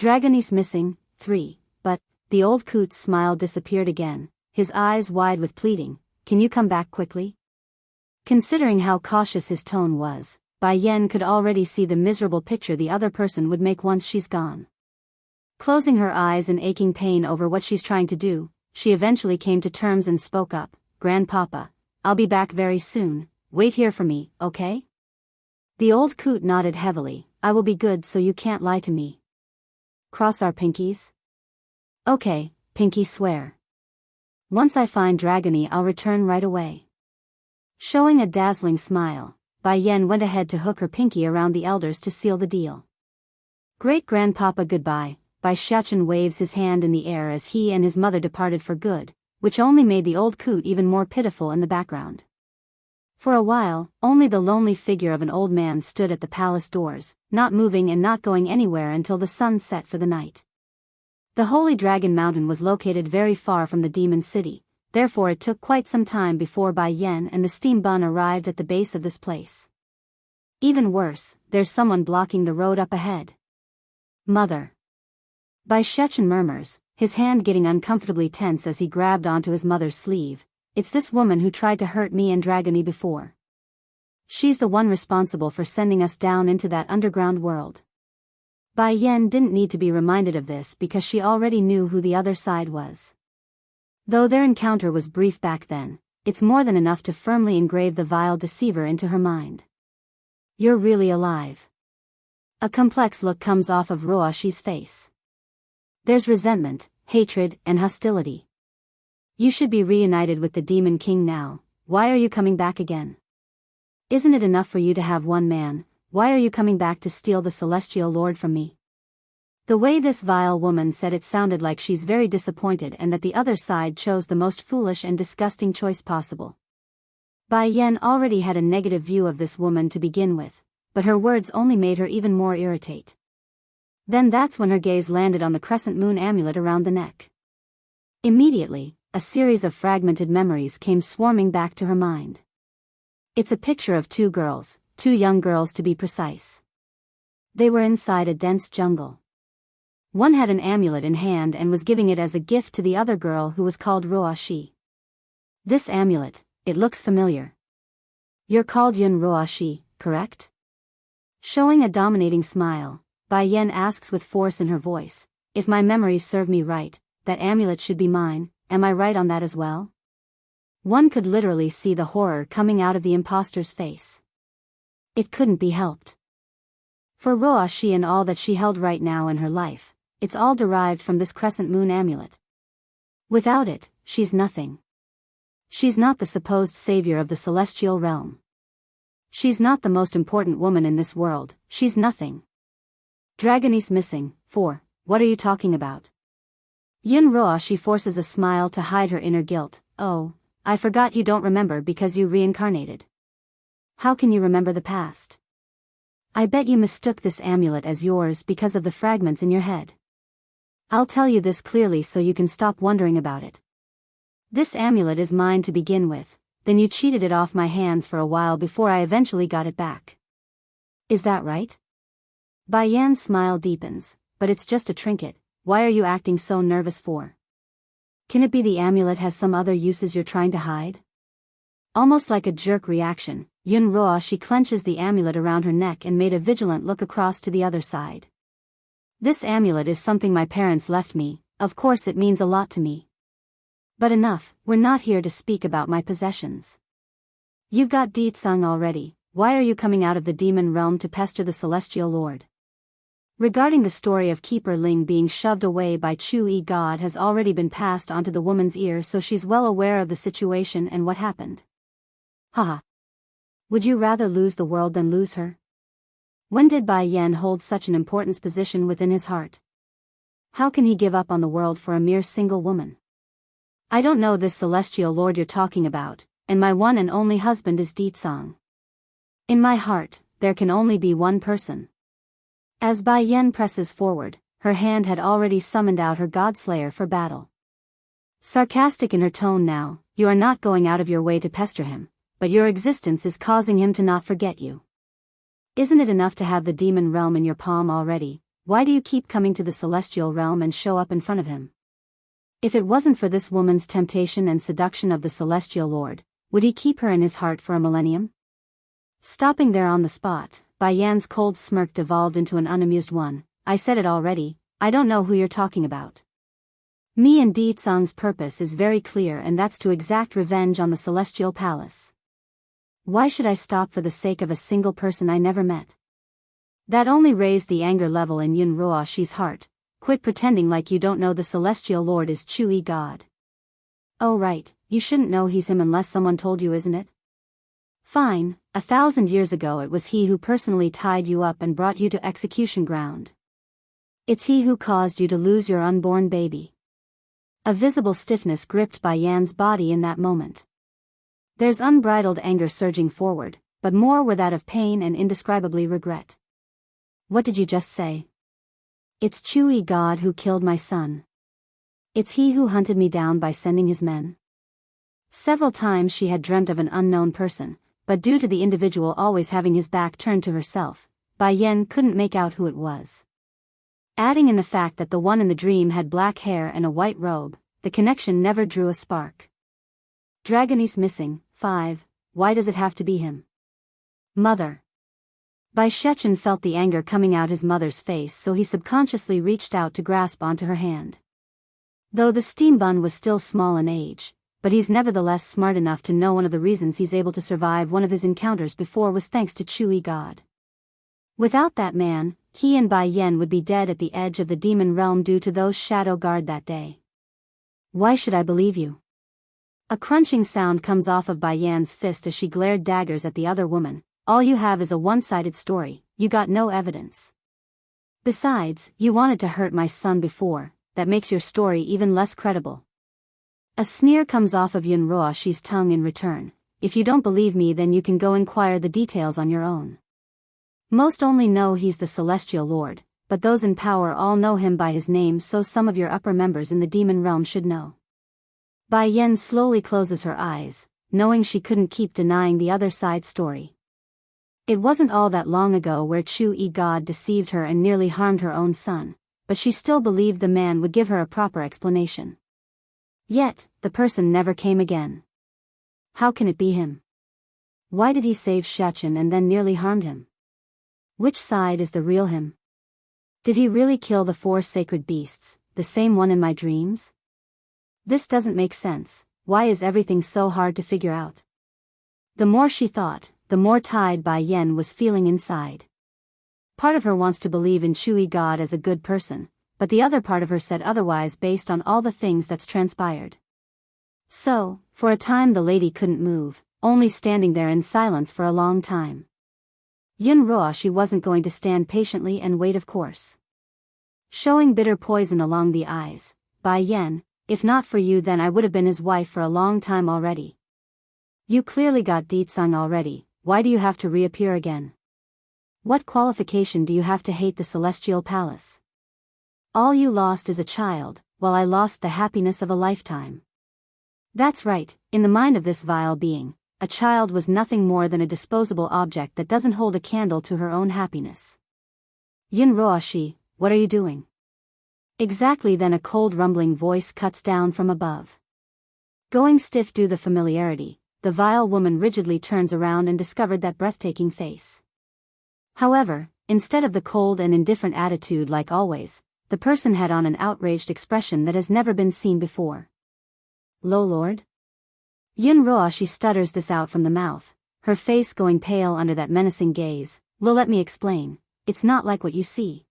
Dragonese missing, 3, but, the old coot's smile disappeared again, his eyes wide with pleading, can you come back quickly? Considering how cautious his tone was, Bai Yan could already see the miserable picture the other person would make once she's gone. Closing her eyes in aching pain over what she's trying to do, she eventually came to terms and spoke up, Grandpapa, I'll be back very soon, wait here for me, okay? The old coot nodded heavily, I will be good so you can't lie to me. Cross our pinkies? Okay, pinky swear. Once I find Dragony I'll return right away. Showing a dazzling smile, Bai Yan went ahead to hook her pinky around the elders to seal the deal. Great-grandpapa goodbye, Bai Xiachen waves his hand in the air as he and his mother departed for good, which only made the old coot even more pitiful in the background. For a while, only the lonely figure of an old man stood at the palace doors, not moving and not going anywhere until the sun set for the night. The Holy Dragon Mountain was located very far from the Demon City, therefore it took quite some time before Bai Yan and the steam bun arrived at the base of this place. Even worse, there's someone blocking the road up ahead. Mother. Bai Xiachen murmurs, his hand getting uncomfortably tense as he grabbed onto his mother's sleeve. It's this woman who tried to hurt me and Dragony before. She's the one responsible for sending us down into that underground world. Bai Yan didn't need to be reminded of this because she already knew who the other side was. Though their encounter was brief back then, it's more than enough to firmly engrave the vile deceiver into her mind. You're really alive. A complex look comes off of Ruoshi's face. There's resentment, hatred, and hostility. You should be reunited with the Demon King now, why are you coming back again? Isn't it enough for you to have one man, why are you coming back to steal the Celestial Lord from me? The way this vile woman said it sounded like she's very disappointed and that the other side chose the most foolish and disgusting choice possible. Bai Yan already had a negative view of this woman to begin with, but her words only made her even more irritate. Then that's when her gaze landed on the crescent moon amulet around the neck. Immediately, a series of fragmented memories came swarming back to her mind. It's a picture of two girls, two young girls to be precise. They were inside a dense jungle. One had an amulet in hand and was giving it as a gift to the other girl who was called Ruoshi. This amulet, it looks familiar. You're called Yun Ruoshi, correct? Showing a dominating smile, Bai Yan asks with force in her voice, if my memories serve me right, that amulet should be mine. Am I right on that as well? One could literally see the horror coming out of the imposter's face. It couldn't be helped. For Ruoshi and all that she held right now in her life, it's all derived from this crescent moon amulet. Without it, she's nothing. She's not the supposed savior of the celestial realm. She's not the most important woman in this world, she's nothing. Dragonese missing, 4, what are you talking about? Yun Ruoshi forces a smile to hide her inner guilt. Oh, I forgot you don't remember because you reincarnated. How can you remember the past? I bet you mistook this amulet as yours because of the fragments in your head. I'll tell you this clearly so you can stop wondering about it. This amulet is mine to begin with, then you cheated it off my hands for a while before I eventually got it back. Is that right? Bai Yan's smile deepens, but it's just a trinket. Why are you acting so nervous for? Can it be the amulet has some other uses you're trying to hide? Almost like a jerk reaction, Yun Ruoshi clenches the amulet around her neck and made a vigilant look across to the other side. This amulet is something my parents left me, of course it means a lot to me. But enough, we're not here to speak about my possessions. You've got Ditsang already, why are you coming out of the demon realm to pester the Celestial Lord? Regarding the story of Keeper Ling being shoved away by Chu-Yi God has already been passed onto the woman's ear, so she's well aware of the situation and what happened. Haha. Would you rather lose the world than lose her? When did Bai Yan hold such an importance position within his heart? How can he give up on the world for a mere single woman? I don't know this celestial lord you're talking about, and my one and only husband is Ditsang. In my heart, there can only be one person. As Bai Yan presses forward, her hand had already summoned out her Godslayer for battle. Sarcastic in her tone now, you are not going out of your way to pester him, but your existence is causing him to not forget you. Isn't it enough to have the demon realm in your palm already? Why do you keep coming to the celestial realm and show up in front of him? If it wasn't for this woman's temptation and seduction of the celestial lord, would he keep her in his heart for a millennium? Stopping there on the spot, Bai Yan's cold smirk devolved into an unamused one. I said it already, I don't know who you're talking about. Me and Di Tsang's purpose is very clear, and that's to exact revenge on the celestial palace. Why should I stop for the sake of a single person I never met? That only raised the anger level in Yun Ruoxi's heart. Quit pretending like you don't know the celestial lord is Chui God. Oh right, you shouldn't know he's him unless someone told you, isn't it? Fine, 1,000 years ago it was he who personally tied you up and brought you to execution ground. It's he who caused you to lose your unborn baby. A visible stiffness gripped Bai Yan's body in that moment. There's unbridled anger surging forward, but more were that of pain and indescribably regret. What did you just say? It's Chui God who killed my son. It's he who hunted me down by sending his men. Several times she had dreamt of an unknown person, but due to the individual always having his back turned to herself, Bai Yan couldn't make out who it was. Adding in the fact that the one in the dream had black hair and a white robe, the connection never drew a spark. Dragonese missing, 5, why does it have to be him? Mother. Bai Shechen felt the anger coming out his mother's face, so he subconsciously reached out to grasp onto her hand. Though the steam bun was still small in age, but he's nevertheless smart enough to know one of the reasons he's able to survive one of his encounters before was thanks to Chui God. Without that man, he and Bai Yan would be dead at the edge of the demon realm due to those shadow guard that day. Why should I believe you? A crunching sound comes off of Bai Yan's fist as she glared daggers at the other woman. All you have is a one-sided story, you got no evidence. Besides, you wanted to hurt my son before, that makes your story even less credible. A sneer comes off of Yun Ruoxi's tongue in return. If you don't believe me, then you can go inquire the details on your own. Most only know he's the celestial lord, but those in power all know him by his name, so some of your upper members in the demon realm should know. Bai Yan slowly closes her eyes, knowing she couldn't keep denying the other side story. It wasn't all that long ago where Chui God deceived her and nearly harmed her own son, but she still believed the man would give her a proper explanation. Yet, the person never came again. How can it be him? Why did he save Shechen and then nearly harmed him? Which side is the real him? Did he really kill the 4 sacred beasts, the same one in my dreams? This doesn't make sense. Why is everything so hard to figure out? The more she thought, the more tied Bai Yan was feeling inside. Part of her wants to believe in Chui God as a good person, but the other part of her said otherwise based on all the things that's transpired. So, for a time the lady couldn't move, only standing there in silence for a long time. Yun Ruoxi wasn't going to stand patiently and wait, of course. Showing bitter poison along the eyes, Bai Yan, if not for you then I would have been his wife for a long time already. You clearly got Di Tsang already. Why do you have to reappear again? What qualification do you have to hate the celestial palace? All you lost is a child, while I lost the happiness of a lifetime. That's right, in the mind of this vile being, a child was nothing more than a disposable object that doesn't hold a candle to her own happiness. Yun Ruoxi, what are you doing? Exactly then a cold rumbling voice cuts down from above. Going stiff due to the familiarity, the vile woman rigidly turns around and discovered that breathtaking face. However, instead of the cold and indifferent attitude like always, the person had on an outraged expression that has never been seen before. Lo Lord? Yun Ruoxi stutters this out from the mouth, her face going pale under that menacing gaze. Lo, let me explain, it's not like what you see.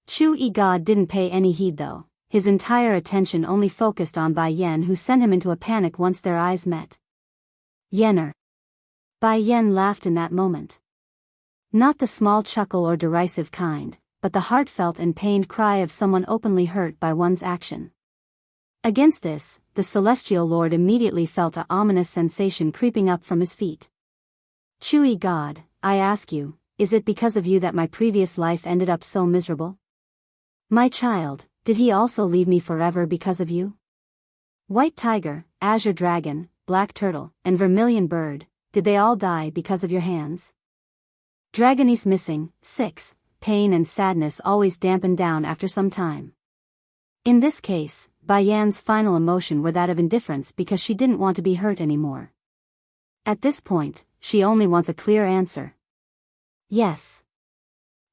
Chui God didn't pay any heed though, his entire attention only focused on Bai Yan, who sent him into a panic once their eyes met. Yener. Bai Yan laughed in that moment. Not the small chuckle or derisive kind, but the heartfelt and pained cry of someone openly hurt by one's action. Against this, the celestial lord immediately felt an ominous sensation creeping up from his feet. Chui God, I ask you, is it because of you that my previous life ended up so miserable? My child, did he also leave me forever because of you? White tiger, azure dragon, black turtle, and vermilion bird, did they all die because of your hands? Dragonese missing, 6, pain and sadness always dampen down after some time. In this case, Bai Yan's final emotion were that of indifference because she didn't want to be hurt anymore. At this point, she only wants a clear answer. Yes.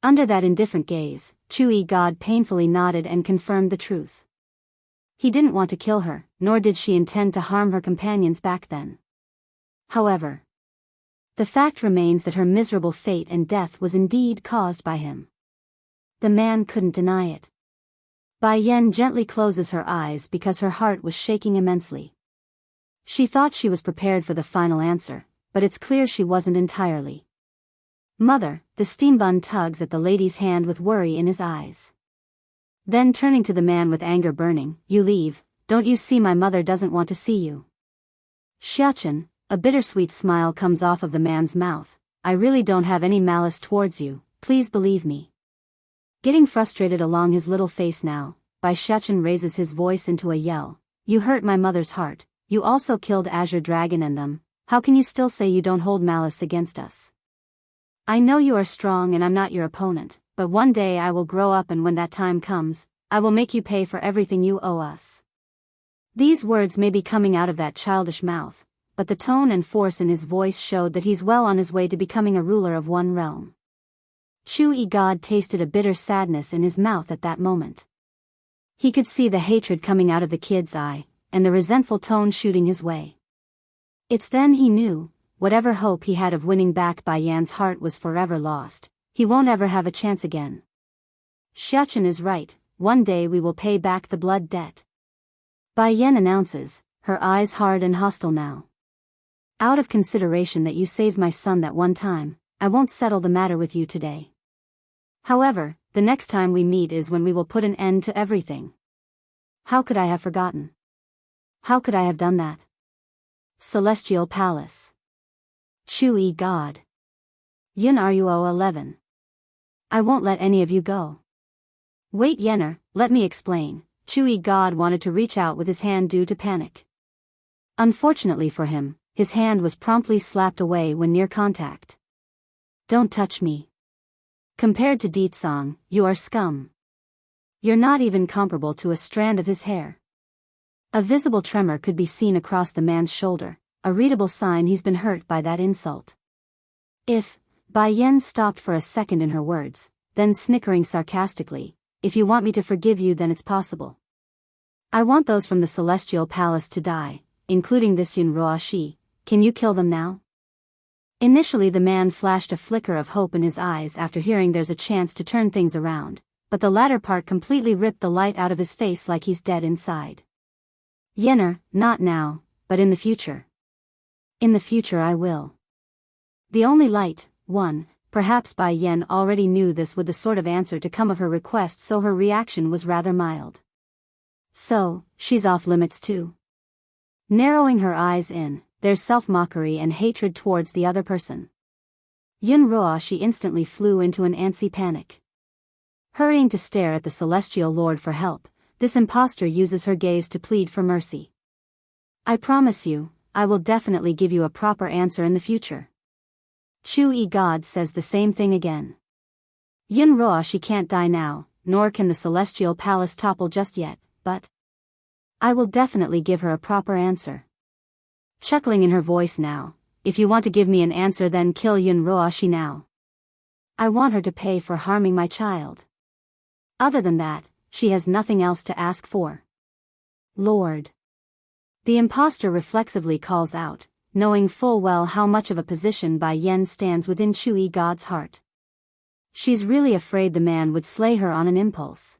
Under that indifferent gaze, Chui God painfully nodded and confirmed the truth. He didn't want to kill her, nor did she intend to harm her companions back then. However, the fact remains that her miserable fate and death was indeed caused by him. The man couldn't deny it. Bai Yan gently closes her eyes because her heart was shaking immensely. She thought she was prepared for the final answer, but it's clear she wasn't entirely. Mother, the steambun tugs at the lady's hand with worry in his eyes. Then turning to the man with anger burning, you leave, don't you see my mother doesn't want to see you? Xiachen, a bittersweet smile comes off of the man's mouth, I really don't have any malice towards you, please believe me. Getting frustrated along his little face now, Bai Xiachen raises his voice into a yell, you hurt my mother's heart, you also killed Azure Dragon and them, how can you still say you don't hold malice against us? I know you are strong and I'm not your opponent, but one day I will grow up and when that time comes, I will make you pay for everything you owe us. These words may be coming out of that childish mouth, but the tone and force in his voice showed that he's well on his way to becoming a ruler of one realm. Chui God tasted a bitter sadness in his mouth at that moment. He could see the hatred coming out of the kid's eye, and the resentful tone shooting his way. It's then he knew, whatever hope he had of winning back Bai Yan's heart was forever lost, he won't ever have a chance again. Xiachen is right, one day we will pay back the blood debt. Bai Yan announces, her eyes hard and hostile now. Out of consideration that you saved my son that one time, I won't settle the matter with you today. However, the next time we meet is when we will put an end to everything. How could I have forgotten? How could I have done that? Celestial Palace. Chui God. Yun Ruo 11. I won't let any of you go. Wait Yenner, let me explain. Chui God wanted to reach out with his hand due to panic. Unfortunately for him, his hand was promptly slapped away when near contact. Don't touch me. Compared to Deetsong, you are scum. You're not even comparable to a strand of his hair. A visible tremor could be seen across the man's shoulder, a readable sign he's been hurt by that insult. Bai Yan stopped for a second in her words, then snickering sarcastically, if you want me to forgive you then it's possible. I want those from the Celestial Palace to die, including this Yun Ruoshi, can you kill them now? Initially the man flashed a flicker of hope in his eyes after hearing there's a chance to turn things around, but the latter part completely ripped the light out of his face like he's dead inside. Yenner, not now, but in the future. In the future I will. The only light, one, perhaps Bai Yan already knew this was the sort of answer to come of her request so her reaction was rather mild. So, she's off limits too. Narrowing her eyes in, there's self-mockery and hatred towards the other person. Yun Ruoshi instantly flew into an antsy panic. Hurrying to stare at the Celestial Lord for help, this impostor uses her gaze to plead for mercy. I promise you, I will definitely give you a proper answer in the future. Chui God says the same thing again. Yun Ruoshi can't die now, nor can the Celestial Palace topple just yet, but I will definitely give her a proper answer. Chuckling in her voice now, if you want to give me an answer then kill Yun Ruoshi now. I want her to pay for harming my child. Other than that, she has nothing else to ask for. Lord. The impostor reflexively calls out, knowing full well how much of a position Bai Yan stands within Chui God's heart. She's really afraid the man would slay her on an impulse.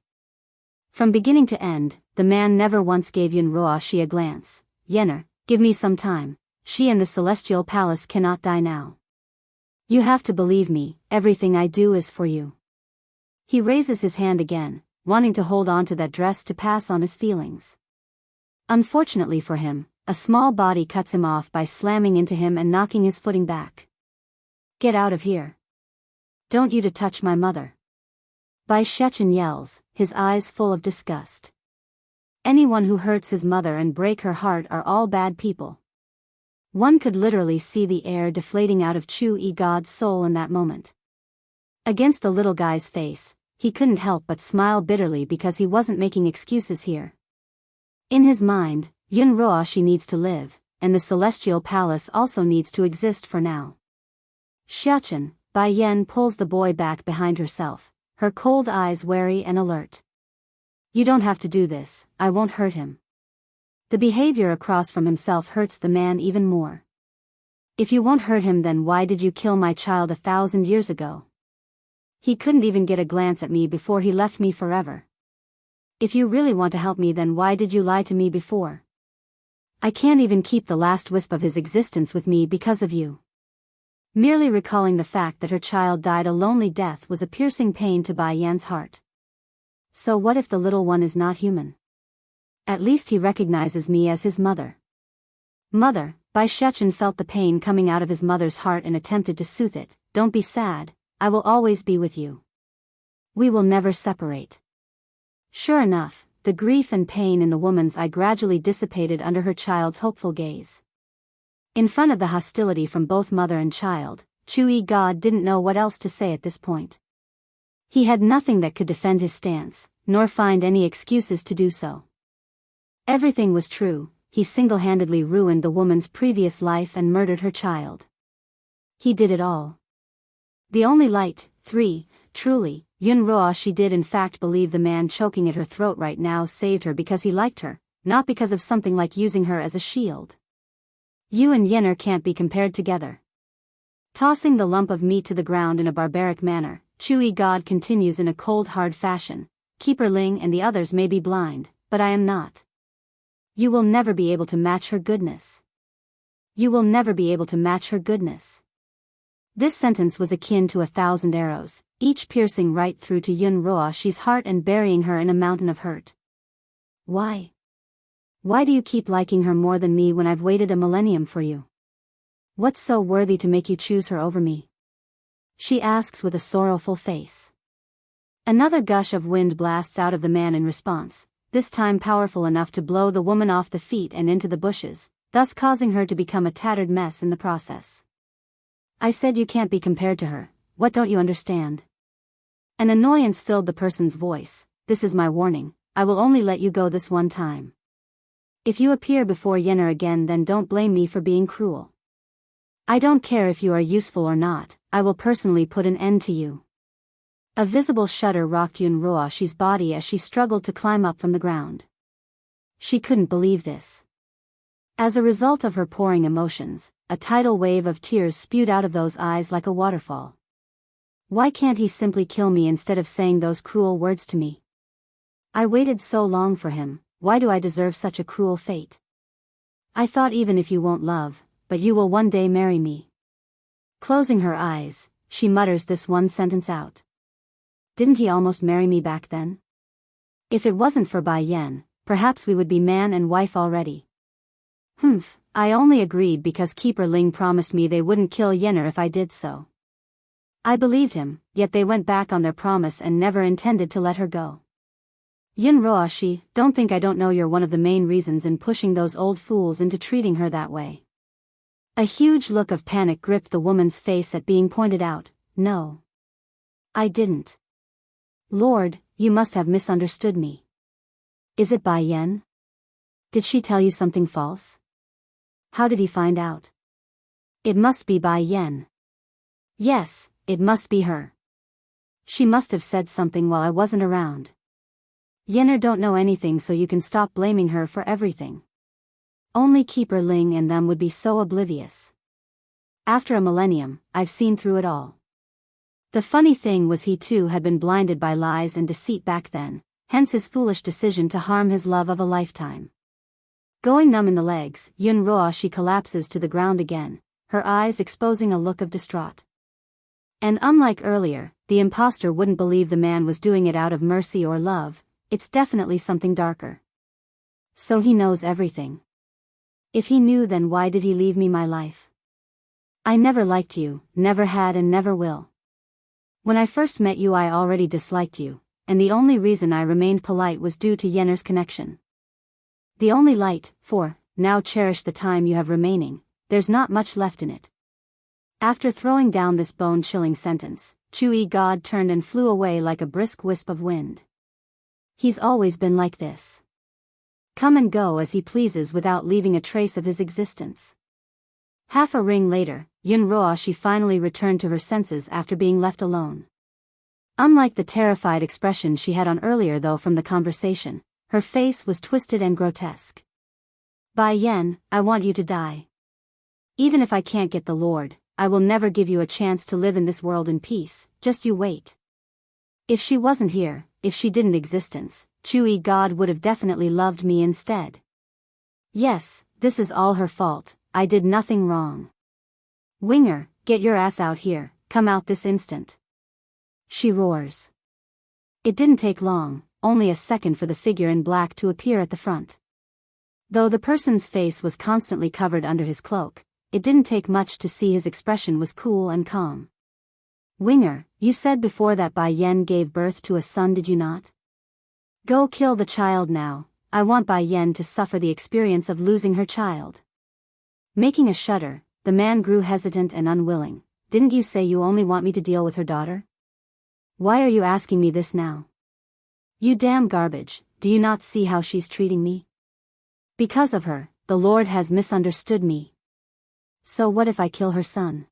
From beginning to end, the man never once gave Yun Ruoshi a glance. Yenner, give me some time, she and the Celestial Palace cannot die now. You have to believe me, everything I do is for you. He raises his hand again, wanting to hold on to that dress to pass on his feelings. Unfortunately for him, a small body cuts him off by slamming into him and knocking his footing back. Get out of here. Don't you to touch my mother. Bai Xiachen yells, his eyes full of disgust. Anyone who hurts his mother and break her heart are all bad people. One could literally see the air deflating out of Chui God's soul in that moment. Against the little guy's face, he couldn't help but smile bitterly because he wasn't making excuses here. In his mind, Yun Roashi needs to live, and the celestial palace also needs to exist for now. Xiachen, Bai Yan pulls the boy back behind herself, her cold eyes wary and alert. You don't have to do this, I won't hurt him. The behavior across from himself hurts the man even more. If you won't hurt him, then why did you kill my child 1,000 years ago? He couldn't even get a glance at me before he left me forever. If you really want to help me, then why did you lie to me before? I can't even keep the last wisp of his existence with me because of you. Merely recalling the fact that her child died a lonely death was a piercing pain to Bai Yan's heart. So what if the little one is not human? At least he recognizes me as his mother. Mother, Bai Shechen felt the pain coming out of his mother's heart and attempted to soothe it. Don't be sad, I will always be with you. We will never separate. Sure enough, the grief and pain in the woman's eye gradually dissipated under her child's hopeful gaze. In front of the hostility from both mother and child, Chui God didn't know what else to say at this point. He had nothing that could defend his stance, nor find any excuses to do so. Everything was true, he single-handedly ruined the woman's previous life and murdered her child. He did it all. The only light, 3, truly, Yun Roashi did in fact believe the man choking at her throat right now saved her because he liked her, not because of something like using her as a shield. You and Yenner can't be compared together. Tossing the lump of meat to the ground in a barbaric manner, Chui God continues in a cold hard fashion. Keeper Ling and the others may be blind, but I am not. You will never be able to match her goodness. You will never be able to match her goodness. This sentence was akin to 1,000 arrows, each piercing right through to Yun Roashi's heart and burying her in a mountain of hurt. Why? Why do you keep liking her more than me when I've waited a millennium for you? What's so worthy to make you choose her over me? She asks with a sorrowful face. Another gush of wind blasts out of the man in response, this time powerful enough to blow the woman off the feet and into the bushes, thus causing her to become a tattered mess in the process. I said you can't be compared to her, what don't you understand? An annoyance filled the person's voice. This is my warning, I will only let you go this one time. If you appear before Yenner again, then don't blame me for being cruel. I don't care if you are useful or not, I will personally put an end to you. A visible shudder rocked Yun Roashi's body as she struggled to climb up from the ground. She couldn't believe this. As a result of her pouring emotions, a tidal wave of tears spewed out of those eyes like a waterfall. Why can't he simply kill me instead of saying those cruel words to me? I waited so long for him, why do I deserve such a cruel fate? I thought even if you won't love, but you will one day marry me. Closing her eyes, she mutters this one sentence out. Didn't he almost marry me back then? If it wasn't for Bai Yan, perhaps we would be man and wife already. I only agreed because Keeper Ling promised me they wouldn't kill Yenner if I did so. I believed him, yet they went back on their promise and never intended to let her go. Yun Roashi, don't think I don't know you're one of the main reasons in pushing those old fools into treating her that way. A huge look of panic gripped the woman's face at being pointed out. No. I didn't. Lord, you must have misunderstood me. Is it Bai Yan? Did she tell you something false? How did he find out? It must be Bai Yan. Yes, it must be her. She must have said something while I wasn't around. Yenner don't know anything, so you can stop blaming her for everything. Only Keeper Ling and them would be so oblivious. After a millennium, I've seen through it all. The funny thing was he too had been blinded by lies and deceit back then, hence his foolish decision to harm his love of a lifetime. Going numb in the legs, Yun Roashi collapses to the ground again, her eyes exposing a look of distraught. And unlike earlier, the imposter wouldn't believe the man was doing it out of mercy or love, it's definitely something darker. So he knows everything. If he knew, then why did he leave me my life? I never liked you, never had and never will. When I first met you I already disliked you, and the only reason I remained polite was due to Yenner's connection. The only light, 4, now cherish the time you have remaining, there's not much left in it. After throwing down this bone-chilling sentence, Chui God turned and flew away like a brisk wisp of wind. He's always been like this. Come and go as he pleases without leaving a trace of his existence. Half a ring later, Yun Roashi finally returned to her senses after being left alone. Unlike the terrified expression she had on earlier though from the conversation, her face was twisted and grotesque. Bai Yen, I want you to die. Even if I can't get the Lord, I will never give you a chance to live in this world in peace, just you wait. If she wasn't here, if she didn't existence, Chui God would have definitely loved me instead. Yes, this is all her fault, I did nothing wrong. Winger, get your ass out here, come out this instant. She roars. It didn't take long, only a second for the figure in black to appear at the front. Though the person's face was constantly covered under his cloak, it didn't take much to see his expression was cool and calm. Winger, you said before that Bai Yen gave birth to a son, did you not? Go kill the child now, I want Bai Yen to suffer the experience of losing her child. Making a shudder, the man grew hesitant and unwilling. Didn't you say you only want me to deal with her daughter? Why are you asking me this now? You damn garbage, do you not see how she's treating me? Because of her, the Lord has misunderstood me. So what if I kill her son?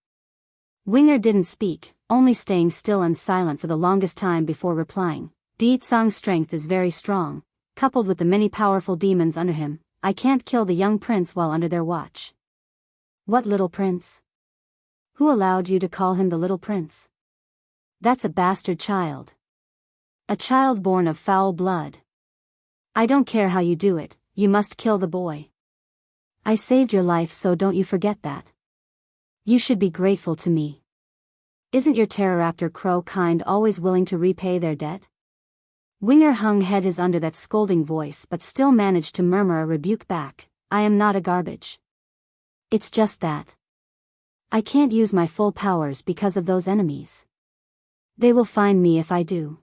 Winger didn't speak, only staying still and silent for the longest time before replying. Di Tsang's strength is very strong, coupled with the many powerful demons under him. I can't kill the young prince while under their watch. What little prince? Who allowed you to call him the little prince? That's a bastard child. A child born of foul blood. I don't care how you do it, you must kill the boy. I saved your life, so don't you forget that. You should be grateful to me. Isn't your Pteroraptor crow kind always willing to repay their debt? Winger hung head his under that scolding voice but still managed to murmur a rebuke back. I am not a garbage. It's just that I can't use my full powers because of those enemies. They will find me if I do.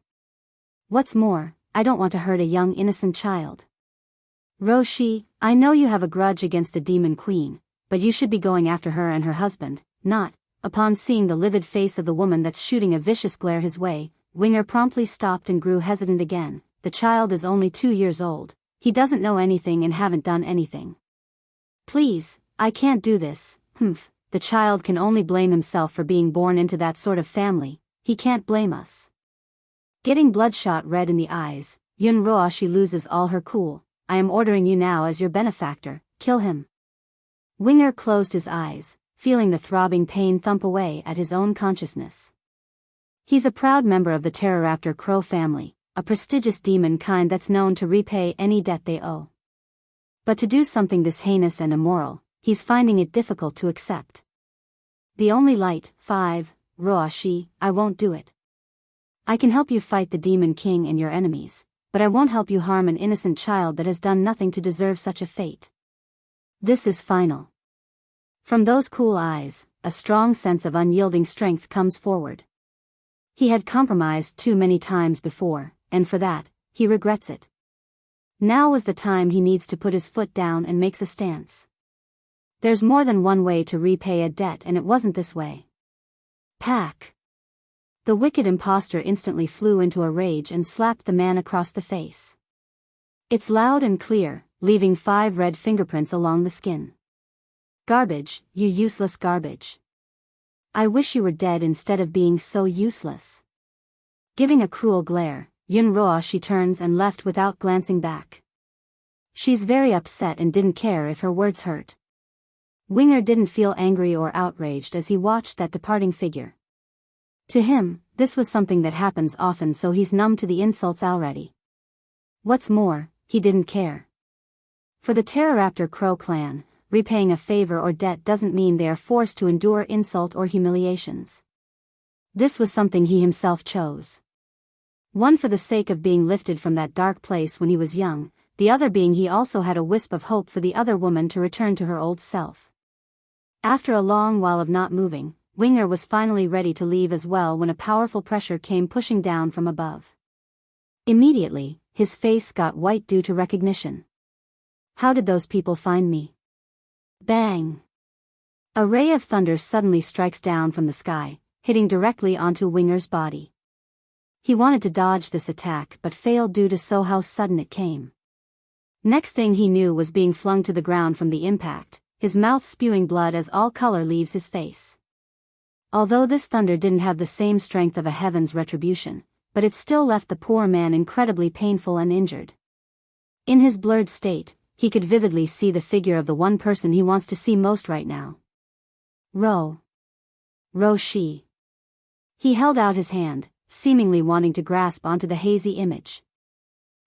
What's more, I don't want to hurt a young innocent child. Roshi, I know you have a grudge against the Demon Queen, but you should be going after her and her husband, not. Upon seeing the livid face of the woman that's shooting a vicious glare his way, Winger promptly stopped and grew hesitant again. The child is only 2 years old, he doesn't know anything and haven't done anything. Please, I can't do this. The child can only blame himself for being born into that sort of family, he can't blame us. Getting bloodshot red in the eyes, Yun Roashi loses all her cool. I am ordering you now as your benefactor, kill him. Winger closed his eyes, feeling the throbbing pain thump away at his own consciousness. He's a proud member of the Pteroraptor crow family, a prestigious demon kind that's known to repay any debt they owe. But to do something this heinous and immoral, he's finding it difficult to accept. The only light, 5, Roashi, I won't do it. I can help you fight the Demon King and your enemies, but I won't help you harm an innocent child that has done nothing to deserve such a fate. This is final. From those cool eyes, a strong sense of unyielding strength comes forward. He had compromised too many times before, and for that, he regrets it. Now was the time he needs to put his foot down and makes a stance. There's more than one way to repay a debt, and it wasn't this way. Pack. The wicked impostor instantly flew into a rage and slapped the man across the face. It's loud and clear, leaving 5 red fingerprints along the skin. Garbage, you useless garbage. I wish you were dead instead of being so useless. Giving a cruel glare, Yun Roashi turns and left without glancing back. She's very upset and didn't care if her words hurt. Winger didn't feel angry or outraged as he watched that departing figure. To him, this was something that happens often, so he's numb to the insults already. What's more, he didn't care. For the Pteroraptor Crow clan, repaying a favor or debt doesn't mean they are forced to endure insult or humiliations. This was something he himself chose. One for the sake of being lifted from that dark place when he was young, the other being he also had a wisp of hope for the other woman to return to her old self. After a long while of not moving, Winger was finally ready to leave as well when a powerful pressure came pushing down from above. Immediately, his face got white due to recognition. How did those people find me? Bang! A ray of thunder suddenly strikes down from the sky, hitting directly onto Winger's body. He wanted to dodge this attack but failed due to how sudden it came. Next thing he knew was being flung to the ground from the impact, his mouth spewing blood as all color leaves his face. Although this thunder didn't have the same strength of a heaven's retribution, but it still left the poor man incredibly painful and injured. In his blurred state, he could vividly see the figure of the one person he wants to see most right now. Shi. He held out his hand, seemingly wanting to grasp onto the hazy image.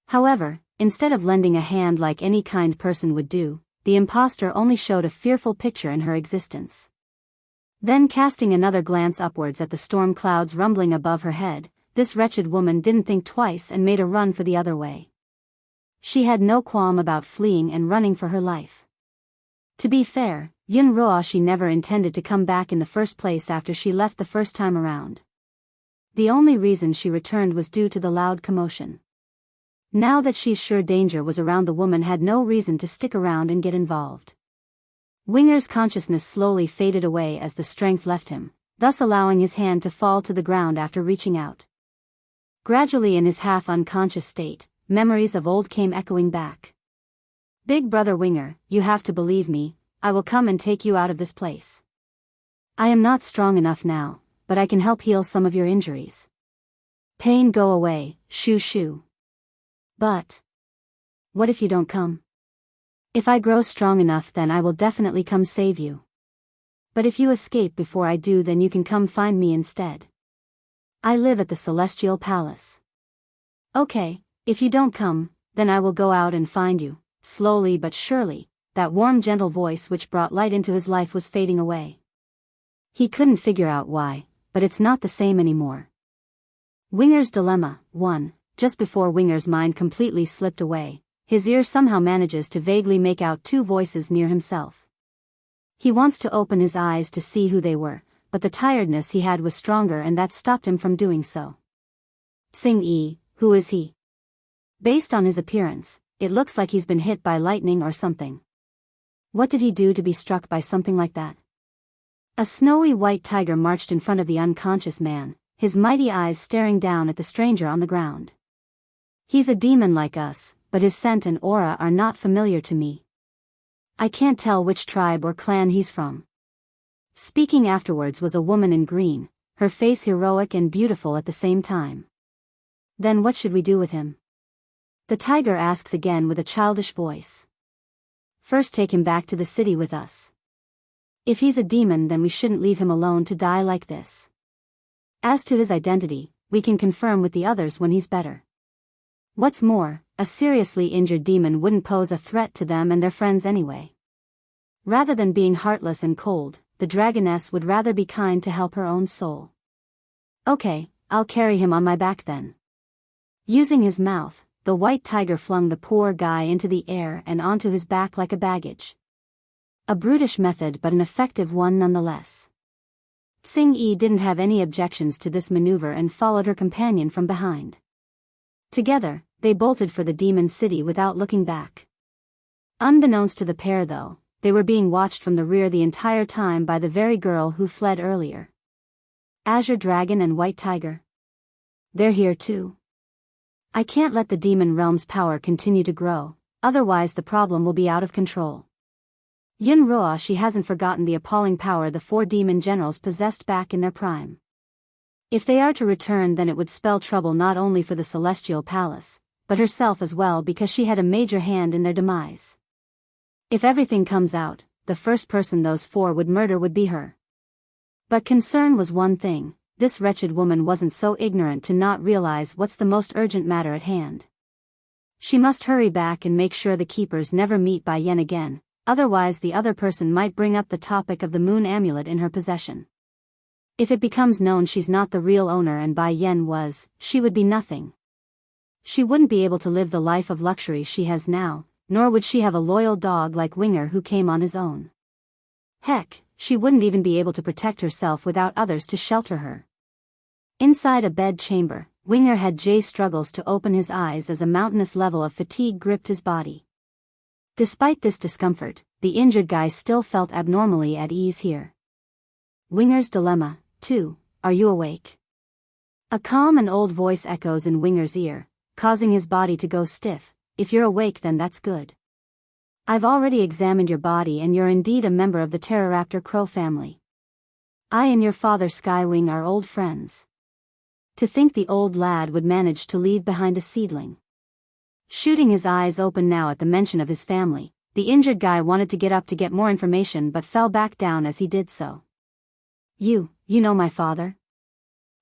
However, instead of lending a hand like any kind person would do, the impostor only showed a fearful picture in her existence. Then casting another glance upwards at the storm clouds rumbling above her head, this wretched woman didn't think twice and made a run for the other way. She had no qualm about fleeing and running for her life. To be fair, She never intended to come back in the first place after she left the first time around. The only reason she returned was due to the loud commotion. Now that she's sure danger was around, the woman had no reason to stick around and get involved. Winger's consciousness slowly faded away as the strength left him, thus allowing his hand to fall to the ground after reaching out. Gradually, in his half-unconscious state, memories of old came echoing back. "Big brother Winger, you have to believe me, I will come and take you out of this place. I am not strong enough now, but I can help heal some of your injuries. Pain go away, shoo. But what if you don't come? If I grow strong enough, then I will definitely come save you. But if you escape before I do, then you can come find me instead. I live at the Celestial Palace." "Okay, if you don't come, then I will go out and find you." Slowly but surely, that warm gentle voice which brought light into his life was fading away. He couldn't figure out why, but it's not the same anymore. Winger's Dilemma 1. Just before Winger's mind completely slipped away, his ear somehow manages to vaguely make out two voices near himself. He wants to open his eyes to see who they were, but the tiredness he had was stronger and that stopped him from doing so. Xing, who is he? Based on his appearance, it looks like he's been hit by lightning or something. What did he do to be struck by something like that? A snowy white tiger marched in front of the unconscious man, his mighty eyes staring down at the stranger on the ground. "He's a demon like us, but his scent and aura are not familiar to me. I can't tell which tribe or clan he's from." Speaking afterwards was a woman in green, her face heroic and beautiful at the same time. "Then what should we do with him?" The tiger asks again with a childish voice. "First take him back to the city with us. If he's a demon, then we shouldn't leave him alone to die like this. As to his identity, we can confirm with the others when he's better. What's more, a seriously injured demon wouldn't pose a threat to them and their friends anyway. Rather than being heartless and cold, the dragoness would rather be kind to help her own soul." "Okay, I'll carry him on my back then." Using his mouth, the white tiger flung the poor guy into the air and onto his back like a baggage. A brutish method, but an effective one nonetheless. Xing didn't have any objections to this maneuver and followed her companion from behind. Together, they bolted for the demon city without looking back. Unbeknownst to the pair though, they were being watched from the rear the entire time by the very girl who fled earlier. Azure Dragon and White Tiger. They're here too. I can't let the demon realm's power continue to grow, otherwise the problem will be out of control. She hasn't forgotten the appalling power the 4 demon generals possessed back in their prime. If they are to return, then it would spell trouble not only for the Celestial Palace, but herself as well, because she had a major hand in their demise. If everything comes out, the first person those 4 would murder would be her. But concern was one thing: this wretched woman wasn't so ignorant to not realize what's the most urgent matter at hand. She must hurry back and make sure the keepers never meet Bai Yan again, otherwise the other person might bring up the topic of the moon amulet in her possession. If it becomes known she's not the real owner and Bai Yan was, she would be nothing. She wouldn't be able to live the life of luxury she has now, nor would she have a loyal dog like Winger who came on his own. Heck, she wouldn't even be able to protect herself without others to shelter her. Inside a bed chamber, Winger had struggles to open his eyes as a mountainous level of fatigue gripped his body. Despite this discomfort, the injured guy still felt abnormally at ease here. Winger's dilemma, 2, are you awake? A calm and old voice echoes in Winger's ear, causing his body to go stiff. If you're awake then that's good. I've already examined your body and you're indeed a member of the Pteroraptor crow family. I and your father Skywing are old friends. To think the old lad would manage to leave behind a seedling. Shooting his eyes open now at the mention of his family, the injured guy wanted to get up to get more information but fell back down as he did so. You know my father?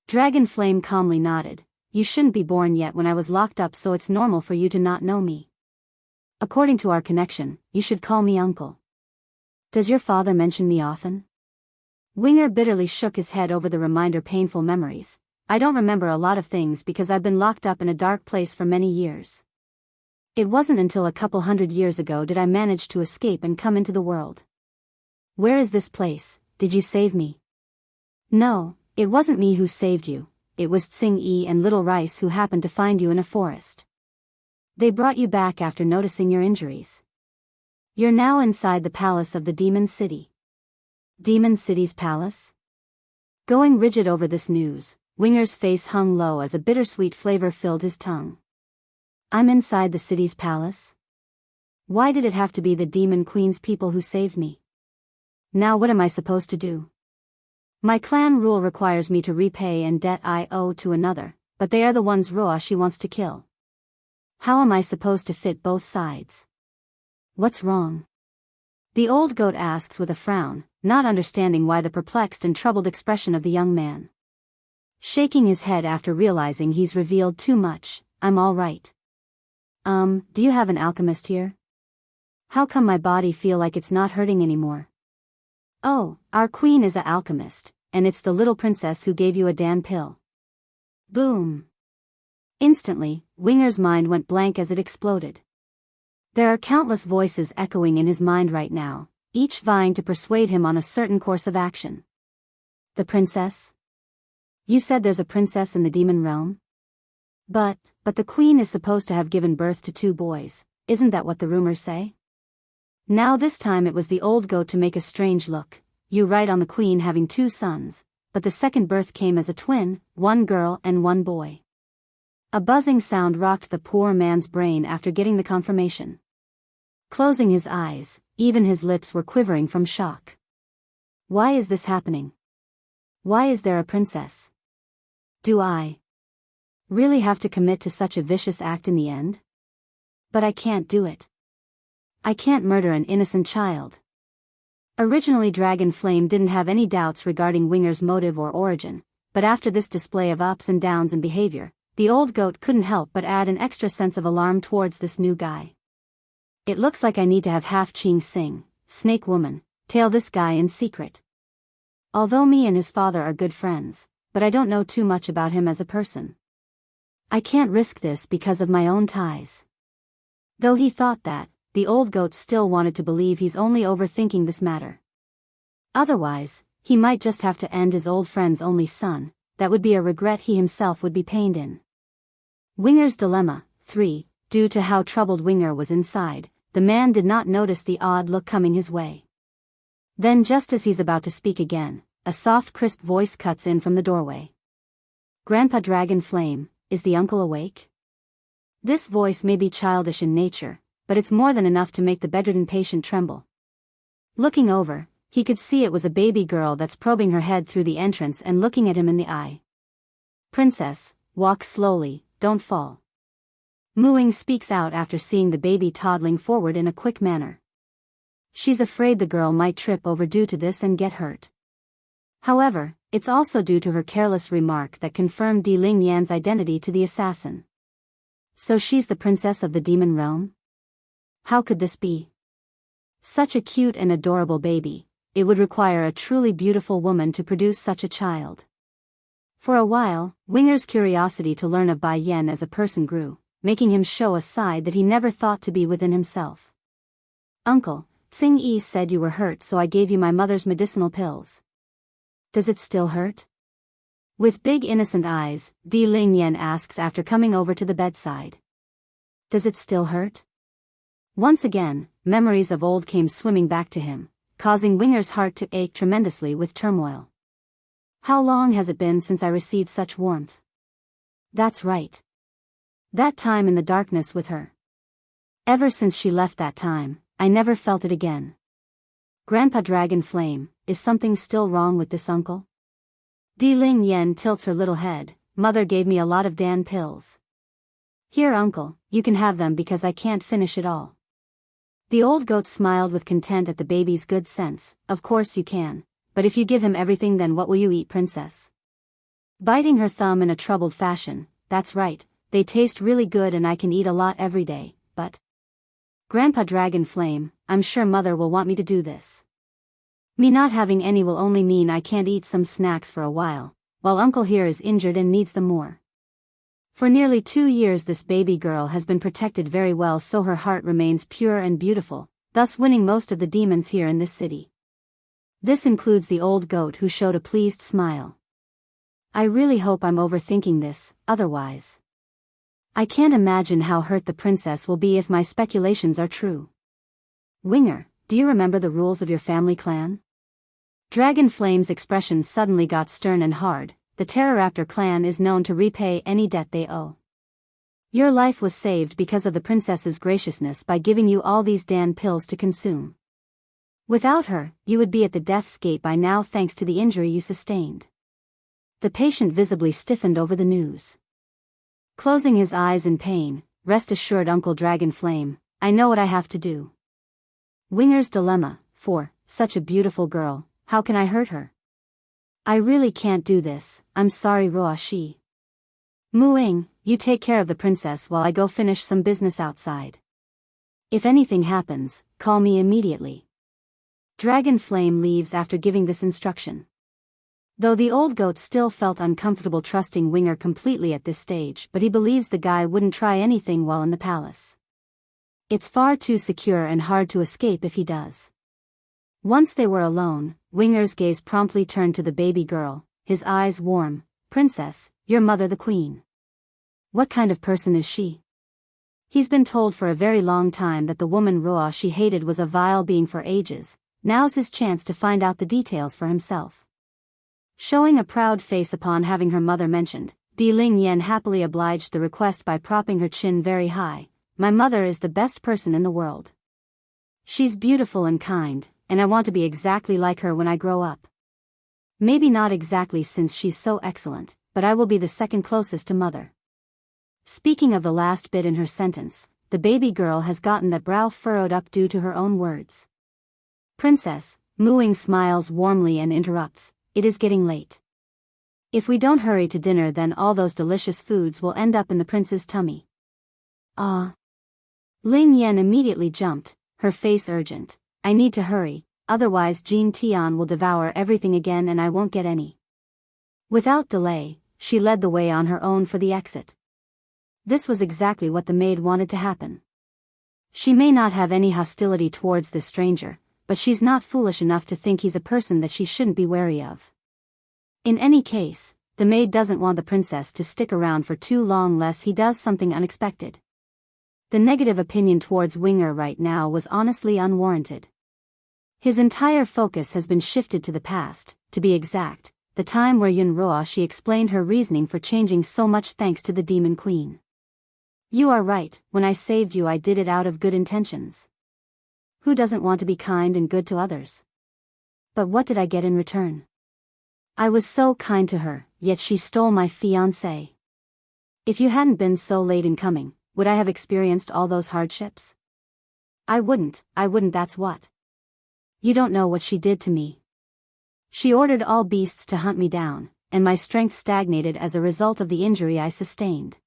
Dragon Flame calmly nodded. You shouldn't be born yet when I was locked up, so it's normal for you to not know me. According to our connection, you should call me uncle. Does your father mention me often? Winger bitterly shook his head over the reminder painful memories. I don't remember a lot of things because I've been locked up in a dark place for many years. It wasn't until a couple hundred years ago did I manage to escape and come into the world. Where is this place? Did you save me? No, it wasn't me who saved you. It was Tsing-Yi and Little Rice who happened to find you in a forest. They brought you back after noticing your injuries. You're now inside the palace of the Demon City. Demon City's palace? Going rigid over this news, Winger's face hung low as a bittersweet flavor filled his tongue. I'm inside the city's palace? Why did it have to be the Demon Queen's people who saved me? Now what am I supposed to do? My clan rule requires me to repay an debt I owe to another, but they are the ones she wants to kill. How am I supposed to fit both sides? What's wrong? The old goat asks with a frown, not understanding why the perplexed and troubled expression of the young man. Shaking his head after realizing he's revealed too much, I'm all right. Do you have an alchemist here? How come my body feel like it's not hurting anymore? Oh, our queen is a alchemist, and it's the little princess who gave you a Dan pill. Boom. Instantly, Winger's mind went blank as it exploded. There are countless voices echoing in his mind right now, each vying to persuade him on a certain course of action. The princess? You said there's a princess in the demon realm? But the queen is supposed to have given birth to 2 boys, isn't that what the rumors say? Now this time it was the old goat to make a strange look. You right on the queen having 2 sons, but the second birth came as a twin, 1 girl and 1 boy. A buzzing sound rocked the poor man's brain after getting the confirmation. Closing his eyes, even his lips were quivering from shock. Why is this happening? Why is there a princess? Do I really have to commit to such a vicious act in the end? But I can't do it. I can't murder an innocent child. Originally Dragon Flame didn't have any doubts regarding Winger's motive or origin, but after this display of ups and downs in behavior, the old goat couldn't help but add an extra sense of alarm towards this new guy. It looks like I need to have half Ching Sing, Snake Woman, tail this guy in secret. Although me and his father are good friends, but I don't know too much about him as a person. I can't risk this because of my own ties. Though he thought that, the old goat still wanted to believe he's only overthinking this matter. Otherwise, he might just have to end his old friend's only son. That would be a regret he himself would be pained in. Winger's dilemma, 3, due to how troubled Winger was inside, the man did not notice the odd look coming his way. Then just as he's about to speak again, a soft crisp voice cuts in from the doorway. Grandpa Dragon Flame, is the uncle awake? This voice may be childish in nature, but it's more than enough to make the bedridden patient tremble. Looking over, he could see it was a baby girl that's probing her head through the entrance and looking at him in the eye. Princess, walk slowly, don't fall. Mooing speaks out after seeing the baby toddling forward in a quick manner. She's afraid the girl might trip over due to this and get hurt. However, it's also due to her careless remark that confirmed Di Ling Yan's identity to the assassin. So she's the princess of the demon realm? How could this be? Such a cute and adorable baby, it would require a truly beautiful woman to produce such a child. For a while, Winger's curiosity to learn of Bai Yan as a person grew, making him show a side that he never thought to be within himself. Uncle, Tsing-Yi said you were hurt, so I gave you my mother's medicinal pills. Does it still hurt? With big innocent eyes, Di Ling Yan asks after coming over to the bedside. Does it still hurt? Once again, memories of old came swimming back to him, causing Winger's heart to ache tremendously with turmoil. How long has it been since I received such warmth? That's right. That time in the darkness with her. Ever since she left that time, I never felt it again. Grandpa Dragon Flame, is something still wrong with this uncle? Di Ling Yen tilts her little head. Mother gave me a lot of Dan pills. Here uncle, you can have them because I can't finish it all. The old goat smiled with content at the baby's good sense. Of course you can, but if you give him everything then what will you eat, princess? Biting her thumb in a troubled fashion, that's right, they taste really good and I can eat a lot every day, but... Grandpa Dragon Flame, I'm sure mother will want me to do this. Me not having any will only mean I can't eat some snacks for a while uncle here is injured and needs them more. For nearly 2 years this baby girl has been protected very well so her heart remains pure and beautiful, thus winning most of the demons here in this city. This includes the old goat who showed a pleased smile. I really hope I'm overthinking this, otherwise. I can't imagine how hurt the princess will be if my speculations are true. Winger, do you remember the rules of your family clan? Dragon Flame's expression suddenly got stern and hard. The Pteroraptor clan is known to repay any debt they owe. Your life was saved because of the princess's graciousness by giving you all these Dan pills to consume. Without her, you would be at the death's gate by now thanks to the injury you sustained. The patient visibly stiffened over the news. Closing his eyes in pain, rest assured Uncle Dragon Flame, I know what I have to do. Winger's dilemma, for such a beautiful girl, how can I hurt her? I really can't do this, I'm sorry Ruoshi. Muing, you take care of the princess while I go finish some business outside. If anything happens, call me immediately. Dragon Flame leaves after giving this instruction. Though the old goat still felt uncomfortable trusting Winger completely at this stage, but he believes the guy wouldn't try anything while in the palace. It's far too secure and hard to escape if he does. Once they were alone, Winger's gaze promptly turned to the baby girl, his eyes warm. Princess, your mother the queen. What kind of person is she? He's been told for a very long time that the woman Ruo she hated was a vile being for ages. Now's his chance to find out the details for himself. Showing a proud face upon having her mother mentioned, Di Ling Yen happily obliged the request by propping her chin very high. My mother is the best person in the world. She's beautiful and kind, and I want to be exactly like her when I grow up. Maybe not exactly since she's so excellent, but I will be the second closest to mother. Speaking of the last bit in her sentence, the baby girl has gotten that brow furrowed up due to her own words. Princess, Muing smiles warmly and interrupts, it is getting late. If we don't hurry to dinner then all those delicious foods will end up in the prince's tummy. Ah. Ling Yan immediately jumped, her face urgent. I need to hurry, otherwise Jean Tian will devour everything again and I won't get any. Without delay, she led the way on her own for the exit. This was exactly what the maid wanted to happen. She may not have any hostility towards this stranger, but she's not foolish enough to think he's a person that she shouldn't be wary of. In any case, the maid doesn't want the princess to stick around for too long lest he does something unexpected. The negative opinion towards Winger right now was honestly unwarranted. His entire focus has been shifted to the past, to be exact, the time where Yun Ruo she explained her reasoning for changing so much thanks to the Demon Queen. You are right, when I saved you I did it out of good intentions. Who doesn't want to be kind and good to others? But what did I get in return? I was so kind to her, yet she stole my fiancé. If you hadn't been so late in coming, would I have experienced all those hardships? I wouldn't, that's what. You don't know what she did to me. She ordered all beasts to hunt me down, and my strength stagnated as a result of the injury I sustained.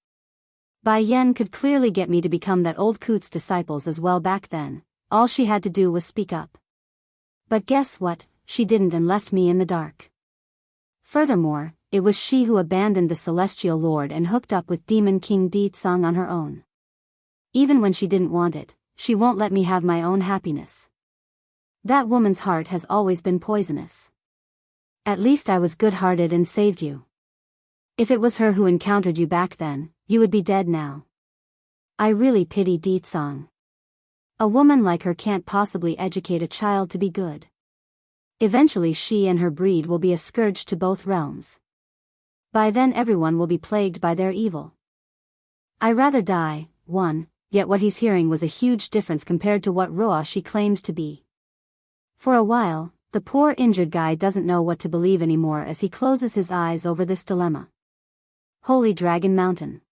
Bai Yen could clearly get me to become that old coot's disciples as well back then, all she had to do was speak up. But guess what, she didn't and left me in the dark. Furthermore, it was she who abandoned the Celestial Lord and hooked up with Demon King Di Tsang on her own. Even when she didn't want it, she won't let me have my own happiness. That woman's heart has always been poisonous. At least I was good-hearted and saved you. If it was her who encountered you back then, you would be dead now. I really pity Di Tsang. A woman like her can't possibly educate a child to be good. Eventually she and her breed will be a scourge to both realms. By then everyone will be plagued by their evil. I rather die, 1, yet what he's hearing was a huge difference compared to what Roa she claims to be. For a while, the poor injured guy doesn't know what to believe anymore as he closes his eyes over this dilemma. Holy Dragon Mountain.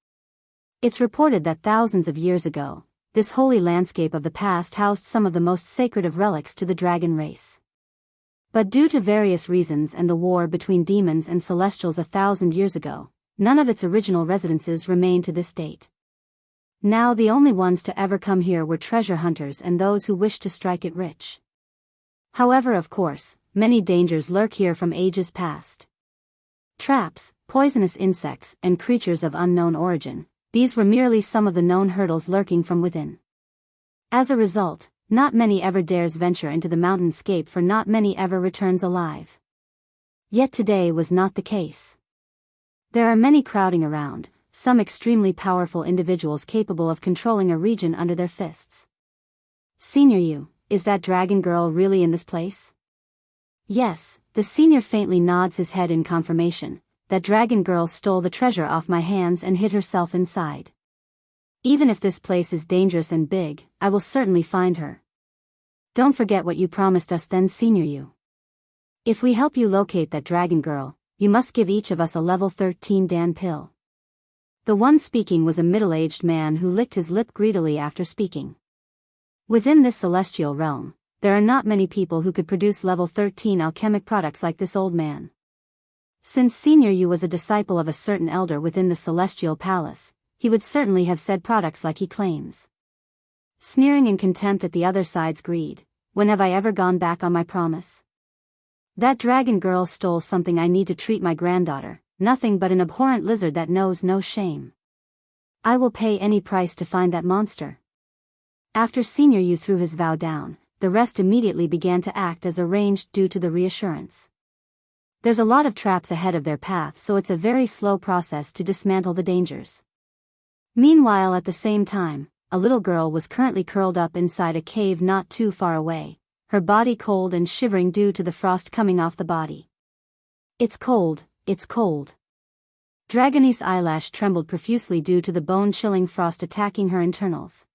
It's reported that thousands of years ago, this holy landscape of the past housed some of the most sacred of relics to the dragon race. But due to various reasons and the war between demons and celestials 1,000 years ago, none of its original residences remain to this date. Now the only ones to ever come here were treasure hunters and those who wished to strike it rich. However, of course, many dangers lurk here from ages past. Traps, poisonous insects, and creatures of unknown origin, these were merely some of the known hurdles lurking from within. As a result, not many ever dares venture into the mountainscape, for not many ever returns alive. Yet today was not the case. There are many crowding around, some extremely powerful individuals capable of controlling a region under their fists. Senior Yu, is that dragon girl really in this place? Yes, the senior faintly nods his head in confirmation. That dragon girl stole the treasure off my hands and hid herself inside. Even if this place is dangerous and big, I will certainly find her. Don't forget what you promised us then, Senior Yu. If we help you locate that dragon girl, you must give each of us a level 13 Dan pill. The one speaking was a middle-aged man who licked his lip greedily after speaking. Within this celestial realm, there are not many people who could produce level 13 alchemic products like this old man. Since Senior Yu was a disciple of a certain elder within the celestial palace, he would certainly have said products like he claims. Sneering in contempt at the other side's greed, when have I ever gone back on my promise? That dragon girl stole something I need to treat my granddaughter, nothing but an abhorrent lizard that knows no shame. I will pay any price to find that monster. After Senior Yu threw his vow down, the rest immediately began to act as arranged due to the reassurance. There's a lot of traps ahead of their path, so it's a very slow process to dismantle the dangers. Meanwhile, at the same time, a little girl was currently curled up inside a cave not too far away, her body cold and shivering due to the frost coming off the body. It's cold, it's cold. Dragone's eyelash trembled profusely due to the bone-chilling frost attacking her internals.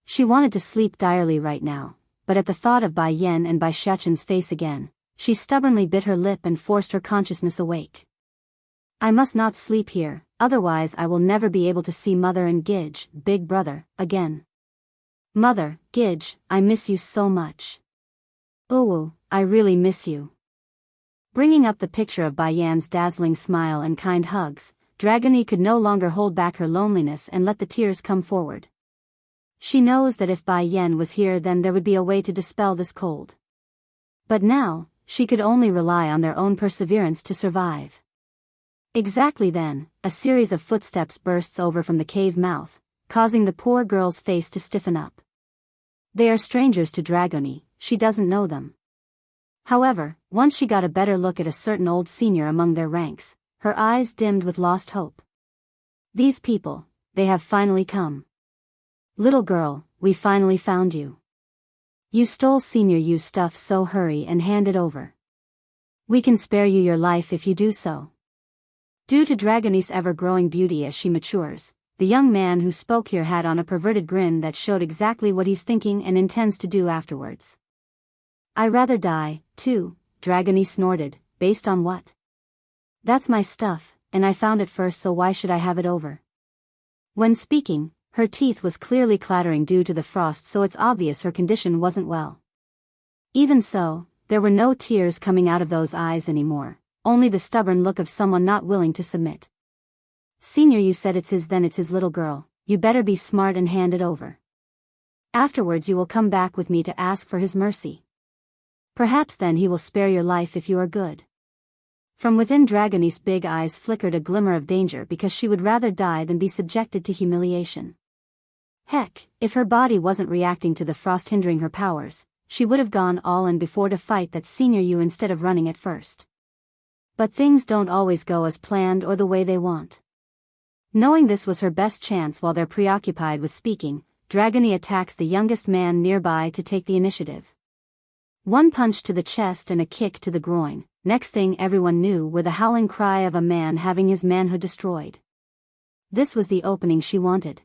She wanted to sleep direly right now, but at the thought of Bai Yan and Bai Shachen's face again, she stubbornly bit her lip and forced her consciousness awake. I must not sleep here, otherwise I will never be able to see Mother and Gidge, big brother, again. Mother, Gidge, I miss you so much. Ooh, I really miss you. Bringing up the picture of Bai Yan's dazzling smile and kind hugs, Dragone could no longer hold back her loneliness and let the tears come forward. She knows that if Bai Yan was here, then there would be a way to dispel this cold. But now, she could only rely on their own perseverance to survive. Exactly then, a series of footsteps bursts over from the cave mouth, causing the poor girl's face to stiffen up. They are strangers to Dragone, she doesn't know them. However, once she got a better look at a certain old senior among their ranks, her eyes dimmed with lost hope. These people, they have finally come. Little girl, we finally found you. You stole Senior Yu's stuff, so hurry and hand it over. We can spare you your life if you do so. Due to Dragone's ever-growing beauty as she matures, the young man who spoke here had on a perverted grin that showed exactly what he's thinking and intends to do afterwards. I rather die, too, Dragone snorted, based on what? That's my stuff, and I found it first, so why should I have it over? When speaking, her teeth was clearly clattering due to the frost, so it's obvious her condition wasn't well. Even so, there were no tears coming out of those eyes anymore, only the stubborn look of someone not willing to submit. Senior Yu said it's his, then it's his. Little girl, you better be smart and hand it over. Afterwards you will come back with me to ask for his mercy. Perhaps then he will spare your life if you are good. From within Dragone's big eyes flickered a glimmer of danger, because she would rather die than be subjected to humiliation. Heck, if her body wasn't reacting to the frost hindering her powers, she would have gone all in before to fight that Senior Yu instead of running at first. But things don't always go as planned or the way they want. Knowing this was her best chance while they're preoccupied with speaking, Dragony attacks the youngest man nearby to take the initiative. One punch to the chest and a kick to the groin. Next thing everyone knew were the howling cry of a man having his manhood destroyed. This was the opening she wanted.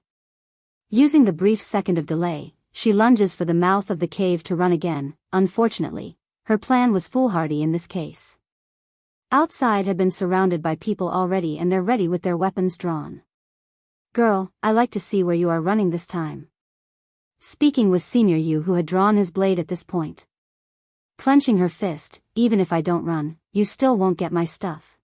Using the brief second of delay, she lunges for the mouth of the cave to run again. Unfortunately, her plan was foolhardy in this case. Outside had been surrounded by people already and they're ready with their weapons drawn. "Girl, I like to see where you are running this time." Speaking was Senior Yu, who had drawn his blade at this point. Clenching her fist, "Even if I don't run, you still won't get my stuff."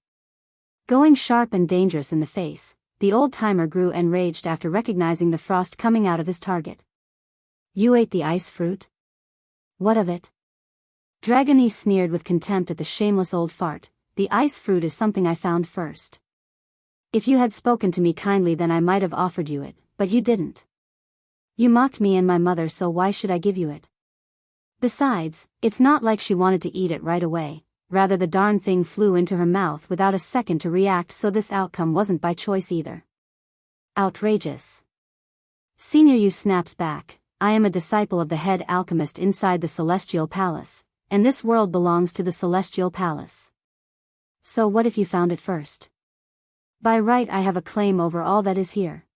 Going sharp and dangerous in the face, the old-timer grew enraged after recognizing the frost coming out of his target. "You ate the ice fruit? What of it?" Dragony sneered with contempt at the shameless old fart. "The ice fruit is something I found first. If you had spoken to me kindly then I might have offered you it, but you didn't. You mocked me and my mother, so why should I give you it? Besides, it's not like she wanted to eat it right away, rather the darn thing flew into her mouth without a second to react, so this outcome wasn't by choice either." Outrageous. Senior Yu snaps back. "I am a disciple of the head alchemist inside the Celestial Palace, and this world belongs to the Celestial Palace. So what if you found it first? By right I have a claim over all that is here.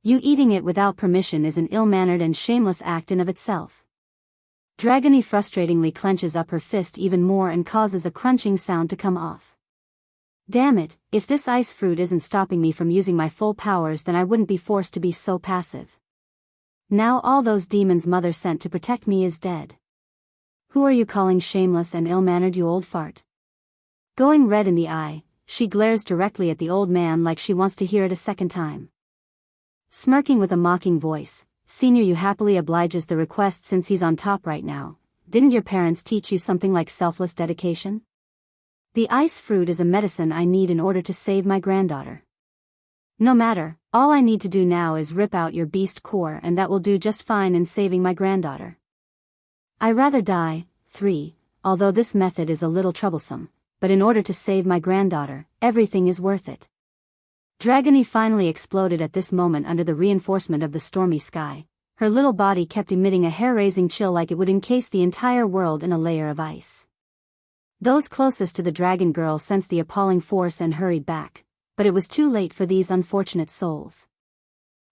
You eating it without permission is an ill-mannered and shameless act in of itself." Dragony frustratingly clenches up her fist even more and causes a crunching sound to come off. "Damn it, if this ice fruit isn't stopping me from using my full powers then I wouldn't be forced to be so passive. Now all those demons mother sent to protect me is dead. Who are you calling shameless and ill-mannered, you old fart?" Going red in the eye, she glares directly at the old man like she wants to hear it a second time. Smirking with a mocking voice, Senior Yu happily obliges the request since he's on top right now. "Didn't your parents teach you something like selfless dedication? The ice fruit is a medicine I need in order to save my granddaughter. No matter, all I need to do now is rip out your beast core and that will do just fine in saving my granddaughter. I rather die, 3, although this method is a little troublesome, but in order to save my granddaughter, everything is worth it." Dragony finally exploded at this moment under the reinforcement of the stormy sky. Her little body kept emitting a hair-raising chill like it would encase the entire world in a layer of ice. Those closest to the dragon girl sensed the appalling force and hurried back, but it was too late for these unfortunate souls.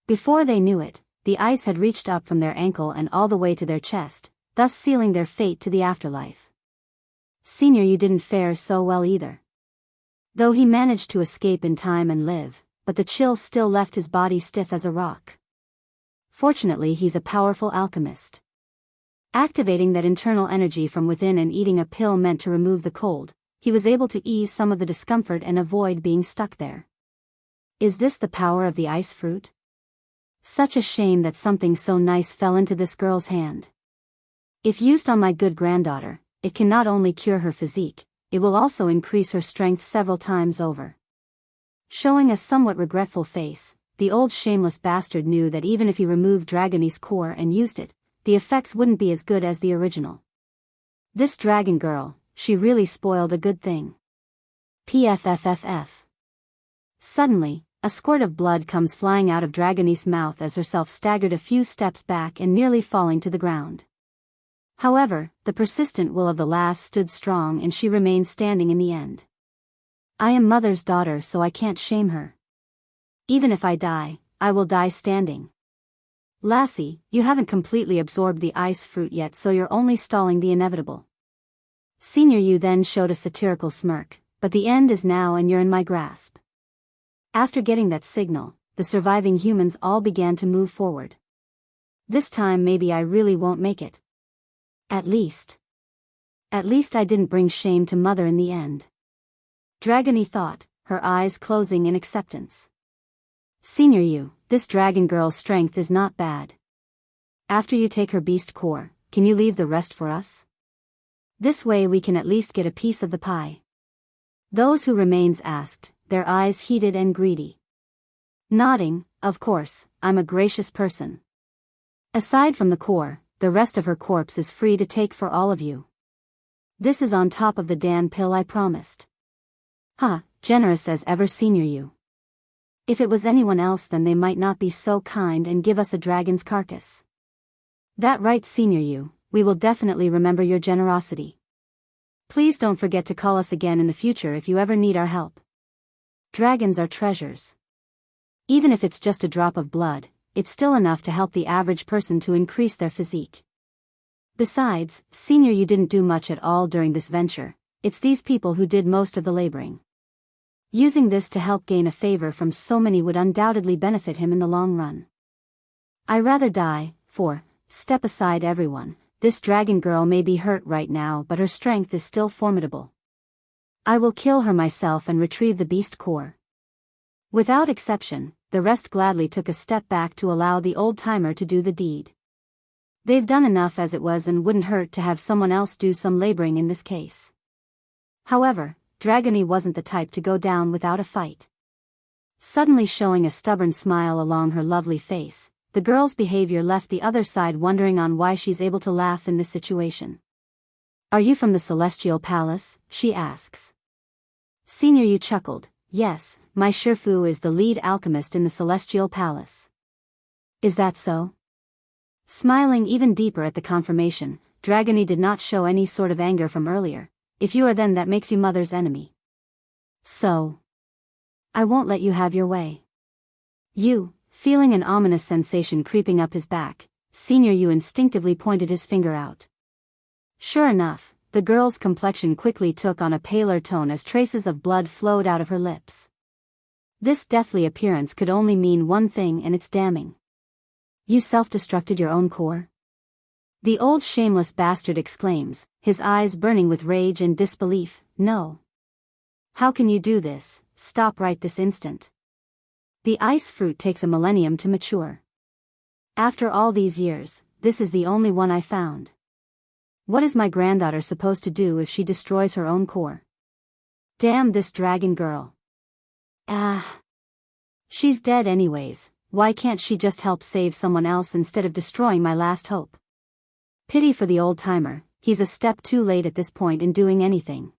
Before they knew it, the ice had reached up from their ankle and all the way to their chest, thus sealing their fate to the afterlife. Senior Yu didn't fare so well either. Though he managed to escape in time and live, but the chill still left his body stiff as a rock. Fortunately he's a powerful alchemist. Activating that internal energy from within and eating a pill meant to remove the cold, he was able to ease some of the discomfort and avoid being stuck there. Is this the power of the ice fruit? Such a shame that something so nice fell into this girl's hand. If used on my good granddaughter, it can not only cure her physique, it will also increase her strength several times over. Showing a somewhat regretful face, the old shameless bastard knew that even if he removed Dragony's core and used it, the effects wouldn't be as good as the original. This dragon girl, she really spoiled a good thing. PFFFF. Suddenly, a squirt of blood comes flying out of Dragony's mouth as herself staggered a few steps back and nearly falling to the ground. However, the persistent will of the lass stood strong and she remained standing in the end. "I am mother's daughter, so I can't shame her. Even if I die, I will die standing. Lassie, you haven't completely absorbed the ice fruit yet, so you're only stalling the inevitable." Senior Yu then showed a satirical smirk, "But the end is now and you're in my grasp." After getting that signal, the surviving humans all began to move forward. This time maybe I really won't make it. At least I didn't bring shame to mother in the end. Dragony thought, her eyes closing in acceptance. Senior Yu, this dragon girl's strength is not bad. After you take her beast core, can you leave the rest for us? This way we can at least get a piece of the pie. Those who remains asked, their eyes heated and greedy. Nodding, of course, I'm a gracious person. Aside from the core, the rest of her corpse is free to take for all of you. This is on top of the Dan pill I promised. Generous as ever, Senior Yu. If it was anyone else, then they might not be so kind and give us a dragon's carcass. That right, Senior Yu, we will definitely remember your generosity. Please don't forget to call us again in the future if you ever need our help. Dragons are treasures. Even if it's just a drop of blood, it's still enough to help the average person to increase their physique. Besides, Senior Yu didn't do much at all during this venture. It's these people who did most of the laboring. Using this to help gain a favor from so many would undoubtedly benefit him in the long run. I rather die, for, step aside everyone, this dragon girl may be hurt right now but her strength is still formidable. I will kill her myself and retrieve the beast core. Without exception, the rest gladly took a step back to allow the old-timer to do the deed. They've done enough as it was and wouldn't hurt to have someone else do some laboring in this case. However, Dragony wasn't the type to go down without a fight. Suddenly showing a stubborn smile along her lovely face, the girl's behavior left the other side wondering on why she's able to laugh in this situation. Are you from the Celestial Palace? She asks. Senior Yu chuckled. Yes, my Shifu is the lead alchemist in the Celestial Palace. Is that so? Smiling even deeper at the confirmation, Dragony did not show any sort of anger from earlier. If you are, then that makes you mother's enemy. So, I won't let you have your way. You, feeling an ominous sensation creeping up his back, Senior Yu instinctively pointed his finger out. Sure enough, the girl's complexion quickly took on a paler tone as traces of blood flowed out of her lips. This deathly appearance could only mean one thing, and it's damning. You self-destructed your own core? The old shameless bastard exclaims, his eyes burning with rage and disbelief. No. How can you do this? Stop right this instant. The ice fruit takes a millennium to mature. After all these years, this is the only one I found. What is my granddaughter supposed to do if she destroys her own core? Damn this dragon girl. She's dead anyways. Why can't she just help save someone else instead of destroying my last hope? Pity for the old-timer, he's a step too late at this point in doing anything.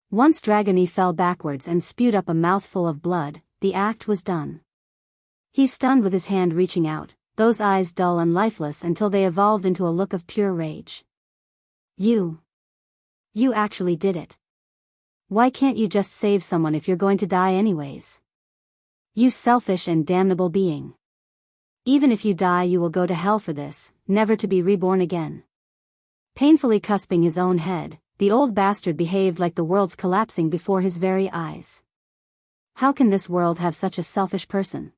Once Dragony fell backwards and spewed up a mouthful of blood, the act was done. He stunned with his hand reaching out, those eyes dull and lifeless until they evolved into a look of pure rage. You actually did it. Why can't you just save someone if you're going to die anyways? You selfish and damnable being. Even if you die, you will go to hell for this, never to be reborn again. Painfully cusping his own head, the old bastard behaved like the world's collapsing before his very eyes. How can this world have such a selfish person?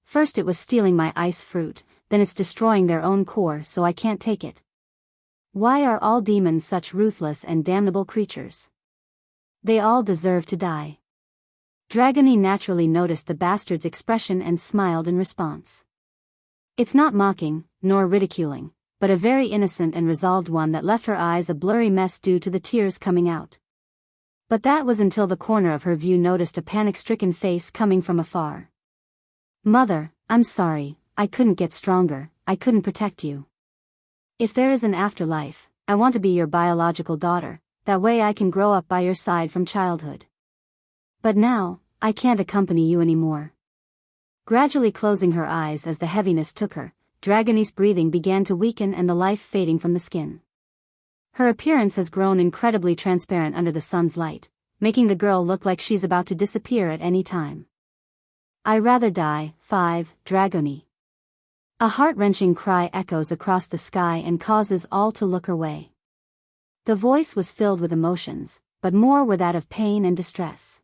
First it was stealing my ice fruit, then it's destroying their own core, so I can't take it. Why are all demons such ruthless and damnable creatures? They all deserve to die. Dragony naturally noticed the bastard's expression and smiled in response. It's not mocking, nor ridiculing, but a very innocent and resolved one that left her eyes a blurry mess due to the tears coming out. But that was until the corner of her view noticed a panic-stricken face coming from afar. Mother, I'm sorry, I couldn't get stronger, I couldn't protect you. If there is an afterlife, I want to be your biological daughter, that way I can grow up by your side from childhood. But now, I can't accompany you anymore. Gradually closing her eyes as the heaviness took her, Dragony's breathing began to weaken and the life fading from the skin. Her appearance has grown incredibly transparent under the sun's light, making the girl look like she's about to disappear at any time. I rather die. 5. Dragony. A heart-wrenching cry echoes across the sky and causes all to look her way. The voice was filled with emotions, but more were that of pain and distress.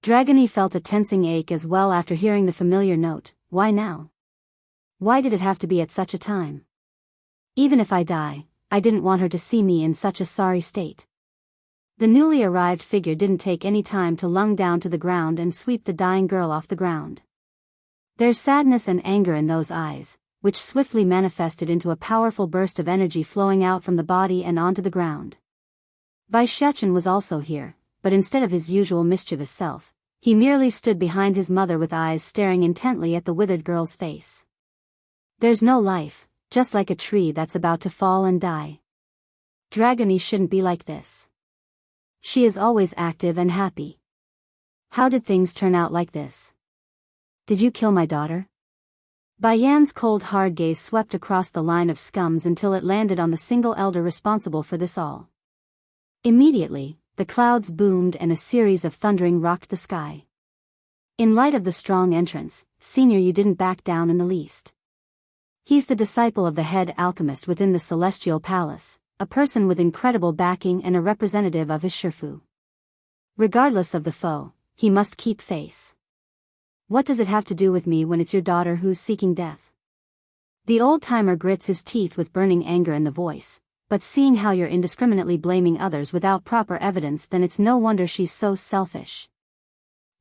Dragony felt a tensing ache as well after hearing the familiar note. Why now? Why did it have to be at such a time? Even if I die, I didn't want her to see me in such a sorry state. The newly arrived figure didn't take any time to lung down to the ground and sweep the dying girl off the ground. There's sadness and anger in those eyes, which swiftly manifested into a powerful burst of energy flowing out from the body and onto the ground. Bai Shechen was also here, but instead of his usual mischievous self, he merely stood behind his mother with eyes staring intently at the withered girl's face. There's no life, just like a tree that's about to fall and die. Dragony shouldn't be like this. She is always active and happy. How did things turn out like this? Did you kill my daughter? Bai Yan's cold hard gaze swept across the line of scums until it landed on the single elder responsible for this all. Immediately, the clouds boomed and a series of thundering rocked the sky. In light of the strong entrance, Senior Yu didn't back down in the least. He's the disciple of the head alchemist within the Celestial Palace, a person with incredible backing and a representative of his Shifu. Regardless of the foe, he must keep face. What does it have to do with me when it's your daughter who's seeking death? The old-timer grits his teeth with burning anger in the voice, but seeing how you're indiscriminately blaming others without proper evidence, then it's no wonder she's so selfish.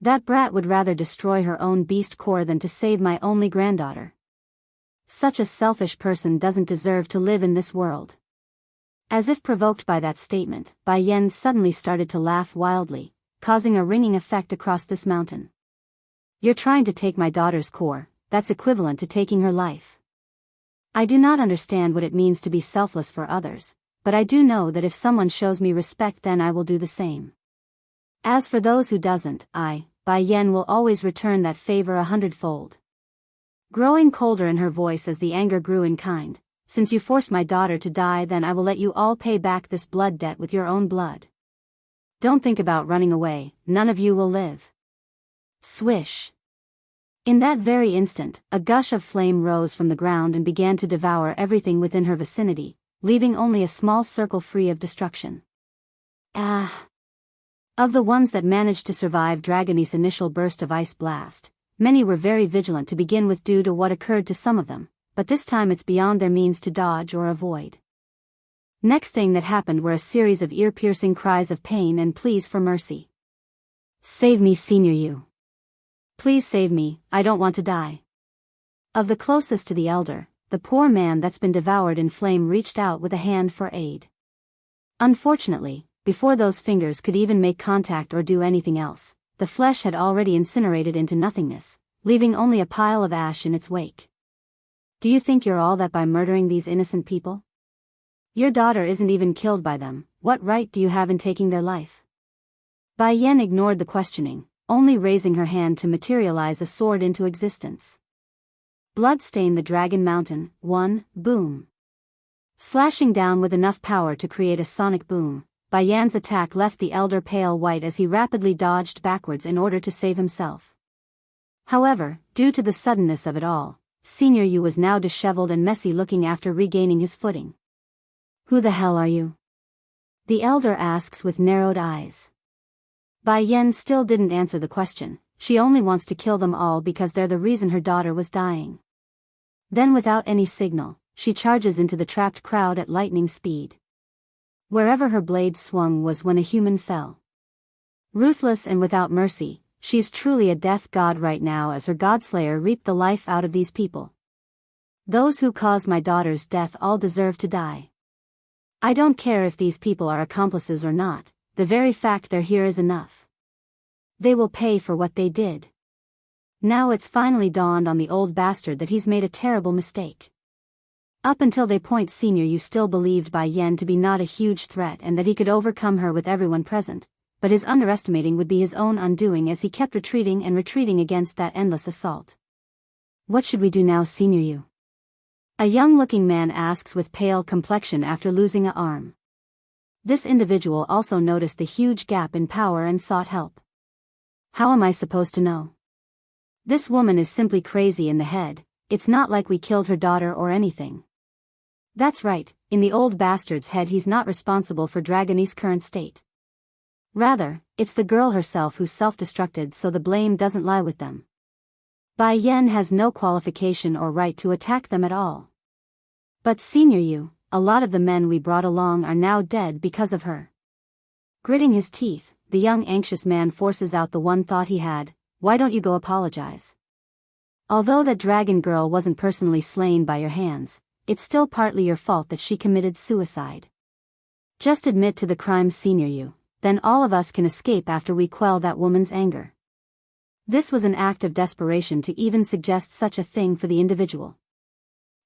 That brat would rather destroy her own beast core than to save my only granddaughter. Such a selfish person doesn't deserve to live in this world. As if provoked by that statement, Bai Yan suddenly started to laugh wildly, causing a ringing effect across this mountain. You're trying to take my daughter's core, that's equivalent to taking her life. I do not understand what it means to be selfless for others, but I do know that if someone shows me respect, then I will do the same. As for those who doesn't, Bai Yan will always return that favor 100-fold. Growing colder in her voice as the anger grew in kind, since you forced my daughter to die, then I will let you all pay back this blood debt with your own blood. Don't think about running away, none of you will live. Swish. In that very instant, a gush of flame rose from the ground and began to devour everything within her vicinity, leaving only a small circle free of destruction. Of the ones that managed to survive Dragone's initial burst of ice blast, many were very vigilant to begin with due to what occurred to some of them, but this time it's beyond their means to dodge or avoid. Next thing that happened were a series of ear-piercing cries of pain and pleas for mercy. Save me, Senior Yu. Please save me, I don't want to die. Of the closest to the elder, the poor man that's been devoured in flame reached out with a hand for aid. Unfortunately, before those fingers could even make contact or do anything else, the flesh had already incinerated into nothingness, leaving only a pile of ash in its wake. Do you think you're all that by murdering these innocent people? Your daughter isn't even killed by them, what right do you have in taking their life? Bai Yan ignored the questioning, only raising her hand to materialize a sword into existence. Blood stained the Dragon Mountain, one, boom. Slashing down with enough power to create a sonic boom, Bai Yan's attack left the elder pale white as he rapidly dodged backwards in order to save himself. However, due to the suddenness of it all, Senior Yu was now disheveled and messy looking after regaining his footing. Who the hell are you? The elder asks with narrowed eyes. Bai Yan still didn't answer the question, she only wants to kill them all because they're the reason her daughter was dying. Then without any signal, she charges into the trapped crowd at lightning speed. Wherever her blade swung was when a human fell. Ruthless and without mercy, she's truly a death god right now as her godslayer reaped the life out of these people. Those who caused my daughter's death all deserve to die. I don't care if these people are accomplices or not. The very fact they're here is enough. They will pay for what they did. Now it's finally dawned on the old bastard that he's made a terrible mistake. Up until that point Senior Yu still believed Bai Yan to be not a huge threat and that he could overcome her with everyone present, but his underestimating would be his own undoing as he kept retreating and retreating against that endless assault. What should we do now, Senior Yu? A young-looking man asks with pale complexion after losing an arm. This individual also noticed the huge gap in power and sought help. How am I supposed to know? This woman is simply crazy in the head, it's not like we killed her daughter or anything. That's right, in the old bastard's head he's not responsible for Dragone's current state. Rather, it's the girl herself who self-destructed, so the blame doesn't lie with them. Bai Yan has no qualification or right to attack them at all. But Senior Yu, a lot of the men we brought along are now dead because of her. Gritting his teeth, the young anxious man forces out the one thought he had, why don't you go apologize? Although that dragon girl wasn't personally slain by your hands, it's still partly your fault that she committed suicide. Just admit to the crime, Senior Yu, then all of us can escape after we quell that woman's anger. This was an act of desperation to even suggest such a thing for the individual.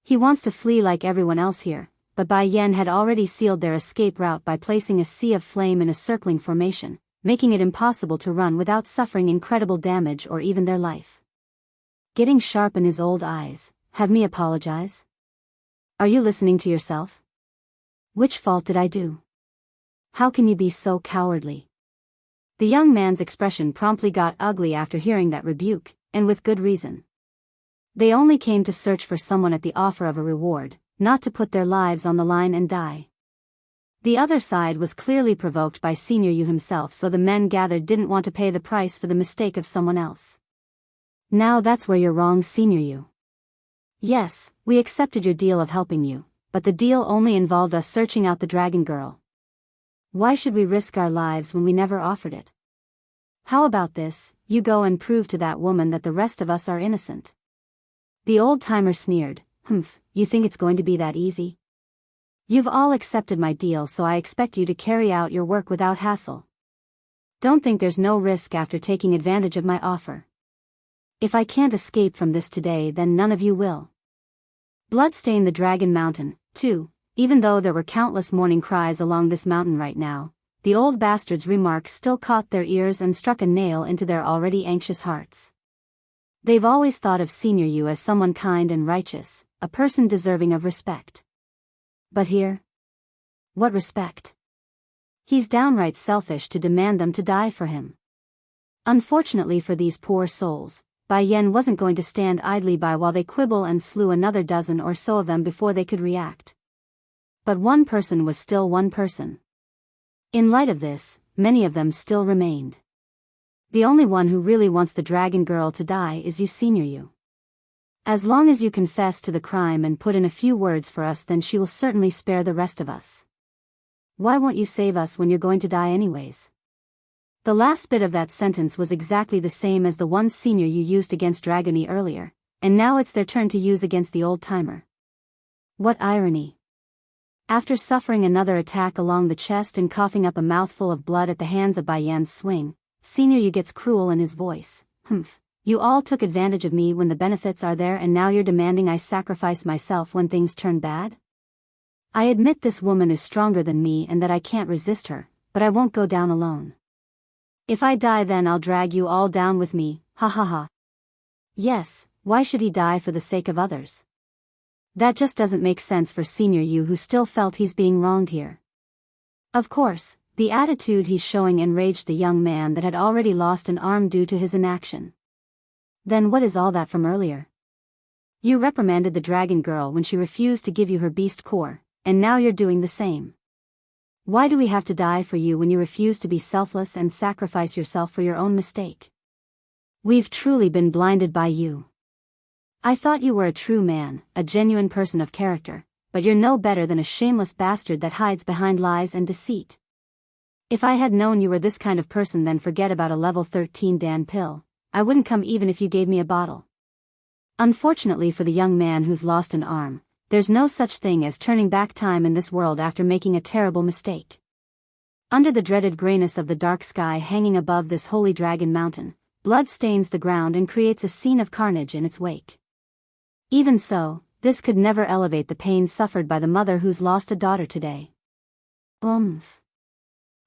He wants to flee like everyone else here, but Bai Yan had already sealed their escape route by placing a sea of flame in a circling formation, making it impossible to run without suffering incredible damage or even their life. getting sharp in his old eyes. Have me apologize? Are you listening to yourself? Which fault did I do? How can you be so cowardly? The young man's expression promptly got ugly after hearing that rebuke, and with good reason. They only came to search for someone at the offer of a reward, not to put their lives on the line and die. The other side was clearly provoked by Senior Yu himself, so the men gathered didn't want to pay the price for the mistake of someone else. Now that's where you're wrong, Senior Yu. Yes, we accepted your deal of helping you, but the deal only involved us searching out the dragon girl. Why should we risk our lives when we never offered it? How about this, you go and prove to that woman that the rest of us are innocent. The old-timer sneered, Humph, you think it's going to be that easy? You've all accepted my deal, so I expect you to carry out your work without hassle. Don't think there's no risk after taking advantage of my offer. If I can't escape from this today, then none of you will. Bloodstained the Dragon Mountain, too. Even though there were countless mourning cries along this mountain right now, the old bastard's remarks still caught their ears and struck a nail into their already anxious hearts. They've always thought of Senior Yu as someone kind and righteous, a person deserving of respect. But here? What respect? He's downright selfish to demand them to die for him. Unfortunately for these poor souls, Bai Yan wasn't going to stand idly by while they quibble and slew another dozen or so of them before they could react. But one person was still one person. In light of this, many of them still remained. The only one who really wants the dragon girl to die is you, Senior Yu. As long as you confess to the crime and put in a few words for us, then she will certainly spare the rest of us. Why won't you save us when you're going to die anyways? The last bit of that sentence was exactly the same as the one Senior Yu used against Dragony earlier, and now it's their turn to use against the old-timer. What irony. After suffering another attack along the chest and coughing up a mouthful of blood at the hands of Bai Yan's swing, Senior Yu gets cruel in his voice. Humph, you all took advantage of me when the benefits are there, and now you're demanding I sacrifice myself when things turn bad? I admit this woman is stronger than me and that I can't resist her, but I won't go down alone. If I die, then I'll drag you all down with me, ha ha ha. Yes, why should he die for the sake of others? That just doesn't make sense for Senior Yu, who still felt he's being wronged here. Of course, the attitude he's showing enraged the young man that had already lost an arm due to his inaction. Then what is all that from earlier? You reprimanded the dragon girl when she refused to give you her beast core, and now you're doing the same. Why do we have to die for you when you refuse to be selfless and sacrifice yourself for your own mistake? We've truly been blinded by you. I thought you were a true man, a genuine person of character, but you're no better than a shameless bastard that hides behind lies and deceit. If I had known you were this kind of person, then forget about a level 13 Dan pill. I wouldn't come even if you gave me a bottle. Unfortunately for the young man who's lost an arm, there's no such thing as turning back time in this world after making a terrible mistake. Under the dreaded grayness of the dark sky hanging above this holy dragon mountain, blood stains the ground and creates a scene of carnage in its wake. Even so, this could never elevate the pain suffered by the mother who's lost a daughter today.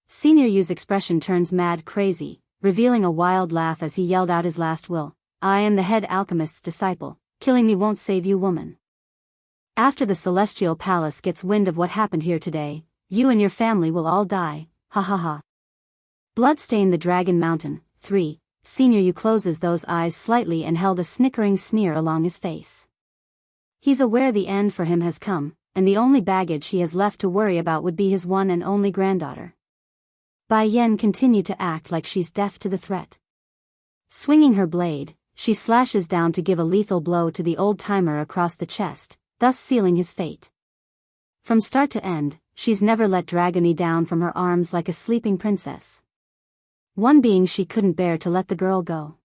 Senior Yu's expression turns mad crazy, revealing a wild laugh as he yelled out his last will. I am the head alchemist's disciple. Killing me won't save you, woman. After the Celestial Palace gets wind of what happened here today, you and your family will all die, ha ha ha. Bloodstained the Dragon Mountain, 3. Senior Yu closes those eyes slightly and held a snickering sneer along his face. He's aware the end for him has come, and the only baggage he has left to worry about would be his one and only granddaughter. Bai Yan continued to act like she's deaf to the threat. Swinging her blade, she slashes down to give a lethal blow to the old-timer across the chest, thus sealing his fate. From start to end, she's never let Dragony down from her arms like a sleeping princess. One being she couldn't bear to let the girl go.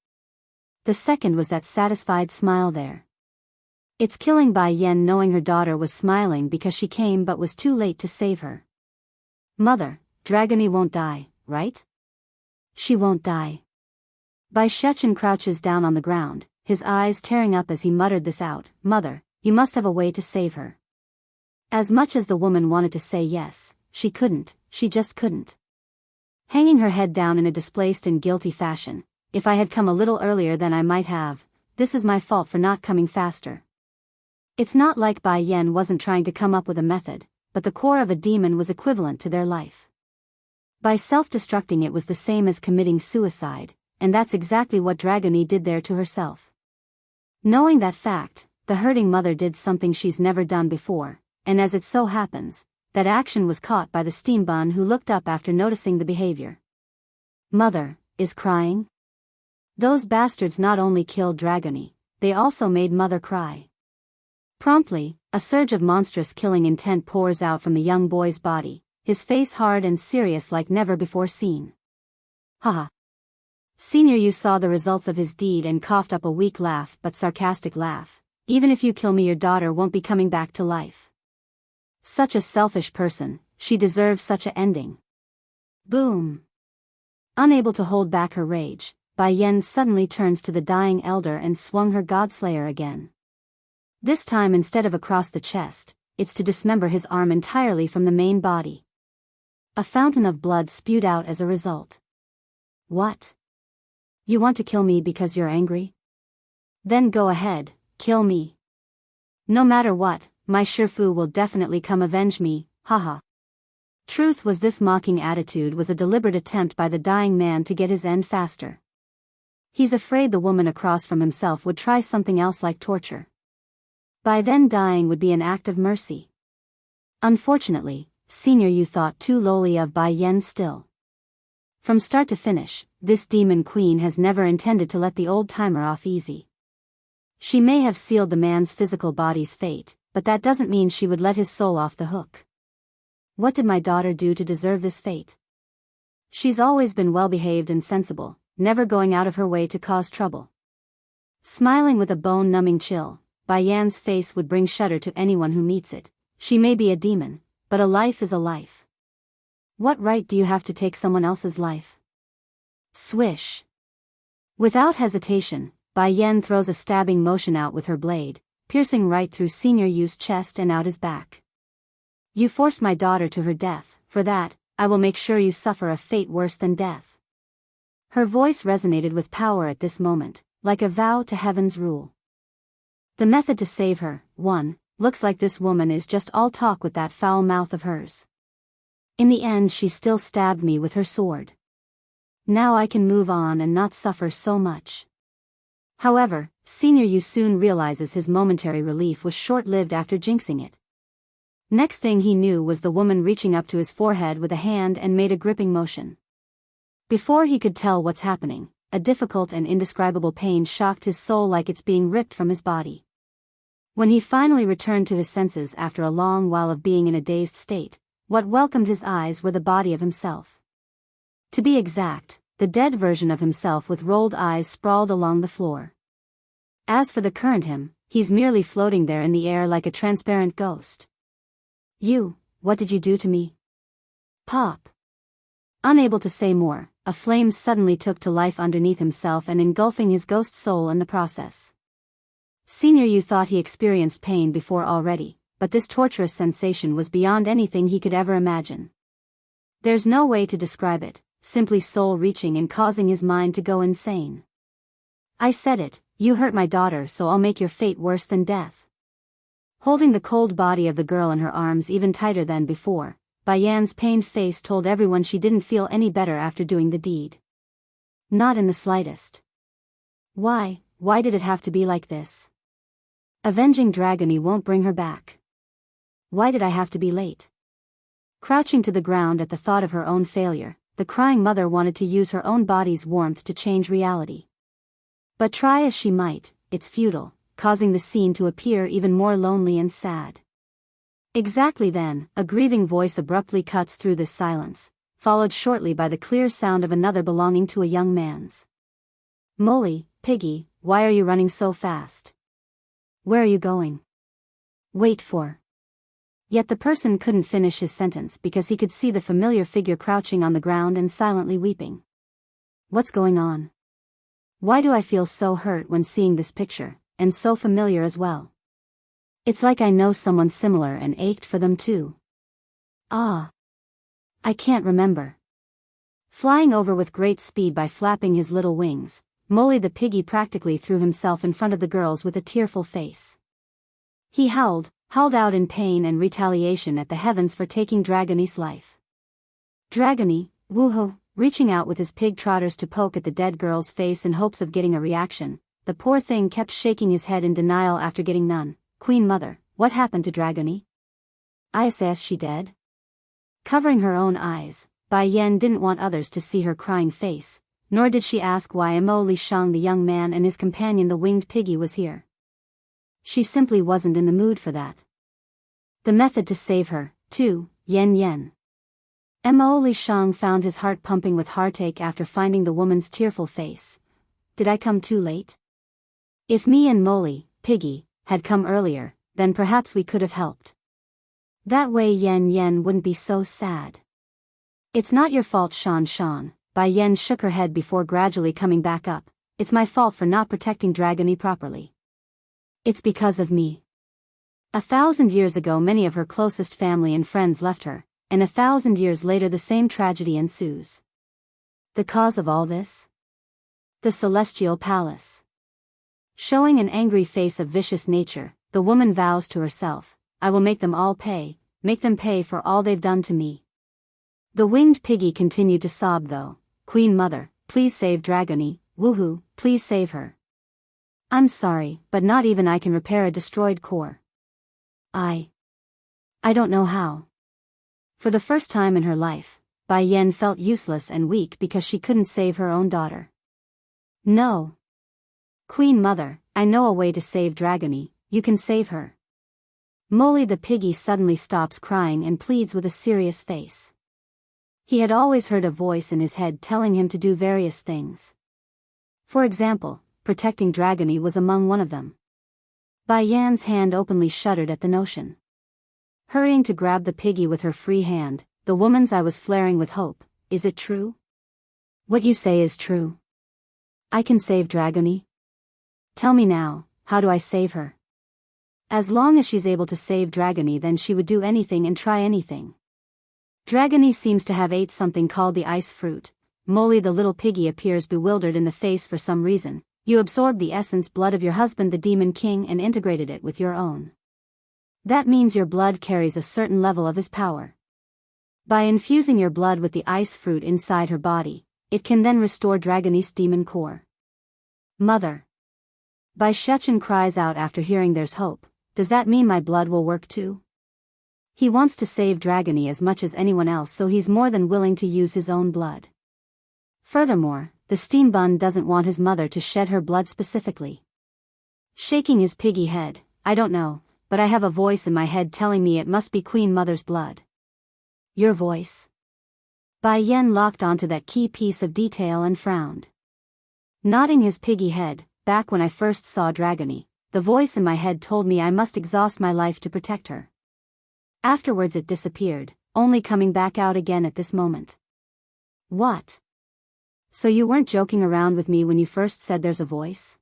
The second was that satisfied smile there. It's killing Bai Yan knowing her daughter was smiling because she came but was too late to save her. Mother, Dragony won't die, right? She won't die. Bai Shechen crouches down on the ground, his eyes tearing up as he muttered this out. Mother, you must have a way to save her. As much as the woman wanted to say yes, she couldn't, she just couldn't. Hanging her head down in a displaced and guilty fashion, if I had come a little earlier then I might have, this is my fault for not coming faster. It's not like Bai Yan wasn't trying to come up with a method, but the core of a demon was equivalent to their life. By self-destructing it was the same as committing suicide, and that's exactly what Dragony did there to herself. Knowing that fact, the hurting mother did something she's never done before, and as it so happens, that action was caught by the steam bun, who looked up after noticing the behavior. Mother is crying? Those bastards not only killed Dragony, they also made Mother cry. Promptly, a surge of monstrous killing intent pours out from the young boy's body, his face hard and serious like never before seen. Haha. Senior Yu saw the results of his deed and coughed up a weak laugh but sarcastic laugh. Even if you kill me, your daughter won't be coming back to life. Such a selfish person, she deserves such a ending. Boom. Unable to hold back her rage, Bai Yan suddenly turns to the dying elder and swung her Godslayer again. This time, instead of across the chest, it's to dismember his arm entirely from the main body. A fountain of blood spewed out as a result. What? You want to kill me because you're angry? Then go ahead, kill me. No matter what, my Shifu will definitely come avenge me, haha. Truth was, this mocking attitude was a deliberate attempt by the dying man to get his end faster. He's afraid the woman across from himself would try something else like torture. By then dying would be an act of mercy. Unfortunately, Senior Yu thought too lowly of Bai Yan still. From start to finish, this demon queen has never intended to let the old-timer off easy. She may have sealed the man's physical body's fate, but that doesn't mean she would let his soul off the hook. What did my daughter do to deserve this fate? She's always been well-behaved and sensible, never going out of her way to cause trouble. Smiling with a bone-numbing chill, Bai Yan's face would bring shudder to anyone who meets it. She may be a demon, but a life is a life. What right do you have to take someone else's life? Swish. Without hesitation, Bai Yan throws a stabbing motion out with her blade, piercing right through Senior Yu's chest and out his back. You forced my daughter to her death. For that, I will make sure you suffer a fate worse than death. Her voice resonated with power at this moment, like a vow to heaven's rule. The method to save her, 1, looks like this woman is just all talk with that foul mouth of hers. In the end she still stabbed me with her sword. Now I can move on and not suffer so much. However, Senior Yu soon realizes his momentary relief was short-lived after jinxing it. Next thing he knew was the woman reaching up to his forehead with a hand and made a gripping motion. Before he could tell what's happening, a difficult and indescribable pain shocked his soul like it's being ripped from his body. When he finally returned to his senses after a long while of being in a dazed state, what welcomed his eyes were the body of himself. To be exact, the dead version of himself with rolled eyes sprawled along the floor. As for the current him, he's merely floating there in the air like a transparent ghost. You, what did you do to me? Pop. Unable to say more, a flame suddenly took to life underneath himself and engulfing his ghost soul in the process. Senior Yu thought he experienced pain before already, but this torturous sensation was beyond anything he could ever imagine. There's no way to describe it, simply soul-reaching and causing his mind to go insane. I said it, you hurt my daughter, so I'll make your fate worse than death. Holding the cold body of the girl in her arms even tighter than before, Bai Yan's pained face told everyone she didn't feel any better after doing the deed. Not in the slightest. Why did it have to be like this? Avenging Dragony won't bring her back. Why did I have to be late? Crouching to the ground at the thought of her own failure, the crying mother wanted to use her own body's warmth to change reality. But try as she might, it's futile, causing the scene to appear even more lonely and sad. Exactly then, a grieving voice abruptly cuts through this silence, followed shortly by the clear sound of another belonging to a young man's. Molly, Piggy, why are you running so fast? Where are you going? Wait for. Yet the person couldn't finish his sentence because he could see the familiar figure crouching on the ground and silently weeping. What's going on? Why do I feel so hurt when seeing this picture, and so familiar as well? It's like I know someone similar and ached for them too. Ah. I can't remember. Flying over with great speed by flapping his little wings, Molly the piggy practically threw himself in front of the girls with a tearful face. He howled out in pain and retaliation at the heavens for taking Dragony's life. Dragony, woohoo, reaching out with his pig trotters to poke at the dead girl's face in hopes of getting a reaction. The poor thing kept shaking his head in denial after getting none. Queen Mother, what happened to Dragony? Is she dead? Covering her own eyes, Bai Yan didn't want others to see her crying face, nor did she ask why Mo Li Shang the young man and his companion the winged piggy was here. She simply wasn't in the mood for that. The method to save her, too, Yen. Mo Li Shang found his heart pumping with heartache after finding the woman's tearful face. Did I come too late? If me and Molly, piggy, had come earlier, then perhaps we could have helped. That way Yen wouldn't be so sad. It's not your fault, Shan. Bai Yan shook her head before gradually coming back up. It's my fault for not protecting Dragony properly. It's because of me. 1,000 years ago many of her closest family and friends left her, and 1,000 years later the same tragedy ensues. The cause of all this? The Celestial Palace. Showing an angry face of vicious nature, the woman vows to herself, I will make them all pay, make them pay for all they've done to me. The winged piggy continued to sob though. Queen Mother, please save Dragony, woohoo, please save her. I'm sorry, but not even I can repair a destroyed core. I don't know how. For the first time in her life, Bai Yan felt useless and weak because she couldn't save her own daughter. No. Queen Mother, I know a way to save Dragony, you can save her. Molly the piggy suddenly stops crying and pleads with a serious face. He had always heard a voice in his head telling him to do various things. For example, protecting Dragony was among one of them. Bai Yan's hand openly shuddered at the notion. Hurrying to grab the piggy with her free hand, the woman's eye was flaring with hope. Is it true? What you say is true. I can save Dragony? Tell me now, how do I save her? As long as she's able to save Dragony, then she would do anything and try anything. Dragony seems to have ate something called the ice fruit. Molly the little piggy appears bewildered in the face for some reason. You absorbed the essence blood of your husband the Demon King and integrated it with your own. That means your blood carries a certain level of his power. By infusing your blood with the ice fruit inside her body, it can then restore Dragony's demon core. Mother. Bai Shechen cries out after hearing there's hope. Does that mean my blood will work too? He wants to save Dragony as much as anyone else, so he's more than willing to use his own blood. Furthermore, the steam bun doesn't want his mother to shed her blood specifically. Shaking his piggy head, I don't know, but I have a voice in my head telling me it must be Queen Mother's blood. Your voice? Bai Yan locked onto that key piece of detail and frowned. Nodding his piggy head, back when I first saw Dragony, the voice in my head told me I must exhaust my life to protect her. Afterwards it disappeared, only coming back out again at this moment. What? So you weren't joking around with me when you first said there's a voice?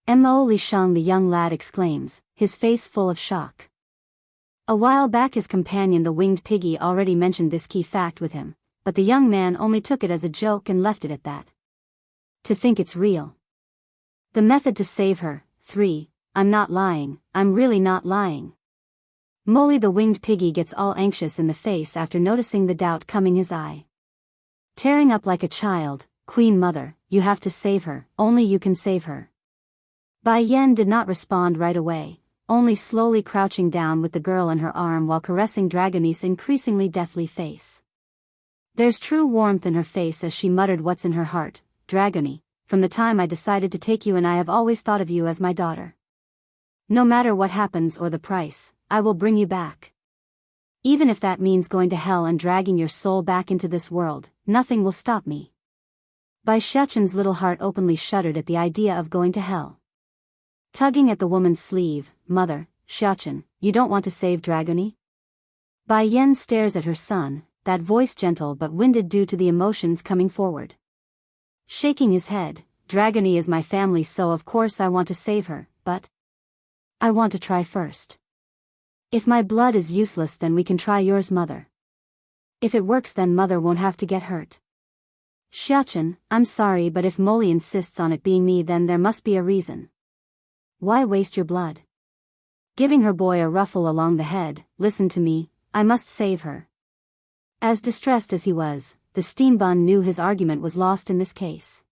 Mo Li Shang the young lad exclaims, his face full of shock. A while back his companion the winged piggy already mentioned this key fact with him, but the young man only took it as a joke and left it at that. To think it's real. The method to save her, 3, I'm not lying, I'm really not lying. Molly the winged piggy gets all anxious in the face after noticing the doubt coming his eye. Tearing up like a child, Queen Mother, you have to save her, only you can save her. Bai Yan did not respond right away, only slowly crouching down with the girl in her arm while caressing Dragony's increasingly deathly face. There's true warmth in her face as she muttered what's in her heart, Dragony, from the time I decided to take you and I have always thought of you as my daughter. No matter what happens or the price, I will bring you back. Even if that means going to hell and dragging your soul back into this world, nothing will stop me. Bai Shechen's little heart openly shuddered at the idea of going to hell. Tugging at the woman's sleeve, Mother, Shechen, you don't want to save Dragony? Bai Yan stares at her son, that voice gentle but winded due to the emotions coming forward. Shaking his head, Dragony is my family, so of course I want to save her, but I want to try first. If my blood is useless then we can try yours, Mother. If it works then Mother won't have to get hurt. Xiachen, I'm sorry, but if Molly insists on it being me, then there must be a reason. Why waste your blood? Giving her boy a ruffle along the head, listen to me, I must save her. As distressed as he was, the steam bun knew his argument was lost in this case.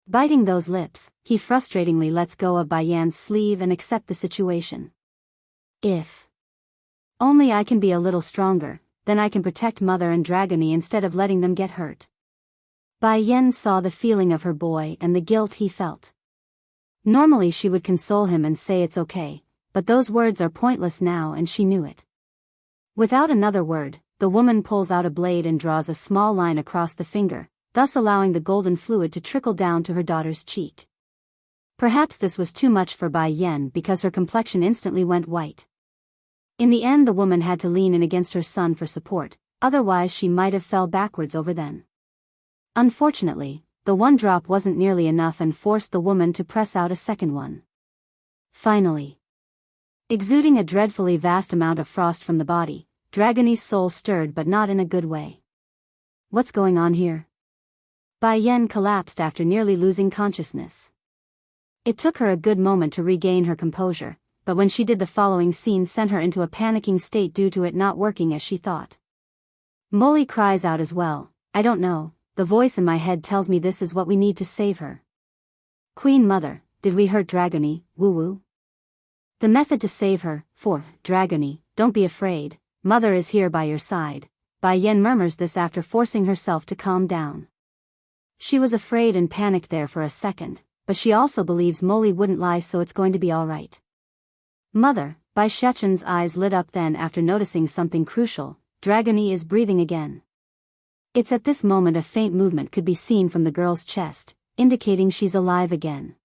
Biting those lips, he frustratingly lets go of Bai Yan's sleeve and accepts the situation. If only I can be a little stronger, then I can protect Mother and Dragony instead of letting them get hurt. Bai Yan saw the feeling of her boy and the guilt he felt. Normally she would console him and say it's okay, but those words are pointless now and she knew it. Without another word, the woman pulls out a blade and draws a small line across the finger, thus allowing the golden fluid to trickle down to her daughter's cheek. Perhaps this was too much for Bai Yan because her complexion instantly went white. In the end, the woman had to lean in against her son for support, otherwise she might have fell backwards over then. Unfortunately, the one drop wasn't nearly enough and forced the woman to press out a second one. Finally, exuding a dreadfully vast amount of frost from the body, Dragony's soul stirred, but not in a good way. What's going on here? Bai Yan collapsed after nearly losing consciousness. It took her a good moment to regain her composure, but when she did, the following scene sent her into a panicking state due to it not working as she thought. Molly cries out as well, I don't know. The voice in my head tells me this is what we need to save her. Queen Mother, did we hurt Dragony, woo-woo? The method to save her, for, Dragony, don't be afraid, Mother is here by your side. Bai Yan murmurs this after forcing herself to calm down. She was afraid and panicked there for a second, but she also believes Molly wouldn't lie, so it's going to be alright. Mother, Bai Shechen's eyes lit up then after noticing something crucial, Dragony is breathing again. It's at this moment a faint movement could be seen from the girl's chest, indicating she's alive again.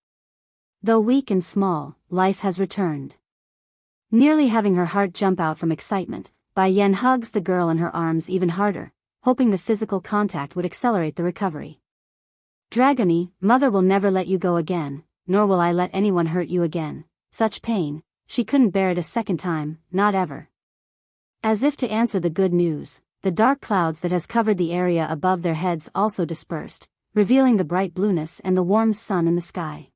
Though weak and small, life has returned. Nearly having her heart jump out from excitement, Bai Yan hugs the girl in her arms even harder, hoping the physical contact would accelerate the recovery. Dragony, Mother will never let you go again, nor will I let anyone hurt you again. Such pain, she couldn't bear it a second time, not ever. As if to answer the good news, the dark clouds that has covered the area above their heads also dispersed, revealing the bright blueness and the warm sun in the sky.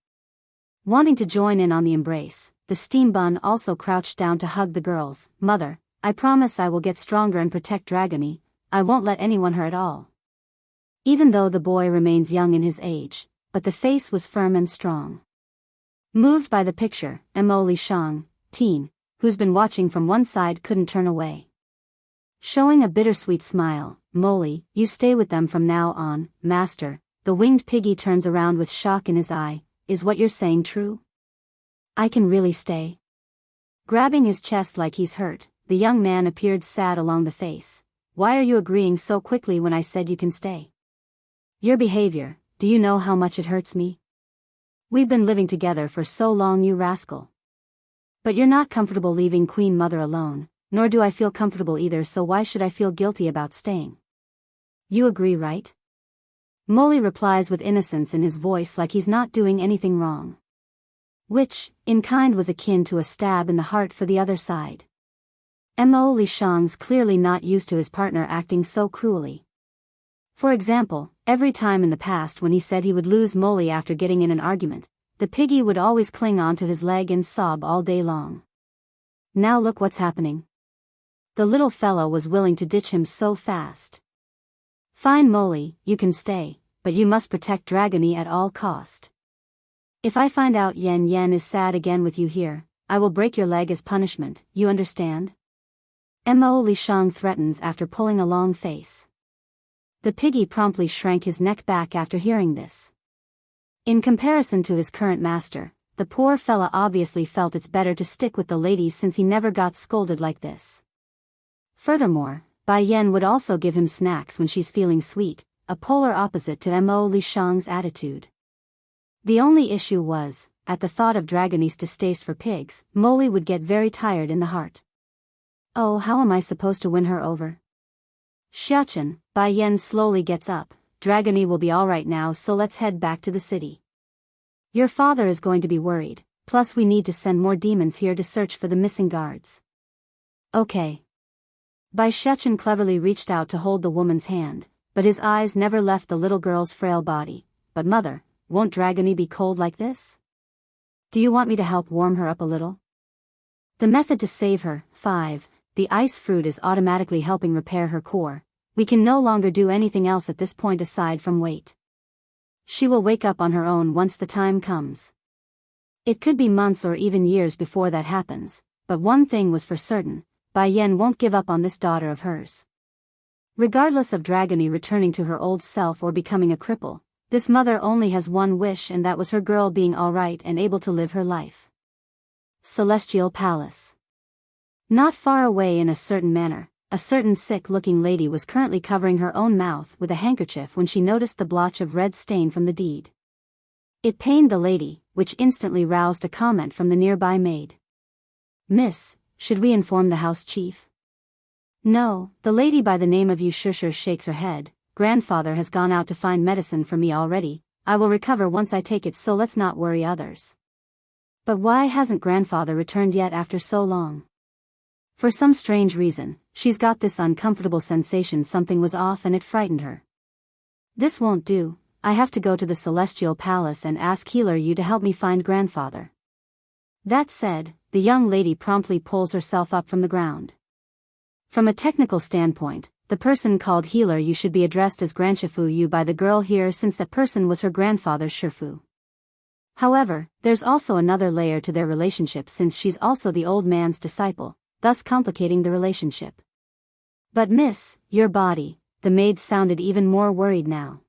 Wanting to join in on the embrace, the steam bun also crouched down to hug the girls. Mother, I promise I will get stronger and protect Dragony, I won't let anyone hurt at all. Even though the boy remains young in his age, but the face was firm and strong. Moved by the picture, Mo Li Shang, teen, who's been watching from one side, couldn't turn away. Showing a bittersweet smile, Molly, you stay with them from now on, master. The winged piggy turns around with shock in his eye. Is what you're saying true? I can really stay? Grabbing his chest like he's hurt, the young man appeared sad along the face. Why are you agreeing so quickly when I said you can stay? Your behavior, do you know how much it hurts me? We've been living together for so long, you rascal. But you're not comfortable leaving Queen Mother alone. Nor do I feel comfortable either, so why should I feel guilty about staying? You agree, right? Molly replies with innocence in his voice, like he's not doing anything wrong. Which, in kind, was akin to a stab in the heart for the other side. Mo Li Shang's clearly not used to his partner acting so cruelly. For example, every time in the past when he said he would lose Molly after getting in an argument, the piggy would always cling onto his leg and sob all day long. Now look what's happening. The little fellow was willing to ditch him so fast. Fine, Molly, you can stay, but you must protect Dragony at all cost. If I find out Yan Yan is sad again with you here, I will break your leg as punishment, you understand? Mo Li Shang threatens after pulling a long face. The piggy promptly shrank his neck back after hearing this. In comparison to his current master, the poor fella obviously felt it's better to stick with the ladies since he never got scolded like this. Furthermore, Bai Yan would also give him snacks when she's feeling sweet, a polar opposite to Mo Li Shang's attitude. The only issue was, at the thought of Dragony's distaste for pigs, Molly would get very tired in the heart. Oh, how am I supposed to win her over? Xiachen, Bai Yan slowly gets up. Dragony will be alright now, so let's head back to the city. Your father is going to be worried, plus we need to send more demons here to search for the missing guards. Okay. Bai Shechen cleverly reached out to hold the woman's hand, but his eyes never left the little girl's frail body. But mother, won't Dragony be cold like this? Do you want me to help warm her up a little? The method to save her. 5. The ice fruit is automatically helping repair her core. We can no longer do anything else at this point aside from wait. She will wake up on her own once the time comes. It could be months or even years before that happens, but one thing was for certain, Bai Yan won't give up on this daughter of hers. Regardless of Dragony returning to her old self or becoming a cripple, this mother only has one wish, and that was her girl being alright and able to live her life. Celestial Palace. Not far away in a certain manner, a certain sick-looking lady was currently covering her own mouth with a handkerchief when she noticed the blotch of red stain from the deed. It pained the lady, which instantly roused a comment from the nearby maid. Miss, should we inform the house chief? No, the lady by the name of Wuxia shakes her head. Grandfather has gone out to find medicine for me already. I will recover once I take it, so let's not worry others. But why hasn't grandfather returned yet after so long? For some strange reason, she's got this uncomfortable sensation something was off and it frightened her. This won't do. I have to go to the Celestial Palace and ask Healer Yu to help me find grandfather. That said, the young lady promptly pulls herself up from the ground. From a technical standpoint, the person called Healer Yu should be addressed as Grandchifu Yu by the girl here, since that person was her grandfather's Shifu. However, there's also another layer to their relationship, since she's also the old man's disciple, thus complicating the relationship. But miss, your body, the maid sounded even more worried now.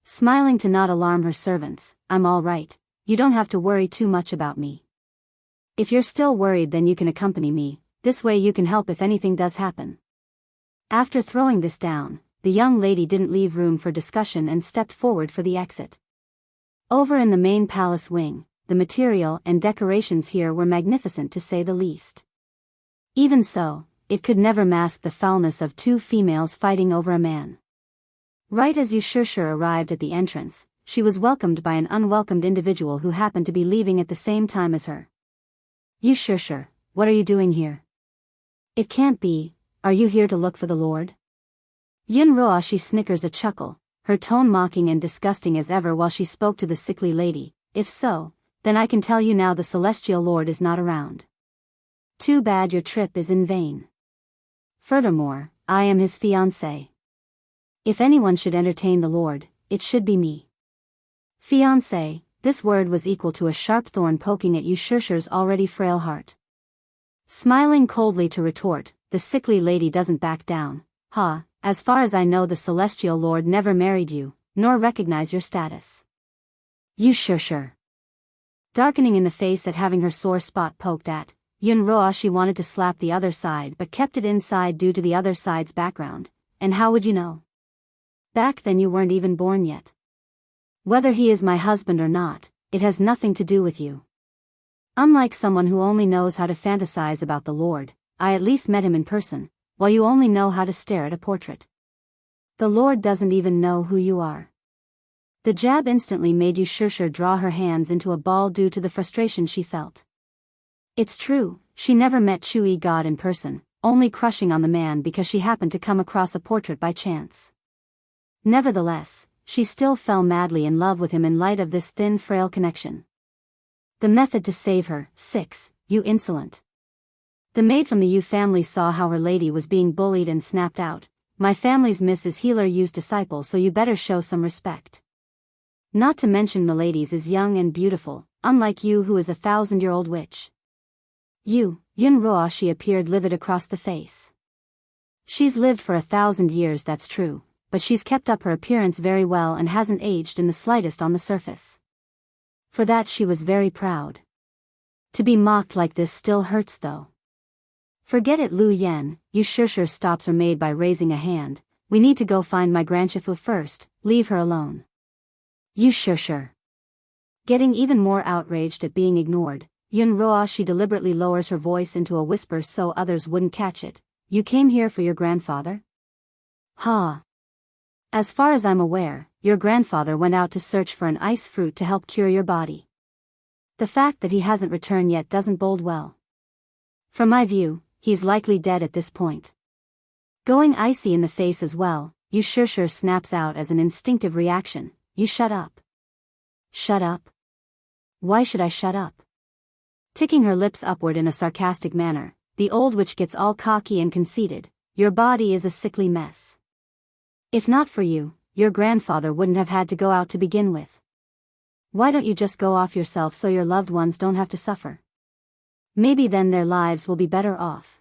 Smiling to not alarm her servants, I'm all right, you don't have to worry too much about me. If you're still worried, then you can accompany me, this way you can help if anything does happen. After throwing this down, the young lady didn't leave room for discussion and stepped forward for the exit. Over in the main palace wing, the material and decorations here were magnificent to say the least. Even so, it could never mask the foulness of two females fighting over a man. Right as Wuxia arrived at the entrance, she was welcomed by an unwelcomed individual who happened to be leaving at the same time as her. Wuxia, what are you doing here? It can't be, are you here to look for the Lord? Yunruo, she snickers a chuckle, her tone mocking and disgusting as ever while she spoke to the sickly lady. If so, then I can tell you now the Celestial Lord is not around. Too bad your trip is in vain. Furthermore, I am his fiancé. If anyone should entertain the Lord, it should be me. Fiancé, this word was equal to a sharp thorn poking at Wuxia's already frail heart. Smiling coldly to retort, the sickly lady doesn't back down. As far as I know, the Celestial Lord never married you, nor recognize your status. Wuxia. Darkening in the face at having her sore spot poked at, Yunruo, she wanted to slap the other side but kept it inside due to the other side's background. And how would you know? Back then you weren't even born yet. Whether he is my husband or not, it has nothing to do with you. Unlike someone who only knows how to fantasize about the Lord, I at least met him in person, while you only know how to stare at a portrait. The Lord doesn't even know who you are. The jab instantly made Wuxia draw her hands into a ball due to the frustration she felt. It's true, she never met Chui God in person, only crushing on the man because she happened to come across a portrait by chance. Nevertheless, she still fell madly in love with him in light of this thin, frail connection. The method to save her. 6. You insolent. The maid from the Yu family saw how her lady was being bullied and snapped out. My family's Miss is Healer Yu's disciple, so you better show some respect. Not to mention Milady's is young and beautiful, unlike you who is a 1,000-year-old witch. Yunruo, she appeared livid across the face. She's lived for 1,000 years, that's true, but she's kept up her appearance very well and hasn't aged in the slightest on the surface. For that she was very proud. To be mocked like this still hurts though. Forget it, Lu Yan. Wuxia stops her maid by raising a hand. We need to go find my grandchifu first, leave her alone. Wuxia. Getting even more outraged at being ignored, Yunruo, she deliberately lowers her voice into a whisper so others wouldn't catch it. You came here for your grandfather? As far as I'm aware, your grandfather went out to search for an ice fruit to help cure your body. The fact that he hasn't returned yet doesn't bode well. From my view, he's likely dead at this point. Going icy in the face as well, Yu Shishir snaps out as an instinctive reaction. You shut up. Shut up? Why should I shut up? Ticking her lips upward in a sarcastic manner, the old witch gets all cocky and conceited. Your body is a sickly mess. If not for you, your grandfather wouldn't have had to go out to begin with. Why don't you just go off yourself so your loved ones don't have to suffer? Maybe then their lives will be better off.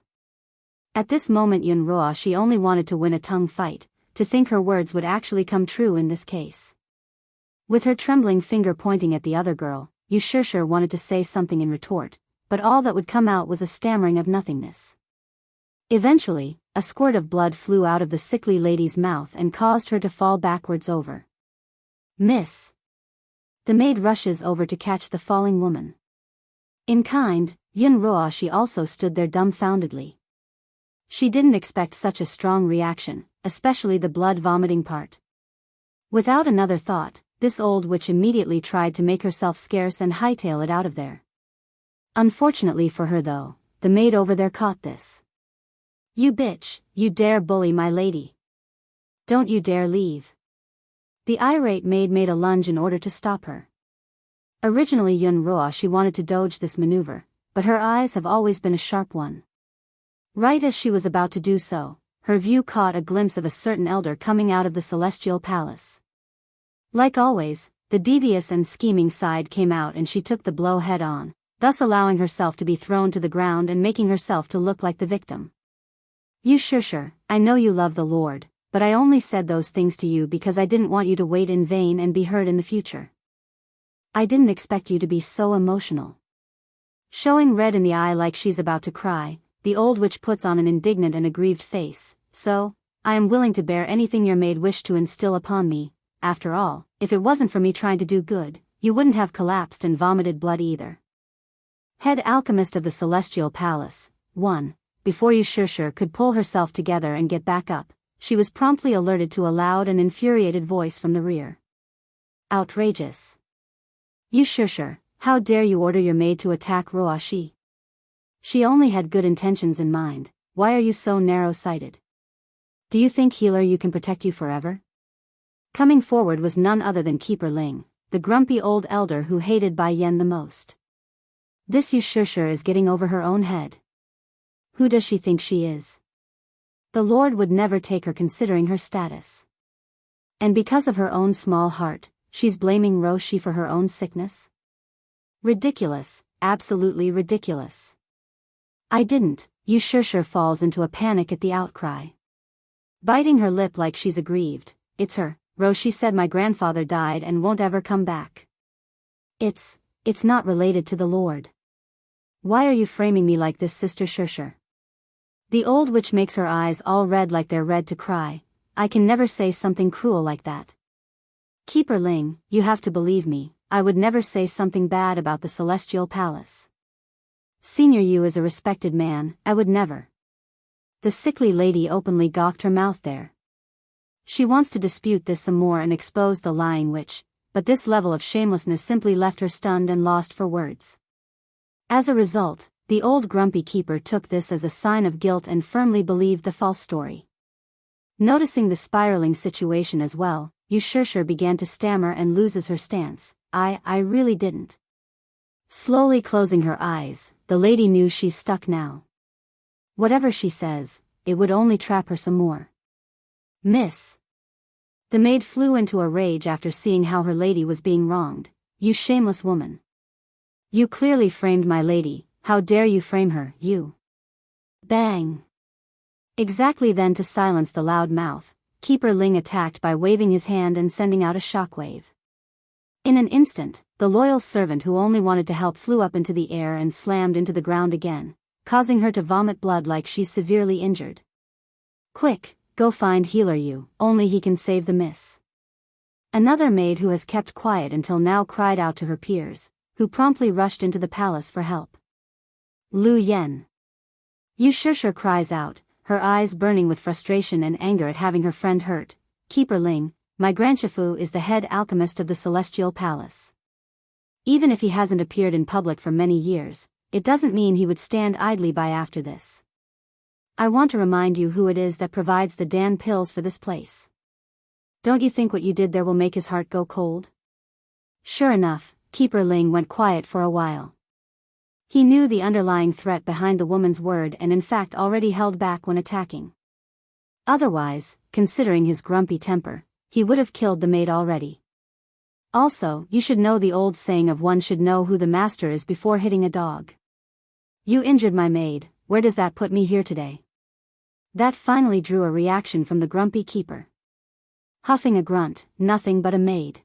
At this moment Yunroa she only wanted to win a tongue fight, to think her words would actually come true in this case. With her trembling finger pointing at the other girl, Yu Shishir wanted to say something in retort, but all that would come out was a stammering of nothingness. Eventually, a squirt of blood flew out of the sickly lady's mouth and caused her to fall backwards over. Miss! The maid rushes over to catch the falling woman. In kind, Yunroa she also stood there dumbfoundedly. She didn't expect such a strong reaction, especially the blood-vomiting part. Without another thought, this old witch immediately tried to make herself scarce and hightail it out of there. Unfortunately for her though, the maid over there caught this. You bitch, you dare bully my lady. Don't you dare leave. The irate maid made a lunge in order to stop her. Originally Yunroa she wanted to dodge this maneuver, but her eyes have always been a sharp one. Right as she was about to do so, her view caught a glimpse of a certain elder coming out of the celestial palace. Like always, the devious and scheming side came out and she took the blow head on, thus allowing herself to be thrown to the ground and making herself to look like the victim. Yu Shishir, I know you love the Lord, but I only said those things to you because I didn't want you to wait in vain and be hurt in the future. I didn't expect you to be so emotional. Showing red in the eye like she's about to cry, the old witch puts on an indignant and aggrieved face. So, I am willing to bear anything your maid wished to instill upon me. After all, if it wasn't for me trying to do good, you wouldn't have collapsed and vomited blood either. Head alchemist of the Celestial Palace. 1. Before Yu Shishir could pull herself together and get back up, she was promptly alerted to a loud and infuriated voice from the rear. Outrageous. Yu Shishir, how dare you order your maid to attack Roashi? She only had good intentions in mind. Why are you so narrow-sighted? Do you think healer you can protect you forever? Coming forward was none other than Keeper Ling, the grumpy old elder who hated Bai Yan the most. This Yu Shishir is getting over her own head. Who does she think she is? The Lord would never take her considering her status. And because of her own small heart, she's blaming Roshi for her own sickness? Ridiculous, absolutely ridiculous. I didn't. Yu Shishir falls into a panic at the outcry. Biting her lip like she's aggrieved. It's her. Roshi said my grandfather died and won't ever come back. It's not related to the Lord. Why are you framing me like this, Sister Shishir? The old witch makes her eyes all red like they're red to cry. I can never say something cruel like that. Keeper Ling, you have to believe me, I would never say something bad about the Celestial Palace. Senior Yu is a respected man, I would never. The sickly lady openly gawked her mouth there. She wants to dispute this some more and expose the lying witch, but this level of shamelessness simply left her stunned and lost for words. As a result, the old grumpy keeper took this as a sign of guilt and firmly believed the false story. Noticing the spiraling situation as well, Yu Shishir began to stammer and loses her stance. I really didn't. Slowly closing her eyes, the lady knew she's stuck now. Whatever she says, it would only trap her some more. Miss. The maid flew into a rage after seeing how her lady was being wronged. You shameless woman. You clearly framed my lady, how dare you frame her, you. Bang. Exactly then, to silence the loud mouth, Keeper Ling attacked by waving his hand and sending out a shockwave. In an instant, the loyal servant who only wanted to help flew up into the air and slammed into the ground again, causing her to vomit blood like she's severely injured. Quick, go find Healer Yu, only he can save the miss. Another maid who has kept quiet until now cried out to her peers, who promptly rushed into the palace for help. Lu Yen. Yu Shishir cries out, her eyes burning with frustration and anger at having her friend hurt. Keeper Ling, my grandshifu is the head alchemist of the Celestial Palace. Even if he hasn't appeared in public for many years, it doesn't mean he would stand idly by after this. I want to remind you who it is that provides the Dan pills for this place. Don't you think what you did there will make his heart go cold? Sure enough, Keeper Ling went quiet for a while. He knew the underlying threat behind the woman's word and in fact already held back when attacking. Otherwise, considering his grumpy temper, he would have killed the maid already. Also, you should know the old saying of one should know who the master is before hitting a dog. You injured my maid, where does that put me here today? That finally drew a reaction from the grumpy keeper. Huffing a grunt, nothing but a maid.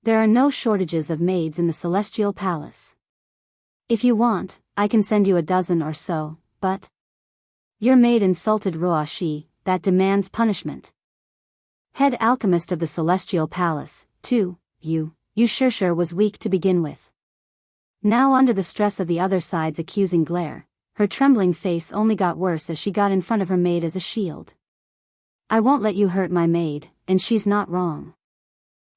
There are no shortages of maids in the Celestial Palace. If you want, I can send you a dozen or so, but your maid insulted Ruoshi, that demands punishment. Head alchemist of the Celestial Palace, too, you sure was weak to begin with. Now under the stress of the other side's accusing glare, her trembling face only got worse as she got in front of her maid as a shield. I won't let you hurt my maid, and she's not wrong.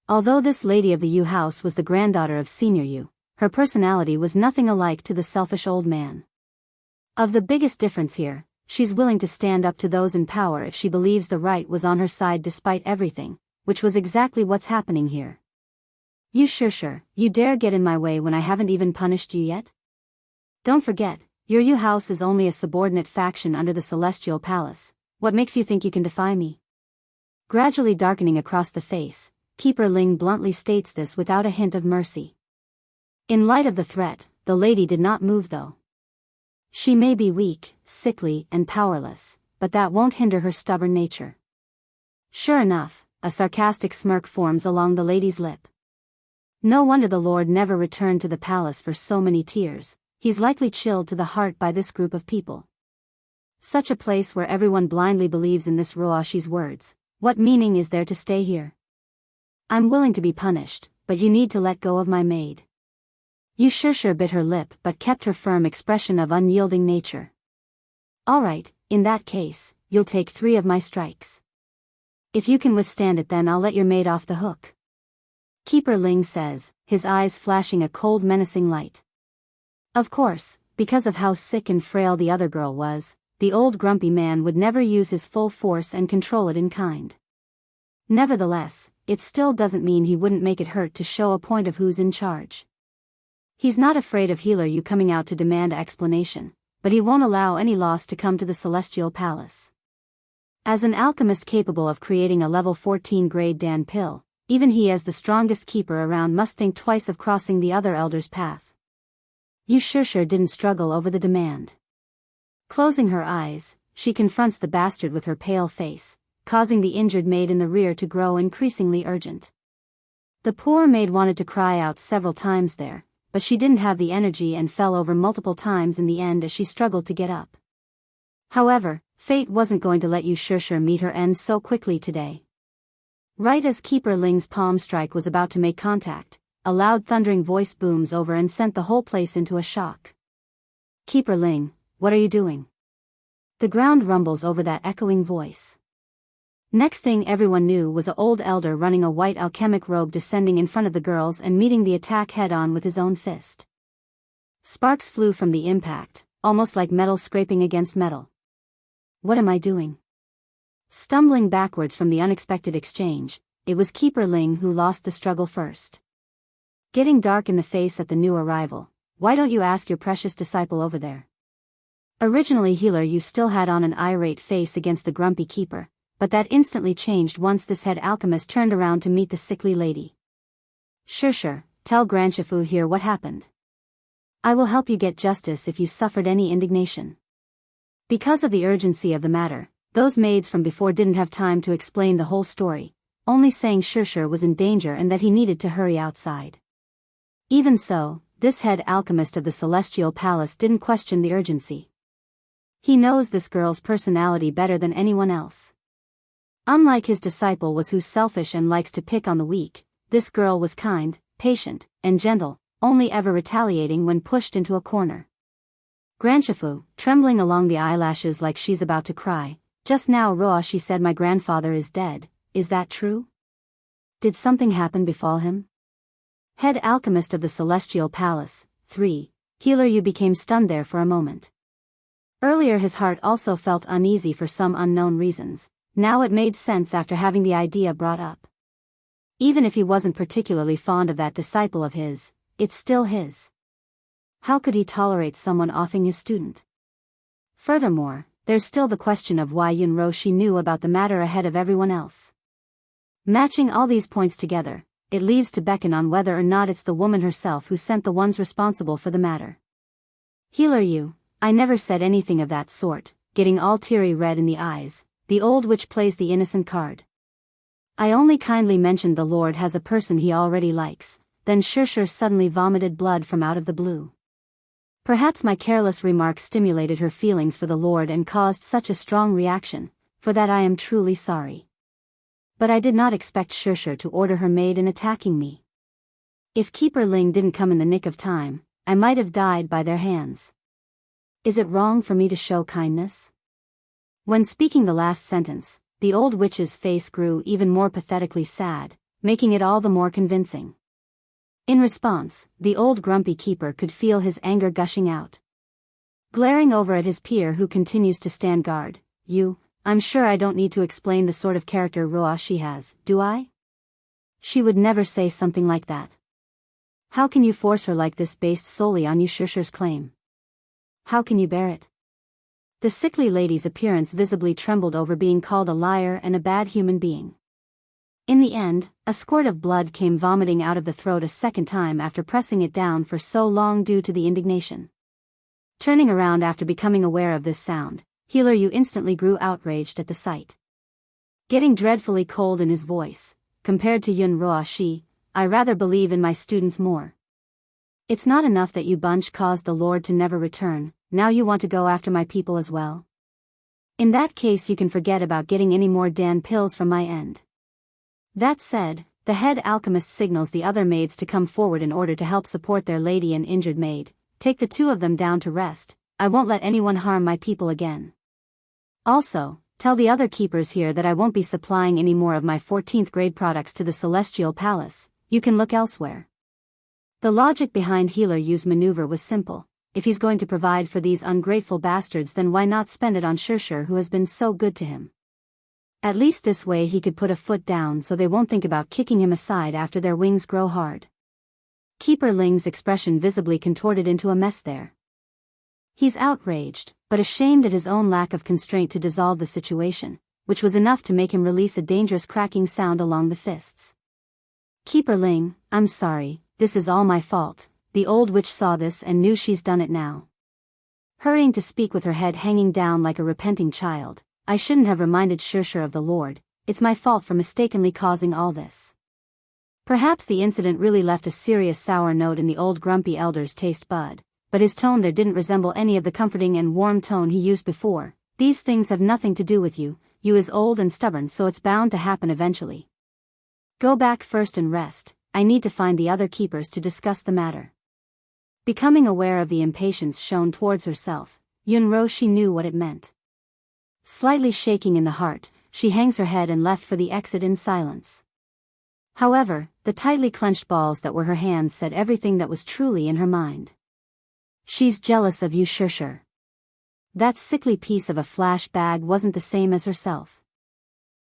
Although this lady of the Yu house was the granddaughter of Senior Yu, her personality was nothing alike to the selfish old man. Of the biggest difference here, she's willing to stand up to those in power if she believes the right was on her side despite everything, which was exactly what's happening here. You sure, you dare get in my way when I haven't even punished you yet? Don't forget, your Yu house is only a subordinate faction under the Celestial Palace. What makes you think you can defy me? Gradually darkening across the face, Keeper Ling bluntly states this without a hint of mercy. In light of the threat, the lady did not move though. She may be weak, sickly, and powerless, but that won't hinder her stubborn nature. Sure enough, a sarcastic smirk forms along the lady's lip. No wonder the Lord never returned to the palace for so many tears, he's likely chilled to the heart by this group of people. Such a place where everyone blindly believes in this Ruoshi's words, what meaning is there to stay here? I'm willing to be punished, but you need to let go of my maid. You sure bit her lip but kept her firm expression of unyielding nature. Alright, in that case, you'll take 3 of my strikes. If you can withstand it then I'll let your maid off the hook. Keeper Ling says, his eyes flashing a cold menacing light. Of course, because of how sick and frail the other girl was, the old grumpy man would never use his full force and control it in kind. Nevertheless, it still doesn't mean he wouldn't make it hurt to show a point of who's in charge. He's not afraid of Healer Yu coming out to demand explanation, but he won't allow any loss to come to the Celestial Palace. As an alchemist capable of creating a level 14 grade Dan pill, even he as the strongest keeper around must think twice of crossing the other elder's path. Yu sure didn't struggle over the demand. Closing her eyes, she confronts the bastard with her pale face, causing the injured maid in the rear to grow increasingly urgent. The poor maid wanted to cry out several times there, but she didn't have the energy and fell over multiple times in the end as she struggled to get up. However, fate wasn't going to let Yu sure meet her end so quickly today. Right as Keeper Ling's palm strike was about to make contact, a loud thundering voice booms over and sent the whole place into a shock. Keeper Ling, what are you doing? The ground rumbles over that echoing voice. Next thing everyone knew was an old elder running a white alchemic robe descending in front of the girls and meeting the attack head-on with his own fist. Sparks flew from the impact, almost like metal scraping against metal. What am I doing? Stumbling backwards from the unexpected exchange, it was Keeper Ling who lost the struggle first. Getting dark in the face at the new arrival, why don't you ask your precious disciple over there? Originally Healer Yu still had on an irate face against the grumpy keeper, but that instantly changed once this head alchemist turned around to meet the sickly lady. Sure, tell Grandshifu here what happened. I will help you get justice if you suffered any indignation. Because of the urgency of the matter, those maids from before didn't have time to explain the whole story, only saying Sure was in danger and that he needed to hurry outside. Even so, this head alchemist of the Celestial Palace didn't question the urgency. He knows this girl's personality better than anyone else. Unlike his disciple who's selfish and likes to pick on the weak, this girl was kind, patient, and gentle, only ever retaliating when pushed into a corner. Grandshifu, trembling along the eyelashes like she's about to cry, just now Ruoshi said my grandfather is dead, is that true? Did something happen befall him? Head alchemist of the Celestial Palace, 3, Healer Yu became stunned there for a moment. Earlier his heart also felt uneasy for some unknown reasons, Now it made sense after having the idea brought up. Even if he wasn't particularly fond of that disciple of his, it's still his. How could he tolerate someone offing his student? Furthermore, there's still the question of why Yun Roshi knew about the matter ahead of everyone else. Matching all these points together, it leaves to beckon on whether or not it's the woman herself who sent the ones responsible for the matter. Healer you, I never said anything of that sort, getting all teary red in the eyes, the old witch plays the innocent card. I only kindly mentioned the Lord has a person he already likes, then Shirshir suddenly vomited blood from out of the blue. Perhaps my careless remark stimulated her feelings for the Lord and caused such a strong reaction, for that I am truly sorry. But I did not expect Shirshir to order her maid in attacking me. If Keeper Ling didn't come in the nick of time, I might have died by their hands. Is it wrong for me to show kindness? When speaking the last sentence, the old witch's face grew even more pathetically sad, making it all the more convincing. In response, the old grumpy keeper could feel his anger gushing out. Glaring over at his peer who continues to stand guard, I'm sure I don't need to explain the sort of character Roa she has, do I? She would never say something like that. How can you force her like this based solely on Shirshir's claim? How can you bear it? The sickly lady's appearance visibly trembled over being called a liar and a bad human being. In the end, a squirt of blood came vomiting out of the throat a second time after pressing it down for so long due to the indignation. Turning around after becoming aware of this sound, Healer Yu instantly grew outraged at the sight. Getting dreadfully cold in his voice, compared to Yun Roa Shi, I rather believe in my students more. It's not enough that you bunch caused the Lord to never return, now you want to go after my people as well? In that case you can forget about getting any more Dan pills from my end. That said, the head alchemist signals the other maids to come forward in order to help support their lady and injured maid. Take the two of them down to rest, I won't let anyone harm my people again. Also, tell the other keepers here that I won't be supplying any more of my 14th grade products to the Celestial Palace, you can look elsewhere. The logic behind Healer Yu's maneuver was simple. If he's going to provide for these ungrateful bastards, then why not spend it on Shirshir who has been so good to him? At least this way he could put a foot down so they won't think about kicking him aside after their wings grow hard. Keeper Ling's expression visibly contorted into a mess there. He's outraged, but ashamed at his own lack of constraint to dissolve the situation, which was enough to make him release a dangerous cracking sound along the fists. Keeper Ling, I'm sorry, this is all my fault. The old witch saw this and knew she's done it now. Hurrying to speak with her head hanging down like a repenting child, I shouldn't have reminded Shirshir of the Lord, it's my fault for mistakenly causing all this. Perhaps the incident really left a serious sour note in the old grumpy elder's taste bud, but his tone there didn't resemble any of the comforting and warm tone he used before. These things have nothing to do with you is old and stubborn, so it's bound to happen eventually. Go back first and rest, I need to find the other keepers to discuss the matter. Becoming aware of the impatience shown towards herself, Yun Roshi knew what it meant. Slightly shaking in the heart, she hangs her head and left for the exit in silence. However, the tightly clenched balls that were her hands said everything that was truly in her mind. She's jealous of you, Shirshir. That sickly piece of a flash bag wasn't the same as herself.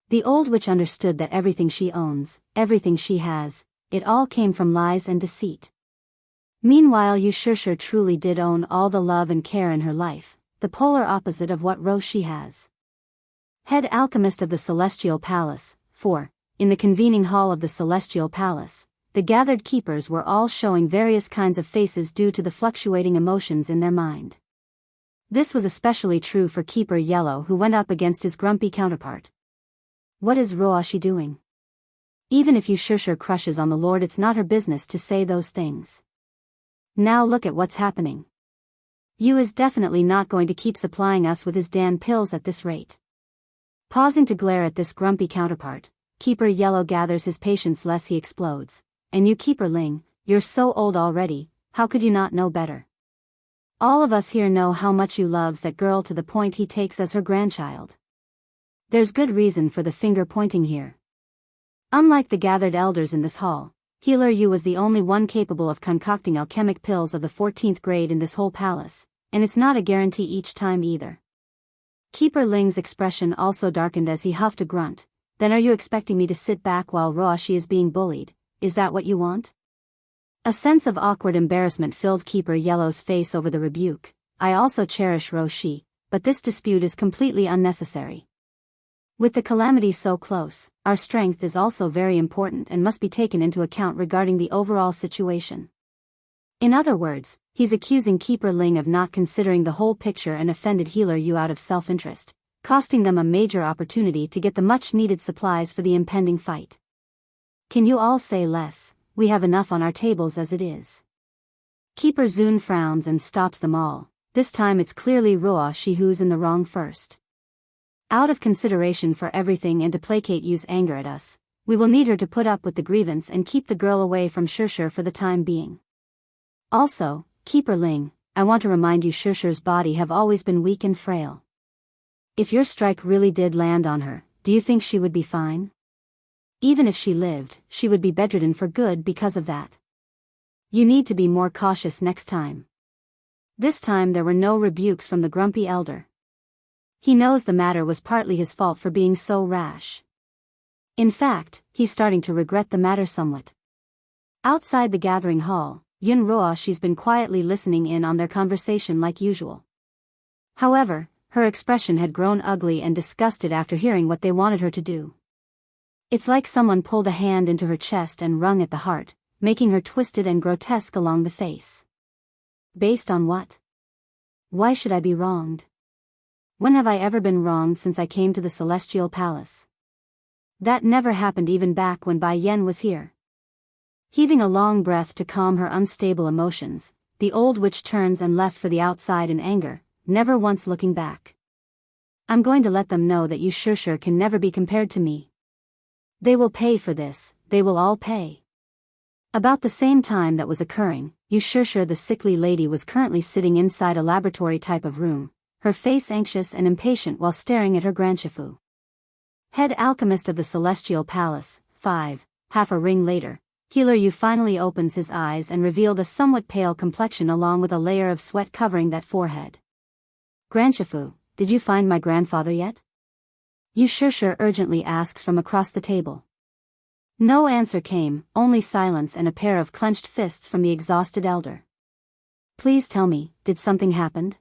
The old witch understood that everything she owns, everything she has, it all came from lies and deceit. Meanwhile Shirshir truly did own all the love and care in her life, the polar opposite of what Roshi has. Head alchemist of the Celestial Palace, 4. In the convening hall of the Celestial Palace, the gathered keepers were all showing various kinds of faces due to the fluctuating emotions in their mind. This was especially true for Keeper Yellow, who went up against his grumpy counterpart. What is Roashi doing? Even if Shirshir crushes on the Lord, it's not her business to say those things. Now look at what's happening. Yu is definitely not going to keep supplying us with his Dan pills at this rate. Pausing to glare at this grumpy counterpart, Keeper Yellow gathers his patience lest he explodes. And you, Keeper Ling, you're so old already, how could you not know better? All of us here know how much you loves that girl to the point he takes as her grandchild. There's good reason for the finger pointing here. Unlike the gathered elders in this hall, Healer Yu was the only one capable of concocting alchemic pills of the 14th grade in this whole palace, and it's not a guarantee each time either. Keeper Ling's expression also darkened as he huffed a grunt. Then are you expecting me to sit back while Roashi is being bullied? Is that what you want? A sense of awkward embarrassment filled Keeper Yellow's face over the rebuke. I also cherish Roshi, but this dispute is completely unnecessary. With the calamity so close, our strength is also very important and must be taken into account regarding the overall situation. In other words, he's accusing Keeper Ling of not considering the whole picture and offended Healer Yu out of self-interest, costing them a major opportunity to get the much-needed supplies for the impending fight. Can you all say less? We have enough on our tables as it is. Keeper Zun frowns and stops them all. This time it's clearly Roashi who's in the wrong first. Out of consideration for everything and to placate Yu's anger at us, we will need her to put up with the grievance and keep the girl away from Shishir for the time being. Also, Keeper Ling, I want to remind you Shishir's body have always been weak and frail. If your strike really did land on her, do you think she would be fine? Even if she lived, she would be bedridden for good because of that. You need to be more cautious next time. This time there were no rebukes from the grumpy elder. He knows the matter was partly his fault for being so rash. In fact, he's starting to regret the matter somewhat. Outside the gathering hall, Yun Roashi's been quietly listening in on their conversation like usual. However, her expression had grown ugly and disgusted after hearing what they wanted her to do. It's like someone pulled a hand into her chest and wrung at the heart, making her twisted and grotesque along the face. Based on what? Why should I be wronged? When have I ever been wronged since I came to the Celestial Palace? That never happened even back when Bai Yen was here. Heaving a long breath to calm her unstable emotions, the old witch turns and left for the outside in anger, never once looking back. I'm going to let them know that you Shishir can never be compared to me. They will pay for this, they will all pay. About the same time that was occurring, Yu Shishir the sickly lady was currently sitting inside a laboratory type of room, her face anxious and impatient while staring at her grandshifu. Head alchemist of the Celestial Palace, 5, half a ring later, Healer Yu finally opens his eyes and revealed a somewhat pale complexion along with a layer of sweat covering that forehead. Grandshifu, did you find my grandfather yet? Yu Shishir urgently asks from across the table. No answer came, only silence and a pair of clenched fists from the exhausted elder. Please tell me, did something happen?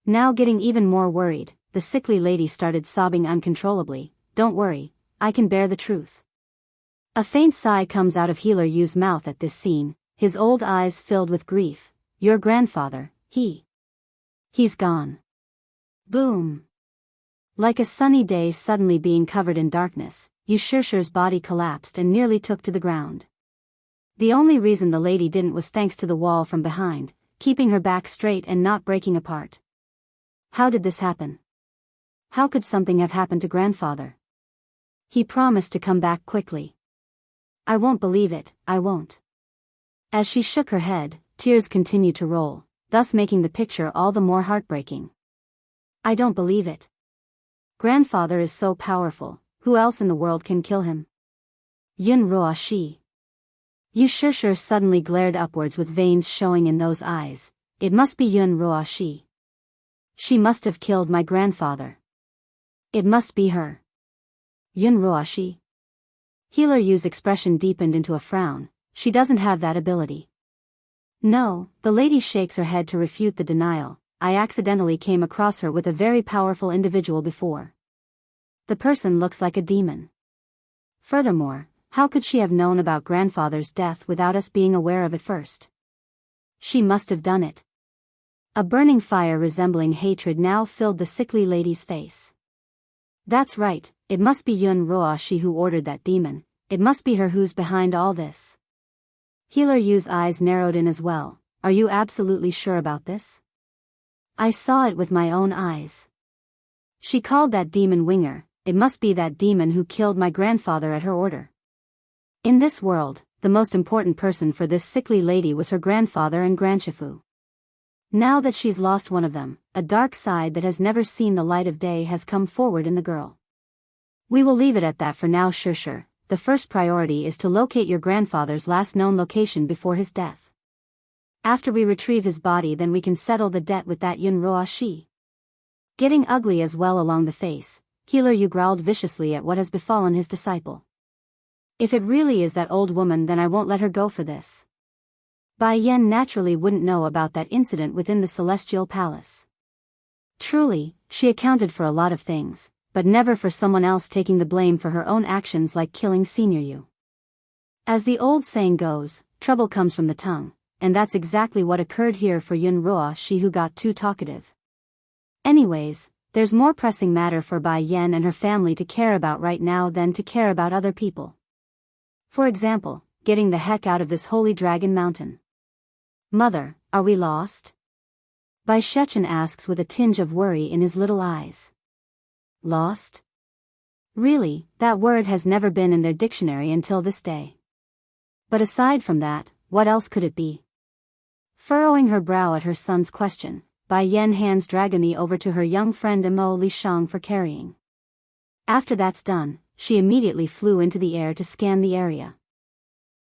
Now getting even more worried, the sickly lady started sobbing uncontrollably. Don't worry, I can bear the truth. A faint sigh comes out of Healer Yu's mouth at this scene, his old eyes filled with grief. Your grandfather, he's gone. Boom. Like a sunny day suddenly being covered in darkness, Yu Shishir's body collapsed and nearly took to the ground. The only reason the lady didn't was thanks to the wall from behind, keeping her back straight and not breaking apart. How did this happen? How could something have happened to grandfather? He promised to come back quickly. I won't believe it, I won't. As she shook her head, tears continued to roll, thus making the picture all the more heartbreaking. I don't believe it. Grandfather is so powerful, who else in the world can kill him? Yun Roashi. Yu Shishir suddenly glared upwards with veins showing in those eyes. It must be Yun Roashi. She must have killed my grandfather. It must be her. Yun Roashi. Healer Yu's expression deepened into a frown. She doesn't have that ability. No, the lady shakes her head to refute the denial. I accidentally came across her with a very powerful individual before. The person looks like a demon. Furthermore, how could she have known about grandfather's death without us being aware of it first? She must have done it. A burning fire resembling hatred now filled the sickly lady's face. That's right, it must be Yun Roashi who ordered that demon, it must be her who's behind all this. Healer Yu's eyes narrowed in as well. Are you absolutely sure about this? I saw it with my own eyes. She called that demon Winger, it must be that demon who killed my grandfather at her order. In this world, the most important person for this sickly lady was her grandfather and grandshifu. Now that she's lost one of them, a dark side that has never seen the light of day has come forward in the girl. We will leave it at that for now, Shishir. The first priority is to locate your grandfather's last known location before his death. After we retrieve his body, then we can settle the debt with that Yun Roashi. Getting ugly as well along the face, Healer Yu growled viciously at what has befallen his disciple. If it really is that old woman, then I won't let her go for this. Bai Yan naturally wouldn't know about that incident within the Celestial Palace. Truly, she accounted for a lot of things, but never for someone else taking the blame for her own actions like killing Senior Yu. As the old saying goes, trouble comes from the tongue, and that's exactly what occurred here for Yun Ruo, she who got too talkative. Anyways, there's more pressing matter for Bai Yan and her family to care about right now than to care about other people. For example, getting the heck out of this holy dragon mountain. Mother, are we lost? Bai Shechen asks with a tinge of worry in his little eyes. Lost? Really, that word has never been in their dictionary until this day. But aside from that, what else could it be? Furrowing her brow at her son's question, Bai Yan hands Dragony over to her young friend Mo Lishang for carrying. After that's done, she immediately flew into the air to scan the area.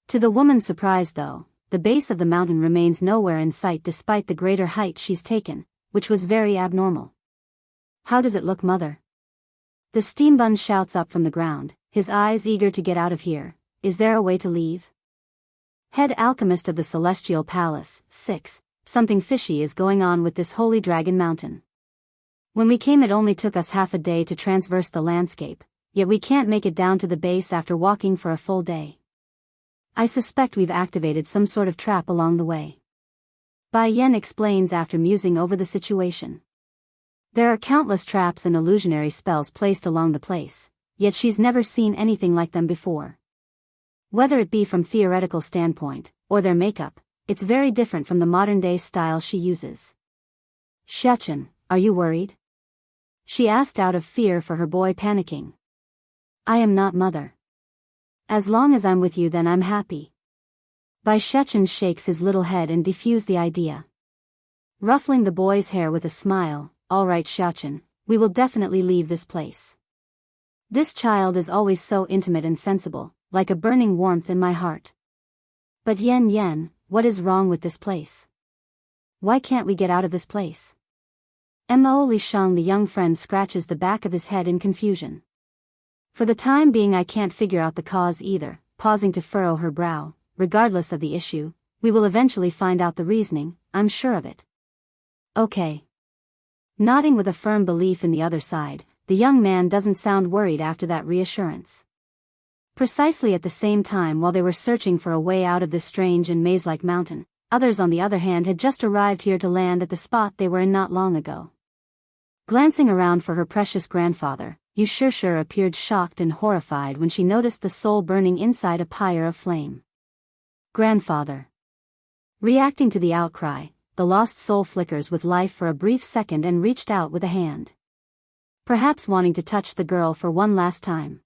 To the woman's surprise though, the base of the mountain remains nowhere in sight despite the greater height she's taken, which was very abnormal. How does it look, mother? The steambun shouts up from the ground, his eyes eager to get out of here. Is there a way to leave? Head alchemist of the Celestial Palace, 6. Something fishy is going on with this holy dragon mountain. When we came it only took us half a day to traverse the landscape, yet we can't make it down to the base after walking for a full day. I suspect we've activated some sort of trap along the way. Bai Yan explains after musing over the situation. There are countless traps and illusionary spells placed along the place, yet she's never seen anything like them before. Whether it be from theoretical standpoint, or their makeup, it's very different from the modern-day style she uses. Shechen, are you worried? She asked out of fear for her boy panicking. I am not, mother. As long as I'm with you then I'm happy. Bai Shechen shakes his little head and diffuse the idea. Ruffling the boy's hair with a smile, all right Shechen, we will definitely leave this place. This child is always so intimate and sensible, like a burning warmth in my heart. But Yen, what is wrong with this place? Why can't we get out of this place? Mo Lishang, the young friend, scratches the back of his head in confusion. For the time being I can't figure out the cause either, pausing to furrow her brow. Regardless of the issue, we will eventually find out the reasoning, I'm sure of it. Okay. Nodding with a firm belief in the other side, the young man doesn't sound worried after that reassurance. Precisely at the same time while they were searching for a way out of this strange and maze-like mountain, others on the other hand had just arrived here to land at the spot they were in not long ago. Glancing around for her precious grandfather, Yu Shishir appeared shocked and horrified when she noticed the soul burning inside a pyre of flame. Grandfather. Reacting to the outcry, the lost soul flickers with life for a brief second and reached out with a hand. Perhaps wanting to touch the girl for one last time.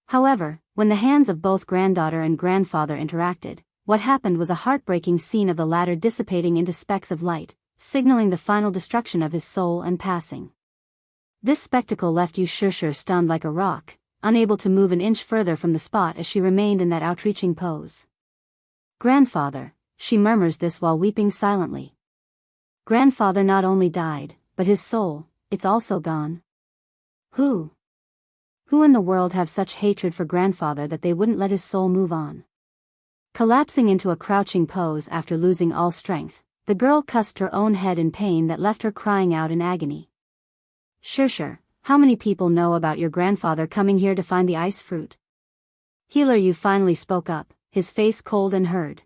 However, when the hands of both granddaughter and grandfather interacted, what happened was a heartbreaking scene of the latter dissipating into specks of light, signaling the final destruction of his soul and passing. This spectacle left Yu Shishir stunned like a rock, unable to move an inch further from the spot as she remained in that outreaching pose. Grandfather, she murmurs this while weeping silently. Grandfather not only died, but his soul, it's also gone. Who in the world have such hatred for grandfather that they wouldn't let his soul move on? Collapsing into a crouching pose after losing all strength, the girl cussed her own head in pain that left her crying out in agony. Shishir, how many people know about your grandfather coming here to find the ice fruit? Healer Yu finally spoke up, his face cold and hurt.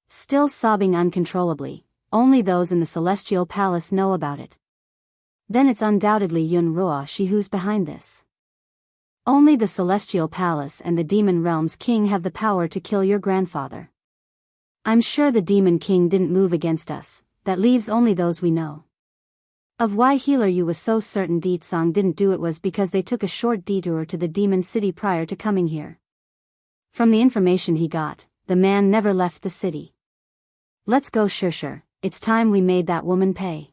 Still sobbing uncontrollably, only those in the Celestial Palace know about it. Then it's undoubtedly Yun Ruo she who's behind this. Only the Celestial Palace and the Demon Realm's king have the power to kill your grandfather. I'm sure the Demon King didn't move against us, that leaves only those we know. Of why Healer Yu was so certain Ditsang didn't do it was because they took a short detour to the Demon City prior to coming here. From the information he got, the man never left the city. Let's go Shishir, it's time we made that woman pay.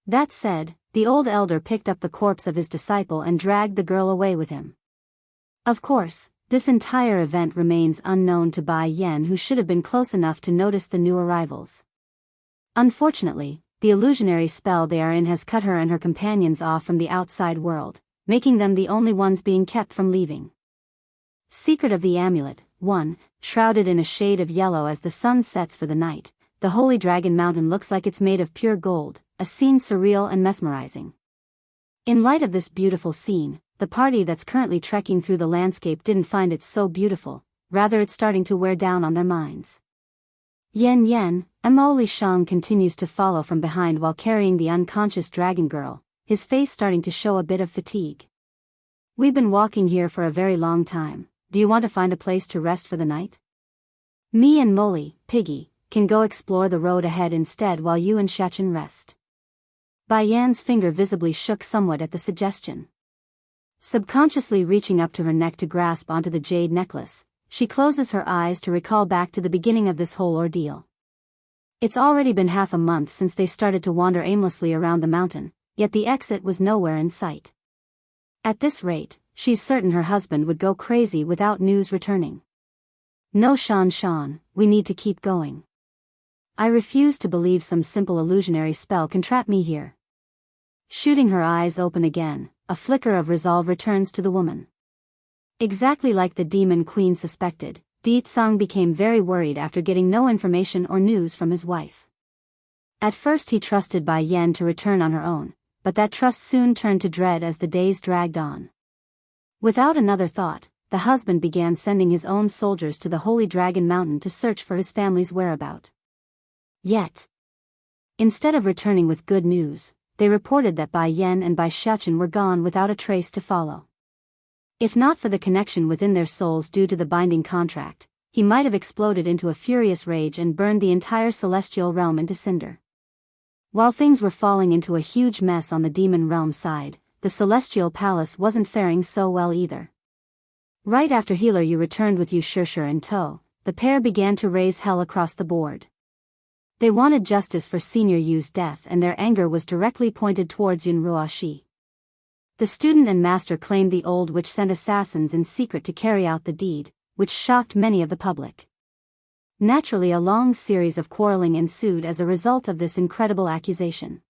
That said, the old elder picked up the corpse of his disciple and dragged the girl away with him. Of course, this entire event remains unknown to Bai Yan, who should have been close enough to notice the new arrivals. Unfortunately, the illusionary spell they are in has cut her and her companions off from the outside world, making them the only ones being kept from leaving. Secret of the Amulet. 1. Shrouded in a shade of yellow as the sun sets for the night, the Holy Dragon Mountain looks like it's made of pure gold, a scene surreal and mesmerizing. In light of this beautiful scene, the party that's currently trekking through the landscape didn't find it so beautiful, rather it's starting to wear down on their minds. Yen, Li Shang continues to follow from behind while carrying the unconscious dragon girl, his face starting to show a bit of fatigue. We've been walking here for a very long time. Do you want to find a place to rest for the night? Me and Molly, Piggy, can go explore the road ahead instead while you and Shachin rest. Bai Yan's finger visibly shook somewhat at the suggestion. Subconsciously reaching up to her neck to grasp onto the jade necklace, she closes her eyes to recall back to the beginning of this whole ordeal. It's already been half a month since they started to wander aimlessly around the mountain, yet the exit was nowhere in sight. At this rate, she's certain her husband would go crazy without news returning. No, Shan, we need to keep going. I refuse to believe some simple illusionary spell can trap me here. Shooting her eyes open again, a flicker of resolve returns to the woman. Exactly like the demon queen suspected, Di Tsang became very worried after getting no information or news from his wife. At first he trusted Bai Yan to return on her own, but that trust soon turned to dread as the days dragged on. Without another thought, the husband began sending his own soldiers to the Holy Dragon Mountain to search for his family's whereabouts. Yet, instead of returning with good news, they reported that Bai Yan and Bai Shachin were gone without a trace to follow. If not for the connection within their souls due to the binding contract, he might have exploded into a furious rage and burned the entire celestial realm into cinder. While things were falling into a huge mess on the demon realm side, the celestial palace wasn't faring so well either. Right after Healer Yu returned with Yu Shishir in tow, the pair began to raise hell across the board. They wanted justice for Senior Yu's death and their anger was directly pointed towards Yun Ruoxi. The student and master claimed the old witch sent assassins in secret to carry out the deed, which shocked many of the public. Naturally, a long series of quarreling ensued as a result of this incredible accusation.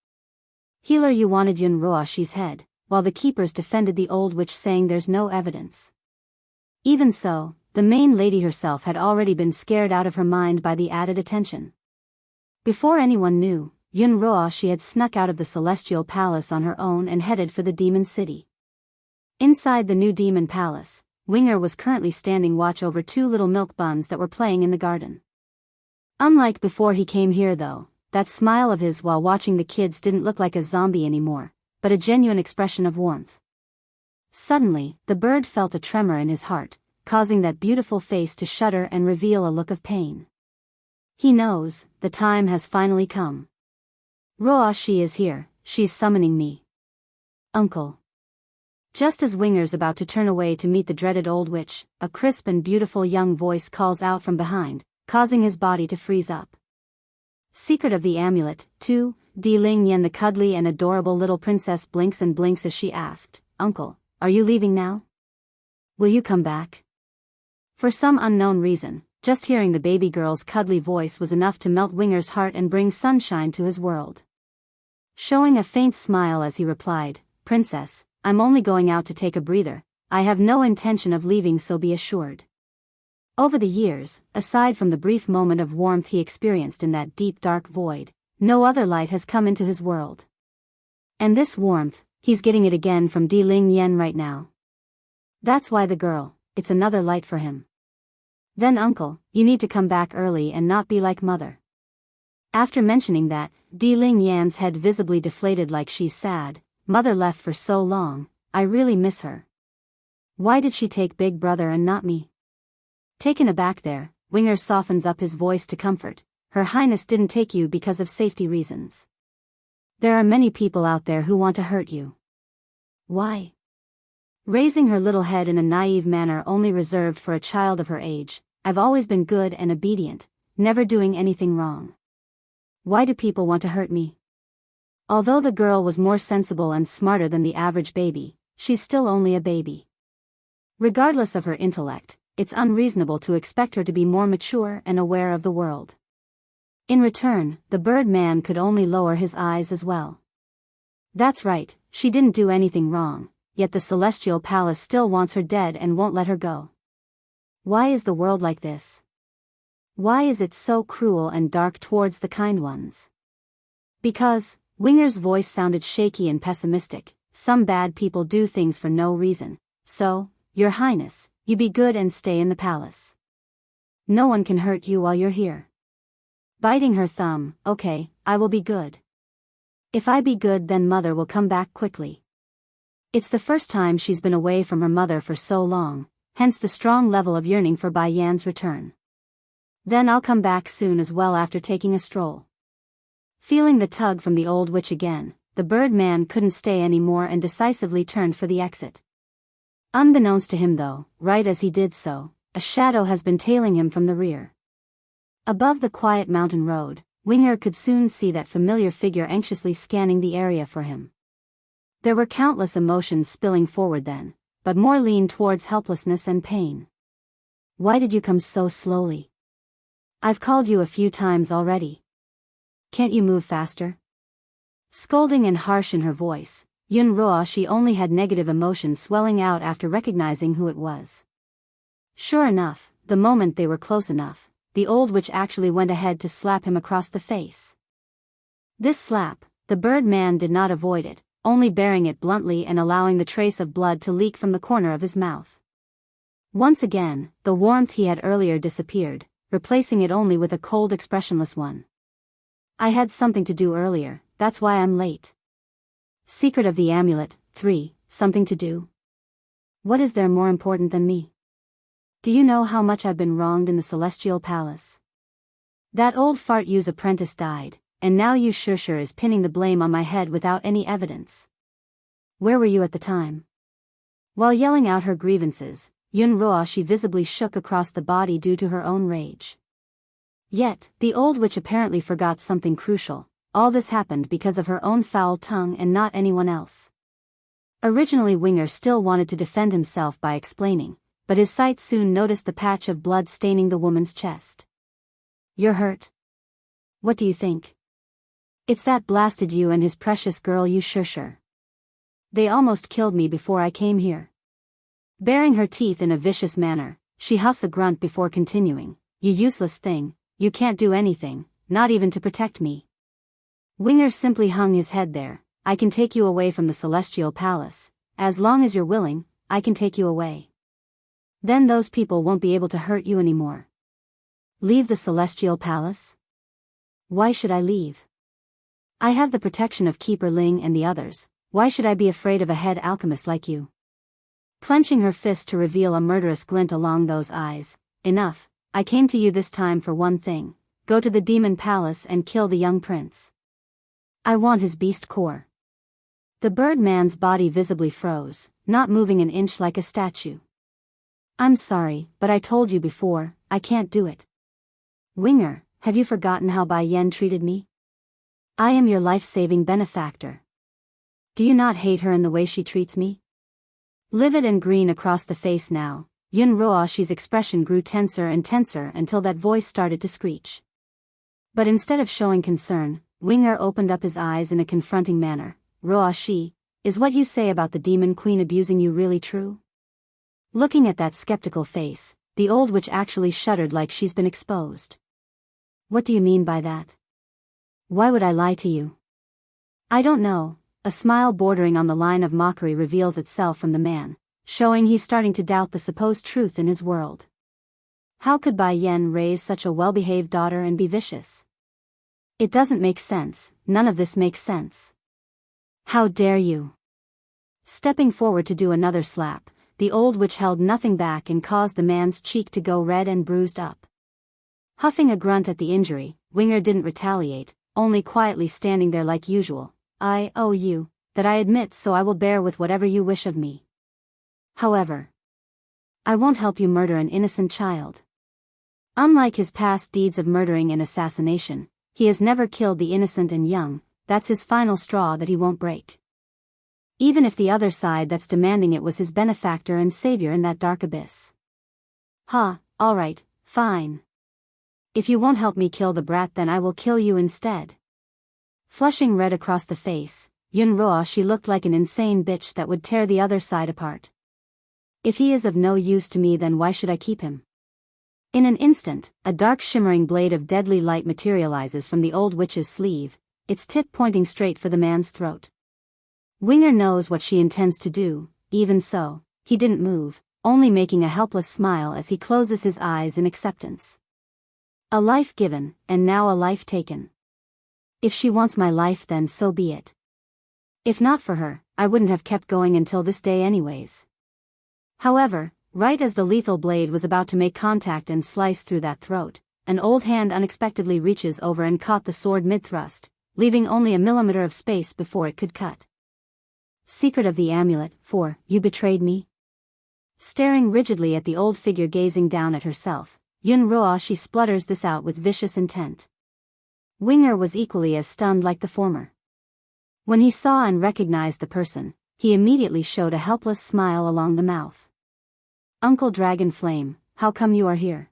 Healer Yu wanted Yun Ruoxi's head, while the keepers defended the old witch saying there's no evidence. Even so, the main lady herself had already been scared out of her mind by the added attention. Before anyone knew, Yun Ruoxi had snuck out of the celestial palace on her own and headed for the demon city. Inside the new demon palace, Winger was currently standing watch over two little milk buns that were playing in the garden. Unlike before he came here though, that smile of his while watching the kids didn't look like a zombie anymore, but a genuine expression of warmth. Suddenly, the bird felt a tremor in his heart, causing that beautiful face to shudder and reveal a look of pain. He knows, the time has finally come. Ruoxi is here, she's summoning me. Uncle. Just as Winger's about to turn away to meet the dreaded old witch, a crisp and beautiful young voice calls out from behind, causing his body to freeze up. Secret of the Amulet. 2. Di Ling Yan, the cuddly and adorable little princess, blinks and blinks as she asked, Uncle, are you leaving now? Will you come back? For some unknown reason, just hearing the baby girl's cuddly voice was enough to melt Winger's heart and bring sunshine to his world. Showing a faint smile as he replied, Princess, I'm only going out to take a breather, I have no intention of leaving, so be assured. Over the years, aside from the brief moment of warmth he experienced in that deep dark void, no other light has come into his world. And this warmth, he's getting it again from Di Ling Yan right now. That's why the girl, it's another light for him. Then Uncle, you need to come back early and not be like Mother. After mentioning that, Di Ling Yan's head visibly deflated like she's sad. Mother left for so long, I really miss her. Why did she take Big Brother and not me? Taken aback there, Winger softens up his voice to comfort. Her Highness didn't take you because of safety reasons. There are many people out there who want to hurt you. Why? Raising her little head in a naive manner only reserved for a child of her age, I've always been good and obedient, never doing anything wrong. Why do people want to hurt me? Although the girl was more sensible and smarter than the average baby, she's still only a baby. Regardless of her intellect, it's unreasonable to expect her to be more mature and aware of the world. In return, the bird man could only lower his eyes as well. That's right, she didn't do anything wrong, yet the celestial palace still wants her dead and won't let her go. Why is the world like this? Why is it so cruel and dark towards the kind ones? Because, Winger's voice sounded shaky and pessimistic, some bad people do things for no reason, so, Your Highness, you be good and stay in the palace. No one can hurt you while you're here. Biting her thumb, okay, I will be good. If I be good then mother will come back quickly. It's the first time she's been away from her mother for so long, hence the strong level of yearning for Bai Yan's return. Then I'll come back soon as well after taking a stroll. Feeling the tug from the old witch again, the bird man couldn't stay anymore and decisively turned for the exit. Unbeknownst to him though, right as he did so, a shadow has been tailing him from the rear. Above the quiet mountain road, Winger could soon see that familiar figure anxiously scanning the area for him. There were countless emotions spilling forward then, but more leaned towards helplessness and pain. Why did you come so slowly? I've called you a few times already. Can't you move faster? Scolding and harsh in her voice, Yun Roa she only had negative emotions swelling out after recognizing who it was. Sure enough, the moment they were close enough, the old witch actually went ahead to slap him across the face. This slap, the bird man did not avoid it, only bearing it bluntly and allowing the trace of blood to leak from the corner of his mouth. Once again, the warmth he had earlier disappeared, replacing it only with a cold expressionless one. I had something to do earlier, that's why I'm late. Secret of the Amulet, 3, something to do? What is there more important than me? Do you know how much I've been wronged in the Celestial Palace? That old fart Yu's apprentice died, and now Yu Shusher is pinning the blame on my head without any evidence. Where were you at the time? While yelling out her grievances, Yun Roa she visibly shook across the body due to her own rage. Yet, the old witch apparently forgot something crucial. All this happened because of her own foul tongue and not anyone else. Originally Winger still wanted to defend himself by explaining, but his sight soon noticed the patch of blood staining the woman's chest. You're hurt? What do you think? It's that blasted Yu and his precious girl Yu Shusher. They almost killed me before I came here. Baring her teeth in a vicious manner, she huffs a grunt before continuing, You useless thing, you can't do anything, not even to protect me. Winger simply hung his head there, I can take you away from the Celestial Palace, as long as you're willing, I can take you away. Then those people won't be able to hurt you anymore. Leave the Celestial Palace? Why should I leave? I have the protection of Keeper Ling and the others, why should I be afraid of a head alchemist like you? Clenching her fist to reveal a murderous glint along those eyes, enough, I came to you this time for one thing, go to the Demon Palace and kill the young prince. I want his beast core. The bird man's body visibly froze, not moving an inch like a statue. I'm sorry, but I told you before, I can't do it. Winger, have you forgotten how Bai Yan treated me? I am your life-saving benefactor. Do you not hate her in the way she treats me? Livid and green across the face now, Yun Roashi's expression grew tenser and tenser until that voice started to screech. But instead of showing concern, Winger opened up his eyes in a confronting manner. Roashi, is what you say about the demon queen abusing you really true? Looking at that skeptical face, the old witch actually shuddered like she's been exposed. What do you mean by that? Why would I lie to you? I don't know. A smile bordering on the line of mockery reveals itself from the man, showing he's starting to doubt the supposed truth in his world. How could Bai Yan raise such a well-behaved daughter and be vicious? It doesn't make sense, none of this makes sense. How dare you? Stepping forward to do another slap, the old witch held nothing back and caused the man's cheek to go red and bruised up. Huffing a grunt at the injury, Winger didn't retaliate, only quietly standing there like usual. I owe you, that I admit, so I will bear with whatever you wish of me. However, I won't help you murder an innocent child. Unlike his past deeds of murdering and assassination, he has never killed the innocent and young, that's his final straw that he won't break. Even if the other side that's demanding it was his benefactor and savior in that dark abyss. Alright, fine. If you won't help me kill the brat, then I will kill you instead. Flushing red across the face, Yunruo, she looked like an insane bitch that would tear the other side apart. If he is of no use to me, then why should I keep him? In an instant, a dark shimmering blade of deadly light materializes from the old witch's sleeve, its tip pointing straight for the man's throat. Winger knows what she intends to do, even so, he didn't move, only making a helpless smile as he closes his eyes in acceptance. A life given, and now a life taken. If she wants my life, then so be it. If not for her, I wouldn't have kept going until this day anyways. However, right as the lethal blade was about to make contact and slice through that throat, an old hand unexpectedly reaches over and caught the sword mid-thrust, leaving only a millimeter of space before it could cut. Secret of the amulet, 4, you betrayed me? Staring rigidly at the old figure gazing down at herself, Yunruo, she splutters this out with vicious intent. Winger was equally as stunned like the former. When he saw and recognized the person, he immediately showed a helpless smile along the mouth. Uncle Dragon Flame, how come you are here?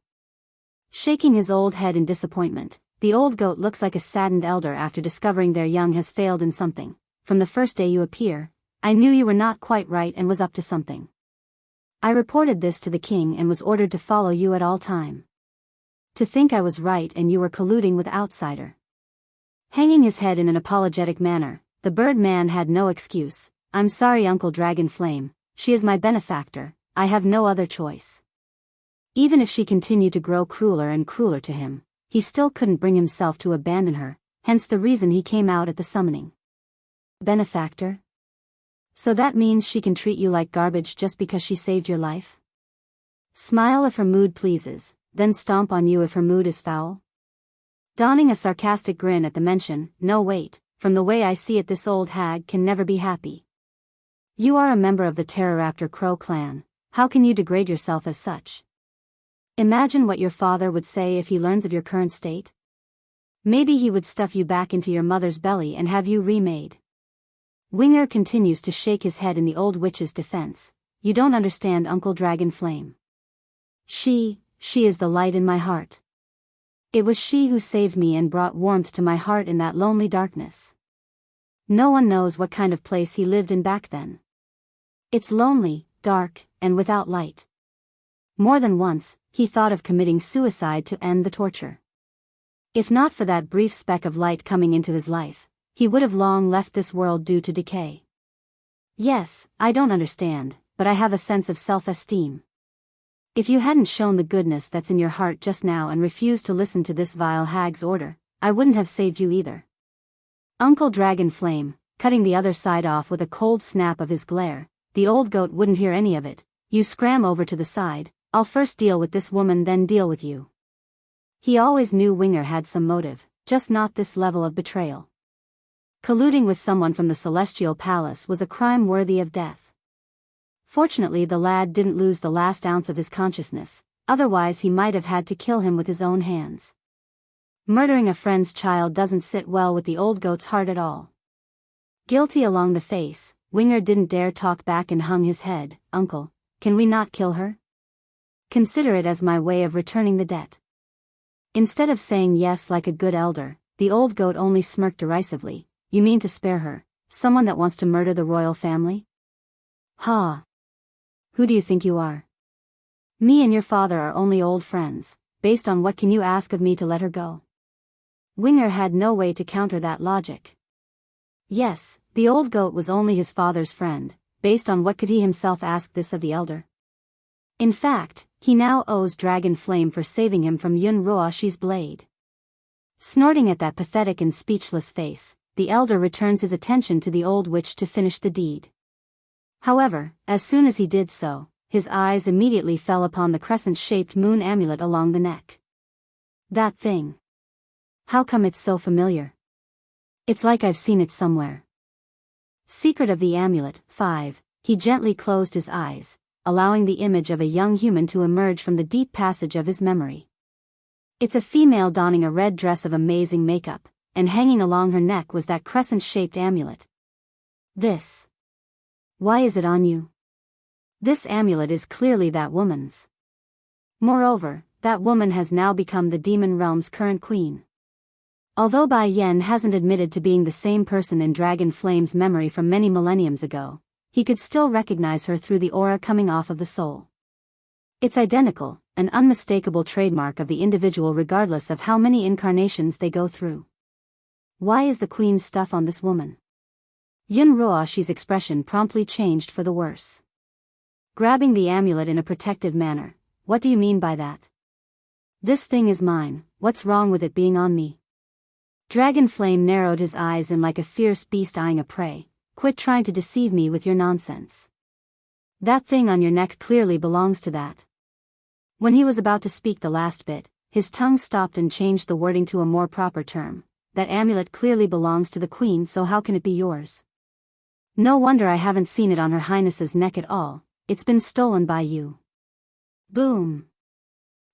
Shaking his old head in disappointment, the old goat looks like a saddened elder after discovering their young has failed in something. From the first day you appear, I knew you were not quite right and was up to something. I reported this to the king and was ordered to follow you at all time. To think I was right and you were colluding with outsider. Hanging his head in an apologetic manner, the bird man had no excuse. I'm sorry, Uncle Dragon Flame, she is my benefactor, I have no other choice. Even if she continued to grow crueler and crueler to him, he still couldn't bring himself to abandon her, hence the reason he came out at the summoning. Benefactor? So that means she can treat you like garbage just because she saved your life? Smile if her mood pleases, then stomp on you if her mood is foul? Donning a sarcastic grin at the mention, no wait, from the way I see it, this old hag can never be happy. You are a member of the Pteroraptor Crow clan, how can you degrade yourself as such? Imagine what your father would say if he learns of your current state. Maybe he would stuff you back into your mother's belly and have you remade. Winger continues to shake his head in the old witch's defense. You don't understand, Uncle Dragon Flame. She is the light in my heart. It was she who saved me and brought warmth to my heart in that lonely darkness. No one knows what kind of place he lived in back then. It's lonely, dark, and without light. More than once, he thought of committing suicide to end the torture. If not for that brief speck of light coming into his life, he would have long left this world due to decay. Yes, I don't understand, but I have a sense of self-esteem. If you hadn't shown the goodness that's in your heart just now and refused to listen to this vile hag's order, I wouldn't have saved you either. Uncle Dragon Flame, cutting the other side off with a cold snap of his glare, the old goat wouldn't hear any of it. You scram over to the side, I'll first deal with this woman, then deal with you. He always knew Winger had some motive, just not this level of betrayal. Colluding with someone from the Celestial Palace was a crime worthy of death. Fortunately, the lad didn't lose the last ounce of his consciousness, otherwise he might have had to kill him with his own hands. Murdering a friend's child doesn't sit well with the old goat's heart at all. Guilty along the face, Winger didn't dare talk back and hung his head. Uncle, can we not kill her? Consider it as my way of returning the debt. Instead of saying yes like a good elder, the old goat only smirked derisively. You mean to spare her, someone that wants to murder the royal family? Ha! Who do you think you are? Me and your father are only old friends. Based on what can you ask of me to let her go? Winger had no way to counter that logic. Yes, the old goat was only his father's friend. Based on what could he himself ask this of the elder? In fact, he now owes Dragon Flame for saving him from Yun Ruoshi's blade. Snorting at that pathetic and speechless face, the elder returns his attention to the old witch to finish the deed. However, as soon as he did so, his eyes immediately fell upon the crescent-shaped moon amulet along the neck. That thing. How come it's so familiar? It's like I've seen it somewhere. Secret of the amulet, 5. He gently closed his eyes, allowing the image of a young human to emerge from the deep passage of his memory. It's a female donning a red dress of amazing makeup, and hanging along her neck was that crescent-shaped amulet. This. Why is it on you? This amulet is clearly that woman's. Moreover, that woman has now become the demon realm's current queen. Although Bai Yan hasn't admitted to being the same person in Dragon Flame's memory from many millenniums ago, he could still recognize her through the aura coming off of the soul. It's identical, an unmistakable trademark of the individual regardless of how many incarnations they go through. Why is the queen's stuff on this woman? Yun Ruoshi's expression promptly changed for the worse. Grabbing the amulet in a protective manner, what do you mean by that? This thing is mine, what's wrong with it being on me? Dragon Flame narrowed his eyes in like a fierce beast eyeing a prey. Quit trying to deceive me with your nonsense. That thing on your neck clearly belongs to that. When he was about to speak the last bit, his tongue stopped and changed the wording to a more proper term. That amulet clearly belongs to the queen, so how can it be yours? No wonder I haven't seen it on her highness's neck at all, it's been stolen by you. Boom.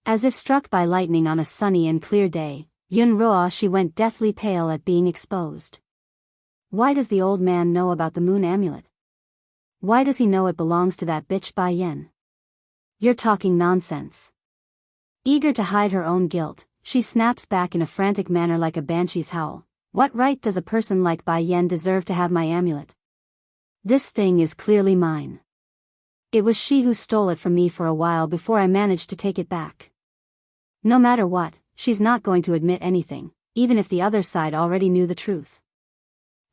As if struck by lightning on a sunny and clear day, Yun Ruoshi went deathly pale at being exposed. Why does the old man know about the moon amulet? Why does he know it belongs to that bitch Bai Yan? You're talking nonsense. Eager to hide her own guilt, she snaps back in a frantic manner like a banshee's howl. What right does a person like Bai Yan deserve to have my amulet? This thing is clearly mine. It was she who stole it from me for a while before I managed to take it back. No matter what, she's not going to admit anything, even if the other side already knew the truth.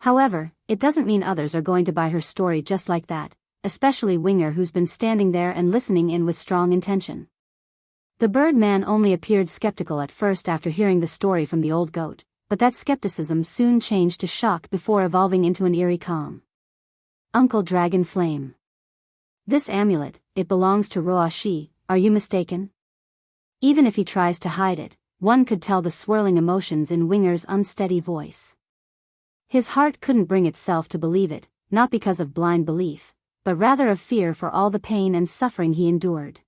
However, it doesn't mean others are going to buy her story just like that, especially Winger, who's been standing there and listening in with strong intention. The Birdman only appeared skeptical at first after hearing the story from the old goat, but that skepticism soon changed to shock before evolving into an eerie calm. Uncle Dragon Flame. This amulet, it belongs to Ruoshi, are you mistaken? Even if he tries to hide it, one could tell the swirling emotions in Winger's unsteady voice. His heart couldn't bring itself to believe it, not because of blind belief, but rather of fear for all the pain and suffering he endured.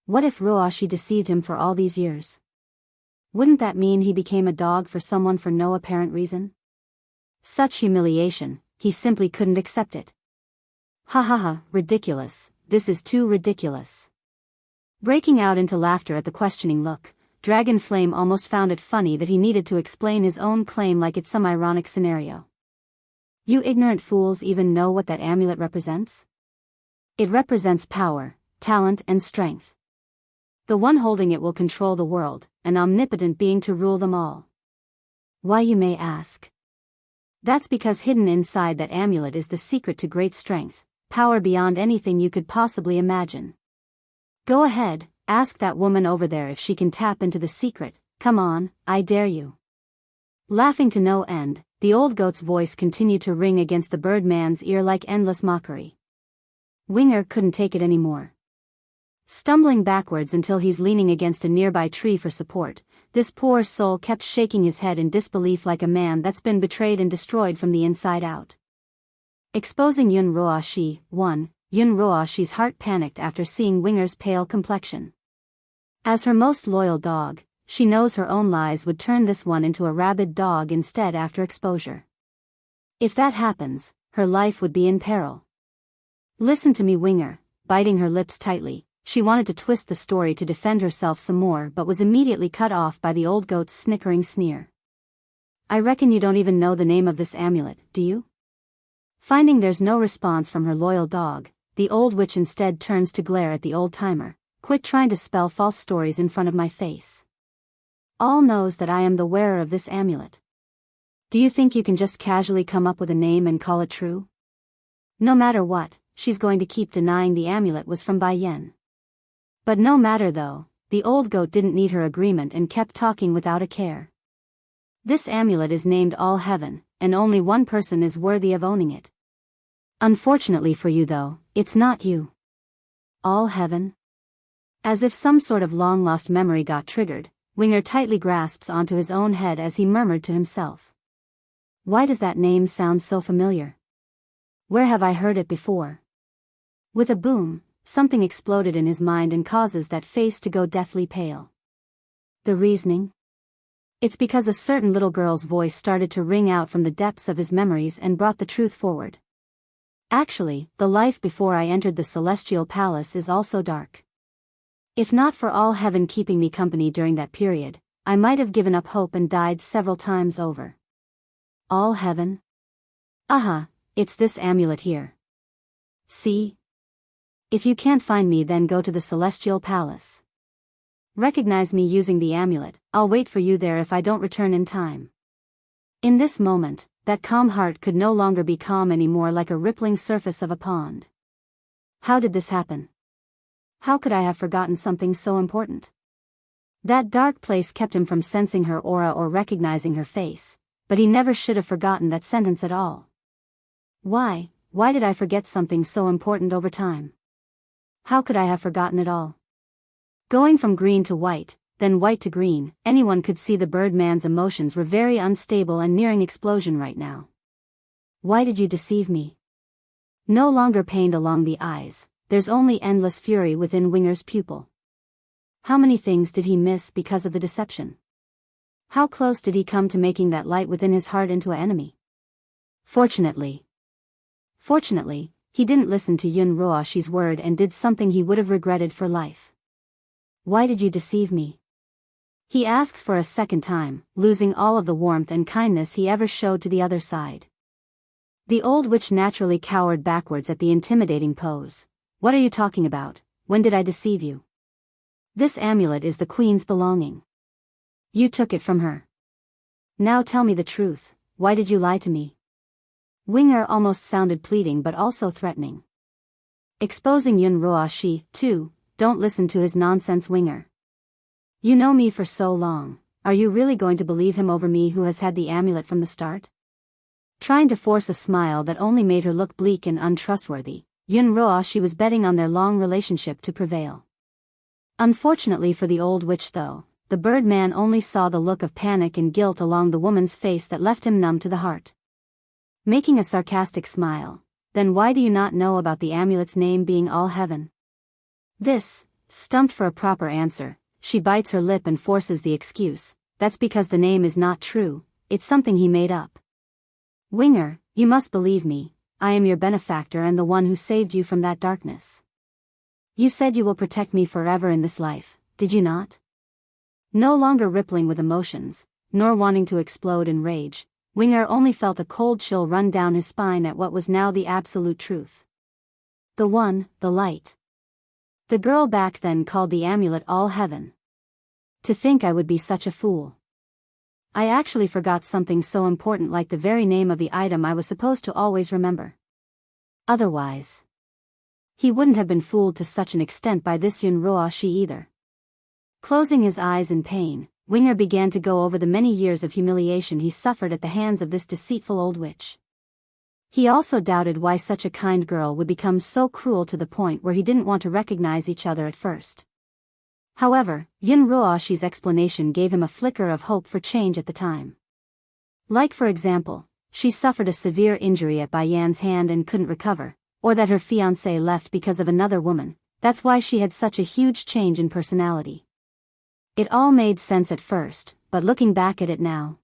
What if Ruoshi deceived him for all these years? Wouldn't that mean he became a dog for someone for no apparent reason? Such humiliation, he simply couldn't accept it. Ha ha ha, ridiculous, this is too ridiculous. Breaking out into laughter at the questioning look, Dragon Flame almost found it funny that he needed to explain his own claim like it's some ironic scenario. You ignorant fools even know what that amulet represents? It represents power, talent and strength. The one holding it will control the world, an omnipotent being to rule them all. Why, you may ask? That's because hidden inside that amulet is the secret to great strength, power beyond anything you could possibly imagine. Go ahead, ask that woman over there if she can tap into the secret, come on, I dare you. Laughing to no end, the old goat's voice continued to ring against the Birdman's ear like endless mockery. Winger couldn't take it anymore. Stumbling backwards until he's leaning against a nearby tree for support, this poor soul kept shaking his head in disbelief like a man that's been betrayed and destroyed from the inside out. Exposing Yun Ruoshi, Yun Ruoshi's heart panicked after seeing Winger's pale complexion. As her most loyal dog, she knows her own lies would turn this one into a rabid dog instead after exposure. If that happens, her life would be in peril. Listen to me, Winger. Biting her lips tightly, she wanted to twist the story to defend herself some more but was immediately cut off by the old goat's snickering sneer. I reckon you don't even know the name of this amulet, do you? Finding there's no response from her loyal dog, the old witch instead turns to glare at the old-timer. Quit trying to spell false stories in front of my face. All knows that I am the wearer of this amulet. Do you think you can just casually come up with a name and call it true? No matter what, she's going to keep denying the amulet was from Bai Yan. But no matter though, the old goat didn't need her agreement and kept talking without a care. This amulet is named All Heaven, and only one person is worthy of owning it. Unfortunately for you though, it's not you. All Heaven? As if some sort of long-lost memory got triggered, Winger tightly grasps onto his own head as he murmured to himself. Why does that name sound so familiar? Where have I heard it before? With a boom, something exploded in his mind and causes that face to go deathly pale. The reasoning? It's because a certain little girl's voice started to ring out from the depths of his memories and brought the truth forward. Actually, the life before I entered the Celestial Palace is also dark. If not for all heaven keeping me company during that period, I might have given up hope and died several times over. All heaven? It's this amulet here. See? If you can't find me, then go to the celestial palace. Recognize me using the amulet. I'll wait for you there if I don't return in time. In this moment, that calm heart could no longer be calm anymore, like a rippling surface of a pond. How did this happen? How could I have forgotten something so important? That dark place kept him from sensing her aura or recognizing her face, but he never should have forgotten that sentence at all. Why did I forget something so important over time? How could I have forgotten it all? Going from green to white, then white to green, anyone could see the Birdman's emotions were very unstable and nearing explosion right now. Why did you deceive me? No longer pained along the eyes, there's only endless fury within Winger's pupil. How many things did he miss because of the deception? How close did he come to making that light within his heart into an enemy? Fortunately, he didn't listen to Yun Ruoshi's word and did something he would have regretted for life. Why did you deceive me? He asks for a second time, losing all of the warmth and kindness he ever showed to the other side. The old witch naturally cowered backwards at the intimidating pose. What are you talking about? When did I deceive you? This amulet is the queen's belonging. You took it from her. Now tell me the truth, why did you lie to me? Winger almost sounded pleading but also threatening. Exposing Yun Ruoshi, too. Don't listen to his nonsense, Winger. You know me for so long, are you really going to believe him over me who has had the amulet from the start? Trying to force a smile that only made her look bleak and untrustworthy, Yun Ruoshi was betting on their long relationship to prevail. Unfortunately for the old witch though, the Birdman only saw the look of panic and guilt along the woman's face that left him numb to the heart. Making a sarcastic smile, then why do you not know about the amulet's name being All Heaven? This, stumped for a proper answer, she bites her lip and forces the excuse, that's because the name is not true, it's something he made up. Winger, you must believe me, I am your benefactor and the one who saved you from that darkness. You said you will protect me forever in this life, did you not? No longer rippling with emotions, nor wanting to explode in rage, Winger only felt a cold chill run down his spine at what was now the absolute truth. The light. The girl back then called the amulet All Heaven. To think I would be such a fool. I actually forgot something so important like the very name of the item I was supposed to always remember. Otherwise, he wouldn't have been fooled to such an extent by this Yun Ruoshi either. Closing his eyes in pain, Winger began to go over the many years of humiliation he suffered at the hands of this deceitful old witch. He also doubted why such a kind girl would become so cruel to the point where he didn't want to recognize each other at first. However, Yun Ruoshi's explanation gave him a flicker of hope for change at the time. Like for example, she suffered a severe injury at Bayan's hand and couldn't recover, or that her fiancé left because of another woman, that's why she had such a huge change in personality. It all made sense at first, but looking back at it now.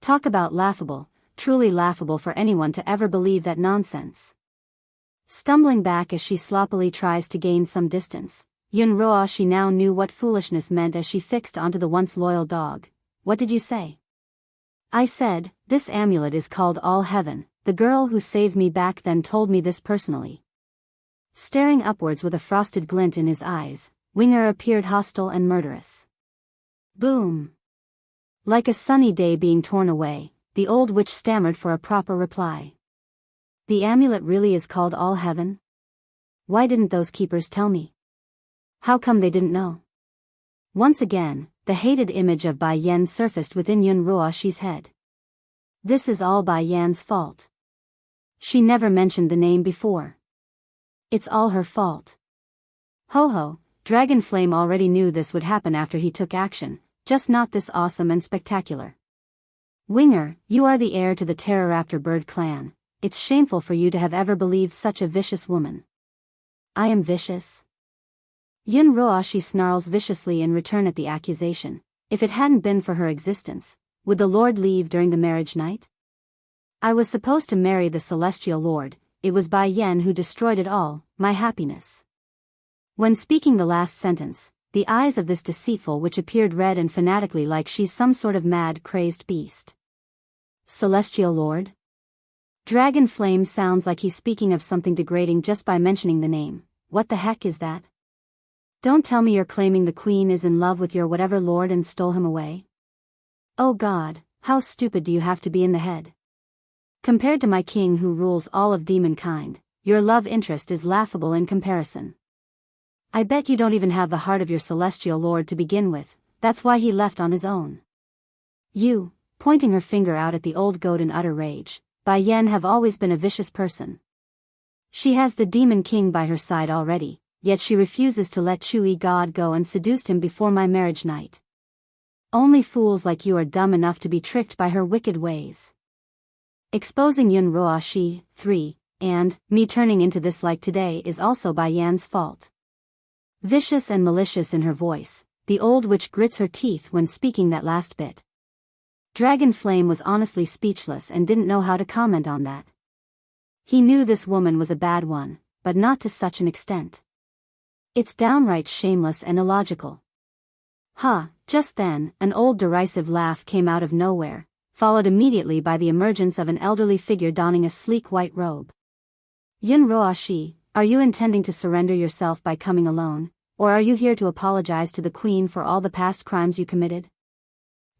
Talk about laughable, truly laughable for anyone to ever believe that nonsense. Stumbling back as she sloppily tries to gain some distance, Yun Ruoshi now knew what foolishness meant as she fixed onto the once loyal dog. What did you say? I said, this amulet is called All Heaven, the girl who saved me back then told me this personally. Staring upwards with a frosted glint in his eyes, Winger appeared hostile and murderous. Boom! Like a sunny day being torn away, the old witch stammered for a proper reply. The amulet really is called All Heaven? Why didn't those keepers tell me? How come they didn't know? Once again, the hated image of Bai Yan surfaced within Yun Ruoshi's head. This is all Bai Yan's fault. She never mentioned the name before. It's all her fault. Ho ho, Dragon Flame already knew this would happen after he took action, just not this awesome and spectacular. Winger, you are the heir to the Pteroraptor bird clan, it's shameful for you to have ever believed such a vicious woman. I am vicious? Yun Ruoshi snarls viciously in return at the accusation. If it hadn't been for her existence, would the Lord leave during the marriage night? I was supposed to marry the Celestial Lord, it was Bai Yan who destroyed it all, my happiness. When speaking the last sentence, the eyes of this deceitful witch appeared red and fanatically like she's some sort of mad, crazed beast. Celestial Lord? Dragon Flame sounds like he's speaking of something degrading just by mentioning the name. What the heck is that? Don't tell me you're claiming the queen is in love with your whatever lord and stole him away? Oh God, how stupid do you have to be in the head? Compared to my king who rules all of demonkind, your love interest is laughable in comparison. I bet you don't even have the heart of your celestial lord to begin with, that's why he left on his own. You, pointing her finger out at the old goat in utter rage, Bai Yan have always been a vicious person. She has the demon king by her side already, yet she refuses to let Chui God go and seduced him before my marriage night. Only fools like you are dumb enough to be tricked by her wicked ways. Exposing Yun Roashi, 3, and me turning into this like today is also Bai Yan's fault. Vicious and malicious in her voice, the old witch grits her teeth when speaking that last bit. Dragon Flame was honestly speechless and didn't know how to comment on that. He knew this woman was a bad one, but not to such an extent. It's downright shameless and illogical. Just then, an old derisive laugh came out of nowhere, followed immediately by the emergence of an elderly figure donning a sleek white robe. Yun Roashi, are you intending to surrender yourself by coming alone, or are you here to apologize to the queen for all the past crimes you committed?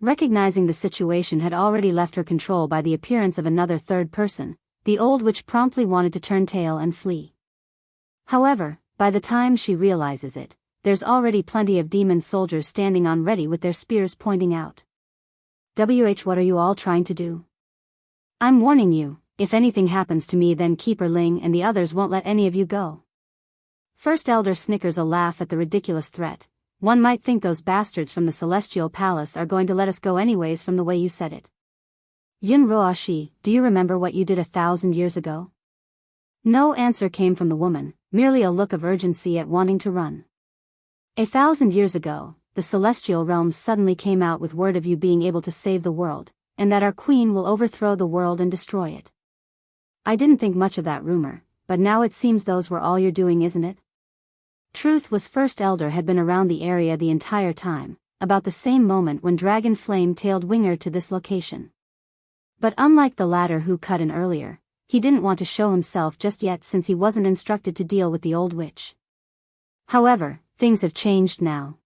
Recognizing the situation had already left her control by the appearance of another third person, the old witch promptly wanted to turn tail and flee. However, by the time she realizes it, there's already plenty of demon soldiers standing on ready with their spears pointing out. What are you all trying to do? I'm warning you, if anything happens to me then Keeper Ling and the others won't let any of you go. First Elder snickers a laugh at the ridiculous threat. One might think those bastards from the Celestial Palace are going to let us go anyways from the way you said it. Yun Roashi, do you remember what you did 1,000 years ago? No answer came from the woman, merely a look of urgency at wanting to run. 1,000 years ago, the Celestial Realms suddenly came out with word of you being able to save the world, and that our queen will overthrow the world and destroy it. I didn't think much of that rumor, but now it seems those were all you're doing, isn't it? Truth was First Elder had been around the area the entire time, about the same moment when Dragon Flame tailed Winger to this location. But unlike the latter who cut in earlier, he didn't want to show himself just yet since he wasn't instructed to deal with the old witch. However, things have changed now.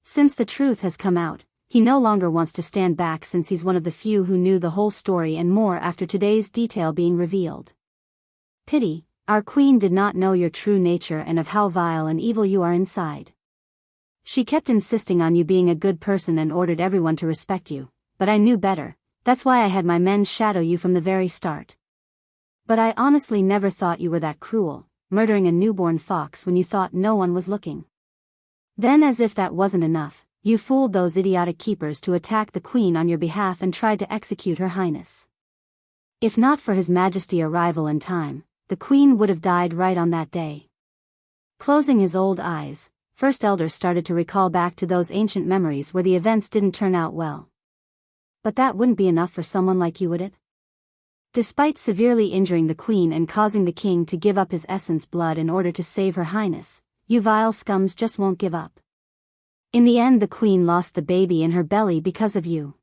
Since the truth has come out, he no longer wants to stand back since he's one of the few who knew the whole story and more after today's detail being revealed. Pity. Our queen did not know your true nature and of how vile and evil you are inside. She kept insisting on you being a good person and ordered everyone to respect you, but I knew better, that's why I had my men shadow you from the very start. But I honestly never thought you were that cruel, murdering a newborn fox when you thought no one was looking. Then as if that wasn't enough, you fooled those idiotic keepers to attack the queen on your behalf and tried to execute her highness. If not for His Majesty arrival in time, the queen would have died right on that day. Closing his old eyes, First Elder started to recall back to those ancient memories where the events didn't turn out well. But that wouldn't be enough for someone like you, would it? Despite severely injuring the queen and causing the king to give up his essence blood in order to save her highness, you vile scums just won't give up. In the end the queen lost the baby in her belly because of you.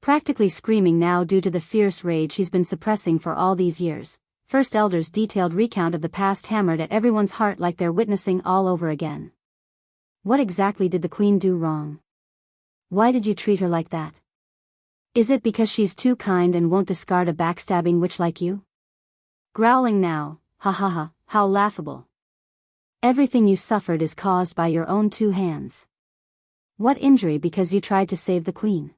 Practically screaming now due to the fierce rage he's been suppressing for all these years, First Elder's detailed recount of the past hammered at everyone's heart like they're witnessing all over again. What exactly did the queen do wrong? Why did you treat her like that? Is it because she's too kind and won't discard a backstabbing witch like you? Growling now, ha ha ha, how laughable. Everything you suffered is caused by your own two hands. What injury because you tried to save the queen?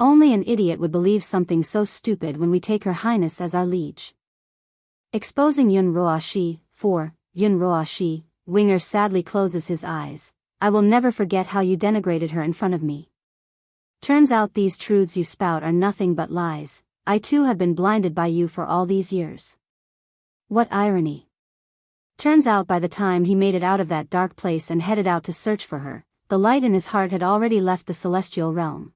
Only an idiot would believe something so stupid when we take her highness as our liege. Exposing Yun Roashi, 4, Yun Roashi, Winger sadly closes his eyes. I will never forget how you denigrated her in front of me. Turns out these truths you spout are nothing but lies. I too have been blinded by you for all these years. What irony. Turns out by the time he made it out of that dark place and headed out to search for her, the light in his heart had already left the celestial realm.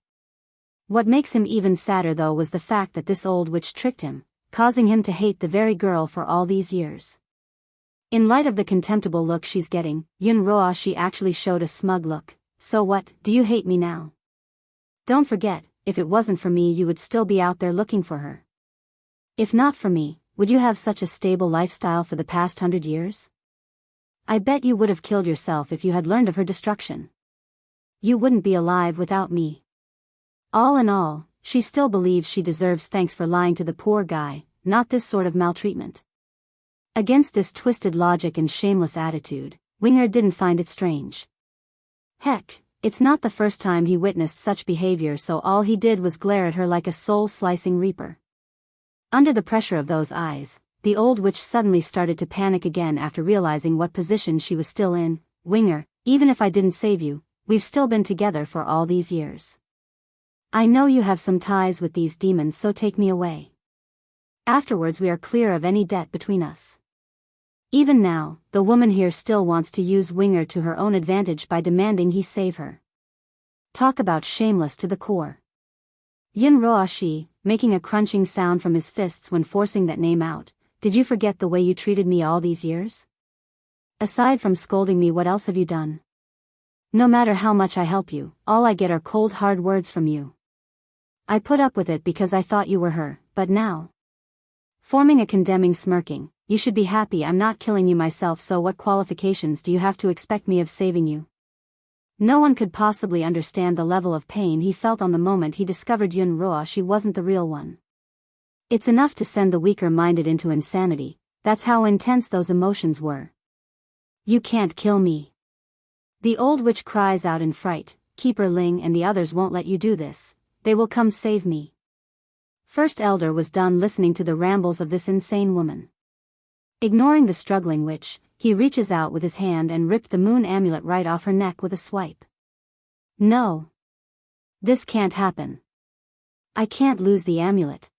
What makes him even sadder though was the fact that this old witch tricked him, causing him to hate the very girl for all these years. In light of the contemptible look she's getting, Yun Roashi actually showed a smug look. So what, do you hate me now? Don't forget, if it wasn't for me you would still be out there looking for her. If not for me, would you have such a stable lifestyle for the past 100 years? I bet you would have killed yourself if you had learned of her destruction. You wouldn't be alive without me. All in all, she still believes she deserves thanks for lying to the poor guy, not this sort of maltreatment. Against this twisted logic and shameless attitude, Winger didn't find it strange. Heck, it's not the first time he witnessed such behavior, so all he did was glare at her like a soul-slicing reaper. Under the pressure of those eyes, the old witch suddenly started to panic again after realizing what position she was still in. Winger, even if I didn't save you, we've still been together for all these years. I know you have some ties with these demons, so take me away. Afterwards we are clear of any debt between us. Even now, the woman here still wants to use Winger to her own advantage by demanding he save her. Talk about shameless to the core. Yun Roashi, making a crunching sound from his fists when forcing that name out, did you forget the way you treated me all these years? Aside from scolding me, what else have you done? No matter how much I help you, all I get are cold hard words from you. I put up with it because I thought you were her, but now... Forming a condemning smirking, you should be happy I'm not killing you myself, so what qualifications do you have to expect me of saving you? No one could possibly understand the level of pain he felt on the moment he discovered Yun Roashi wasn't the real one. It's enough to send the weaker-minded into insanity, that's how intense those emotions were. You can't kill me. The old witch cries out in fright, Keeper Ling and the others won't let you do this, they will come save me. First Elder was done listening to the rambles of this insane woman. Ignoring the struggling witch, he reaches out with his hand and ripped the moon amulet right off her neck with a swipe. No. This can't happen. I can't lose the amulet.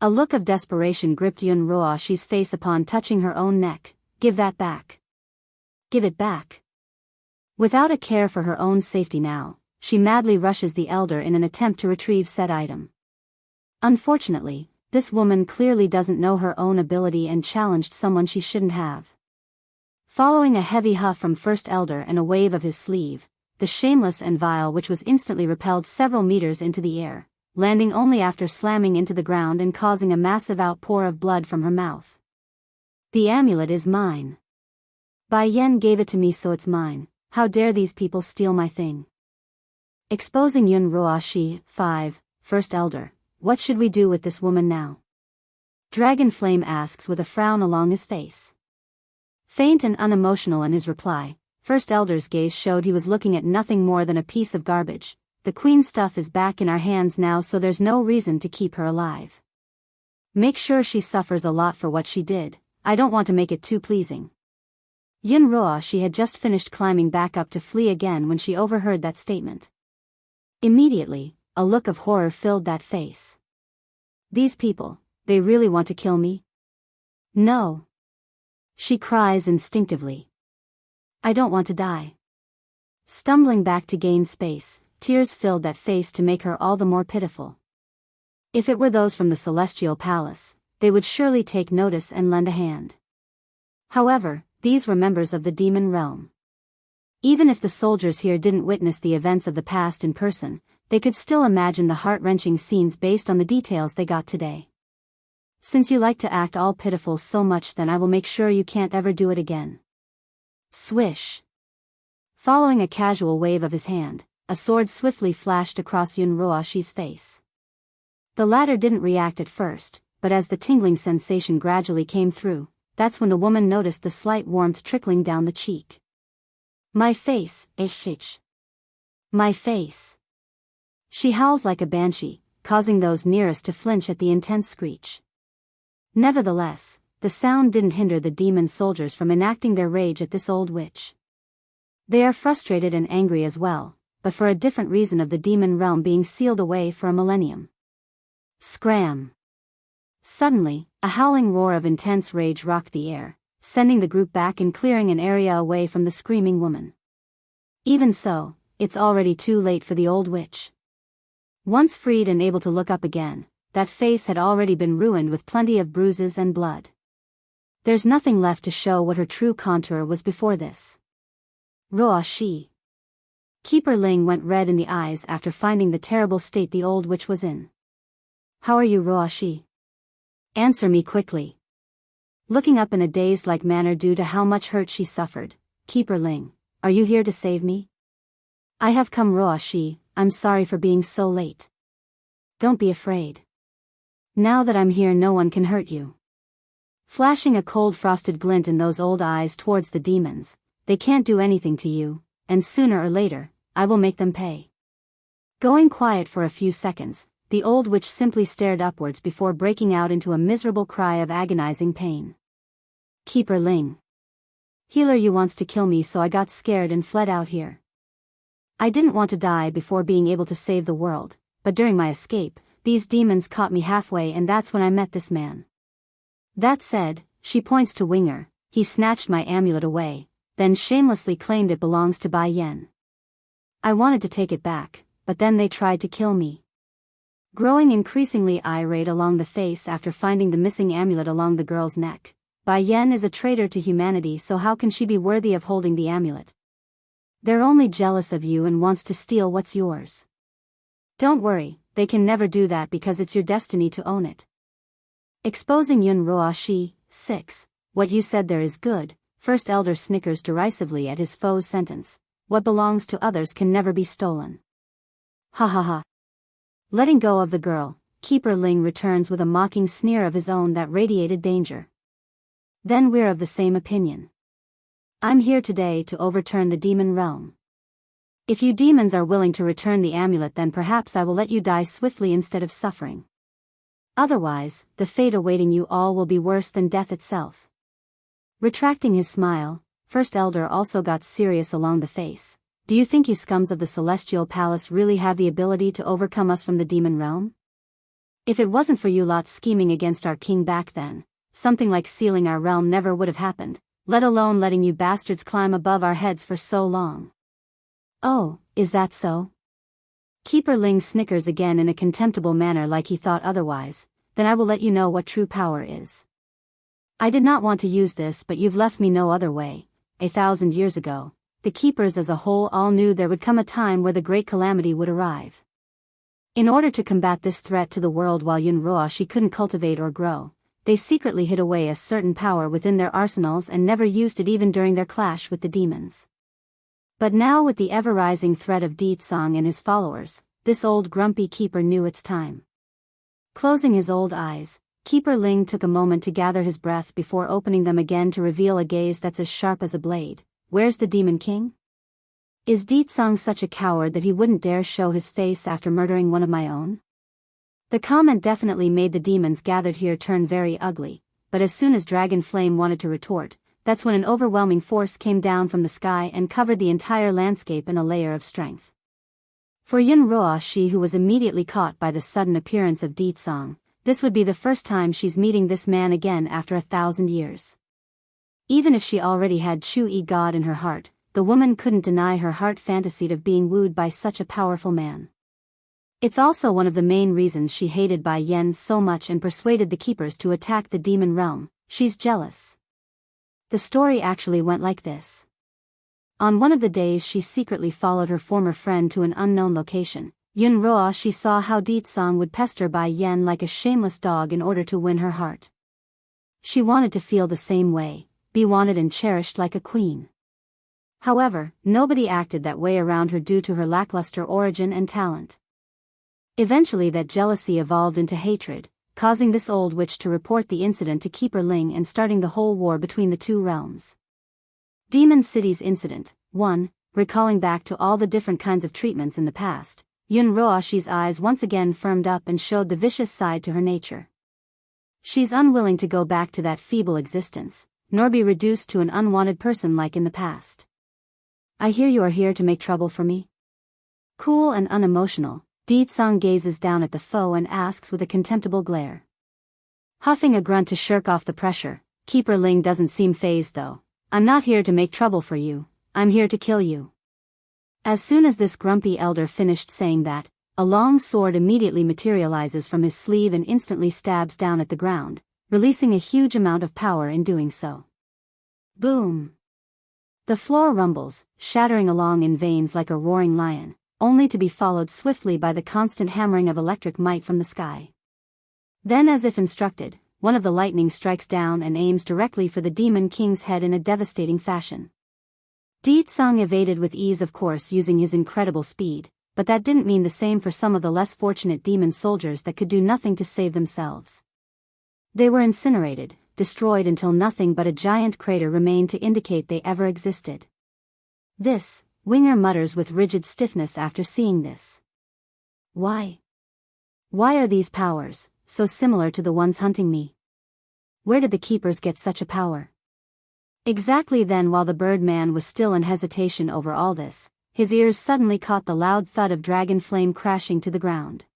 A look of desperation gripped Yun Roashi's face upon touching her own neck. Give that back. Give it back. Without a care for her own safety now, she madly rushes the elder in an attempt to retrieve said item. Unfortunately, this woman clearly doesn't know her own ability and challenged someone she shouldn't have. Following a heavy huff from First Elder and a wave of his sleeve, the shameless and vile witch was instantly repelled several meters into the air, landing only after slamming into the ground and causing a massive outpour of blood from her mouth. The amulet is mine. Bai Yen gave it to me, so it's mine. How dare these people steal my thing? Exposing Yun Roashi. 5. First Elder. What should we do with this woman now? Dragon Flame asks with a frown along his face. Faint and unemotional in his reply, First Elder's gaze showed he was looking at nothing more than a piece of garbage. The queen's stuff is back in our hands now, so there's no reason to keep her alive. Make sure she suffers a lot for what she did. I don't want to make it too pleasing. Yun Roashi had just finished climbing back up to flee again when she overheard that statement. Immediately, a look of horror filled that face. These people, they really want to kill me? No. She cries instinctively. I don't want to die. Stumbling back to gain space, tears filled that face to make her all the more pitiful. If it were those from the Celestial Palace, they would surely take notice and lend a hand. However, these were members of the demon realm. Even if the soldiers here didn't witness the events of the past in person, they could still imagine the heart-wrenching scenes based on the details they got today. Since you like to act all pitiful so much, then I will make sure you can't ever do it again. Swish. Following a casual wave of his hand, a sword swiftly flashed across Yun Roashi's face. The latter didn't react at first, but as the tingling sensation gradually came through, that's when the woman noticed the slight warmth trickling down the cheek. My face, Ishich. My face. She howls like a banshee, causing those nearest to flinch at the intense screech. Nevertheless, the sound didn't hinder the demon soldiers from enacting their rage at this old witch. They are frustrated and angry as well, but for a different reason of the demon realm being sealed away for a millennium. Scram! Suddenly, a howling roar of intense rage rocked the air, sending the group back and clearing an area away from the screaming woman. Even so, it's already too late for the old witch. Once freed and able to look up again, that face had already been ruined with plenty of bruises and blood. There's nothing left to show what her true contour was before this. Ruo Shi. Keeper Ling went red in the eyes after finding the terrible state the old witch was in. How are you, Ruo Shi? Answer me quickly. Looking up in a dazed-like manner due to how much hurt she suffered, Keeper Ling, are you here to save me? I have come, Ruo Shi, I'm sorry for being so late. Don't be afraid. Now that I'm here, no one can hurt you. Flashing a cold frosted glint in those old eyes towards the demons, they can't do anything to you, and sooner or later, I will make them pay. Going quiet for a few seconds, the old witch simply stared upwards before breaking out into a miserable cry of agonizing pain. Keeper Ling. Healer, you wants to kill me, so I got scared and fled out here. I didn't want to die before being able to save the world, but during my escape, these demons caught me halfway, and that's when I met this man. That said, she points to Winger, he snatched my amulet away, then shamelessly claimed it belongs to Bai Yan. I wanted to take it back, but then they tried to kill me. Growing increasingly irate along the face after finding the missing amulet along the girl's neck, Bai Yan is a traitor to humanity, so how can she be worthy of holding the amulet? They're only jealous of you and wants to steal what's yours. Don't worry, they can never do that because it's your destiny to own it. Exposing Yun Ruo Shi, 6. What you said there is good. First Elder snickers derisively at his foe's sentence. What belongs to others can never be stolen. Ha ha ha. Letting go of the girl, Keeper Ling returns with a mocking sneer of his own that radiated danger. Then we're of the same opinion. I'm here today to overturn the demon realm. If you demons are willing to return the amulet, then perhaps I will let you die swiftly instead of suffering. Otherwise, the fate awaiting you all will be worse than death itself. Retracting his smile, First Elder also got serious along the face. Do you think you scums of the Celestial Palace really have the ability to overcome us from the demon realm? If it wasn't for you lot scheming against our king back then, something like sealing our realm never would have happened, let alone letting you bastards climb above our heads for so long. Oh, is that so? Keeper Ling snickers again in a contemptible manner, like he thought otherwise. Then I will let you know what true power is. I did not want to use this, but you've left me no other way. 1,000 years ago, the keepers as a whole all knew there would come a time where the great calamity would arrive. In order to combat this threat to the world while Yun Ruo Shi couldn't cultivate or grow, they secretly hid away a certain power within their arsenals and never used it even during their clash with the demons. But now, with the ever-rising threat of Deetsong and his followers, this old grumpy keeper knew it's time. Closing his old eyes, Keeper Ling took a moment to gather his breath before opening them again to reveal a gaze that's as sharp as a blade. Where's the Demon King? Is Deetsong such a coward that he wouldn't dare show his face after murdering one of my own? The comment definitely made the demons gathered here turn very ugly, but as soon as Dragon Flame wanted to retort, that's when an overwhelming force came down from the sky and covered the entire landscape in a layer of strength. For Yun Ruo Shi, who was immediately caught by the sudden appearance of Deetsong, this would be the first time she's meeting this man again after 1,000 years. Even if she already had Chu-Yi God in her heart, the woman couldn't deny her heart fantasied of being wooed by such a powerful man. It's also one of the main reasons she hated Bai Yan so much and persuaded the keepers to attack the demon realm. She's jealous. The story actually went like this. On one of the days she secretly followed her former friend to an unknown location, Yun Ruo Shi saw how Deetsong would pester Bai Yan like a shameless dog in order to win her heart. She wanted to feel the same way, be wanted and cherished like a queen. However, nobody acted that way around her due to her lackluster origin and talent. Eventually that jealousy evolved into hatred, causing this old witch to report the incident to Keeper Ling and starting the whole war between the two realms. Demon City's Incident 1. Recalling back to all the different kinds of treatments in the past, Yun Ruo Shi's eyes once again firmed up and showed the vicious side to her nature. She's unwilling to go back to that feeble existence, nor be reduced to an unwanted person like in the past. I hear you are here to make trouble for me? Cool and unemotional, Deetsong gazes down at the foe and asks with a contemptible glare. Huffing a grunt to shirk off the pressure, Keeper Ling doesn't seem fazed though. I'm not here to make trouble for you, I'm here to kill you. As soon as this grumpy elder finished saying that, a long sword immediately materializes from his sleeve and instantly stabs down at the ground, releasing a huge amount of power in doing so. Boom! The floor rumbles, shattering along in veins like a roaring lion, only to be followed swiftly by the constant hammering of electric might from the sky. Then, as if instructed, one of the lightning strikes down and aims directly for the Demon King's head in a devastating fashion. Ditsang evaded with ease, of course, using his incredible speed, but that didn't mean the same for some of the less fortunate demon soldiers that could do nothing to save themselves. They were incinerated, destroyed until nothing but a giant crater remained to indicate they ever existed. This, Winger mutters with rigid stiffness after seeing this. Why? Why are these powers so similar to the ones hunting me? Where did the keepers get such a power? Exactly then, while the Birdman was still in hesitation over all this, his ears suddenly caught the loud thud of Dragon Flame crashing to the ground.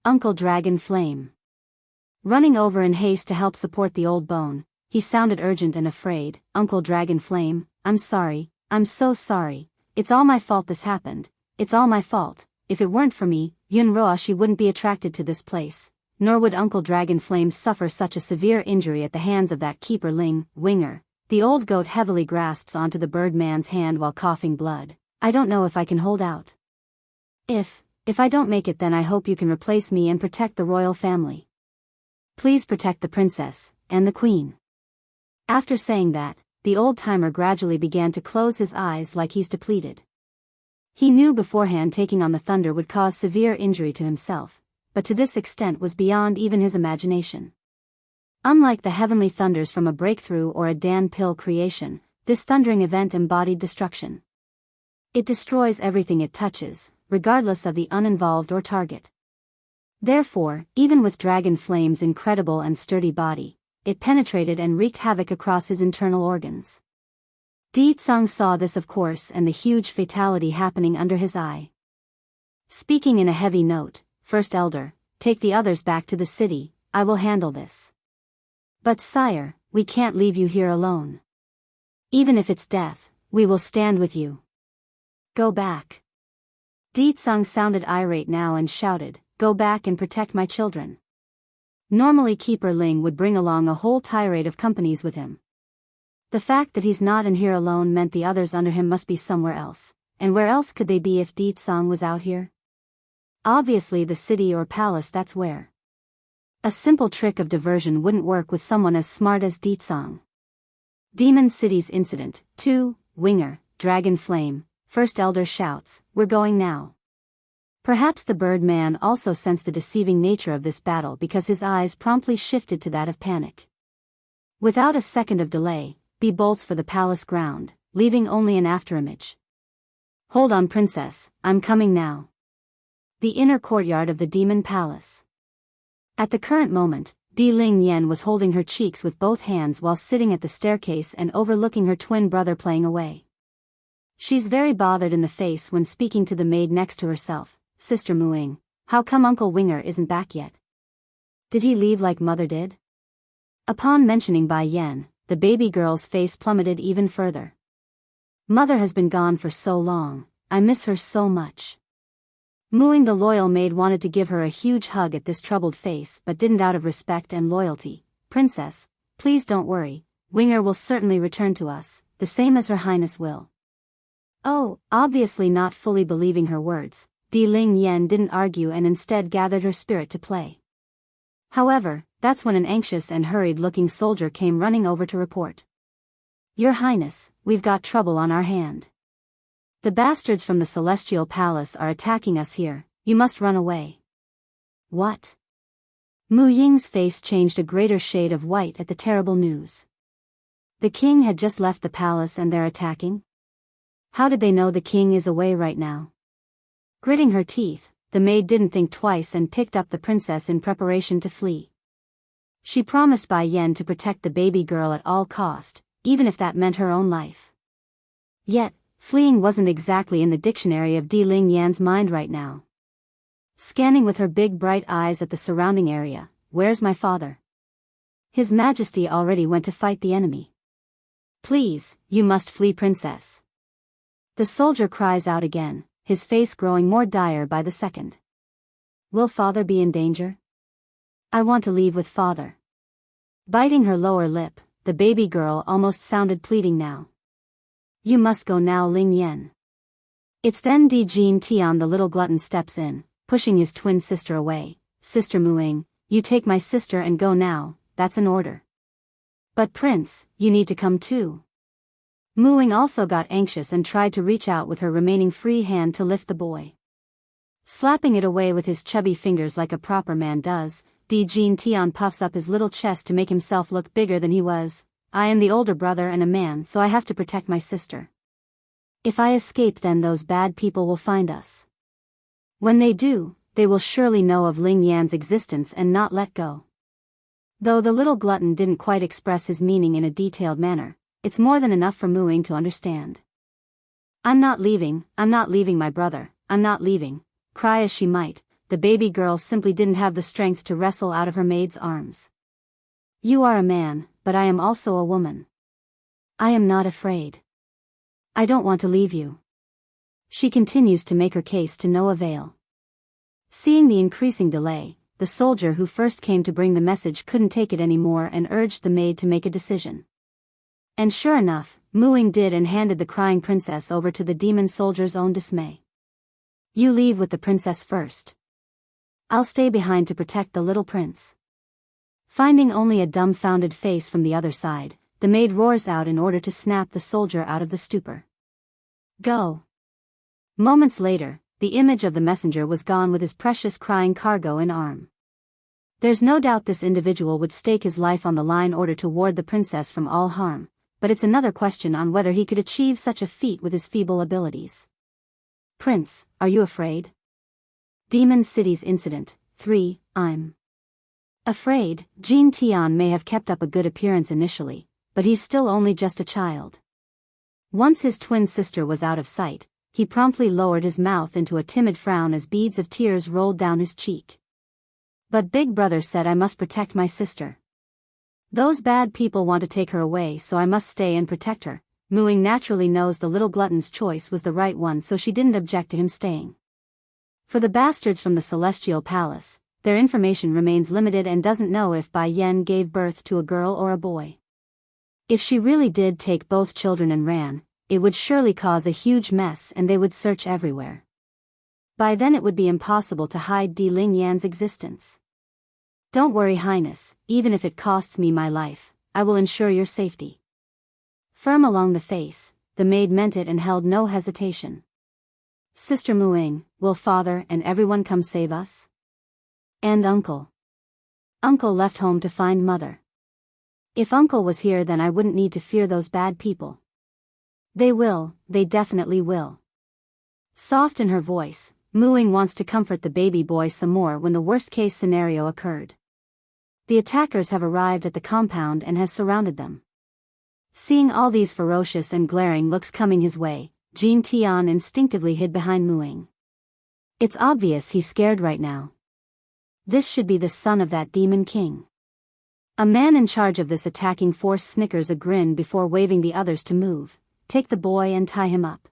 Uncle Dragon Flame. Running over in haste to help support the old bone, he sounded urgent and afraid. Uncle Dragon Flame, I'm sorry, I'm so sorry, it's all my fault this happened, it's all my fault. If it weren't for me, Yunroashi wouldn't be attracted to this place, nor would Uncle Dragon Flame suffer such a severe injury at the hands of that keeper Ling. Winger. The old goat heavily grasps onto the Birdman's hand while coughing blood. I don't know if I can hold out. If I don't make it, then I hope you can replace me and protect the royal family. Please protect the princess, and the queen. After saying that, the old-timer gradually began to close his eyes like he's depleted. He knew beforehand taking on the thunder would cause severe injury to himself, but to this extent was beyond even his imagination. Unlike the heavenly thunders from a breakthrough or a Dan Pill creation, this thundering event embodied destruction. It destroys everything it touches, regardless of the uninvolved or target. Therefore, even with Dragon Flame's incredible and sturdy body, it penetrated and wreaked havoc across his internal organs. Ditsang saw this, of course, and the huge fatality happening under his eye. Speaking in a heavy note, First Elder, take the others back to the city, I will handle this. But sire, we can't leave you here alone. Even if it's death, we will stand with you. Go back. Ditsang sounded irate now and shouted, go back and protect my children. Normally Keeper Ling would bring along a whole tirade of companies with him. The fact that he's not in here alone meant the others under him must be somewhere else, and where else could they be if Ditsang was out here? Obviously the city or palace, that's where. A simple trick of diversion wouldn't work with someone as smart as Ditsang. Demon City's Incident 2, Winger, Dragon Flame, First Elder shouts, we're going now. Perhaps the Birdman also sensed the deceiving nature of this battle because his eyes promptly shifted to that of panic. Without a second of delay, B bolts for the palace ground, leaving only an afterimage. Hold on, princess, I'm coming now. The inner courtyard of the Demon Palace. At the current moment, Di Ling Yen was holding her cheeks with both hands while sitting at the staircase and overlooking her twin brother playing away. She's very bothered in the face when speaking to the maid next to herself. Sister Muing, how come Uncle Winger isn't back yet? Did he leave like mother did? Upon mentioning Bai Yen, the baby girl's face plummeted even further. Mother has been gone for so long, I miss her so much. Muing the loyal maid wanted to give her a huge hug at this troubled face but didn't out of respect and loyalty. Princess, please don't worry, Winger will certainly return to us, the same as Her Highness will. Oh, obviously not fully believing her words, Di Ling Yen didn't argue and instead gathered her spirit to play. However, that's when an anxious and hurried-looking soldier came running over to report. Your Highness, we've got trouble on our hand. The bastards from the Celestial Palace are attacking us here, you must run away. What? Mu Ying's face changed a greater shade of white at the terrible news. The king had just left the palace and they're attacking? How did they know the king is away right now? Gritting her teeth, the maid didn't think twice and picked up the princess in preparation to flee. She promised Bai Yen to protect the baby girl at all cost, even if that meant her own life. Yet, fleeing wasn't exactly in the dictionary of Di Ling Yan's mind right now. Scanning with her big bright eyes at the surrounding area, where's my father? His Majesty already went to fight the enemy. Please, you must flee, princess. The soldier cries out again, his face growing more dire by the second. Will father be in danger? I want to leave with father. Biting her lower lip, the baby girl almost sounded pleading now. You must go now, Ling Yan. It's then Jin Tian. The little glutton steps in, pushing his twin sister away. Sister Muing, you take my sister and go now, that's an order. But Prince, you need to come too. Muing also got anxious and tried to reach out with her remaining free hand to lift the boy. Slapping it away with his chubby fingers like a proper man does, Jin Tian puffs up his little chest to make himself look bigger than he was. I am the older brother and a man, so I have to protect my sister. If I escape, then those bad people will find us. When they do, they will surely know of Ling Yan's existence and not let go. Though the little glutton didn't quite express his meaning in a detailed manner, it's more than enough for Muing to understand. I'm not leaving my brother, I'm not leaving. Cry as she might, the baby girl simply didn't have the strength to wrestle out of her maid's arms. You are a man, but I am also a woman. I am not afraid. I don't want to leave you. She continues to make her case to no avail. Seeing the increasing delay, the soldier who first came to bring the message couldn't take it anymore and urged the maid to make a decision. And sure enough, Muing did and handed the crying princess over to the demon soldier's own dismay. You leave with the princess first. I'll stay behind to protect the little prince. Finding only a dumbfounded face from the other side, the maid roars out in order to snap the soldier out of the stupor. Go. Moments later, the image of the messenger was gone with his precious crying cargo in arm. There's no doubt this individual would stake his life on the line in order to ward the princess from all harm, but it's another question on whether he could achieve such a feat with his feeble abilities. Prince, are you afraid? Demon City's Incident 3. I'm afraid. Jin Tian may have kept up a good appearance initially, but he's still only just a child. Once his twin sister was out of sight, he promptly lowered his mouth into a timid frown as beads of tears rolled down his cheek. But Big Brother said I must protect my sister. Those bad people want to take her away, so I must stay and protect her. Muing naturally knows the little glutton's choice was the right one, so she didn't object to him staying. For the bastards from the Celestial Palace, their information remains limited and doesn't know if Bai Yan gave birth to a girl or a boy. If she really did take both children and ran, it would surely cause a huge mess and they would search everywhere. By then it would be impossible to hide Ling Yan's existence. Don't worry, Highness, even if it costs me my life, I will ensure your safety. Firm along the face, the maid meant it and held no hesitation. Sister Muing, will father and everyone come save us? And uncle? Uncle left home to find mother. If uncle was here, then I wouldn't need to fear those bad people. They will, they definitely will. Soft in her voice, Muing wants to comfort the baby boy some more when the worst-case scenario occurred. The attackers have arrived at the compound and has surrounded them. Seeing all these ferocious and glaring looks coming his way, Jin Tian instinctively hid behind Muing. It's obvious he's scared right now. This should be the son of that demon king. A man in charge of this attacking force snickers a grin before waving the others to move. Take the boy and tie him up.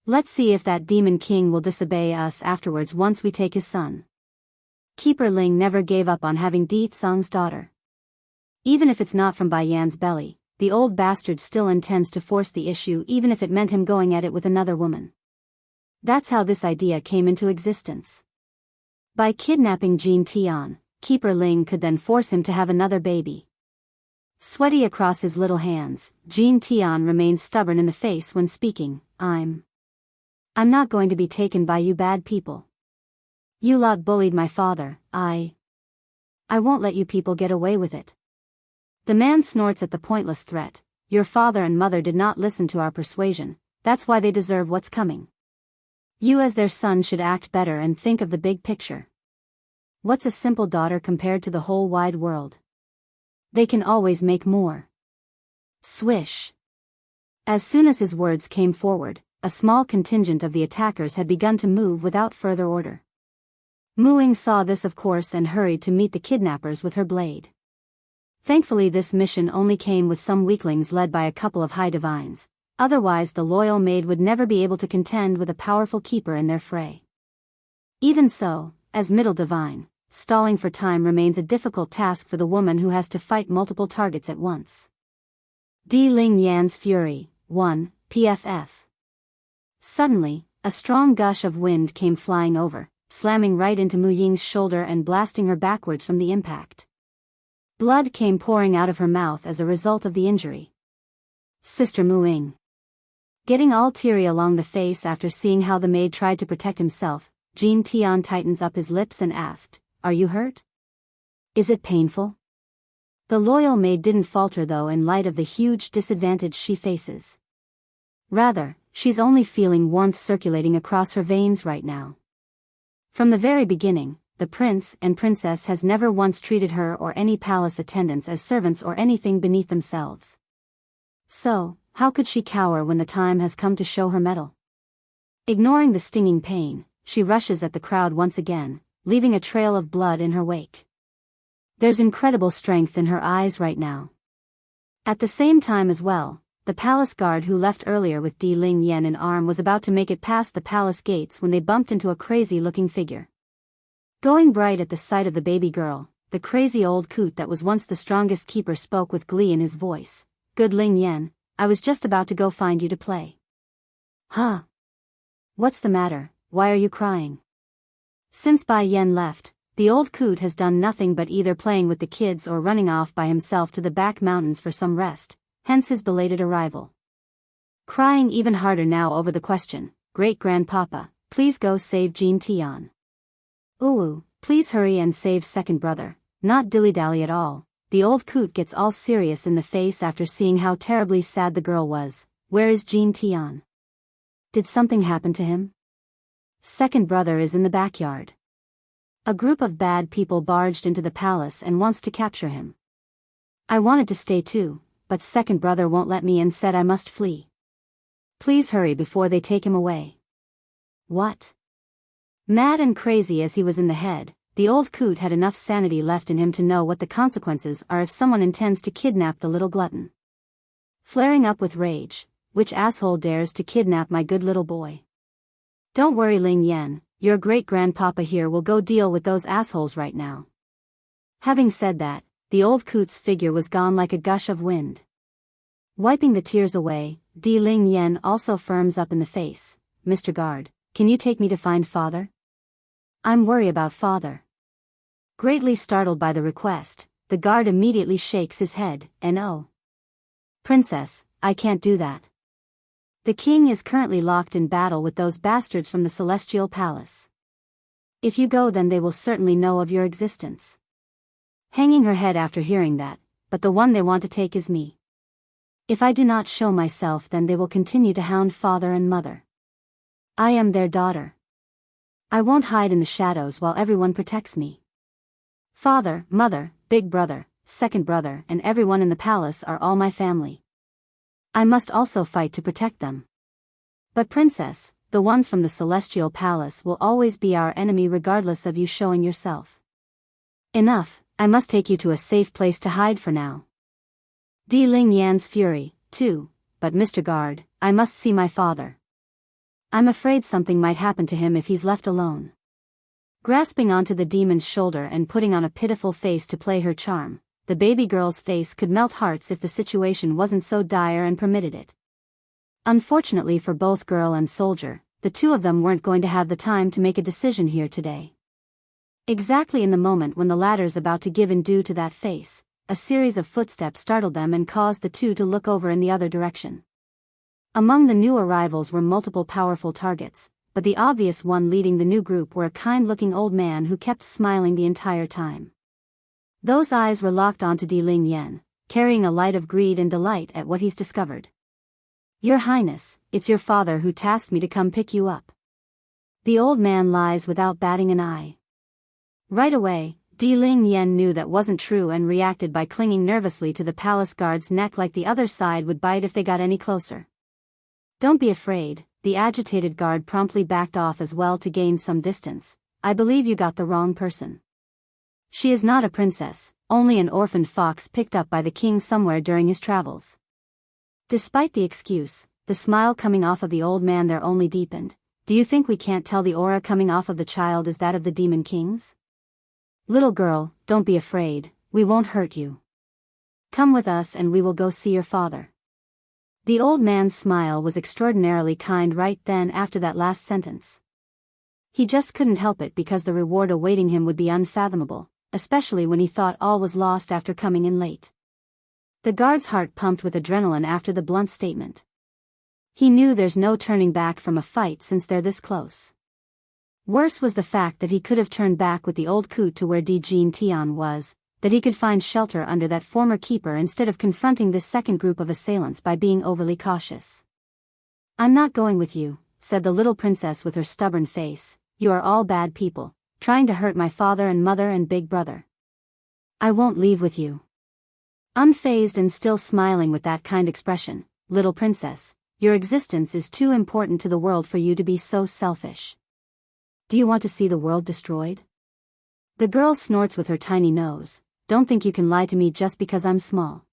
Let's see if that demon king will disobey us afterwards once we take his son. Keeper Ling never gave up on having Di Tsang's daughter. Even if it's not from Bai Yan's belly, the old bastard still intends to force the issue, even if it meant him going at it with another woman. That's how this idea came into existence. By kidnapping Jin Tian, Keeper Ling could then force him to have another baby. Sweaty across his little hands, Jin Tian remained stubborn in the face when speaking. I'm not going to be taken by you bad people. You lot bullied my father. I won't let you people get away with it. The man snorts at the pointless threat. Your father and mother did not listen to our persuasion, that's why they deserve what's coming. You as their son should act better and think of the big picture. What's a simple daughter compared to the whole wide world? They can always make more. Swish. As soon as his words came forward, a small contingent of the attackers had begun to move without further order. Muing saw this of course and hurried to meet the kidnappers with her blade. Thankfully this mission only came with some weaklings led by a couple of high divines, otherwise the loyal maid would never be able to contend with a powerful keeper in their fray. Even so, as middle divine, stalling for time remains a difficult task for the woman who has to fight multiple targets at once. Di Ling Yan's Fury, 1, PFF. Suddenly, a strong gush of wind came flying over, slamming right into Mu Ying's shoulder and blasting her backwards from the impact. Blood came pouring out of her mouth as a result of the injury. Sister Mu Ying. Getting all teary along the face after seeing how the maid tried to protect himself, Jin Tian tightens up his lips and asked, "Are you hurt? Is it painful?" The loyal maid didn't falter though in light of the huge disadvantage she faces. Rather, she's only feeling warmth circulating across her veins right now. From the very beginning, the prince and princess has never once treated her or any palace attendants as servants or anything beneath themselves. So, how could she cower when the time has come to show her mettle? Ignoring the stinging pain, she rushes at the crowd once again, leaving a trail of blood in her wake. There's incredible strength in her eyes right now. At the same time as well, the palace guard who left earlier with Di Ling Yan in arm was about to make it past the palace gates when they bumped into a crazy-looking figure. Going bright at the sight of the baby girl, the crazy old coot that was once the strongest keeper spoke with glee in his voice. "Good Ling Yan, I was just about to go find you to play." "Huh? What's the matter, why are you crying?" Since Bai Yan left, the old coot has done nothing but either playing with the kids or running off by himself to the back mountains for some rest, hence his belated arrival. Crying even harder now over the question, "Great-grandpapa, please go save Jin Tian." "Ooh, please hurry and save second brother, not dilly-dally at all." The old coot gets all serious in the face after seeing how terribly sad the girl was. "Where is Jin Tian? Did something happen to him?" "Second brother is in the backyard. A group of bad people barged into the palace and wants to capture him. I wanted to stay too, but second brother won't let me and said I must flee. Please hurry before they take him away." "What?" Mad and crazy as he was in the head, the old coot had enough sanity left in him to know what the consequences are if someone intends to kidnap the little glutton. Flaring up with rage, "Which asshole dares to kidnap my good little boy?" "Don't worry Ling Yan, your great-grandpapa here will go deal with those assholes right now." Having said that, the old coot's figure was gone like a gush of wind. Wiping the tears away, Di Ling Yan also firms up in the face. "Mr. Guard, can you take me to find father? I'm worried about father." Greatly startled by the request, the guard immediately shakes his head, "No. Princess, I can't do that. The king is currently locked in battle with those bastards from the Celestial Palace. If you go then they will certainly know of your existence." Hanging her head after hearing that, "But the one they want to take is me. If I do not show myself then they will continue to hound father and mother. I am their daughter. I won't hide in the shadows while everyone protects me. Father, mother, big brother, second brother and everyone in the palace are all my family. I must also fight to protect them. But princess, the ones from the Celestial Palace will always be our enemy regardless of you showing yourself. Enough, I must take you to a safe place to hide for now." Di Ling Yan's Fury, 2, "But Mr. Guard, I must see my father. I'm afraid something might happen to him if he's left alone." Grasping onto the demon's shoulder and putting on a pitiful face to play her charm, the baby girl's face could melt hearts if the situation wasn't so dire and permitted it. Unfortunately for both girl and soldier, the two of them weren't going to have the time to make a decision here today. Exactly in the moment when the latter's about to give in due to that face, a series of footsteps startled them and caused the two to look over in the other direction. Among the new arrivals were multiple powerful targets, but the obvious one leading the new group were a kind-looking old man who kept smiling the entire time. Those eyes were locked onto Di Ling Yan, carrying a light of greed and delight at what he's discovered. "Your Highness, it's your father who tasked me to come pick you up." The old man lies without batting an eye. Right away, Di Ling Yan knew that wasn't true and reacted by clinging nervously to the palace guard's neck like the other side would bite if they got any closer. "Don't be afraid," the agitated guard promptly backed off as well to gain some distance. "I believe you got the wrong person. She is not a princess, only an orphaned fox picked up by the king somewhere during his travels." Despite the excuse, the smile coming off of the old man there only deepened. "Do you think we can't tell the aura coming off of the child is that of the Demon Kings?" Little girl, don't be afraid, we won't hurt you. Come with us and we will go see your father. The old man's smile was extraordinarily kind right then after that last sentence. He just couldn't help it because the reward awaiting him would be unfathomable, especially when he thought all was lost after coming in late. The guard's heart pumped with adrenaline after the blunt statement. He knew there's no turning back from a fight since they're this close. Worse was the fact that he could have turned back with the old coot to where Jean Tian was, that he could find shelter under that former keeper instead of confronting this second group of assailants by being overly cautious. I'm not going with you, said the little princess with her stubborn face. You are all bad people, trying to hurt my father and mother and big brother. I won't leave with you. Unfazed and still smiling with that kind expression, little princess, your existence is too important to the world for you to be so selfish. Do you want to see the world destroyed? The girl snorts with her tiny nose. Don't think you can lie to me just because I'm small.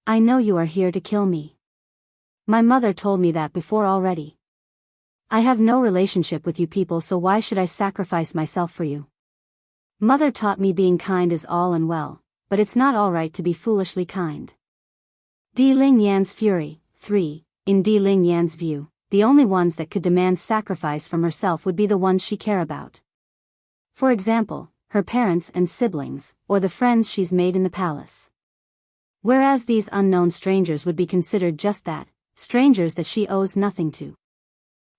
I know you are here to kill me. My mother told me that before already. I have no relationship with you people, so why should I sacrifice myself for you? Mother taught me being kind is all and well, but it's not all right to be foolishly kind. Di Ling Yan's fury. 3. In Di Ling Yan's view, the only ones that could demand sacrifice from herself would be the ones she cared about. For example, her parents and siblings, or the friends she's made in the palace. Whereas these unknown strangers would be considered just that, strangers that she owes nothing to.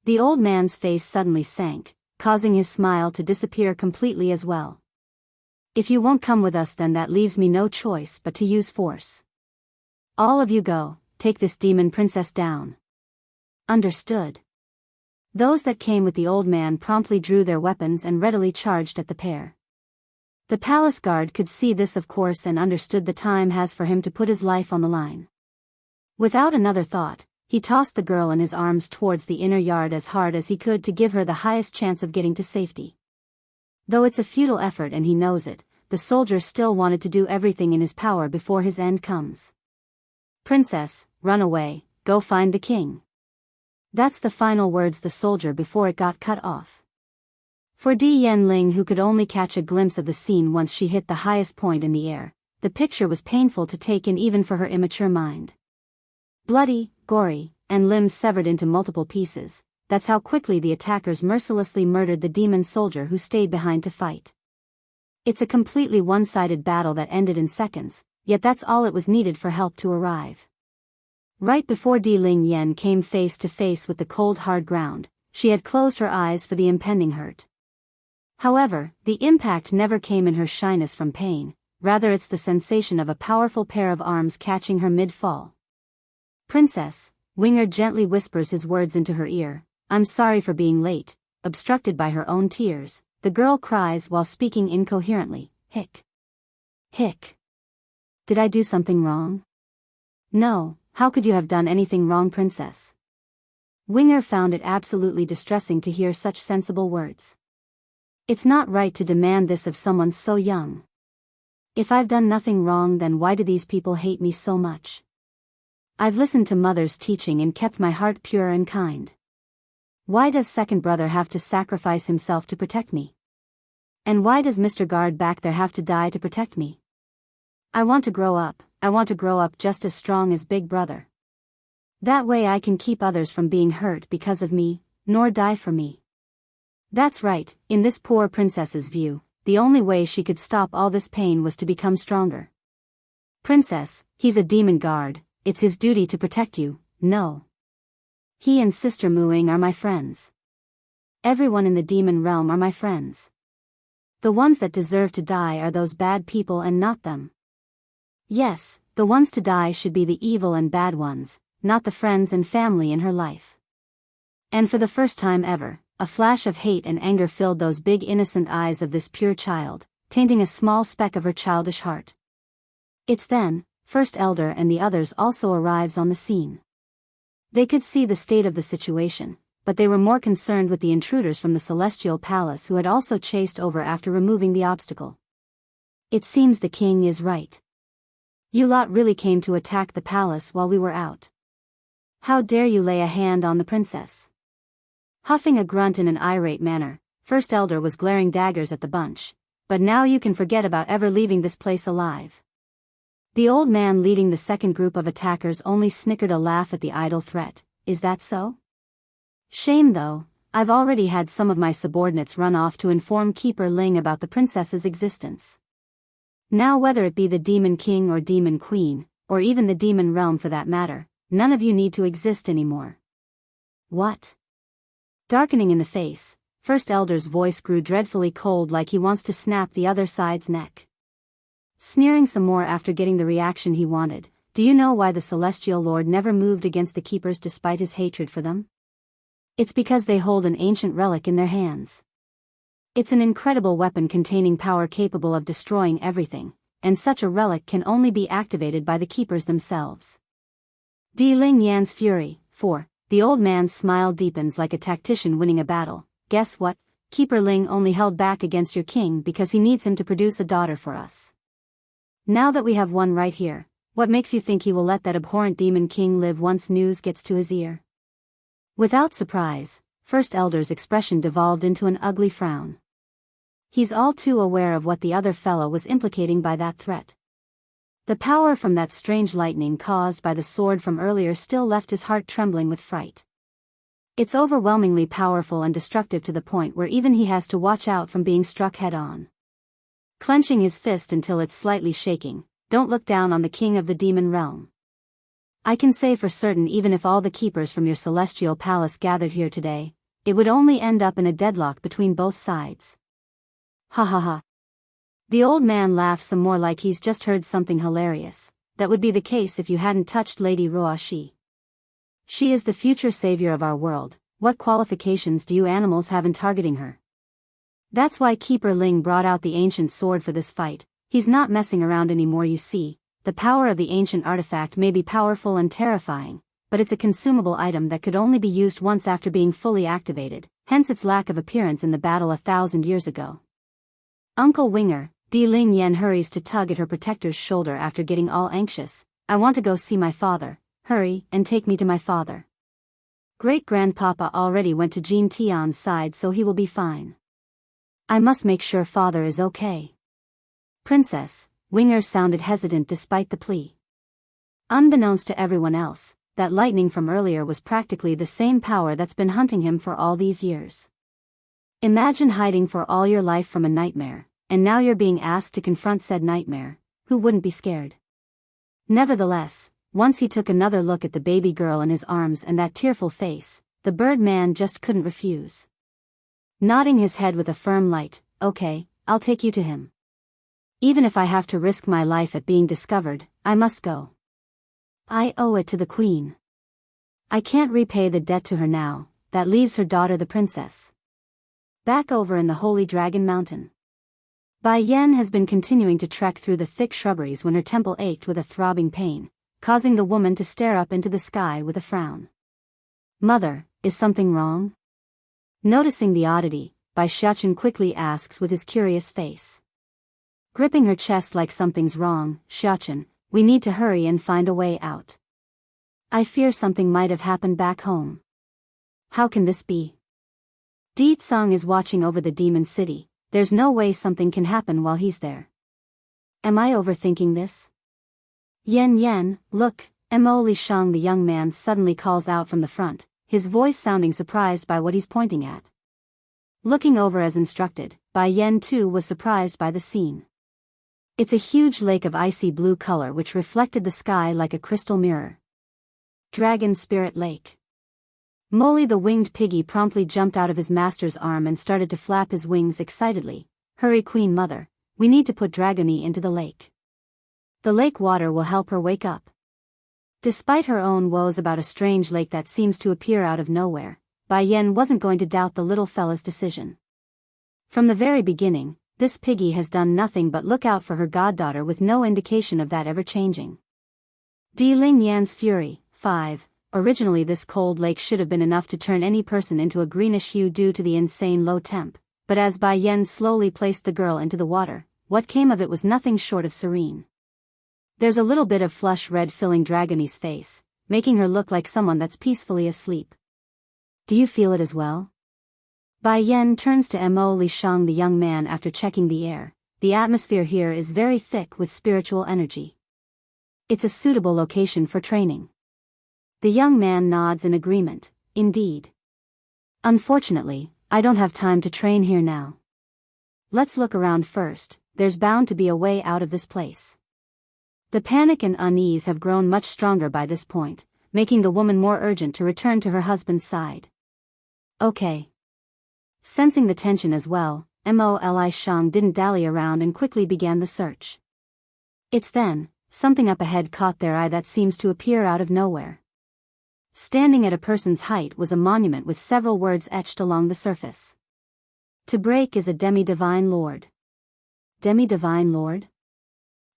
The old man's face suddenly sank, causing his smile to disappear completely as well. If you won't come with us, then that leaves me no choice but to use force. All of you go, take this demon princess down. Understood. Those that came with the old man promptly drew their weapons and readily charged at the pair. The palace guard could see this, of course, and understood the time has for him to put his life on the line. Without another thought, he tossed the girl in his arms towards the inner yard as hard as he could to give her the highest chance of getting to safety. Though it's a futile effort and he knows it, the soldier still wanted to do everything in his power before his end comes. Princess, run away, go find the king. That's the final words the soldier before it got cut off. For Di Yanling, who could only catch a glimpse of the scene once she hit the highest point in the air, the picture was painful to take in even for her immature mind. Bloody, gory, and limbs severed into multiple pieces, that's how quickly the attackers mercilessly murdered the demon soldier who stayed behind to fight. It's a completely one-sided battle that ended in seconds, yet that's all it was needed for help to arrive. Right before Di Ling Yan came face to face with the cold hard ground, she had closed her eyes for the impending hurt. However, the impact never came in her shyness from pain, rather it's the sensation of a powerful pair of arms catching her mid-fall. Princess, Winger gently whispers his words into her ear. I'm sorry for being late. Obstructed by her own tears, the girl cries while speaking incoherently. Hick. Hick. Did I do something wrong? No, how could you have done anything wrong, princess? Winger found it absolutely distressing to hear such sensible words. It's not right to demand this of someone so young. If I've done nothing wrong, then why do these people hate me so much? I've listened to mother's teaching and kept my heart pure and kind. Why does second brother have to sacrifice himself to protect me? And why does Mr. Guard back there have to die to protect me? I want to grow up just as strong as big brother. That way I can keep others from being hurt because of me, nor die for me. That's right, in this poor princess's view, the only way she could stop all this pain was to become stronger. Princess, he's a demon guard, it's his duty to protect you, no. He and Sister Muing are my friends. Everyone in the demon realm are my friends. The ones that deserve to die are those bad people and not them. Yes, the ones to die should be the evil and bad ones, not the friends and family in her life. And for the first time ever, a flash of hate and anger filled those big innocent eyes of this pure child, tainting a small speck of her childish heart. It's then, First Elder and the others also arrives on the scene. They could see the state of the situation, but they were more concerned with the intruders from the Celestial Palace who had also chased over after removing the obstacle. It seems the king is right. You lot really came to attack the palace while we were out. How dare you lay a hand on the princess? Huffing a grunt in an irate manner, First Elder was glaring daggers at the bunch. but now you can forget about ever leaving this place alive." The old man leading the second group of attackers only snickered a laugh at the idle threat. "Is that so? Shame though, I've already had some of my subordinates run off to inform Keeper Ling about the princess's existence. Now whether it be the Demon King or Demon Queen, or even the Demon Realm for that matter, none of you need to exist anymore." "What?" Darkening in the face, First Elder's voice grew dreadfully cold, like he wants to snap the other side's neck. Sneering some more after getting the reaction he wanted, "Do you know why the Celestial Lord never moved against the Keepers despite his hatred for them? It's because they hold an ancient relic in their hands. It's an incredible weapon containing power capable of destroying everything, and such a relic can only be activated by the Keepers themselves." Di Ling Yan's fury, 4. The old man's smile deepens like a tactician winning a battle. "Guess what? Keeper Ling only held back against your king because he needs him to produce a daughter for us. Now that we have one right here, what makes you think he will let that abhorrent Demon King live once news gets to his ear?" Without surprise, First Elder's expression devolved into an ugly frown. He's all too aware of what the other fellow was implicating by that threat. The power from that strange lightning caused by the sword from earlier still left his heart trembling with fright. It's overwhelmingly powerful and destructive to the point where even he has to watch out from being struck head-on. Clenching his fist until it's slightly shaking, "Don't look down on the king of the demon realm. I can say for certain even if all the keepers from your celestial palace gathered here today, it would only end up in a deadlock between both sides." "Ha ha ha." The old man laughs some more, like he's just heard something hilarious. "That would be the case if you hadn't touched Lady Ruoshi. She is the future savior of our world. What qualifications do you animals have in targeting her? That's why Keeper Ling brought out the ancient sword for this fight. He's not messing around anymore, you see. The power of the ancient artifact may be powerful and terrifying, but it's a consumable item that could only be used once after being fully activated, hence its lack of appearance in the battle 1,000 years ago." "Uncle Winger," Di Ling Yan hurries to tug at her protector's shoulder after getting all anxious. "I want to go see my father. Hurry, and take me to my father. Great-grandpapa already went to Jean Tian's side, so he will be fine. I must make sure father is okay." "Princess," Winger sounded hesitant despite the plea. Unbeknownst to everyone else, that lightning from earlier was practically the same power that's been hunting him for all these years. Imagine hiding for all your life from a nightmare, and now you're being asked to confront said nightmare. Who wouldn't be scared? Nevertheless, once he took another look at the baby girl in his arms and that tearful face, the bird man just couldn't refuse. Nodding his head with a firm light, "Okay, I'll take you to him. Even if I have to risk my life at being discovered, I must go. I owe it to the queen. I can't repay the debt to her now, that leaves her daughter the princess." Back over in the Holy Dragon Mountain, Bai Yen has been continuing to trek through the thick shrubberies when her temple ached with a throbbing pain, causing the woman to stare up into the sky with a frown. "Mother, is something wrong?" Noticing the oddity, Bai Xiachen quickly asks with his curious face. Gripping her chest like something's wrong, "Xiachen, we need to hurry and find a way out. I fear something might have happened back home." "How can this be? Di Tsang is watching over the demon city. There's no way something can happen while he's there. Am I overthinking this?" "Yen, look," Mo Li Shang, the young man, suddenly calls out from the front, his voice sounding surprised by what he's pointing at. Looking over as instructed, Bai Yen too was surprised by the scene. It's a huge lake of icy blue color which reflected the sky like a crystal mirror. Dragon Spirit Lake. Molly the winged piggy promptly jumped out of his master's arm and started to flap his wings excitedly. "Hurry, Queen Mother, we need to put Dragony into the lake. The lake water will help her wake up." Despite her own woes about a strange lake that seems to appear out of nowhere, Bai Yen wasn't going to doubt the little fella's decision. From the very beginning, this piggy has done nothing but look out for her goddaughter with no indication of that ever changing. Di Ling Yan's fury, 5. Originally this cold lake should have been enough to turn any person into a greenish hue due to the insane low temp, but as Bai Yen slowly placed the girl into the water, what came of it was nothing short of serene. There's a little bit of flush red filling Dragony's face, making her look like someone that's peacefully asleep. "Do you feel it as well?" Bai Yen turns to Mo Li Shang, the young man, after checking the air. the atmosphere here is very thick with spiritual energy. It's a suitable location for training. The young man nods in agreement, indeed. Unfortunately, I don't have time to train here now. Let's look around first, there's bound to be a way out of this place. The panic and unease have grown much stronger by this point, making the woman more urgent to return to her husband's side. Okay. Sensing the tension as well, Moli Shang didn't dally around and quickly began the search. It's then, something up ahead caught their eye that seems to appear out of nowhere. Standing at a person's height was a monument with several words etched along the surface. To break is a demi-divine lord. Demi-divine lord?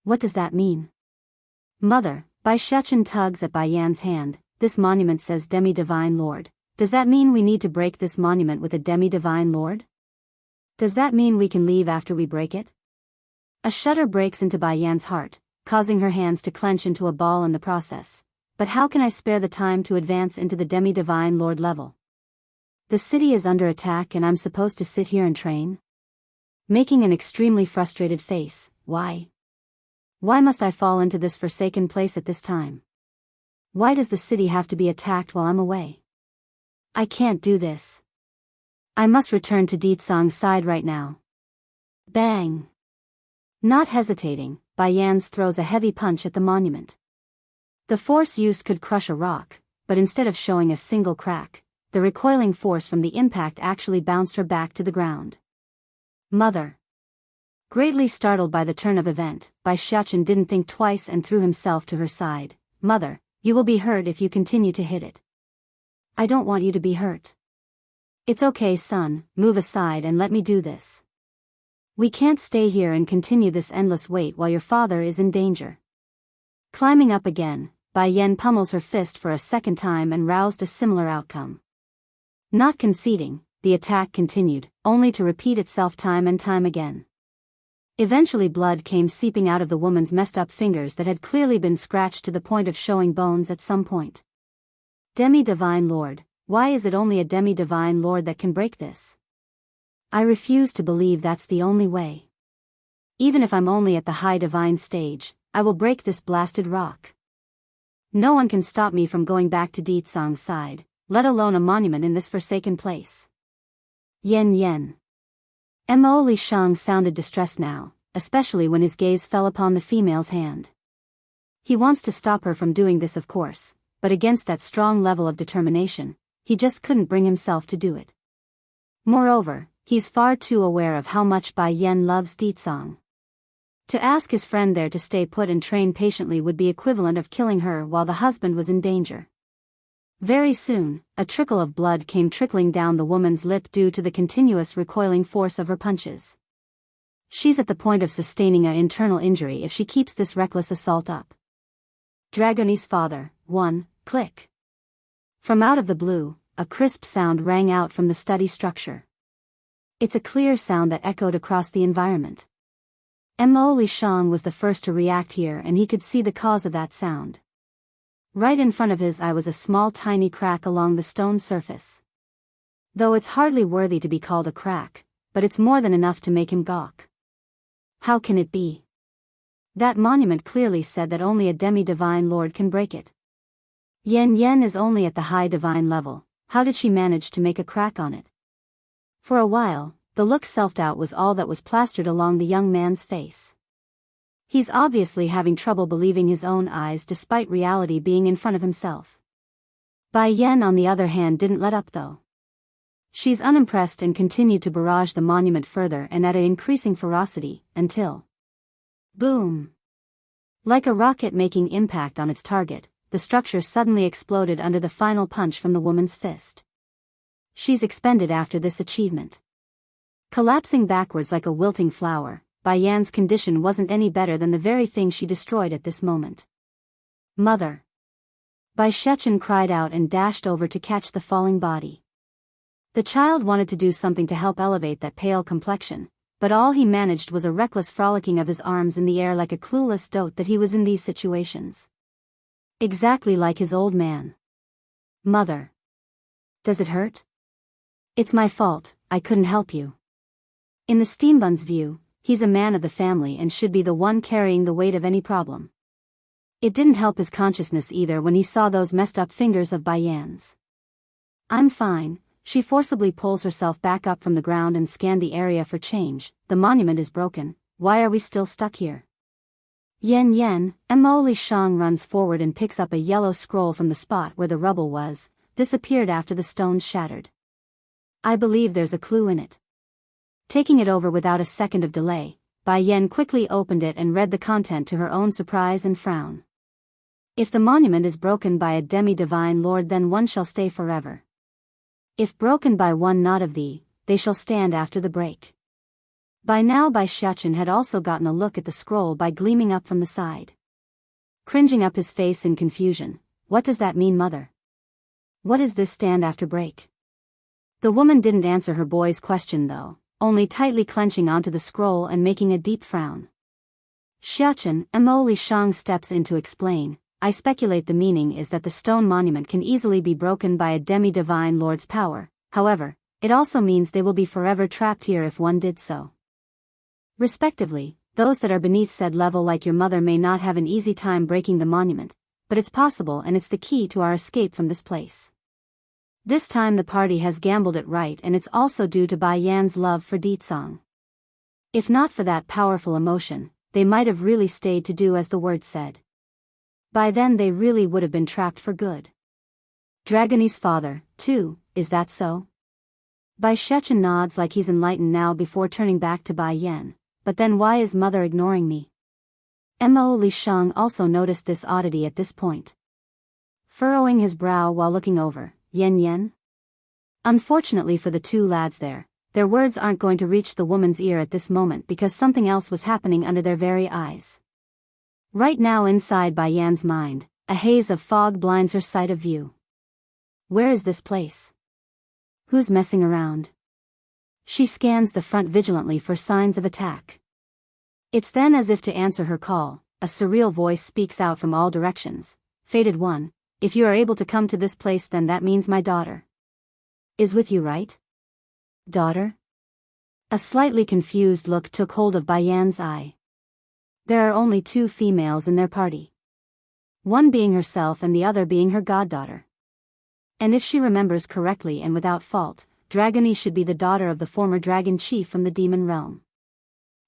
What does that mean? Mother, Bai Shechen tugs at Bai Yan's hand. This monument says demi-divine lord. Does that mean we need to break this monument with a demi-divine lord? Does that mean we can leave after we break it? A shudder breaks into Bai Yan's heart, causing her hands to clench into a ball in the process. But how can I spare the time to advance into the demi-divine lord level? The city is under attack and I'm supposed to sit here and train? Making an extremely frustrated face, why? Why must I fall into this forsaken place at this time? Why does the city have to be attacked while I'm away? I can't do this. I must return to Ditsang's side right now. Bang! Not hesitating, Bai Yan throws a heavy punch at the monument. The force used could crush a rock, but instead of showing a single crack, the recoiling force from the impact actually bounced her back to the ground. Mother! Greatly startled by the turn of event, Bai Shechen didn't think twice and threw himself to her side. Mother, you will be hurt if you continue to hit it. I don't want you to be hurt. It's okay, son, move aside and let me do this. We can't stay here and continue this endless wait while your father is in danger. Climbing up again, Bai Yan pummels her fist for a second time and roused a similar outcome. Not conceding, the attack continued, only to repeat itself time and time again. Eventually blood came seeping out of the woman's messed up fingers that had clearly been scratched to the point of showing bones at some point. Demi-divine lord, why is it only a demi-divine lord that can break this? I refuse to believe that's the only way. Even if I'm only at the high divine stage, I will break this blasted rock. No one can stop me from going back to Ditsang's side, let alone a monument in this forsaken place. Yen. Moli Shang sounded distressed now, especially when his gaze fell upon the female's hand. He wants to stop her from doing this, of course, but against that strong level of determination, he just couldn't bring himself to do it. Moreover, he's far too aware of how much Bai Yan loves Ditsang. To ask his friend there to stay put and train patiently would be equivalent of killing her while the husband was in danger. Very soon, a trickle of blood came trickling down the woman's lip due to the continuous recoiling force of her punches. She's at the point of sustaining an internal injury if she keeps this reckless assault up. Dragonese father, 1, click. From out of the blue, a crisp sound rang out from the study structure. It's a clear sound that echoed across the environment. Moli Shang was the first to react here and he could see the cause of that sound. Right in front of his eye was a small tiny crack along the stone surface. Though it's hardly worthy to be called a crack, but it's more than enough to make him gawk. How can it be? That monument clearly said that only a demi-divine lord can break it. Yen is only at the high divine level, how did she manage to make a crack on it? For a while, the look self-doubt was all that was plastered along the young man's face. He's obviously having trouble believing his own eyes despite reality being in front of himself. Bai Yan on the other hand didn't let up though. She's unimpressed and continued to barrage the monument further and at an increasing ferocity, until... boom! Like a rocket making impact on its target, the structure suddenly exploded under the final punch from the woman's fist. She's expended after this achievement. Collapsing backwards like a wilting flower, Bai Yan's condition wasn't any better than the very thing she destroyed at this moment. Mother! Bai Shechen cried out and dashed over to catch the falling body. The child wanted to do something to help elevate that pale complexion, but all he managed was a reckless frolicking of his arms in the air like a clueless dote that he was in these situations. Exactly like his old man. Mother! Does it hurt? It's my fault, I couldn't help you. In the steambun's view, he's a man of the family and should be the one carrying the weight of any problem. It didn't help his consciousness either when he saw those messed up fingers of Bai Yan's. I'm fine. She forcibly pulls herself back up from the ground and scanned the area for change. The monument is broken. Why are we still stuck here? Yen, Mo Li Shang runs forward and picks up a yellow scroll from the spot where the rubble was. This appeared after the stones shattered. I believe there's a clue in it. Taking it over without a second of delay, Bai Yan quickly opened it and read the content to her own surprise and frown. If the monument is broken by a demi-divine lord, then one shall stay forever. If broken by one not of thee, they shall stand after the break. By now Bai Xiachen had also gotten a look at the scroll by gleaming up from the side. Cringing up his face in confusion. What does that mean, mother? What is this stand after break? The woman didn't answer her boy's question though, only tightly clenching onto the scroll and making a deep frown. Xiachen, Mo Li Shang steps in to explain. I speculate the meaning is that the stone monument can easily be broken by a demi-divine lord's power. However, it also means they will be forever trapped here if one did so. Respectively, those that are beneath said level like your mother may not have an easy time breaking the monument, but it's possible and it's the key to our escape from this place. This time the party has gambled it right, and it's also due to Bai Yan's love for Ditsang. If not for that powerful emotion, they might have really stayed to do as the word said. By then they really would have been trapped for good. Dragony's father, too, is that so? Bai Shechen nods like he's enlightened now before turning back to Bai Yan. But then why is mother ignoring me? Mo Li Shang also noticed this oddity at this point. Furrowing his brow while looking over, Yen? Unfortunately for the two lads there, their words aren't going to reach the woman's ear at this moment because something else was happening under their very eyes. Right now inside Bai Yan's mind, a haze of fog blinds her sight of view. Where is this place? Who's messing around? She scans the front vigilantly for signs of attack. It's then as if to answer her call, a surreal voice speaks out from all directions. Fated one, if you are able to come to this place, then that means my daughter is with you, right? Daughter? A slightly confused look took hold of Bai Yan's eye. There are only two females in their party. One being herself and the other being her goddaughter. And if she remembers correctly and without fault, Dragony should be the daughter of the former dragon chief from the demon realm.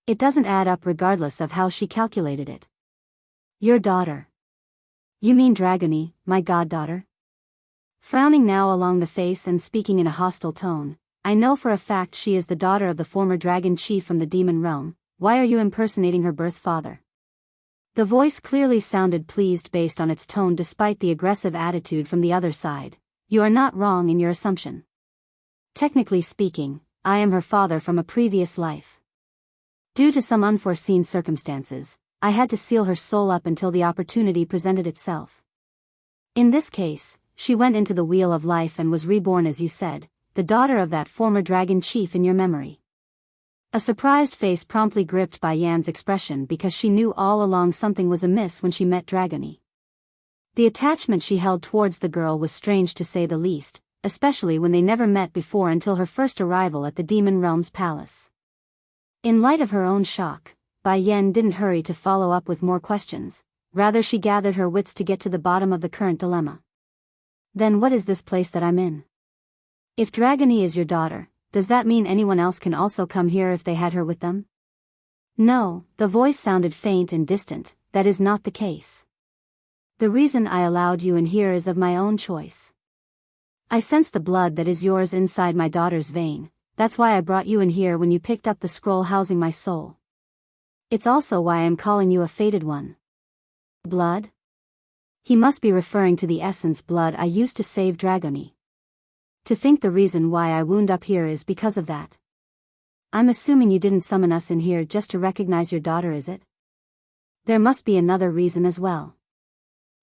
It doesn't add up regardless of how she calculated it. Your daughter. You mean Dragony, my goddaughter? Frowning now along the face and speaking in a hostile tone, I know for a fact she is the daughter of the former dragon chief from the demon realm. Why are you impersonating her birth father? The voice clearly sounded pleased based on its tone despite the aggressive attitude from the other side. You are not wrong in your assumption. Technically speaking, I am her father from a previous life. Due to some unforeseen circumstances, I had to seal her soul up until the opportunity presented itself. In this case, she went into the wheel of life and was reborn as you said, the daughter of that former dragon chief in your memory. A surprised face promptly gripped Bai Yan's expression because she knew all along something was amiss when she met Dragony. The attachment she held towards the girl was strange to say the least, especially when they never met before until her first arrival at the Demon Realm's palace. In light of her own shock, Bai Yan didn't hurry to follow up with more questions, rather she gathered her wits to get to the bottom of the current dilemma. Then what is this place that I'm in? If Dragony is your daughter, does that mean anyone else can also come here if they had her with them? No, the voice sounded faint and distant, that is not the case. The reason I allowed you in here is of my own choice. I sense the blood that is yours inside my daughter's vein, that's why I brought you in here when you picked up the scroll housing my soul. It's also why I am calling you a fated one. Blood? He must be referring to the essence blood I used to save Dragony. To think the reason why I wound up here is because of that. I'm assuming you didn't summon us in here just to recognize your daughter, is it? There must be another reason as well.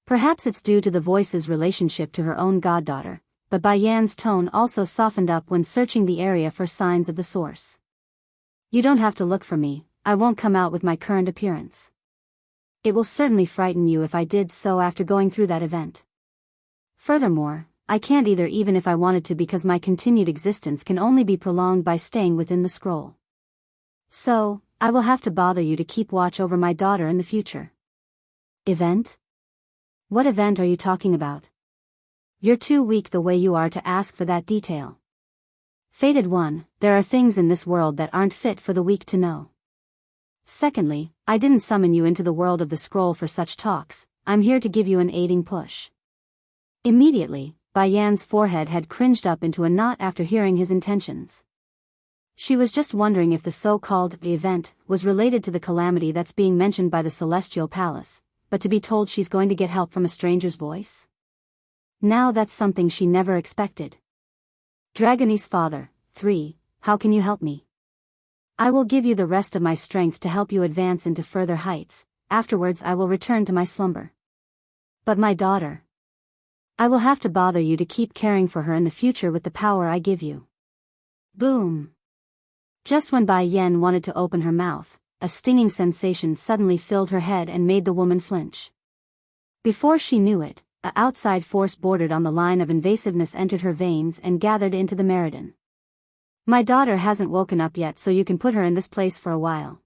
Perhaps it's due to the voice's relationship to her own goddaughter, but Bai Yan's tone also softened up when searching the area for signs of the source. You don't have to look for me, I won't come out with my current appearance. It will certainly frighten you if I did so after going through that event. Furthermore, I can't either even if I wanted to because my continued existence can only be prolonged by staying within the scroll. So, I will have to bother you to keep watch over my daughter in the future. Event? What event are you talking about? You're too weak the way you are to ask for that detail. Fated one, there are things in this world that aren't fit for the weak to know. Secondly, I didn't summon you into the world of the scroll for such talks, I'm here to give you an aiding push. Immediately, Bayan's forehead had cringed up into a knot after hearing his intentions. She was just wondering if the so-called event was related to the calamity that's being mentioned by the Celestial Palace, but to be told she's going to get help from a stranger's voice? Now that's something she never expected. Dragonis father, 3, how can you help me? I will give you the rest of my strength to help you advance into further heights, afterwards I will return to my slumber. But my daughter. I will have to bother you to keep caring for her in the future with the power I give you. Boom. Just when Bai Yan wanted to open her mouth, a stinging sensation suddenly filled her head and made the woman flinch. Before she knew it, an outside force bordered on the line of invasiveness entered her veins and gathered into the meridian. My daughter hasn't woken up yet, so you can put her in this place for a while.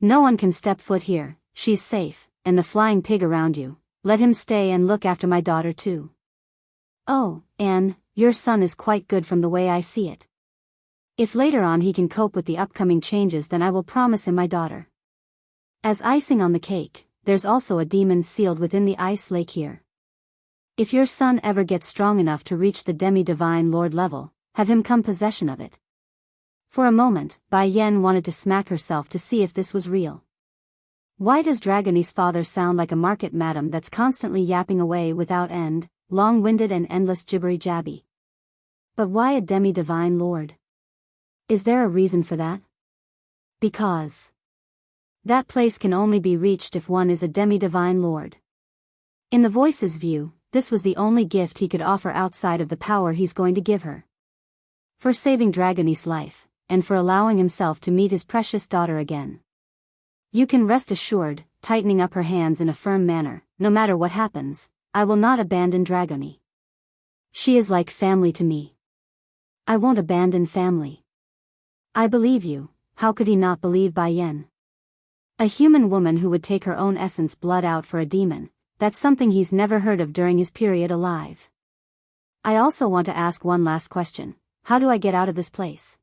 No one can step foot here, she's safe, and the flying pig around you, let him stay and look after my daughter too. Oh, Anne, your son is quite good from the way I see it. If later on he can cope with the upcoming changes, then I will promise him my daughter. As icing on the cake, there's also a demon sealed within the ice lake here. If your son ever gets strong enough to reach the demi-divine lord level, have him come possession of it. For a moment, Bai Yan wanted to smack herself to see if this was real. Why does Dragonis father sound like a market madam that's constantly yapping away without end, long-winded and endless jibbery-jabby? But why a demi-divine lord? Is there a reason for that? Because that place can only be reached if one is a demi-divine lord. In the voice's view, this was the only gift he could offer outside of the power he's going to give her. For saving Dragonis' life, and for allowing himself to meet his precious daughter again. You can rest assured, tightening up her hands in a firm manner, no matter what happens, I will not abandon Dragoni. She is like family to me. I won't abandon family. I believe you. How could he not believe Bai Yan? A human woman who would take her own essence blood out for a demon, that's something he's never heard of during his period alive. I also want to ask one last question. How do I get out of this place?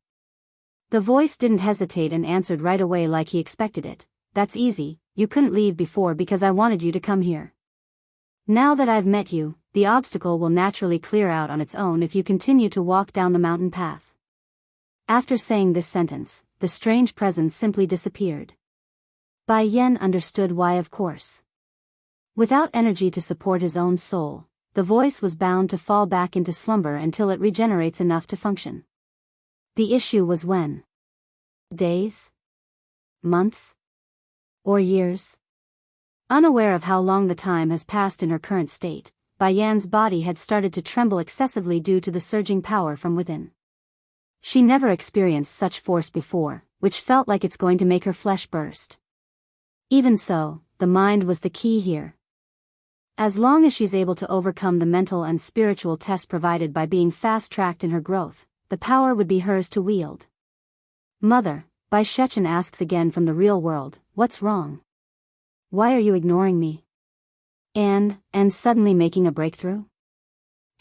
The voice didn't hesitate and answered right away like he expected it. That's easy, you couldn't leave before because I wanted you to come here. Now that I've met you, the obstacle will naturally clear out on its own if you continue to walk down the mountain path. After saying this sentence, the strange presence simply disappeared. Bai Yan understood why, of course. Without energy to support his own soul, the voice was bound to fall back into slumber until it regenerates enough to function. The issue was when? Days? Months? Or years? Unaware of how long the time has passed in her current state, Bai Yan's body had started to tremble excessively due to the surging power from within. She never experienced such force before, which felt like it's going to make her flesh burst. Even so, the mind was the key here. As long as she's able to overcome the mental and spiritual test provided by being fast-tracked in her growth, the power would be hers to wield. Mother, Bai Shechen asks again from the real world, what's wrong? Why are you ignoring me? And suddenly making a breakthrough?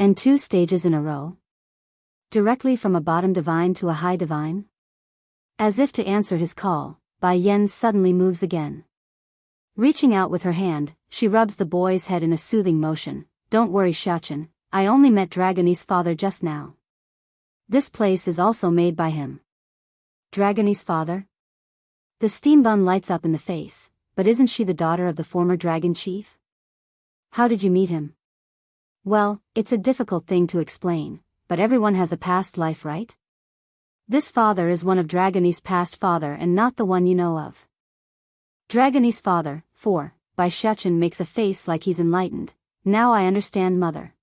And 2 stages in a row? Directly from a bottom divine to a high divine? As if to answer his call, Bai Yan suddenly moves again. Reaching out with her hand, she rubs the boy's head in a soothing motion. Don't worry, Shechen, I only met Dragonis' father just now. This place is also made by him. Dragonis' father? The steam bun lights up in the face, but isn't she the daughter of the former dragon chief? How did you meet him? Well, it's a difficult thing to explain, but everyone has a past life, right? This father is one of Dragonis' past father and not the one you know of. Dragonis' father, 4, Bai Shechen makes a face like he's enlightened. Now I understand, mother.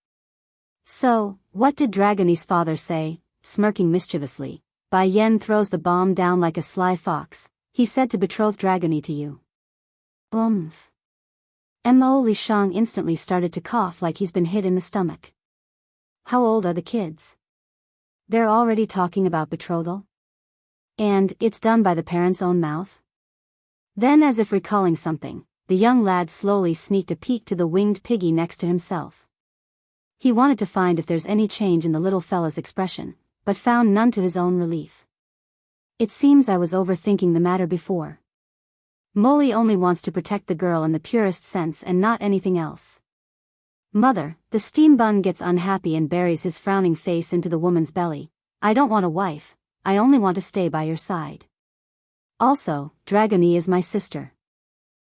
So, what did Dragonis' father say? Smirking mischievously, Bai Yan throws the bomb down like a sly fox. He said to betroth Dragoni to you. Oomph. Mo Li Shang instantly started to cough like he's been hit in the stomach. How old are the kids? They're already talking about betrothal? And it's done by the parent's own mouth? Then, as if recalling something, the young lad slowly sneaked a peek to the winged piggy next to himself. He wanted to find if there's any change in the little fella's expression, but found none to his own relief. It seems I was overthinking the matter before. Molly only wants to protect the girl in the purest sense and not anything else. Mother, the steam bun gets unhappy and buries his frowning face into the woman's belly. I don't want a wife, I only want to stay by your side. Also, Dragony is my sister.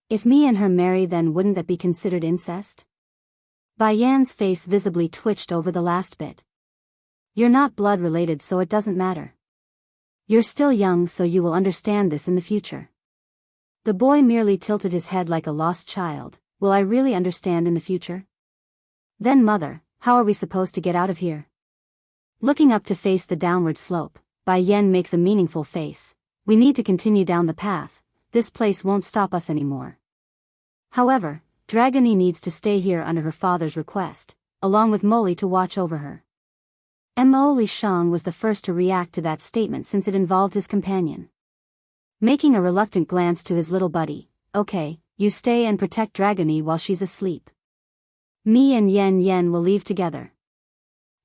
If me and her marry, then wouldn't that be considered incest? Bai Yan's face visibly twitched over the last bit. You're not blood related, so it doesn't matter. You're still young, so you will understand this in the future. The boy merely tilted his head like a lost child. Will I really understand in the future? Then mother, how are we supposed to get out of here? Looking up to face the downward slope, Bai Yan makes a meaningful face. We need to continue down the path. This place won't stop us anymore. However, Dragony needs to stay here under her father's request, along with Molly to watch over her. Mo Li Shang was the first to react to that statement since it involved his companion. Making a reluctant glance to his little buddy, okay, you stay and protect Dragony while she's asleep. Me and Yen will leave together.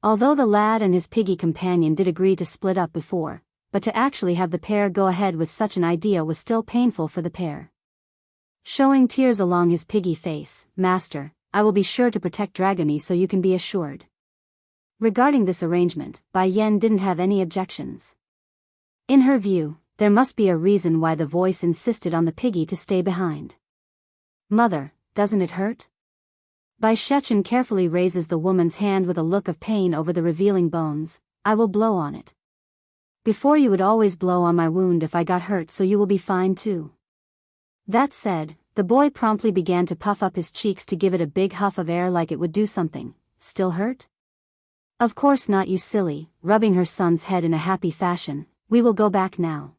Although the lad and his piggy companion did agree to split up before, but to actually have the pair go ahead with such an idea was still painful for the pair. Showing tears along his piggy face, Master, I will be sure to protect Dragony so you can be assured. Regarding this arrangement, Bai Yan didn't have any objections. In her view, there must be a reason why the voice insisted on the piggy to stay behind. Mother, doesn't it hurt? Bai Shechen carefully raises the woman's hand with a look of pain over the revealing bones. I will blow on it. Before you would always blow on my wound if I got hurt, so you will be fine too. That said, the boy promptly began to puff up his cheeks to give it a big huff of air like it would do something. Still hurt? Of course not, you silly, rubbing her son's head in a happy fashion. We will go back now.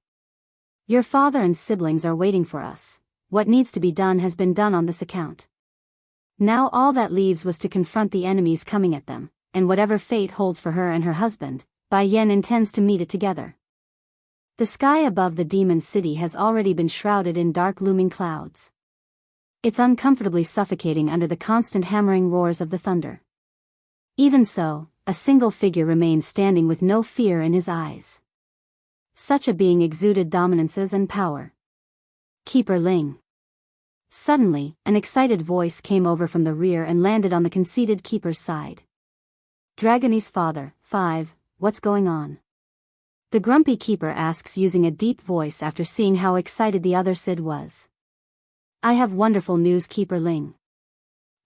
Your father and siblings are waiting for us. What needs to be done has been done on this account. Now all that leaves was to confront the enemies coming at them, and whatever fate holds for her and her husband, Bai Yan intends to meet it together. The sky above the demon city has already been shrouded in dark looming clouds. It's uncomfortably suffocating under the constant hammering roars of the thunder. Even so, a single figure remained standing with no fear in his eyes. Such a being exuded dominances and power. Keeper Ling. Suddenly, an excited voice came over from the rear and landed on the conceited keeper's side. Dragony's father, 5, what's going on? The grumpy keeper asks using a deep voice after seeing how excited the other Sid was. I have wonderful news, Keeper Ling.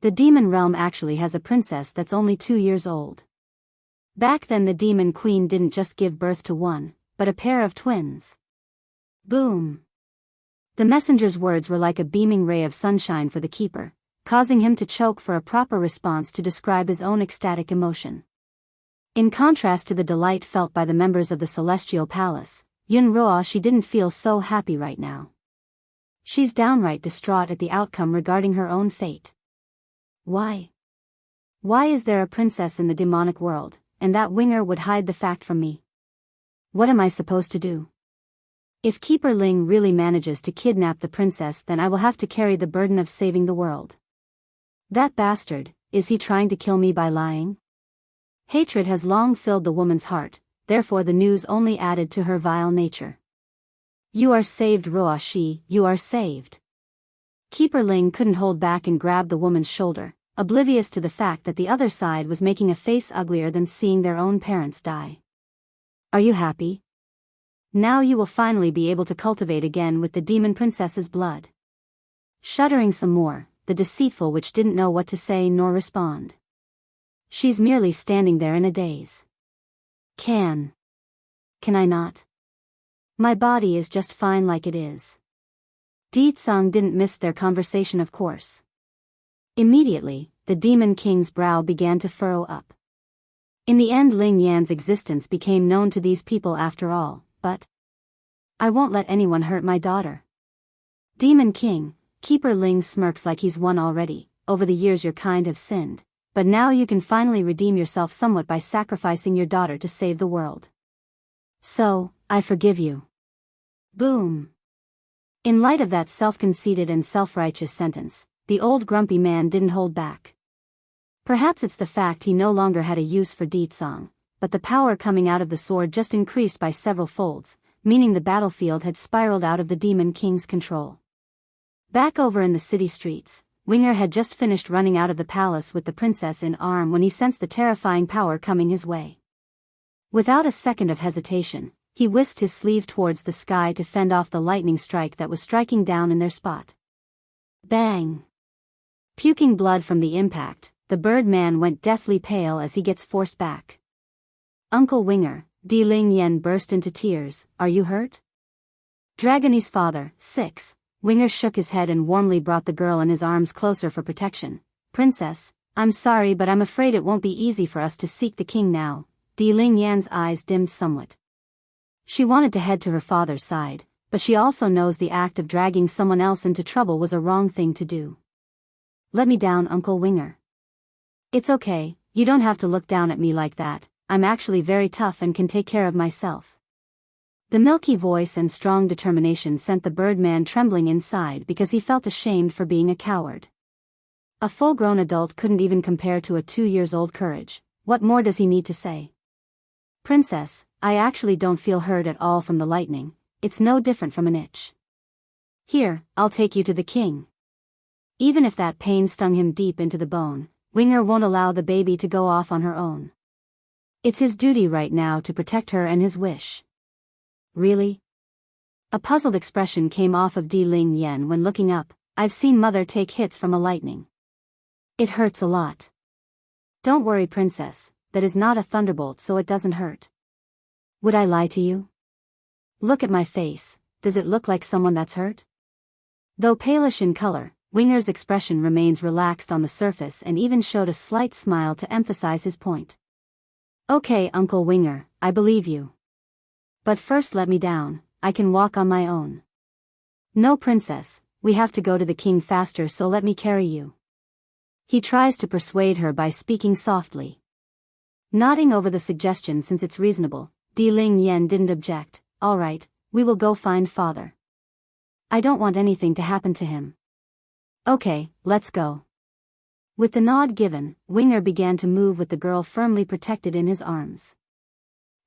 The demon realm actually has a princess that's only 2 years old. Back then the demon queen didn't just give birth to one, but a pair of twins. Boom. The messenger's words were like a beaming ray of sunshine for the keeper, causing him to choke for a proper response to describe his own ecstatic emotion. In contrast to the delight felt by the members of the Celestial Palace, Yun Ruo, she didn't feel so happy right now. She's downright distraught at the outcome regarding her own fate. Why? Why is there a princess in the demonic world, and that winger would hide the fact from me? What am I supposed to do? If Keeper Ling really manages to kidnap the princess, then I will have to carry the burden of saving the world. That bastard, is he trying to kill me by lying? Hatred has long filled the woman's heart, therefore the news only added to her vile nature. You are saved, Ruo Shi, you are saved. Keeper Ling couldn't hold back and grabbed the woman's shoulder, oblivious to the fact that the other side was making a face uglier than seeing their own parents die. Are you happy? Now you will finally be able to cultivate again with the demon princess's blood. Shuddering some more, the deceitful witch didn't know what to say nor respond. She's merely standing there in a daze. Can I not? My body is just fine like it is. Di Tsang didn't miss their conversation, of course. Immediately, the demon king's brow began to furrow up. In the end, Ling Yan's existence became known to these people after all, but I won't let anyone hurt my daughter. Demon King, Keeper Ling smirks like he's won already. Over the years your kind have sinned, but now you can finally redeem yourself somewhat by sacrificing your daughter to save the world. So, I forgive you. Boom. In light of that self-conceited and self-righteous sentence, the old grumpy man didn't hold back. Perhaps it's the fact he no longer had a use for Di Tsang, but the power coming out of the sword just increased by several folds, meaning the battlefield had spiraled out of the Demon King's control. Back over in the city streets, Winger had just finished running out of the palace with the princess in arm when he sensed the terrifying power coming his way. Without a second of hesitation, he whisked his sleeve towards the sky to fend off the lightning strike that was striking down in their spot. Bang! Puking blood from the impact, the bird man went deathly pale as he gets forced back. Uncle Winger, Di Ling Yen burst into tears. Are you hurt? Dragonie's father, 6. Winger shook his head and warmly brought the girl in his arms closer for protection. Princess, I'm sorry but I'm afraid it won't be easy for us to seek the king now. Di Ling Yan's eyes dimmed somewhat. She wanted to head to her father's side, but she also knows the act of dragging someone else into trouble was a wrong thing to do. Let me down, Uncle Winger. It's okay, you don't have to look down at me like that, I'm actually very tough and can take care of myself. The milky voice and strong determination sent the birdman trembling inside because he felt ashamed for being a coward. A full-grown adult couldn't even compare to a 2-year-old courage. What more does he need to say? Princess, I actually don't feel hurt at all from the lightning, it's no different from an itch. Here, I'll take you to the king. Even if that pain stung him deep into the bone, Winger won't allow the baby to go off on her own. It's his duty right now to protect her and his wish. Really? A puzzled expression came off of Di Ling Yen when looking up. I've seen mother take hits from a lightning. It hurts a lot. Don't worry, princess, that is not a thunderbolt so it doesn't hurt. Would I lie to you? Look at my face, does it look like someone that's hurt? Though palish in color, Winger's expression remains relaxed on the surface and even showed a slight smile to emphasize his point. Okay, Uncle Winger, I believe you. But first let me down, I can walk on my own. No, princess, we have to go to the king faster so let me carry you. He tries to persuade her by speaking softly. Nodding over the suggestion since it's reasonable, Di Ling Yen didn't object. All right, we will go find father. I don't want anything to happen to him. Okay, let's go. With the nod given, Winger began to move with the girl firmly protected in his arms.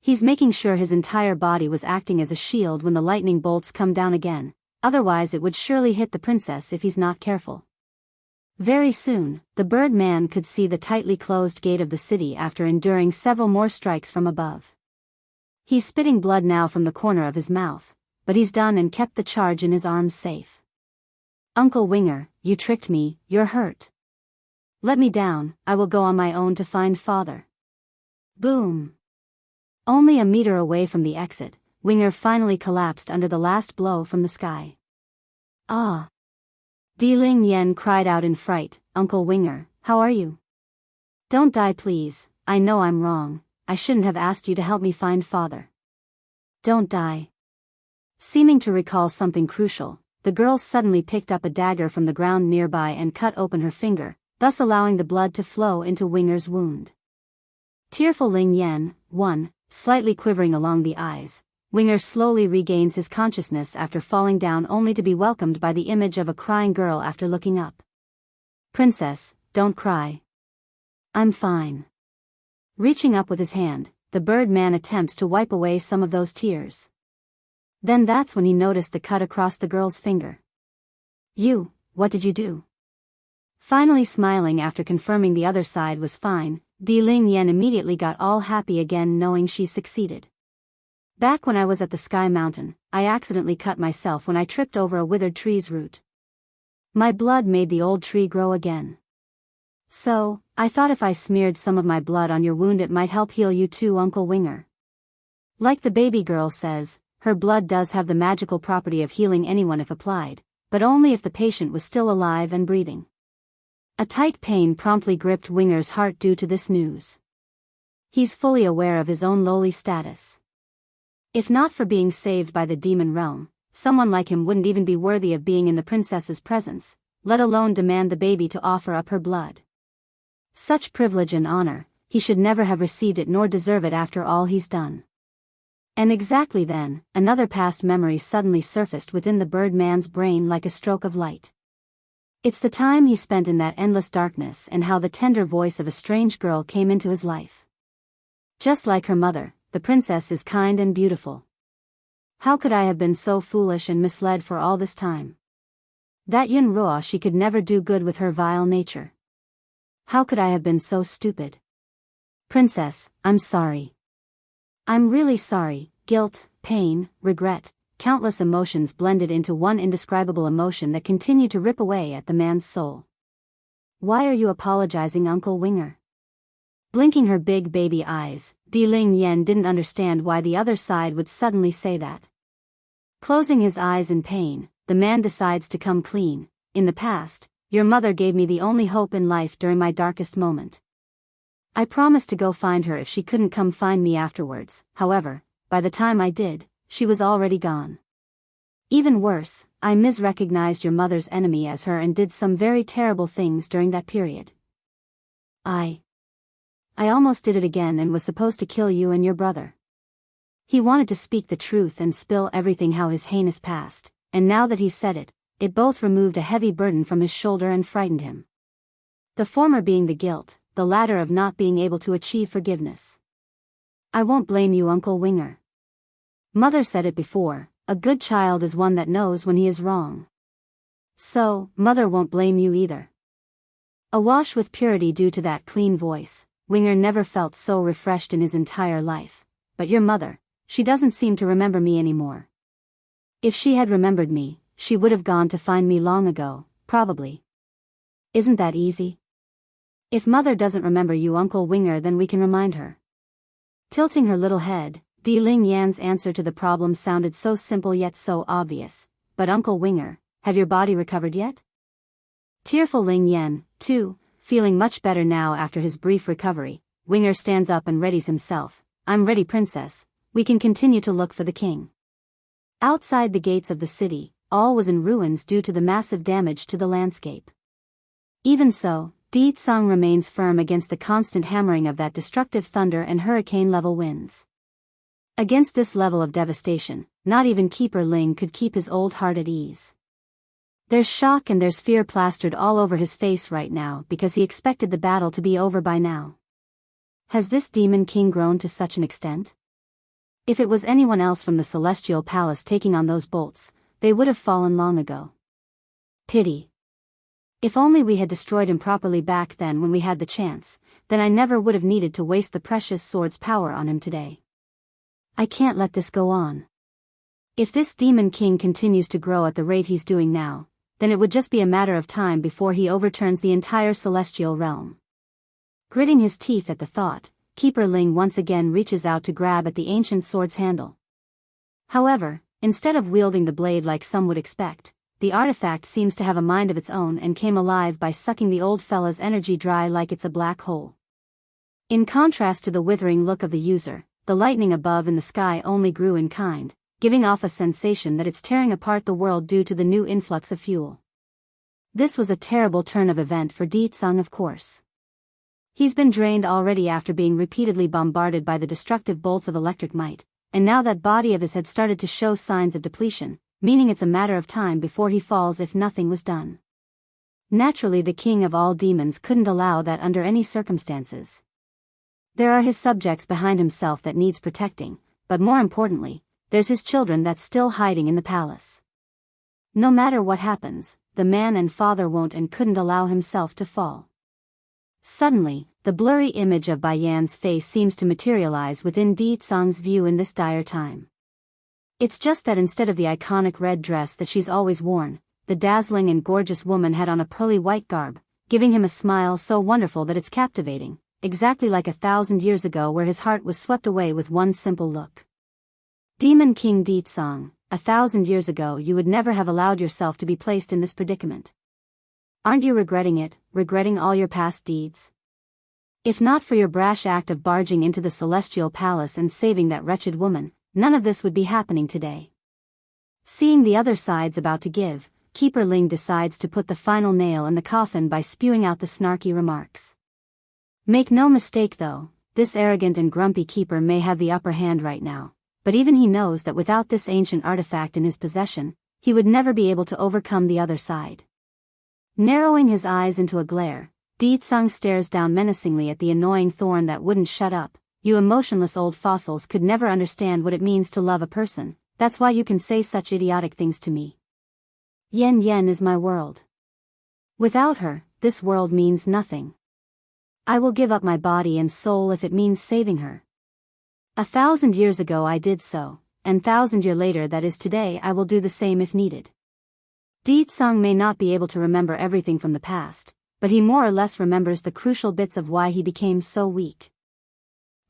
He's making sure his entire body was acting as a shield when the lightning bolts come down again, otherwise it would surely hit the princess if he's not careful. Very soon, the bird man could see the tightly closed gate of the city after enduring several more strikes from above. He's spitting blood now from the corner of his mouth, but he's done and kept the charge in his arms safe. Uncle Winger, you tricked me, you're hurt. Let me down, I will go on my own to find father. Boom. Only a meter away from the exit, Winger finally collapsed under the last blow from the sky. Ah! Di Ling Yen cried out in fright. Uncle Winger, how are you? Don't die please, I know I'm wrong, I shouldn't have asked you to help me find father. Don't die. Seeming to recall something crucial, the girl suddenly picked up a dagger from the ground nearby and cut open her finger, thus allowing the blood to flow into Winger's wound. Tearful Ling Yen, 1, slightly quivering along the eyes, Winger slowly regains his consciousness after falling down only to be welcomed by the image of a crying girl after looking up. Princess, don't cry. I'm fine. Reaching up with his hand, the bird man attempts to wipe away some of those tears. Then that's when he noticed the cut across the girl's finger. What did you do? Finally smiling after confirming the other side was fine, Di Ling Yen immediately got all happy again knowing she succeeded. Back when I was at the Sky Mountain, I accidentally cut myself when I tripped over a withered tree's root. My blood made the old tree grow again. So, I thought if I smeared some of my blood on your wound it might help heal you too, Uncle Winger. Like the baby girl says, her blood does have the magical property of healing anyone if applied, but only if the patient was still alive and breathing. A tight pain promptly gripped Winger's heart due to this news. He's fully aware of his own lowly status. If not for being saved by the demon realm, someone like him wouldn't even be worthy of being in the princess's presence, let alone demand the baby to offer up her blood. Such privilege and honor, he should never have received it nor deserve it after all he's done. And exactly then, another past memory suddenly surfaced within the birdman's brain like a stroke of light. It's the time he spent in that endless darkness and how the tender voice of a strange girl came into his life. Just like her mother, the princess is kind and beautiful. How could I have been so foolish and misled for all this time? That Yun Ruo, she could never do good with her vile nature. How could I have been so stupid? Princess, I'm sorry. I'm really sorry. Guilt, pain, regret, countless emotions blended into one indescribable emotion that continued to rip away at the man's soul. Why are you apologizing, Uncle Winger? Blinking her big baby eyes, Di Ling Yen didn't understand why the other side would suddenly say that. Closing his eyes in pain, the man decides to come clean. In the past, your mother gave me the only hope in life during my darkest moment. I promised to go find her if she couldn't come find me afterwards. However, by the time I did, she was already gone. Even worse, I misrecognized your mother's enemy as her and did some very terrible things during that period. I almost did it again and was supposed to kill you and your brother. He wanted to speak the truth and spill everything how his heinous past, and now that he said it, it both removed a heavy burden from his shoulder and frightened him. The former being the guilt, the latter of not being able to achieve forgiveness. I won't blame you, Uncle Winger. Mother said it before, a good child is one that knows when he is wrong. So, Mother won't blame you either. Awash with purity due to that clean voice, Winger never felt so refreshed in his entire life. But your mother, she doesn't seem to remember me anymore. If she had remembered me, she would have gone to find me long ago, probably. Isn't that easy? If Mother doesn't remember you, Uncle Winger, then we can remind her. Tilting her little head, Di Ling Yan's answer to the problem sounded so simple yet so obvious. But Uncle Winger, have your body recovered yet? Tearful Ling Yan, too, feeling much better now after his brief recovery, Winger stands up and readies himself. I'm ready, Princess. We can continue to look for the king. Outside the gates of the city, all was in ruins due to the massive damage to the landscape. Even so, Di Tsang remains firm against the constant hammering of that destructive thunder and hurricane-level winds. Against this level of devastation, not even Keeper Ling could keep his old heart at ease. There's shock and there's fear plastered all over his face right now because he expected the battle to be over by now. Has this demon king grown to such an extent? If it was anyone else from the Celestial Palace taking on those bolts, they would have fallen long ago. Pity. If only we had destroyed him properly back then when we had the chance, then I never would have needed to waste the precious sword's power on him today. I can't let this go on. If this demon king continues to grow at the rate he's doing now, then it would just be a matter of time before he overturns the entire celestial realm. Gritting his teeth at the thought, Keeper Ling once again reaches out to grab at the ancient sword's handle. However, instead of wielding the blade like some would expect, the artifact seems to have a mind of its own and came alive by sucking the old fella's energy dry like it's a black hole. In contrast to the withering look of the user, the lightning above in the sky only grew in kind, giving off a sensation that it's tearing apart the world due to the new influx of fuel. This was a terrible turn of event for Di Tsang, of course. He's been drained already after being repeatedly bombarded by the destructive bolts of electric might, and now that body of his had started to show signs of depletion, meaning it's a matter of time before he falls if nothing was done. Naturally, the king of all demons couldn't allow that under any circumstances. There are his subjects behind himself that needs protecting, but more importantly, there's his children that's still hiding in the palace. No matter what happens, the man and father won't and couldn't allow himself to fall. Suddenly, the blurry image of Bai Yan's face seems to materialize within Di Tsang's view in this dire time. It's just that instead of the iconic red dress that she's always worn, the dazzling and gorgeous woman had on a pearly white garb, giving him a smile so wonderful that it's captivating, exactly like 1,000 years ago where his heart was swept away with one simple look. Demon King Di Tsang, 1,000 years ago you would never have allowed yourself to be placed in this predicament. Aren't you regretting it, regretting all your past deeds? If not for your brash act of barging into the Celestial Palace and saving that wretched woman, none of this would be happening today. Seeing the other side's about to give, Keeper Ling decides to put the final nail in the coffin by spewing out the snarky remarks. Make no mistake though, this arrogant and grumpy keeper may have the upper hand right now, but even he knows that without this ancient artifact in his possession, he would never be able to overcome the other side. Narrowing his eyes into a glare, Di Tsang stares down menacingly at the annoying thorn that wouldn't shut up. You emotionless old fossils could never understand what it means to love a person, that's why you can say such idiotic things to me. Yen Yen is my world. Without her, this world means nothing. I will give up my body and soul if it means saving her. 1,000 years ago I did so, and 1,000 years later, that is today, I will do the same if needed. Di Tsang may not be able to remember everything from the past, but he more or less remembers the crucial bits of why he became so weak.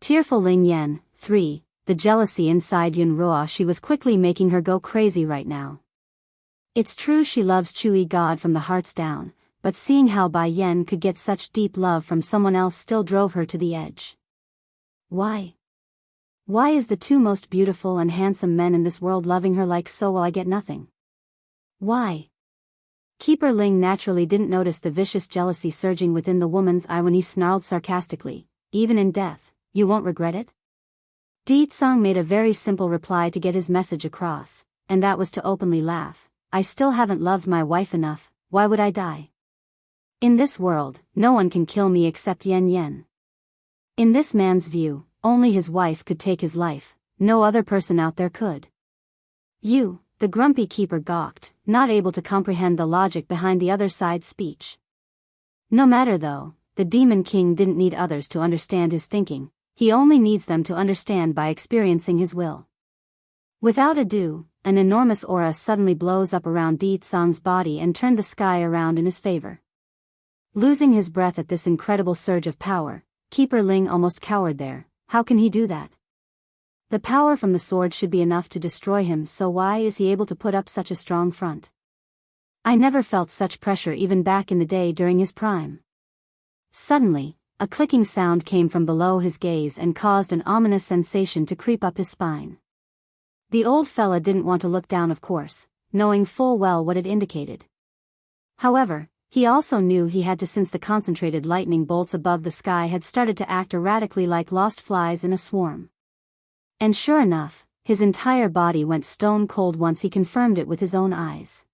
Tearful Ling Yen, 3, the jealousy inside Yun Ruo, she was quickly making her go crazy right now. It's true she loves Chui God from the hearts down, but seeing how Bai Yen could get such deep love from someone else still drove her to the edge. Why? Why is the two most beautiful and handsome men in this world loving her like so while I get nothing? Why? Keeper Ling naturally didn't notice the vicious jealousy surging within the woman's eye when he snarled sarcastically, even in death, you won't regret it? Di Tsang made a very simple reply to get his message across, and that was to openly laugh. I still haven't loved my wife enough, why would I die? In this world, no one can kill me except Yen Yen. In this man's view, only his wife could take his life, no other person out there could. You, the grumpy keeper gawked, not able to comprehend the logic behind the other side's speech. No matter though, the Demon King didn't need others to understand his thinking, he only needs them to understand by experiencing his will. Without ado, an enormous aura suddenly blows up around Di Tsang's body and turned the sky around in his favor. Losing his breath at this incredible surge of power, Keeper Ling almost cowered there. How can he do that? The power from the sword should be enough to destroy him, so why is he able to put up such a strong front? I never felt such pressure even back in the day during his prime. Suddenly, a clicking sound came from below his gaze and caused an ominous sensation to creep up his spine. The old fella didn't want to look down, of course, knowing full well what it indicated. However, he also knew he had to, since the concentrated lightning bolts above the sky had started to act erratically like lost flies in a swarm. And sure enough, his entire body went stone cold once he confirmed it with his own eyes.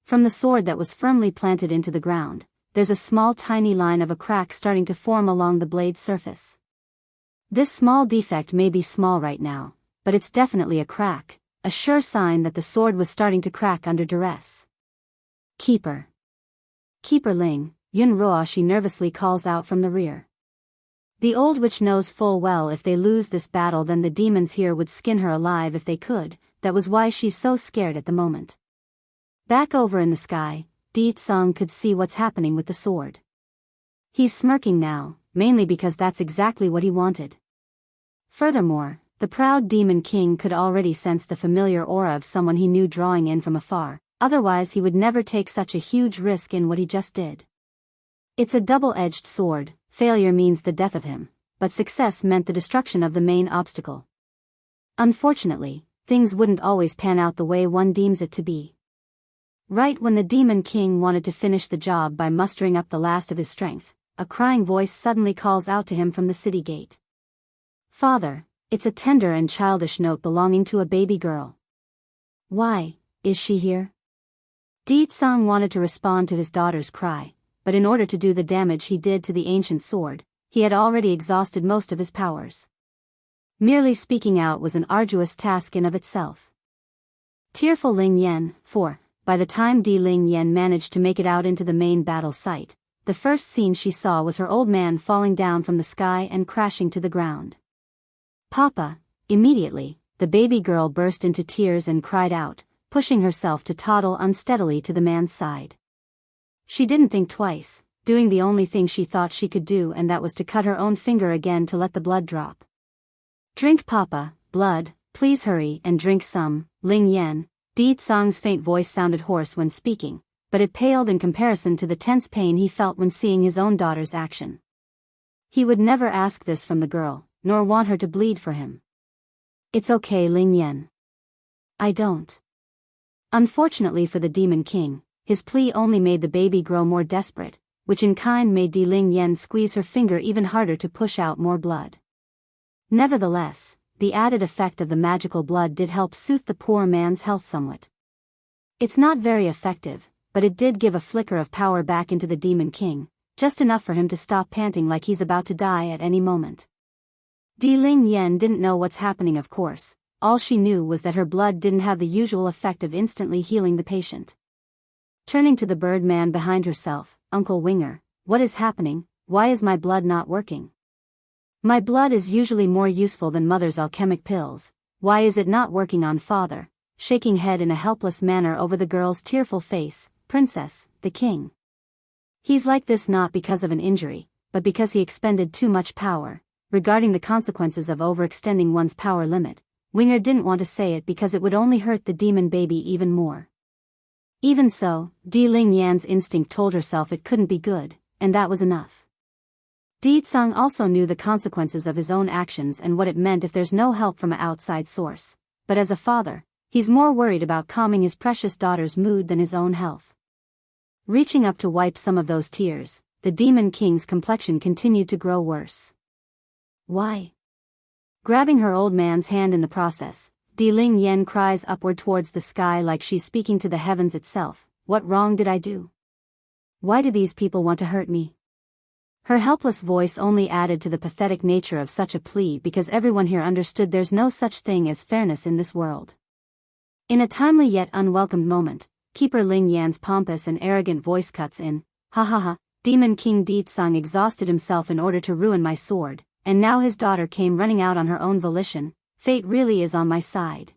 From the sword that was firmly planted into the ground, there's a small tiny line of a crack starting to form along the blade's surface. This small defect may be small right now, but it's definitely a crack, a sure sign that the sword was starting to crack under duress. Keeper Ling, Yun Ruo, she nervously calls out from the rear. The old witch knows full well if they lose this battle then the demons here would skin her alive if they could, that was why she's so scared at the moment. Back over in the sky, Di Tsang could see what's happening with the sword. He's smirking now, mainly because that's exactly what he wanted. Furthermore, the proud Demon King could already sense the familiar aura of someone he knew drawing in from afar, otherwise he would never take such a huge risk in what he just did. It's a double-edged sword, failure means the death of him, but success meant the destruction of the main obstacle. Unfortunately, things wouldn't always pan out the way one deems it to be. Right when the Demon King wanted to finish the job by mustering up the last of his strength, a crying voice suddenly calls out to him from the city gate. Father, it's a tender and childish note belonging to a baby girl. Why, is she here? Di Tsang wanted to respond to his daughter's cry, but in order to do the damage he did to the ancient sword, he had already exhausted most of his powers. Merely speaking out was an arduous task in of itself. Tearful Ling Yen, 4. By the time Di Ling Yen managed to make it out into the main battle site, the first scene she saw was her old man falling down from the sky and crashing to the ground. Papa! Immediately, the baby girl burst into tears and cried out, pushing herself to toddle unsteadily to the man's side. She didn't think twice, doing the only thing she thought she could do, and that was to cut her own finger again to let the blood drop. Drink, Papa, blood, please hurry and drink some, Ling Yen. Di Tsang's faint voice sounded hoarse when speaking, but it paled in comparison to the tense pain he felt when seeing his own daughter's action. He would never ask this from the girl, nor want her to bleed for him. It's okay, Ling Yen. I don't. Unfortunately for the Demon King, his plea only made the baby grow more desperate, which in kind made Di Ling Yen squeeze her finger even harder to push out more blood. Nevertheless, the added effect of the magical blood did help soothe the poor man's health somewhat. It's not very effective, but it did give a flicker of power back into the Demon King, just enough for him to stop panting like he's about to die at any moment. Di Ling Yan didn't know what's happening, of course. All she knew was that her blood didn't have the usual effect of instantly healing the patient. Turning to the bird man behind herself, Uncle Winger, what is happening? Why is my blood not working? My blood is usually more useful than Mother's alchemic pills. Why is it not working on Father? Shaking head in a helpless manner over the girl's tearful face, Princess, the king. He's like this not because of an injury, but because he expended too much power. Regarding the consequences of overextending one's power limit, Winger didn't want to say it because it would only hurt the demon baby even more. Even so, Di Ling Yan's instinct told herself it couldn't be good, and that was enough. Di Tsang also knew the consequences of his own actions and what it meant if there's no help from an outside source, but as a father, he's more worried about calming his precious daughter's mood than his own health. Reaching up to wipe some of those tears, the Demon King's complexion continued to grow worse. Why? Grabbing her old man's hand in the process, Di Ling Yan cries upward towards the sky like she's speaking to the heavens itself. What wrong did I do? Why do these people want to hurt me? Her helpless voice only added to the pathetic nature of such a plea because everyone here understood there's no such thing as fairness in this world. In a timely yet unwelcomed moment, Keeper Ling Yan's pompous and arrogant voice cuts in, "Ha ha ha, Demon King Di Tsang exhausted himself in order to ruin my sword, and now his daughter came running out on her own volition. Fate really is on my side."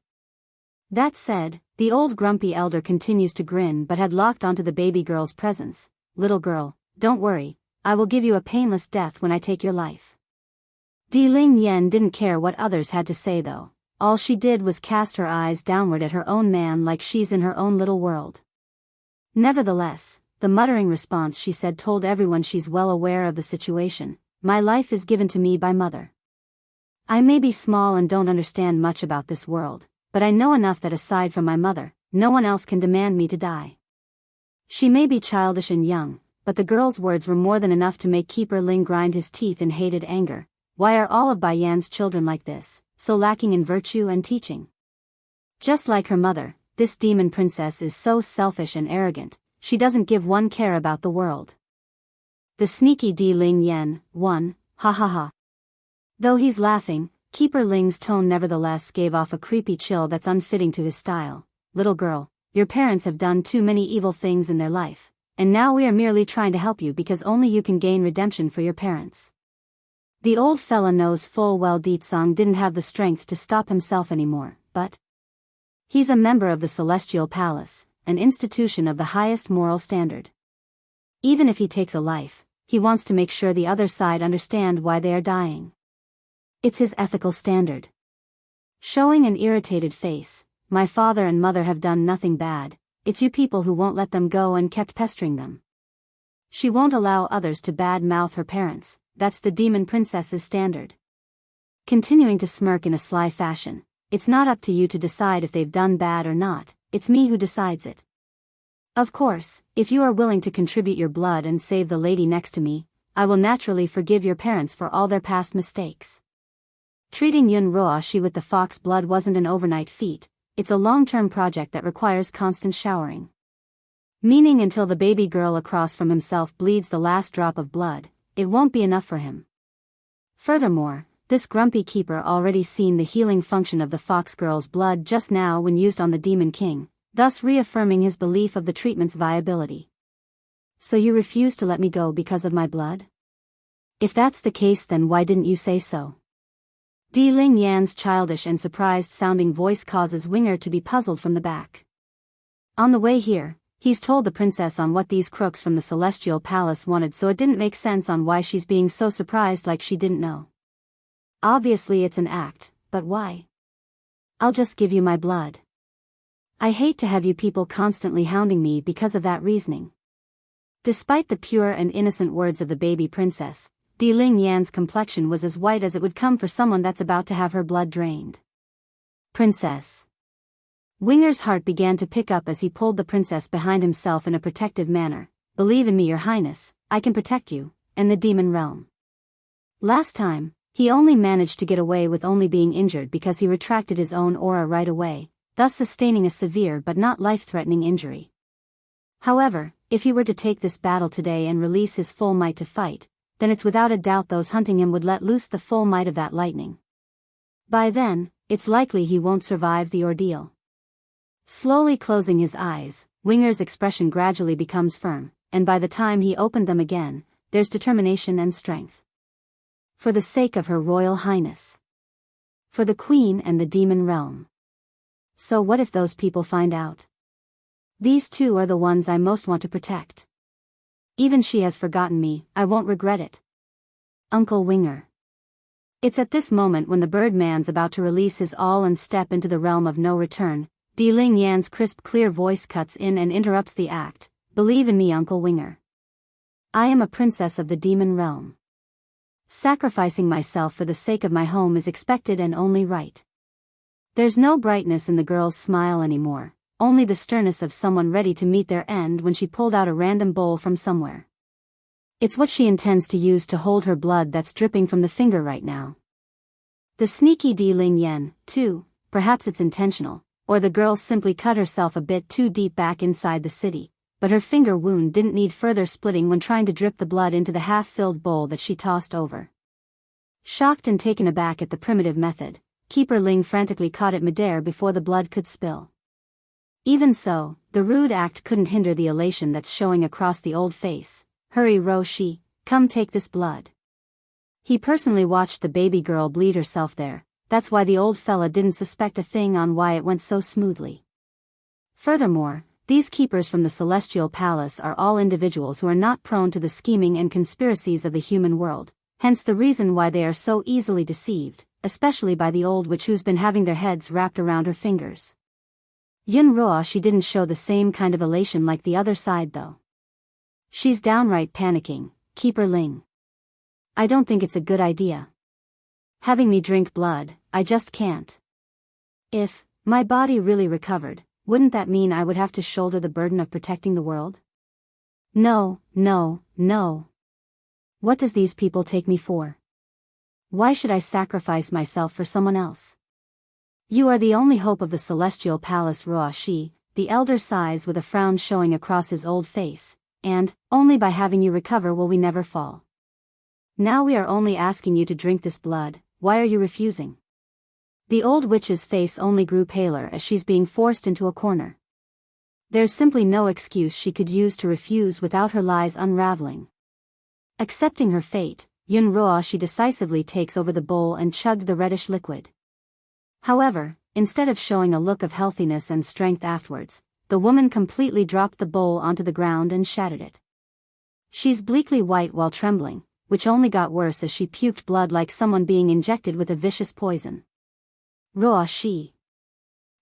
That said, the old grumpy elder continues to grin but had locked onto the baby girl's presence. "Little girl, don't worry, I will give you a painless death when I take your life." Di Ling Yan didn't care what others had to say though. All she did was cast her eyes downward at her own man like she's in her own little world. Nevertheless, the muttering response she said told everyone she's well aware of the situation. "My life is given to me by Mother. I may be small and don't understand much about this world, but I know enough that aside from my mother, no one else can demand me to die." She may be childish and young, but the girl's words were more than enough to make Keeper Ling grind his teeth in hated anger. Why are all of Bai Yan's children like this, so lacking in virtue and teaching? Just like her mother, this demon princess is so selfish and arrogant, she doesn't give one care about the world. The sneaky Di Ling Yan, one, ha ha ha. Though he's laughing, Keeper Ling's tone nevertheless gave off a creepy chill that's unfitting to his style. "Little girl, your parents have done too many evil things in their life, and now we are merely trying to help you because only you can gain redemption for your parents." The old fella knows full well Di Tsang didn't have the strength to stop himself anymore, but he's a member of the Celestial Palace, an institution of the highest moral standard. Even if he takes a life, he wants to make sure the other side understand why they are dying. It's his ethical standard. Showing an irritated face, "My father and mother have done nothing bad, it's you people who won't let them go and kept pestering them." She won't allow others to bad-mouth her parents, that's the demon princess's standard. Continuing to smirk in a sly fashion, "It's not up to you to decide if they've done bad or not, it's me who decides it. Of course, if you are willing to contribute your blood and save the lady next to me, I will naturally forgive your parents for all their past mistakes." Treating Yun Roashi with the fox blood wasn't an overnight feat, it's a long-term project that requires constant showering. Meaning until the baby girl across from himself bleeds the last drop of blood, it won't be enough for him. Furthermore, this grumpy keeper already seen the healing function of the fox girl's blood just now when used on the Demon King, thus reaffirming his belief of the treatment's viability. "So you refuse to let me go because of my blood? If that's the case, then why didn't you say so?" Di Ling Yan's childish and surprised-sounding voice causes Winger to be puzzled from the back. On the way here, he's told the princess on what these crooks from the Celestial Palace wanted, so it didn't make sense on why she's being so surprised like she didn't know. Obviously it's an act, but why? "I'll just give you my blood. I hate to have you people constantly hounding me because of that reasoning." Despite the pure and innocent words of the baby princess, Di Ling Yan's complexion was as white as it would come for someone that's about to have her blood drained. "Princess." Winger's heart began to pick up as he pulled the princess behind himself in a protective manner. "Believe in me, Your Highness, I can protect you, and the demon realm." Last time, He only managed to get away with only being injured because he retracted his own aura right away, thus sustaining a severe but not life-threatening injury. However, if he were to take this battle today and release his full might to fight, then it's without a doubt those hunting him would let loose the full might of that lightning. By then, it's likely he won't survive the ordeal. Slowly closing his eyes, Winger's expression gradually becomes firm, and by the time he opened them again, there's determination and strength. For the sake of Her Royal Highness. For the Queen and the demon realm. So what if those people find out? These two are the ones I most want to protect. Even she has forgotten me, I won't regret it. Uncle Winger. It's at this moment when the Birdman's about to release his all and step into the realm of no return, Di Ling Yan's crisp clear voice cuts in and interrupts the act. Believe in me, Uncle Winger. I am a princess of the demon realm. Sacrificing myself for the sake of my home is expected and only right. There's no brightness in the girl's smile anymore, only the sternness of someone ready to meet their end when she pulled out a random bowl from somewhere. It's what she intends to use to hold her blood that's dripping from the finger right now. The sneaky Di Ling Yan, too, perhaps it's intentional, or the girl simply cut herself a bit too deep back inside the city, but her finger wound didn't need further splitting when trying to drip the blood into the half-filled bowl that she tossed over. Shocked and taken aback at the primitive method, Keeper Ling frantically caught it midair before the blood could spill. Even so, the rude act couldn't hinder the elation that's showing across the old face. Hurry, Roshi, come take this blood. He personally watched the baby girl bleed herself there, that's why the old fella didn't suspect a thing on why it went so smoothly. Furthermore, these keepers from the Celestial Palace are all individuals who are not prone to the scheming and conspiracies of the human world, hence the reason why they are so easily deceived, especially by the old witch who's been having their heads wrapped around her fingers. Yun Roa, she didn't show the same kind of elation like the other side though. She's downright panicking. Keeper Ling. I don't think it's a good idea. Having me drink blood, I just can't. If my body really recovered, wouldn't that mean I would have to shoulder the burden of protecting the world? No, no, no. What does these people take me for? Why should I sacrifice myself for someone else? You are the only hope of the Celestial Palace, Roa Shi, the elder sighs with a frown showing across his old face, and only by having you recover will we never fall. Now we are only asking you to drink this blood, why are you refusing? The old witch's face only grew paler as she's being forced into a corner. There's simply no excuse she could use to refuse without her lies unraveling. Accepting her fate, Yun Roa she decisively takes over the bowl and chugged the reddish liquid. However, instead of showing a look of healthiness and strength afterwards, the woman completely dropped the bowl onto the ground and shattered it. She's bleakly white while trembling, which only got worse as she puked blood like someone being injected with a vicious poison. Roa Shi.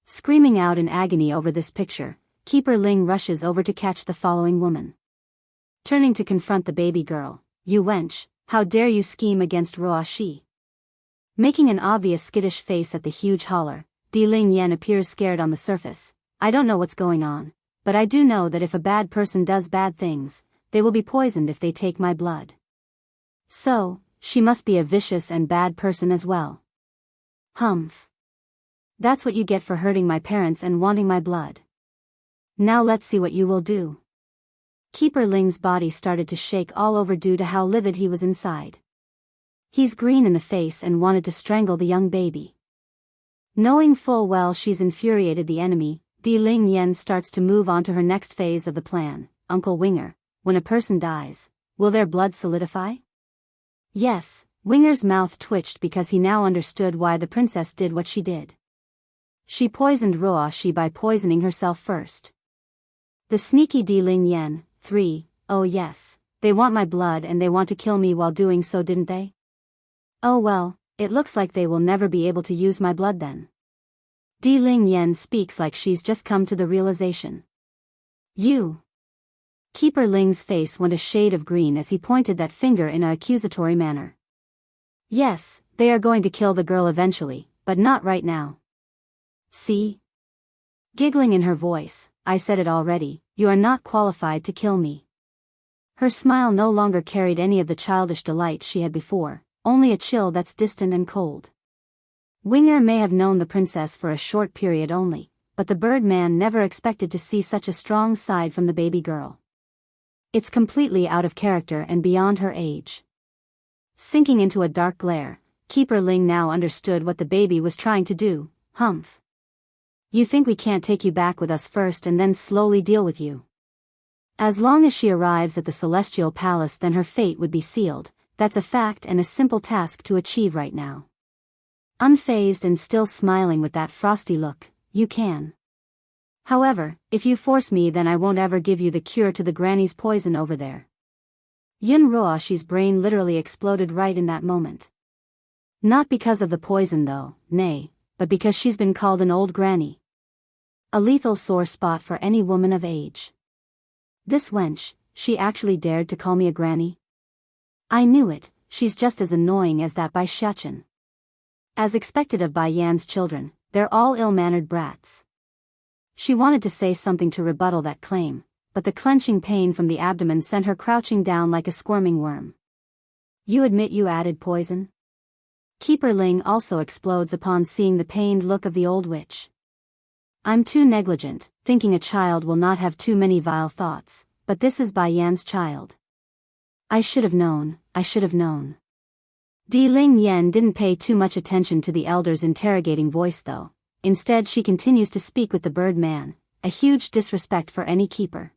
Screaming out in agony over this picture, Keeper Ling rushes over to catch the following woman. Turning to confront the baby girl, you wench, how dare you scheme against Roa Shi? Making an obvious skittish face at the huge holler, Di Ling Yan appears scared on the surface. I don't know what's going on, but I do know that if a bad person does bad things, they will be poisoned if they take my blood. So, she must be a vicious and bad person as well. Humph. That's what you get for hurting my parents and wanting my blood. Now let's see what you will do. Keeper Ling's body started to shake all over due to how livid he was inside. He's green in the face and wanted to strangle the young baby. Knowing full well she's infuriated the enemy, Di Ling Yan starts to move on to her next phase of the plan. Uncle Winger, when a person dies, will their blood solidify? Yes, Winger's mouth twitched because he now understood why the princess did what she did. She poisoned Roa Shi by poisoning herself first. The sneaky Di Ling Yan, 3, oh yes, they want my blood and they want to kill me while doing so, didn't they? Oh well, it looks like they will never be able to use my blood then. Di Ling Yan speaks like she's just come to the realization. You. Keeper Ling's face went a shade of green as he pointed that finger in an accusatory manner. Yes, they are going to kill the girl eventually, but not right now. See? Giggling in her voice, I said it already, you are not qualified to kill me. Her smile no longer carried any of the childish delight she had before, only a chill that's distant and cold. Winger may have known the princess for a short period only, but the Birdman never expected to see such a strong side from the baby girl. It's completely out of character and beyond her age. Sinking into a dark glare, Keeper Ling now understood what the baby was trying to do. Humph. You think we can't take you back with us first and then slowly deal with you? As long as she arrives at the Celestial Palace, then her fate would be sealed. That's a fact and a simple task to achieve right now. Unfazed and still smiling with that frosty look, you can. However, if you force me, then I won't ever give you the cure to the granny's poison over there. Yun Roashi's brain literally exploded right in that moment. Not because of the poison though, nay, but because she's been called an old granny. A lethal sore spot for any woman of age. This wench, she actually dared to call me a granny? I knew it, she's just as annoying as that Bai Xiachen. As expected of Bai Yan's children, they're all ill-mannered brats. She wanted to say something to rebuttal that claim, but the clenching pain from the abdomen sent her crouching down like a squirming worm. You admit you added poison? Keeper Ling also explodes upon seeing the pained look of the old witch. I'm too negligent, thinking a child will not have too many vile thoughts, but this is Bai Yan's child. I should have known, I should have known. Di Ling Yen didn't pay too much attention to the elder's interrogating voice though. Instead she continues to speak with the Birdman, a huge disrespect for any keeper.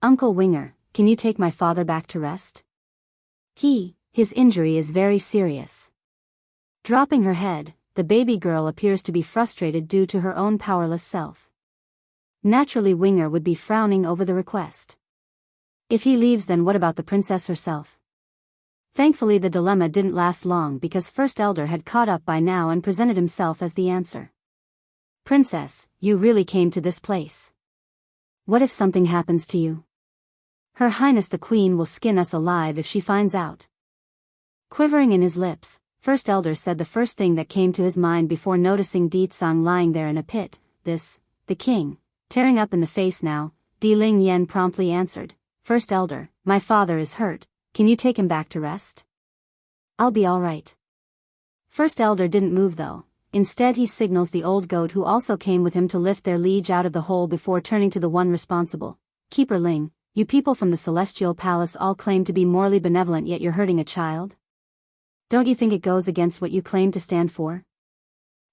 Uncle Winger, can you take my father back to rest? His injury is very serious. Dropping her head, the baby girl appears to be frustrated due to her own powerless self. Naturally Winger would be frowning over the request. If he leaves, then what about the princess herself? Thankfully the dilemma didn't last long because First Elder had caught up by now and presented himself as the answer. Princess, you really came to this place. What if something happens to you? Her Highness the Queen will skin us alive if she finds out. Quivering in his lips, First Elder said the first thing that came to his mind before noticing Di Tsang lying there in a pit. The king. Tearing up in the face now, Di Ling Yen promptly answered, First Elder, my father is hurt, can you take him back to rest? I'll be all right. First Elder didn't move though. Instead he signals the old goat who also came with him to lift their liege out of the hole before turning to the one responsible. Keeper Ling, you people from the Celestial Palace all claim to be morally benevolent, yet you're hurting a child? Don't you think it goes against what you claim to stand for?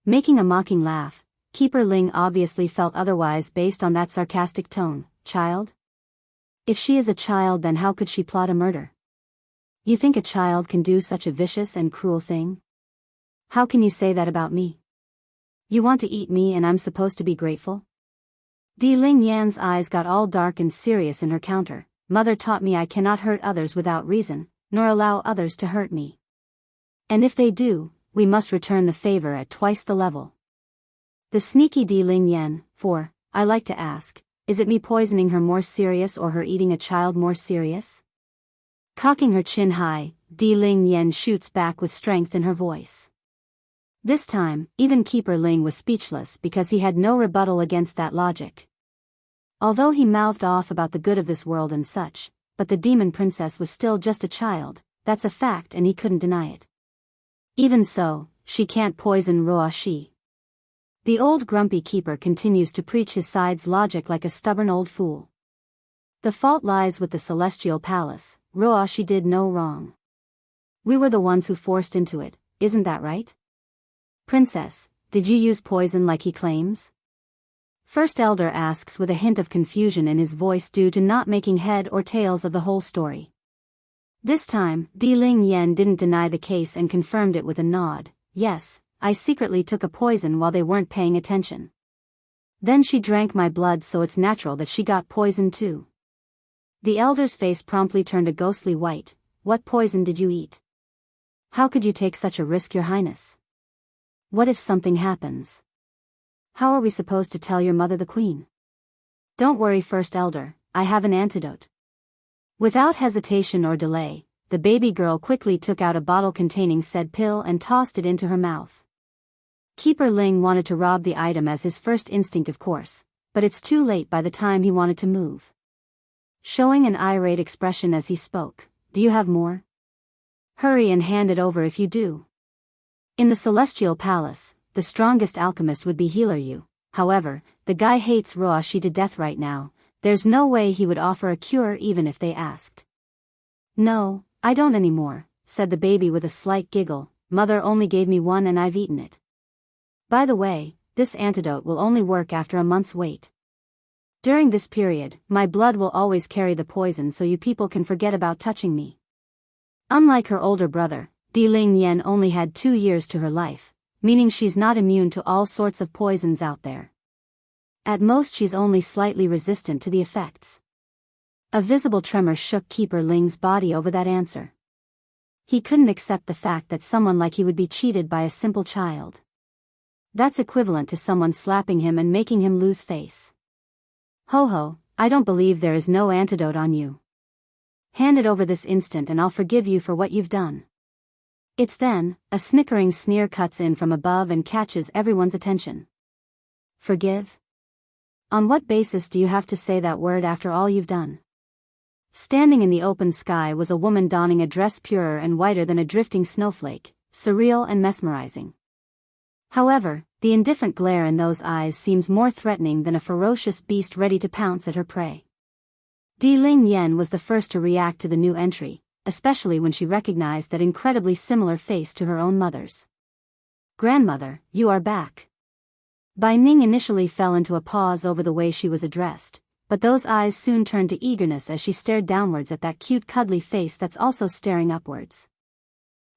Making a mocking laugh, Keeper Ling obviously felt otherwise based on that sarcastic tone. Child? If she is a child, then how could she plot a murder? You think a child can do such a vicious and cruel thing? How can you say that about me? You want to eat me and I'm supposed to be grateful? Di Ling Yan's eyes got all dark and serious in her counter. Mother taught me I cannot hurt others without reason, nor allow others to hurt me. And if they do, we must return the favor at twice the level. The sneaky Di Ling Yan, I like to ask, is it me poisoning her more serious or her eating a child more serious? Cocking her chin high, Di Ling Yan shoots back with strength in her voice. This time, even Keeper Ling was speechless because he had no rebuttal against that logic. Although he mouthed off about the good of this world and such, but the demon princess was still just a child, that's a fact and he couldn't deny it. Even so, she can't poison Roa Shi. The old grumpy keeper continues to preach his side's logic like a stubborn old fool. The fault lies with the Celestial Palace. Roa Shi did no wrong. We were the ones who forced into it, isn't that right? Princess, did you use poison like he claims? First Elder asks with a hint of confusion in his voice due to not making head or tails of the whole story. This time, Di Ling Yen didn't deny the case and confirmed it with a nod. Yes, I secretly took a poison while they weren't paying attention. Then she drank my blood, so it's natural that she got poisoned too. The elder's face promptly turned a ghostly white. What poison did you eat? How could you take such a risk, Your Highness? What if something happens? How are we supposed to tell your mother the queen? Don't worry, First Elder, I have an antidote. Without hesitation or delay, the baby girl quickly took out a bottle containing said pill and tossed it into her mouth. Keeper Ling wanted to rob the item as his first instinct, of course, but it's too late by the time he wanted to move. Showing an irate expression as he spoke, do you have more? Hurry and hand it over if you do. In the Celestial Palace, the strongest alchemist would be Healer Yu. However, the guy hates Ruoshi to death right now. There's no way he would offer a cure even if they asked. No, I don't anymore, said the baby with a slight giggle. Mother only gave me one and I've eaten it. By the way, this antidote will only work after a month's wait. During this period, my blood will always carry the poison so you people can forget about touching me. Unlike her older brother, Di Ling Yan only had 2 years to her life, meaning she's not immune to all sorts of poisons out there. At most she's only slightly resistant to the effects. A visible tremor shook Keeper Ling's body over that answer. He couldn't accept the fact that someone like he would be cheated by a simple child. That's equivalent to someone slapping him and making him lose face. Ho ho, I don't believe there is no antidote on you. Hand it over this instant and I'll forgive you for what you've done. It's then, a snickering sneer cuts in from above and catches everyone's attention. Forgive? On what basis do you have to say that word after all you've done? Standing in the open sky was a woman donning a dress purer and whiter than a drifting snowflake, surreal and mesmerizing. However, the indifferent glare in those eyes seems more threatening than a ferocious beast ready to pounce at her prey. Di Ling Yan was the first to react to the new entry, especially when she recognized that incredibly similar face to her own mother's. Grandmother, you are back. Bai Ning initially fell into a pause over the way she was addressed, but those eyes soon turned to eagerness as she stared downwards at that cute cuddly face that's also staring upwards.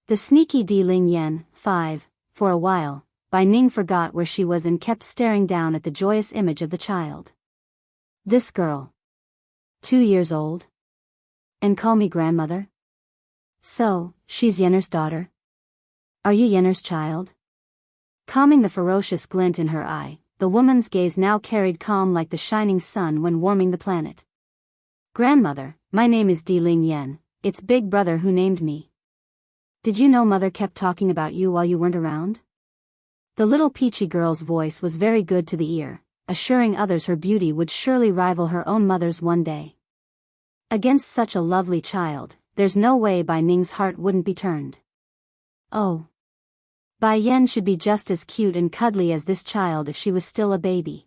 The sneaky Di Ling Yan, 5, for a while, Bai Ning forgot where she was and kept staring down at the joyous image of the child. This girl. 2 years old? And call me grandmother? So, she's Yenner's daughter? Are you Yenner's child? Calming the ferocious glint in her eye, the woman's gaze now carried calm like the shining sun when warming the planet. Grandmother, my name is Di Ling Yan, it's Big Brother who named me. Did you know Mother kept talking about you while you weren't around? The little peachy girl's voice was very good to the ear, assuring others her beauty would surely rival her own mother's one day. Against such a lovely child, there's no way Bai Ning's heart wouldn't be turned. Oh. Bai Yan should be just as cute and cuddly as this child if she was still a baby.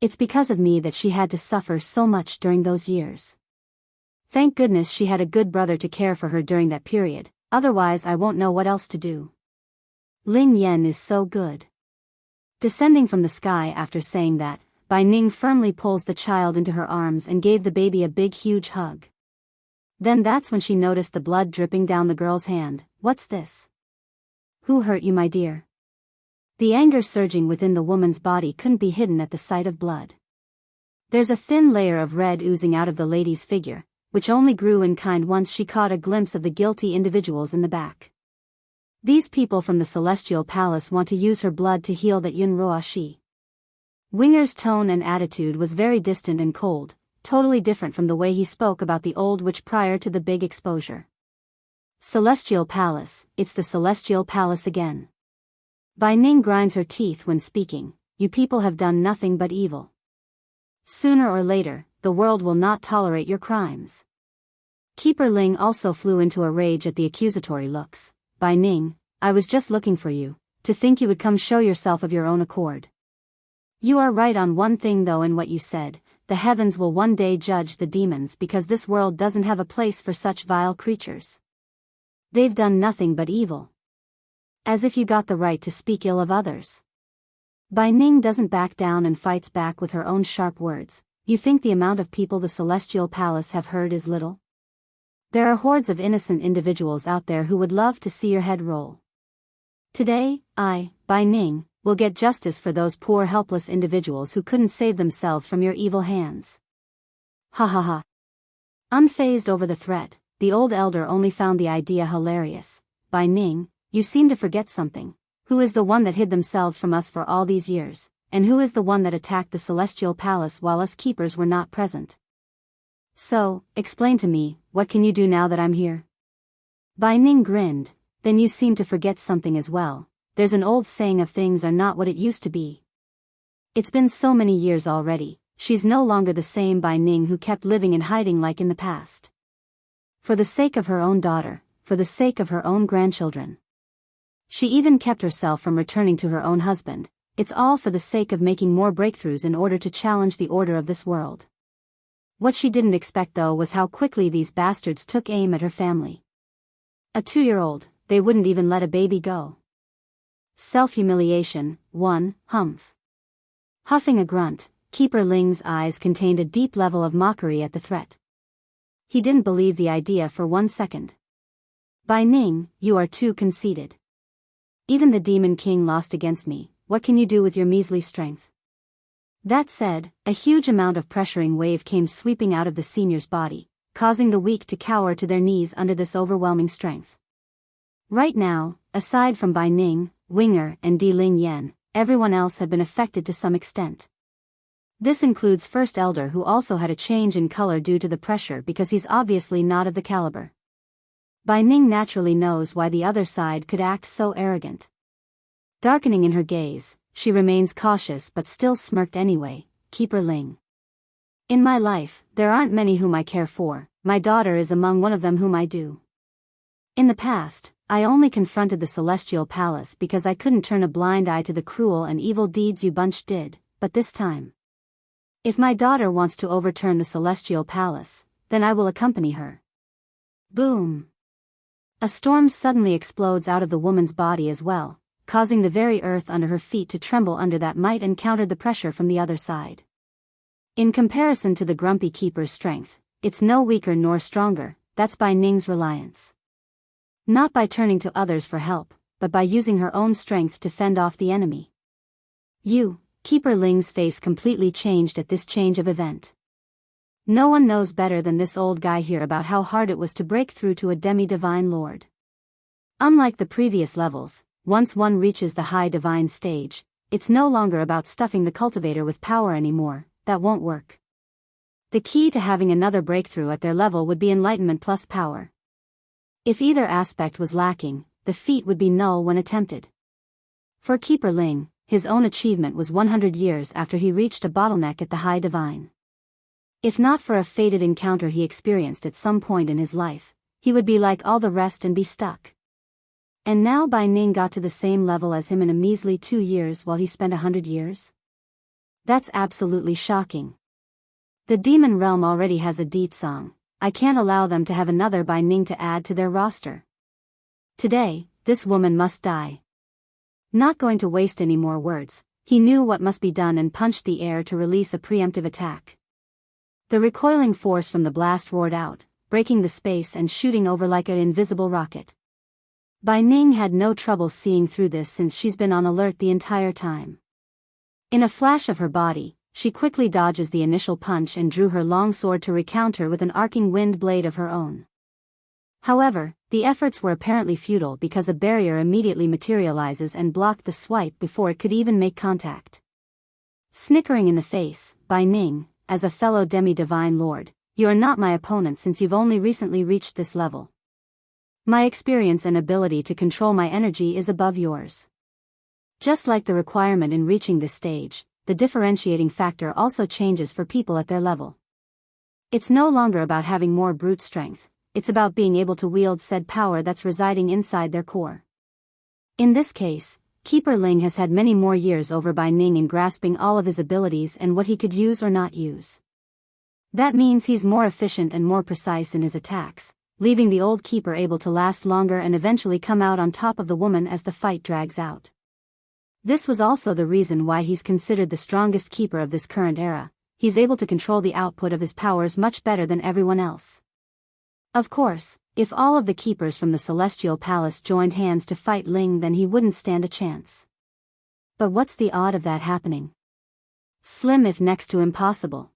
It's because of me that she had to suffer so much during those years. Thank goodness she had a good brother to care for her during that period, otherwise I won't know what else to do. Ling Yan is so good. Descending from the sky after saying that, Bai Ning firmly pulls the child into her arms and gave the baby a big huge hug. Then that's when she noticed the blood dripping down the girl's hand. What's this? Who hurt you, my dear? The anger surging within the woman's body couldn't be hidden at the sight of blood. There's a thin layer of red oozing out of the lady's figure, which only grew in kind once she caught a glimpse of the guilty individuals in the back. These people from the Celestial Palace want to use her blood to heal that Yun Ruoshi. Winger's tone and attitude was very distant and cold, totally different from the way he spoke about the old witch prior to the big exposure. Celestial Palace, it's the Celestial Palace again. Bai Ning grinds her teeth when speaking, you people have done nothing but evil. Sooner or later, the world will not tolerate your crimes. Keeper Ling also flew into a rage at the accusatory looks. Bai Ning, I was just looking for you, to think you would come show yourself of your own accord. You are right on one thing though in what you said, the heavens will one day judge the demons because this world doesn't have a place for such vile creatures. They've done nothing but evil. As if you got the right to speak ill of others. Bai Ning doesn't back down and fights back with her own sharp words. You think the amount of people the Celestial Palace have heard is little? There are hordes of innocent individuals out there who would love to see your head roll. Today, I, Bai Ning, will get justice for those poor helpless individuals who couldn't save themselves from your evil hands. Ha ha ha. Unfazed over the threat, the old elder only found the idea hilarious. Bai Ning, you seem to forget something. Who is the one that hid themselves from us for all these years, and who is the one that attacked the Celestial Palace while us keepers were not present? So, explain to me, what can you do now that I'm here? Bai Ning grinned. Then you seem to forget something as well. There's an old saying of things are not what it used to be. It's been so many years already, she's no longer the same Bai Ning who kept living in hiding like in the past. For the sake of her own daughter, for the sake of her own grandchildren. She even kept herself from returning to her own husband. It's all for the sake of making more breakthroughs in order to challenge the order of this world. What she didn't expect though was how quickly these bastards took aim at her family. A 2-year-old, they wouldn't even let a baby go. Self-humiliation, 1, humph. Huffing a grunt, Keeper Ling's eyes contained a deep level of mockery at the threat. He didn't believe the idea for 1 second. Bai Ning, you are too conceited. Even the Demon King lost against me, what can you do with your measly strength? That said, a huge amount of pressuring wave came sweeping out of the senior's body, causing the weak to cower to their knees under this overwhelming strength. Right now, aside from Bai Ning, Winger and Di Ling Yan, everyone else had been affected to some extent. This includes First Elder, who also had a change in color due to the pressure because he's obviously not of the caliber. Bai Ning naturally knows why the other side could act so arrogant. Darkening in her gaze, she remains cautious but still smirked anyway. Keeper Ling. In my life, there aren't many whom I care for, my daughter is among one of them whom I do. In the past, I only confronted the Celestial Palace because I couldn't turn a blind eye to the cruel and evil deeds you bunch did, but this time. If my daughter wants to overturn the Celestial Palace, then I will accompany her. Boom! A storm suddenly explodes out of the woman's body as well, causing the very earth under her feet to tremble under that might and countered the pressure from the other side. In comparison to the grumpy keeper's strength, it's no weaker nor stronger, that's Bai Ning's reliance. Not by turning to others for help, but by using her own strength to fend off the enemy. Keeper Ling's face completely changed at this change of event. No one knows better than this old guy here about how hard it was to break through to a demi-divine lord. Unlike the previous levels, once one reaches the high divine stage, it's no longer about stuffing the cultivator with power anymore, that won't work. The key to having another breakthrough at their level would be enlightenment plus power. If either aspect was lacking, the feat would be null when attempted. For Keeper Ling, his own achievement was 100 years after he reached a bottleneck at the high divine. If not for a fated encounter he experienced at some point in his life, he would be like all the rest and be stuck. And now Bai Ning got to the same level as him in a measly 2 years while he spent 100 years? That's absolutely shocking. The demon realm already has a deed song. I can't allow them to have another Bai Ning to add to their roster. Today, this woman must die. Not going to waste any more words, he knew what must be done and punched the air to release a preemptive attack. The recoiling force from the blast roared out, breaking the space and shooting over like an invisible rocket. Bai Ning had no trouble seeing through this since she's been on alert the entire time. In a flash of her body, she quickly dodges the initial punch and drew her long sword to recounter with an arcing wind blade of her own. However, the efforts were apparently futile because a barrier immediately materializes and blocked the swipe before it could even make contact. Snickering in the face, Bai Ning, as a fellow demi-divine lord, you are not my opponent since you've only recently reached this level. My experience and ability to control my energy is above yours. Just like the requirement in reaching this stage, the differentiating factor also changes for people at their level. It's no longer about having more brute strength. It's about being able to wield said power that's residing inside their core. In this case, Keeper Ling has had many more years over Bai Ning in grasping all of his abilities and what he could use or not use. That means he's more efficient and more precise in his attacks, leaving the old keeper able to last longer and eventually come out on top of the woman as the fight drags out. This was also the reason why he's considered the strongest keeper of this current era. He's able to control the output of his powers much better than everyone else. Of course, if all of the keepers from the Celestial Palace joined hands to fight Ling, then he wouldn't stand a chance. But what's the odd of that happening? Slim if next to impossible.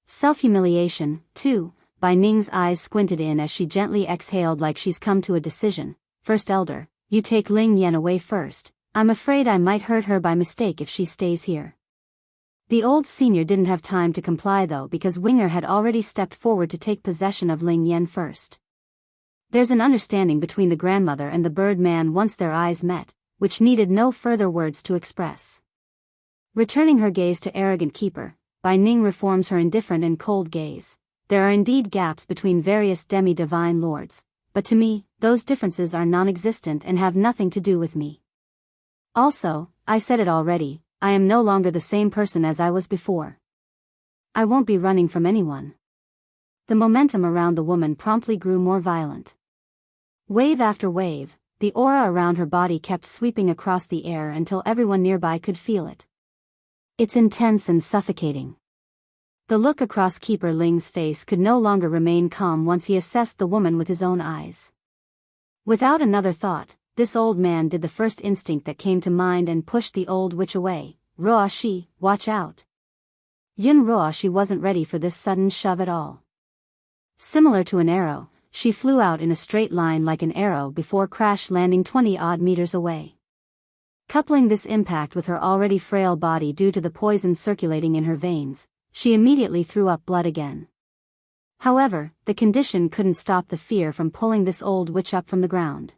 Self-humiliation, too. Bai Ning's eyes squinted in as she gently exhaled like she's come to a decision. First Elder, you take Ling Yan away first. I'm afraid I might hurt her by mistake if she stays here. The old senior didn't have time to comply though because Winger had already stepped forward to take possession of Ling Yan first. There's an understanding between the grandmother and the bird man once their eyes met, which needed no further words to express. Returning her gaze to arrogant keeper, Bai Ning reforms her indifferent and cold gaze. There are indeed gaps between various demi-divine lords, but to me, those differences are non-existent and have nothing to do with me. Also, I said it already, I am no longer the same person as I was before. I won't be running from anyone. The momentum around the woman promptly grew more violent. Wave after wave, the aura around her body kept sweeping across the air until everyone nearby could feel it. It's intense and suffocating. The look across Keeper Ling's face could no longer remain calm once he assessed the woman with his own eyes. Without another thought, this old man did the first instinct that came to mind and pushed the old witch away. Roashi, watch out. Yun Roashi wasn't ready for this sudden shove at all. Similar to an arrow, she flew out in a straight line like an arrow before crash landing 20-odd meters away. Coupling this impact with her already frail body due to the poison circulating in her veins, she immediately threw up blood again. However, the condition couldn't stop the fear from pulling this old witch up from the ground.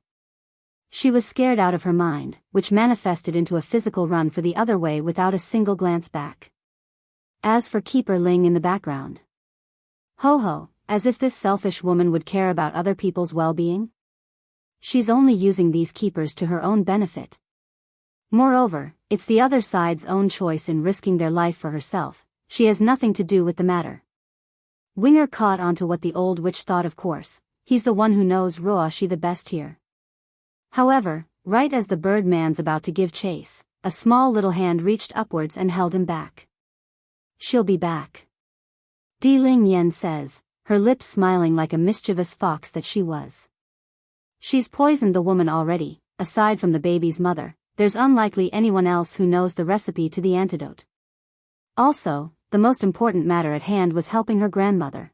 She was scared out of her mind, which manifested into a physical run for the other way without a single glance back. As for Keeper Ling in the background. Ho ho, as if this selfish woman would care about other people's well-being? She's only using these keepers to her own benefit. Moreover, it's the other side's own choice in risking their life for herself. She has nothing to do with the matter. Winger caught onto what the old witch thought, of course. He's the one who knows Roashi the best here. However, right as the birdman's about to give chase, a small little hand reached upwards and held him back. She'll be back. Di Ling Yen says, her lips smiling like a mischievous fox that she was. She's poisoned the woman already. Aside from the baby's mother, there's unlikely anyone else who knows the recipe to the antidote. Also, the most important matter at hand was helping her grandmother.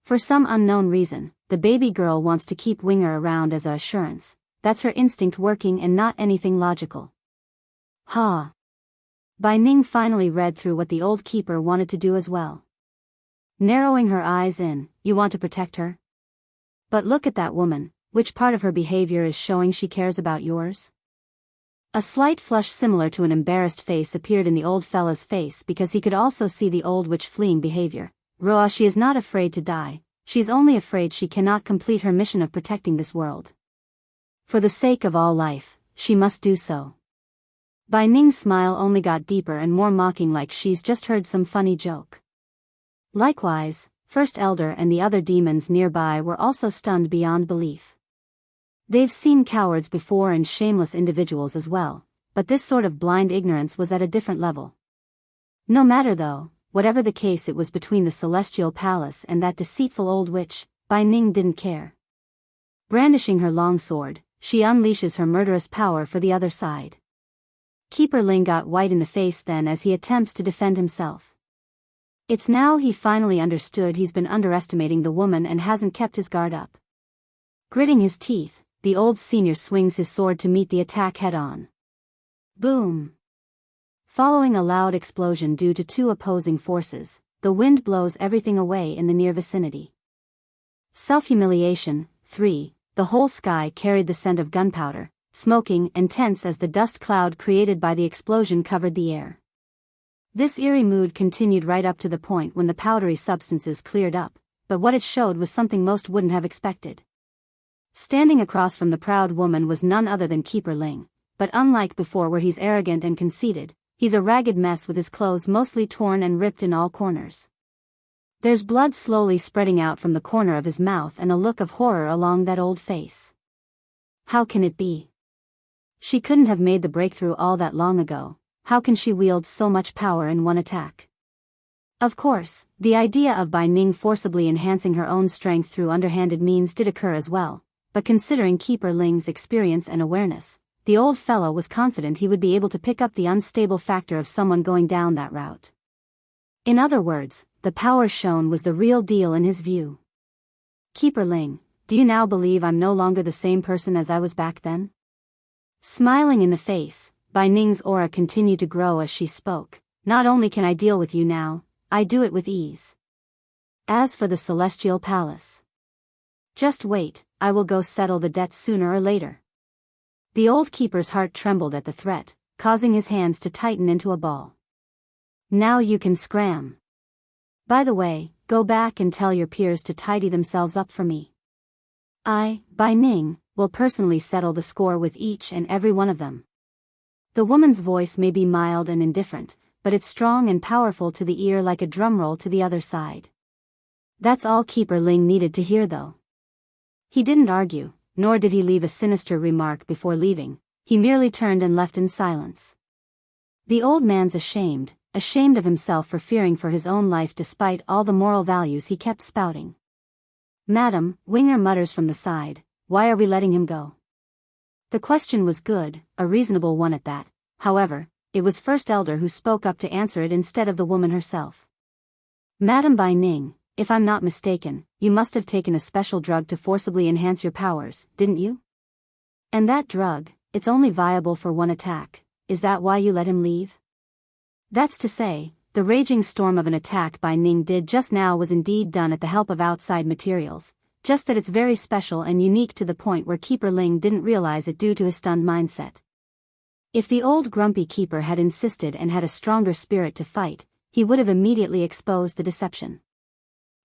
For some unknown reason, the baby girl wants to keep Winger around as a assurance. That's her instinct working and not anything logical. Ha! Bai Ning finally read through what the old keeper wanted to do as well. Narrowing her eyes in, you want to protect her? But look at that woman, which part of her behavior is showing she cares about yours? A slight flush similar to an embarrassed face appeared in the old fella's face because he could also see the old witch fleeing behavior. Roashi is not afraid to die, she's only afraid she cannot complete her mission of protecting this world. For the sake of all life, she must do so. Bai Ning's smile only got deeper and more mocking, like she's just heard some funny joke. Likewise, First Elder and the other demons nearby were also stunned beyond belief. They've seen cowards before and shameless individuals as well, but this sort of blind ignorance was at a different level. No matter though, whatever the case, it was between the Celestial Palace and that deceitful old witch. Bai Ning didn't care. Brandishing her long sword, she unleashes her murderous power for the other side. Keeper Ling got white in the face then as he attempts to defend himself. It's now he finally understood he's been underestimating the woman and hasn't kept his guard up. Gritting his teeth, the old senior swings his sword to meet the attack head-on. Boom! Following a loud explosion due to two opposing forces, the wind blows everything away in the near vicinity. Self-humiliation. 3. The whole sky carried the scent of gunpowder, smoking and tense as the dust cloud created by the explosion covered the air. This eerie mood continued right up to the point when the powdery substances cleared up, but what it showed was something most wouldn't have expected. Standing across from the proud woman was none other than Keeper Ling, but unlike before where he's arrogant and conceited, he's a ragged mess with his clothes mostly torn and ripped in all corners. There's blood slowly spreading out from the corner of his mouth and a look of horror along that old face. How can it be? She couldn't have made the breakthrough all that long ago. How can she wield so much power in one attack? Of course, the idea of Bai Ning forcibly enhancing her own strength through underhanded means did occur as well, but considering Keeper Ling's experience and awareness, the old fellow was confident he would be able to pick up the unstable factor of someone going down that route. In other words, the power shown was the real deal in his view. Keeper Ling, do you now believe I'm no longer the same person as I was back then? Smiling in the face, Bai Ning's aura continued to grow as she spoke. Not only can I deal with you now, I do it with ease. As for the Celestial Palace, just wait, I will go settle the debt sooner or later. The old keeper's heart trembled at the threat, causing his hands to tighten into a ball. Now you can scram. By the way, go back and tell your peers to tidy themselves up for me. Bai Ning, will personally settle the score with each and every one of them. The woman's voice may be mild and indifferent, but it's strong and powerful to the ear like a drumroll to the other side. That's all Keeper Ling needed to hear though. He didn't argue, nor did he leave a sinister remark before leaving, he merely turned and left in silence. The old man's ashamed of himself for fearing for his own life despite all the moral values he kept spouting. Madam, Winger mutters from the side, why are we letting him go? The question was good, a reasonable one at that, however, it was First Elder who spoke up to answer it instead of the woman herself. Madam Bai Ning, if I'm not mistaken, you must have taken a special drug to forcibly enhance your powers, didn't you? And that drug, it's only viable for one attack, is that why you let him leave? That's to say, the raging storm of an attack Bai Ning did just now was indeed done at the help of outside materials, just that it's very special and unique to the point where Keeper Ling didn't realize it due to his stunned mindset. If the old grumpy keeper had insisted and had a stronger spirit to fight, he would have immediately exposed the deception.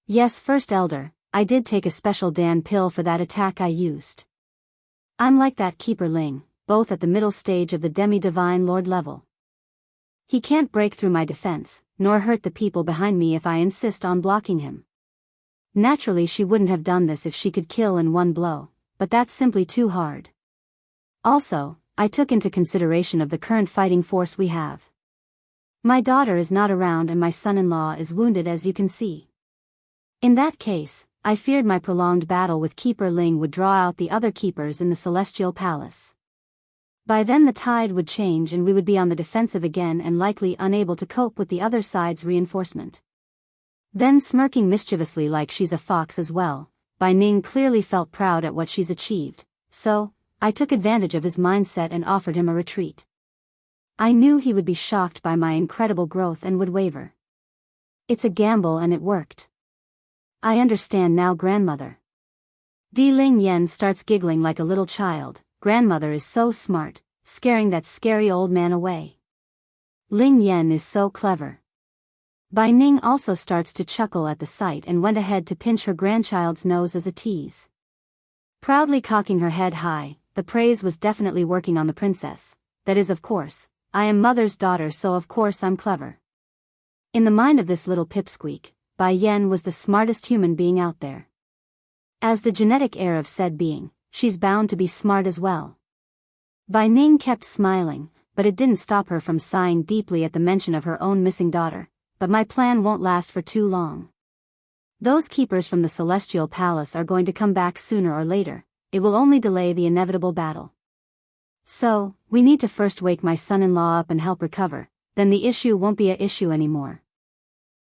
Yes, First Elder, I did take a special Dan pill for that attack I used. I'm like that Keeper Ling, both at the middle stage of the demi-divine lord level. He can't break through my defense, nor hurt the people behind me if I insist on blocking him. Naturally she wouldn't have done this if she could kill in one blow, but that's simply too hard. Also, I took into consideration of the current fighting force we have. My daughter is not around and my son-in-law is wounded as you can see. In that case, I feared my prolonged battle with Keeper Ling would draw out the other keepers in the Celestial Palace. By then the tide would change and we would be on the defensive again and likely unable to cope with the other side's reinforcement. Then smirking mischievously like she's a fox as well, Bai Ning clearly felt proud at what she's achieved, so, I took advantage of his mindset and offered him a retreat. I knew he would be shocked by my incredible growth and would waver. It's a gamble and it worked. I understand now, grandmother. Di Ling Yen starts giggling like a little child. Grandmother is so smart, scaring that scary old man away. Ling Yen is so clever. Bai Ning also starts to chuckle at the sight and went ahead to pinch her grandchild's nose as a tease. Proudly cocking her head high, the praise was definitely working on the princess. That is, of course, I am mother's daughter, so of course I'm clever. In the mind of this little pipsqueak, Bai Yen was the smartest human being out there. As the genetic heir of said being, she's bound to be smart as well. Bai Ning kept smiling, but it didn't stop her from sighing deeply at the mention of her own missing daughter. But my plan won't last for too long. Those keepers from the Celestial Palace are going to come back sooner or later, it will only delay the inevitable battle. So, we need to first wake my son-in-law up and help recover, then the issue won't be an issue anymore.